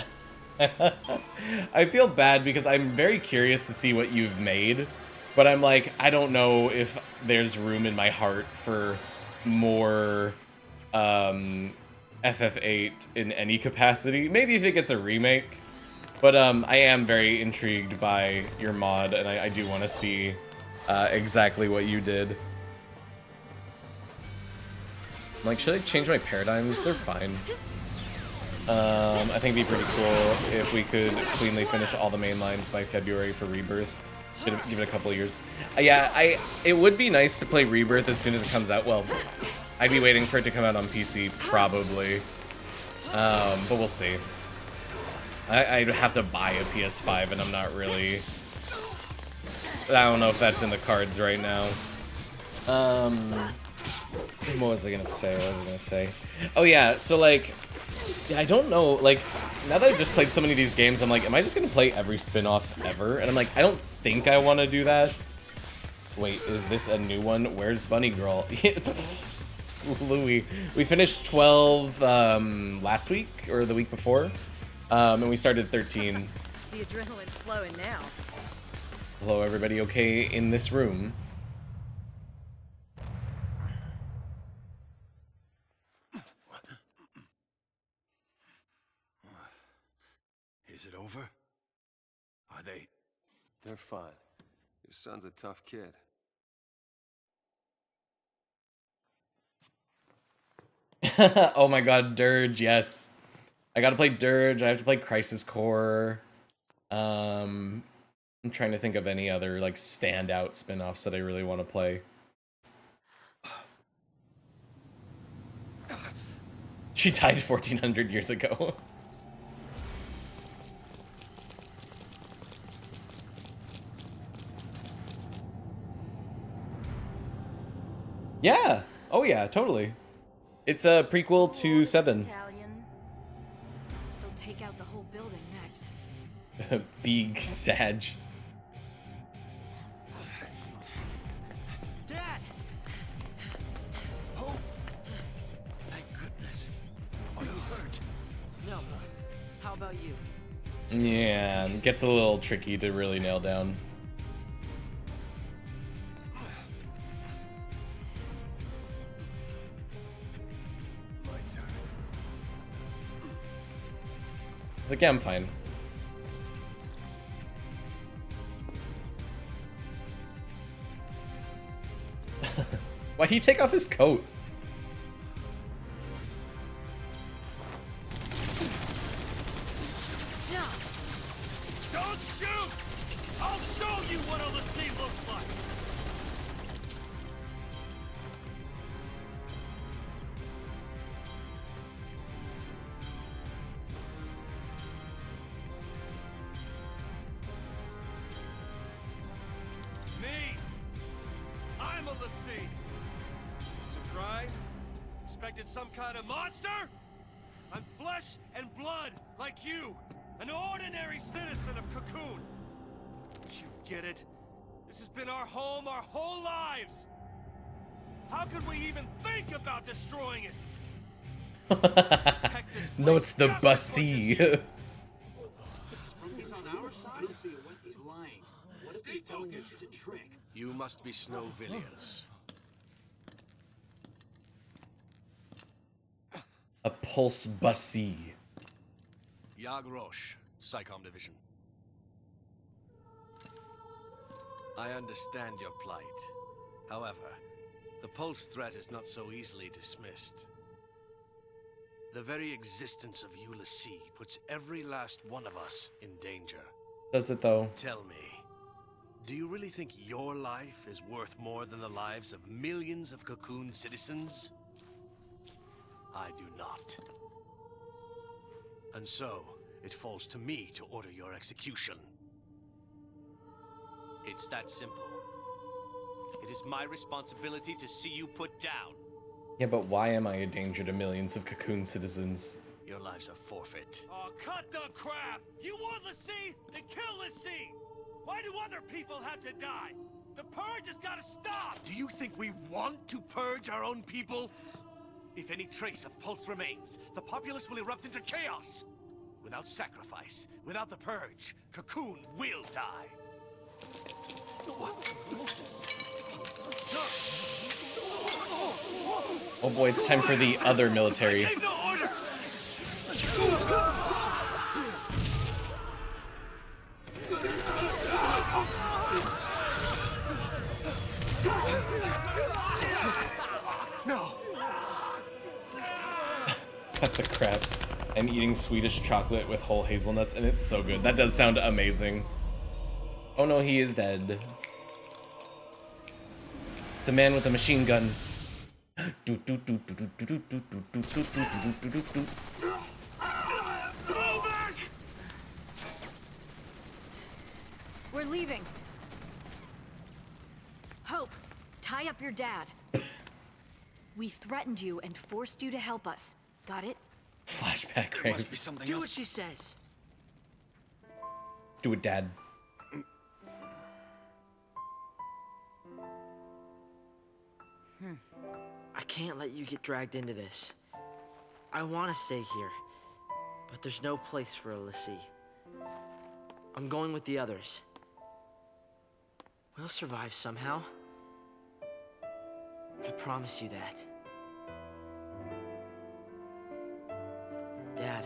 I feel bad because I'm very curious to see what you've made, but I'm like, I don't know if there's room in my heart for more FF8 in any capacity. Maybe if it gets a remake, but I am very intrigued by your mod, and I do want to see exactly what you did. I'm like, should I change my paradigms? They're fine. I think it'd be pretty cool if we could cleanly finish all the main lines by February for Rebirth. Should give it a couple of years. Yeah, it would be nice to play Rebirth as soon as it comes out. Well, I'd be waiting for it to come out on PC, probably. But we'll see. I'd have to buy a PS5, and I'm not really... I don't know if that's in the cards right now. What was I gonna say? Oh yeah, so like... Yeah, I don't know, like, now that I've just played so many of these games, I'm like, am I just gonna play every spin-off ever? And I'm like, I don't think I want to do that. Wait, is this a new one? Where's Bunny Girl? Louis. We finished 12 last week or the week before, and we started 13. The adrenaline's flowing now. Hello, everybody. Okay, in this room. Is it over? Are they? They're fine. Your son's a tough kid. Oh my god, Dirge, yes. I gotta play Dirge, I have to play Crisis Core. I'm trying to think of any other like standout spin-offs that I really want to play. She died 1400 years ago. Yeah. Oh yeah, totally. It's a prequel to 7. Italian. They'll take out the whole building next. Big Sag. Dad! Oh! Thank goodness. Are you hurt? No. How about you? Yeah, it gets a little tricky to really nail down. It's like, yeah, I'm fine. Why'd he take off his coat? Don't shoot! I'll show you what a Lassie looks like! Me! I'm a Lassie! Surprised? Expected some kind of monster? I'm flesh and blood, like you! An ordinary citizen of Cocoon! Don't you get it? This has been our home our whole lives! How could we even think about destroying it? No, it's the Bussy. He's on our side? He's lying. What if he's telling us it's a trick? You must be Snow Villiers. A Pulse Bussy. Yag Roche, Psychom Division. I understand your plight. However, the Pulse threat is not so easily dismissed. The very existence of Lassie puts every last one of us in danger. Does it though? Tell me, do you really think your life is worth more than the lives of millions of Cocoon citizens? I do not. And so, it falls to me to order your execution. It's that simple. It is my responsibility to see you put down. Yeah, but why am I a danger to millions of Cocoon citizens? Your lives are forfeit. Oh, cut the crap! You want Lassie? Then kill Lassie! Why do other people have to die? The purge has gotta stop! Do you think we want to purge our own people? If any trace of Pulse remains, the populace will erupt into chaos. Without sacrifice, without the purge, Cocoon will die. Oh boy, it's time for the other military. No. Cut the crap. I'm eating Swedish chocolate with whole hazelnuts, and it's so good. That does sound amazing. Oh no, he is dead. It's the man with the machine gun. We're leaving. Hope, tie up your dad. We threatened you and forced you to help us. Got it? Flashback. Pat There Grave. must be something Do else. what she says. Do it, Dad. I can't let you get dragged into this. I want to stay here, but there's no place for a lassie. I'm going with the others. We'll survive somehow. I promise you that. Dad,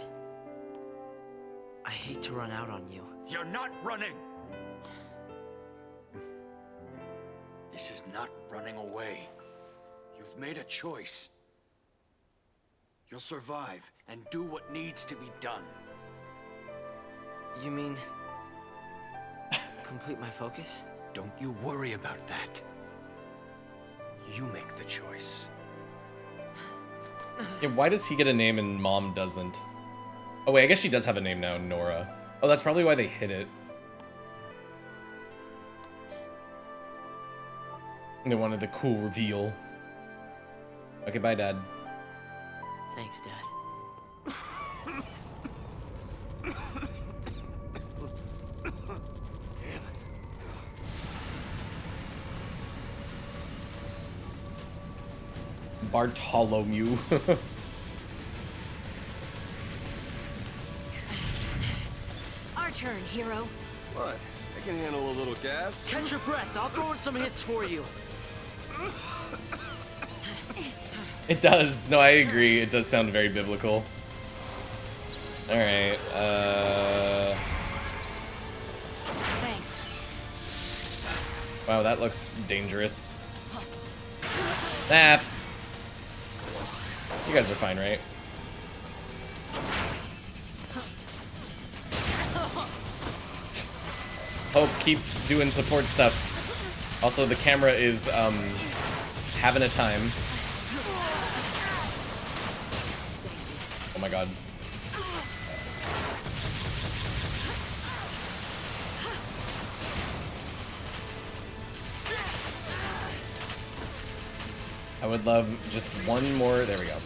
I hate to run out on you. You're not running! This is not running away. You've made a choice. You'll survive and do what needs to be done. You mean... complete my focus? Don't you worry about that. You make the choice. Yeah, why does he get a name and Mom doesn't? Oh wait, I guess she does have a name now, Nora. Oh, that's probably why they hid it. They wanted the cool reveal. Okay, bye, Dad. Thanks, Dad. Bartholomew. Our turn, hero. What? I can handle a little gas. Catch your breath. I'll throw in some hits for you. It does. No, I agree. It does sound very biblical. Alright, Thanks. wow, that looks dangerous. Ah. You guys are fine, right? Hope, keep doing support stuff. Also, the camera is, having a time. Oh my god. I would love just one more. There we go.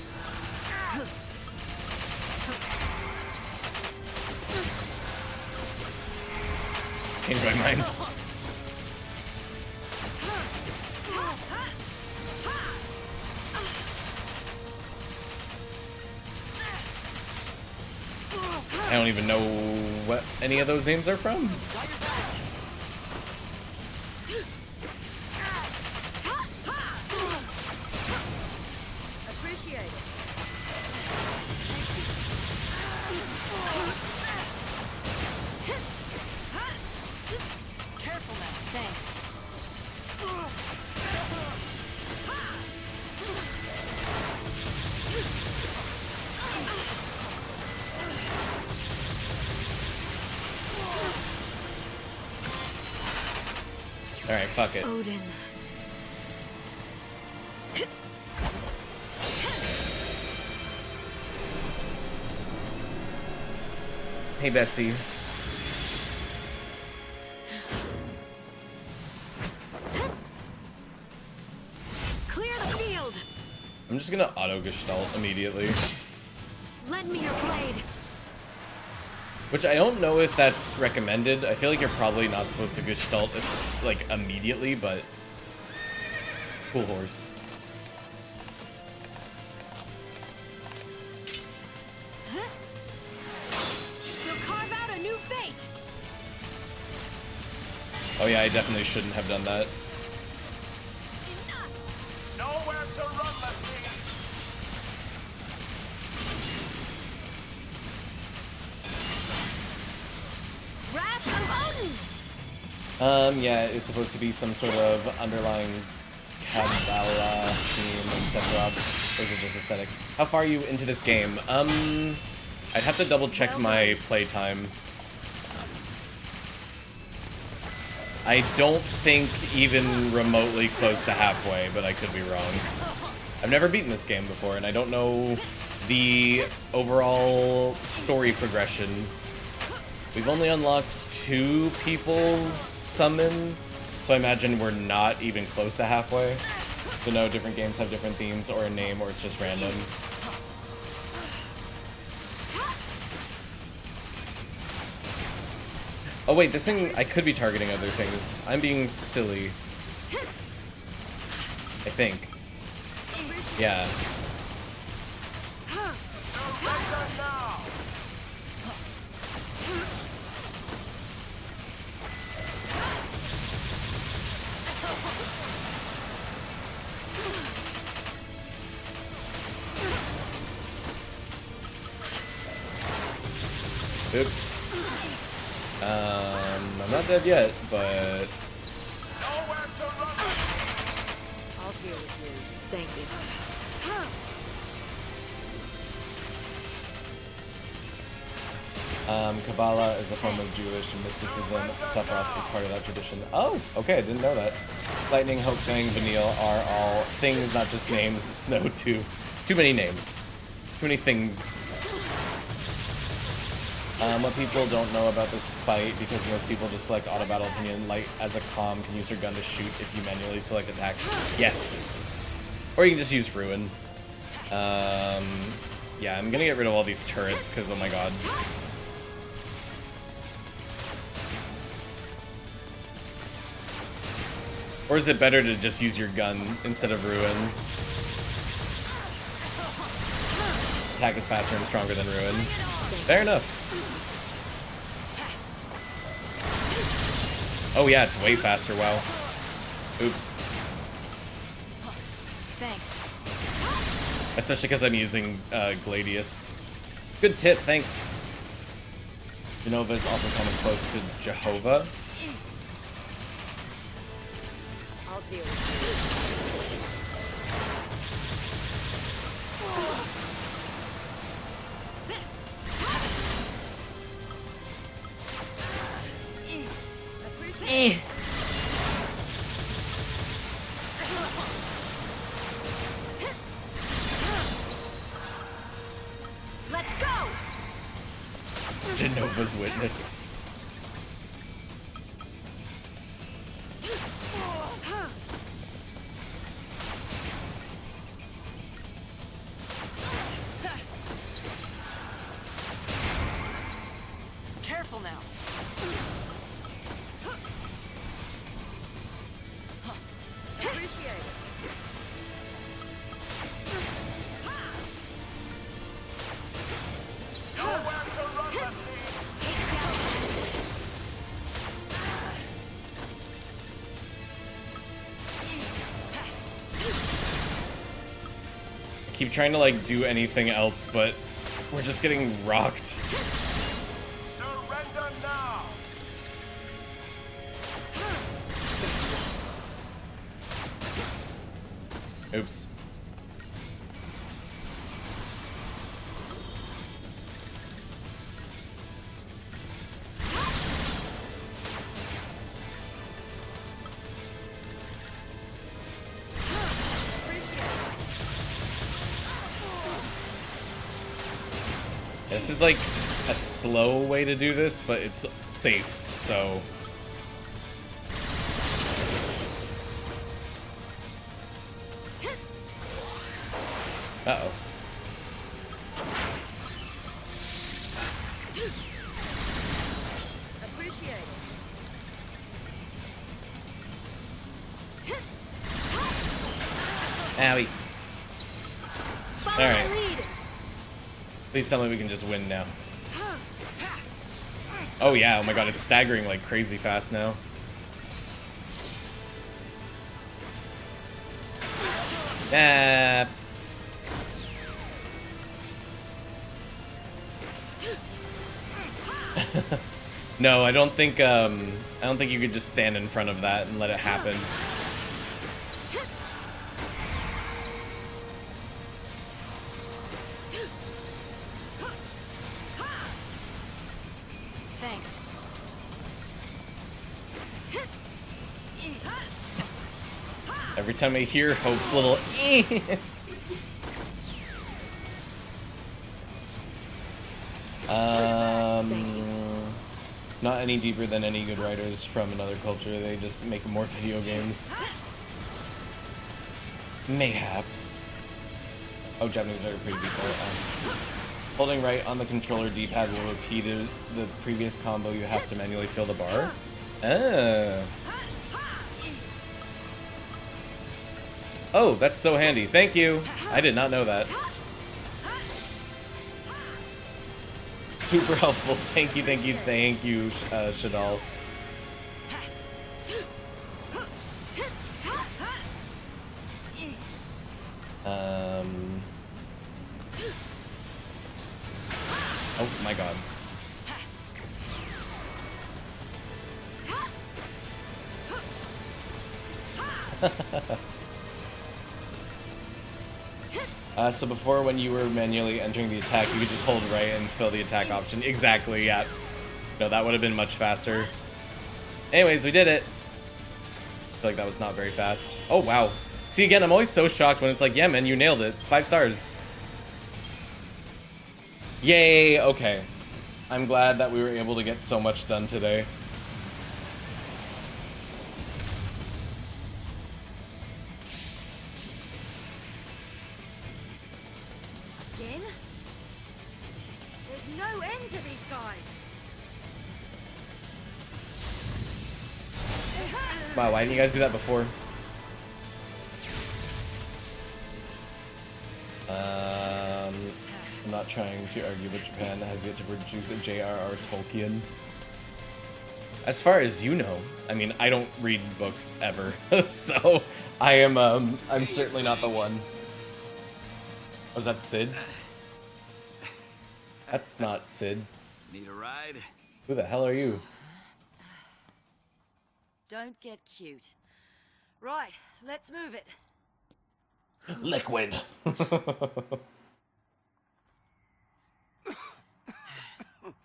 Changed my mind. I don't even know what any of those names are from. Appreciate it. Careful now. Thanks. All right, fuck it. Odin. Hey, bestie. Clear the field. I'm just gonna auto gestalt immediately. Lend me your blade. Which I don't know if that's recommended. I feel like you're probably not supposed to gestalt this, like, immediately, but... Cool horse. So carve out a new fate. Oh yeah, I definitely shouldn't have done that. Nowhere to run, Leslie! Wrath of Odin. Yeah, it's supposed to be some sort of underlying Kabbalah theme, etc. Those are just aesthetic. How far are you into this game? I'd have to double check my playtime. I don't think even remotely close to halfway, but I could be wrong. I've never beaten this game before, and I don't know the overall story progression. We've only unlocked 2 people's summon, so I imagine we're not even close to halfway. So no, different games have different themes or a name, or it's just random. Oh wait, this thing, I could be targeting other things. I'm being silly. I think. Yeah. Oops. I'm not dead yet, but... I'll deal with you. Thank you. Kabbalah is a form of Jewish mysticism. Sephiroth is part of that tradition. Oh, okay, I didn't know that. Lightning, Hope, Fang, Vanille are all things, not just names. Snow, too. Too many names. Too many things. What people don't know about this fight, because most people just select auto battle opinion, like as a comm, can use your gun to shoot if you manually select attack. Yes! Or you can just use Ruin. Yeah, I'm gonna get rid of all these turrets, because oh my god. Or is it better to just use your gun instead of Ruin? Attack is faster and stronger than Ruin. Fair enough. Oh yeah, it's way faster, wow. Oops. Thanks. Especially because I'm using Gladius. Good tip, thanks. Genova is also kind of close to Jehovah. I'll deal with Eh. Let's go. Genova's witness. Careful now. Appreciate it. I keep trying to like do anything else, but we're just getting rocked. Surrender now! Oops. This is like a slow way to do this, but it's safe, so... Uh-oh. Appreciate it. Owie. Follow Alright. my lead. Please tell me we can just win now. Oh yeah, oh my god, it's staggering like crazy fast now. Ah. No, I don't think you could just stand in front of that and let it happen. Thanks. Every time I hear Hope's little not any deeper than any good writers from another culture. They just make more video games. Mayhaps. Oh, Japanese are pretty people. Holding right on the controller D-pad will repeat the previous combo. You have to manually fill the bar. Oh. Oh, that's so handy. Thank you. I did not know that. Super helpful. Thank you, thank you, thank you, Shadal. Oh my god. So before, when you were manually entering the attack, you could just hold right and fill the attack option. Exactly, yeah. No, that would have been much faster. Anyways, we did it. I feel like that was not very fast. Oh, wow. See, again, I'm always so shocked when it's like, yeah, man, you nailed it. 5 stars. Yay, okay. I'm glad that we were able to get so much done today. Again? There's no end to these guys. Wow, why didn't you guys do that before? I'm not trying to argue, but Japan has yet to produce a J.R.R. Tolkien. As far as you know, I mean, I don't read books ever, so I am, I'm certainly not the one. Was that Sid? That's not Sid. Need a ride? Who the hell are you? Don't get cute. Right, let's move it. Liquid.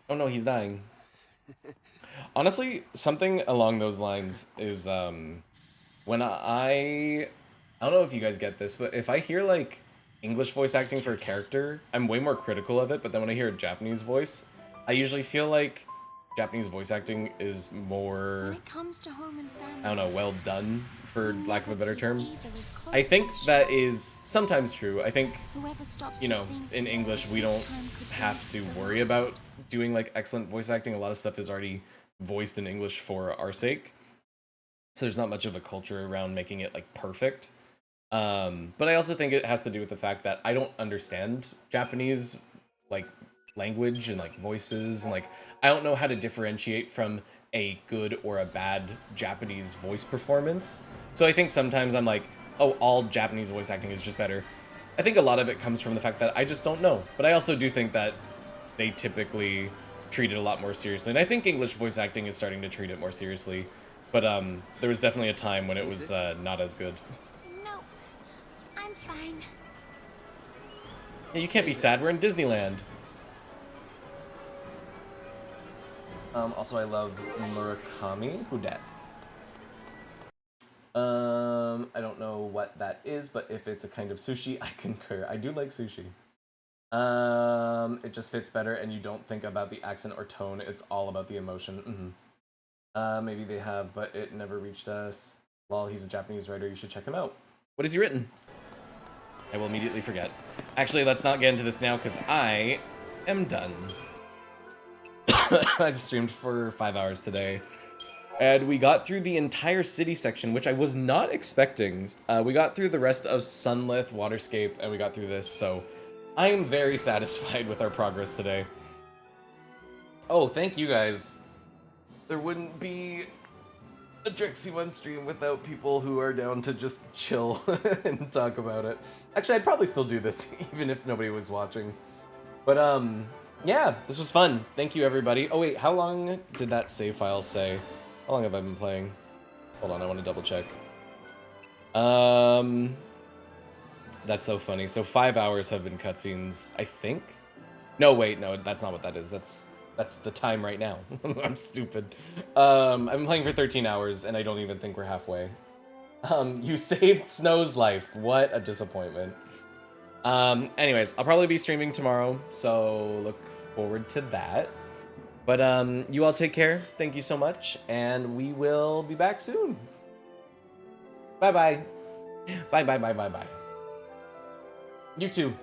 Oh no, he's dying. Honestly, something along those lines is when I don't know if you guys get this, but if I hear like English voice acting for a character, I'm way more critical of it, but then when I hear a Japanese voice, I usually feel like Japanese voice acting is more, When it comes to home and family, I don't know, well done, for lack of a better term. I think that is sometimes true. I think, you know, in English, we don't have to worry about doing like excellent voice acting. A lot of stuff is already voiced in English for our sake. So there's not much of a culture around making it like perfect. But I also think it has to do with the fact that I don't understand Japanese like language and like voices, and like I don't know how to differentiate from a good or a bad Japanese voice performance. So I think sometimes I'm like, oh, all Japanese voice acting is just better. I think a lot of it comes from the fact that I just don't know. But I also do think that they typically treat it a lot more seriously. And I think English voice acting is starting to treat it more seriously. But there was definitely a time when it was not as good. No, I'm fine. Yeah, you can't be sad, we're in Disneyland. Also, I love Murakami. Who dat? I don't know what that is, but if it's a kind of sushi, I concur. I do like sushi. It just fits better, and you don't think about the accent or tone. It's all about the emotion. Maybe they have, but it never reached us. Lol, he's a Japanese writer. You should check him out. What has he written? I will immediately forget. Actually, let's not get into this now, because I am done. I've streamed for 5 hours today. And we got through the entire city section, which I was not expecting. We got through the rest of Sunlith, Waterscape, and we got through this, so I am very satisfied with our progress today. Oh, thank you guys. There wouldn't be a Drixie 1 stream without people who are down to just chill and talk about it. Actually, I'd probably still do this, even if nobody was watching. But, yeah, this was fun. Thank you, everybody. Oh, wait, how long did that save file say? How long have I been playing? Hold on, I want to double check. That's so funny. So 5 hours have been cutscenes, I think? No, wait, no, that's not what that is. That's the time right now. I'm stupid. I've been playing for 13 hours, and I don't even think we're halfway. You saved Snow's life. What a disappointment. Anyways, I'll probably be streaming tomorrow, so look forward to that. But you all take care. Thank you so much, and we will be back soon. Bye-bye. Bye-bye, bye-bye, bye. You too.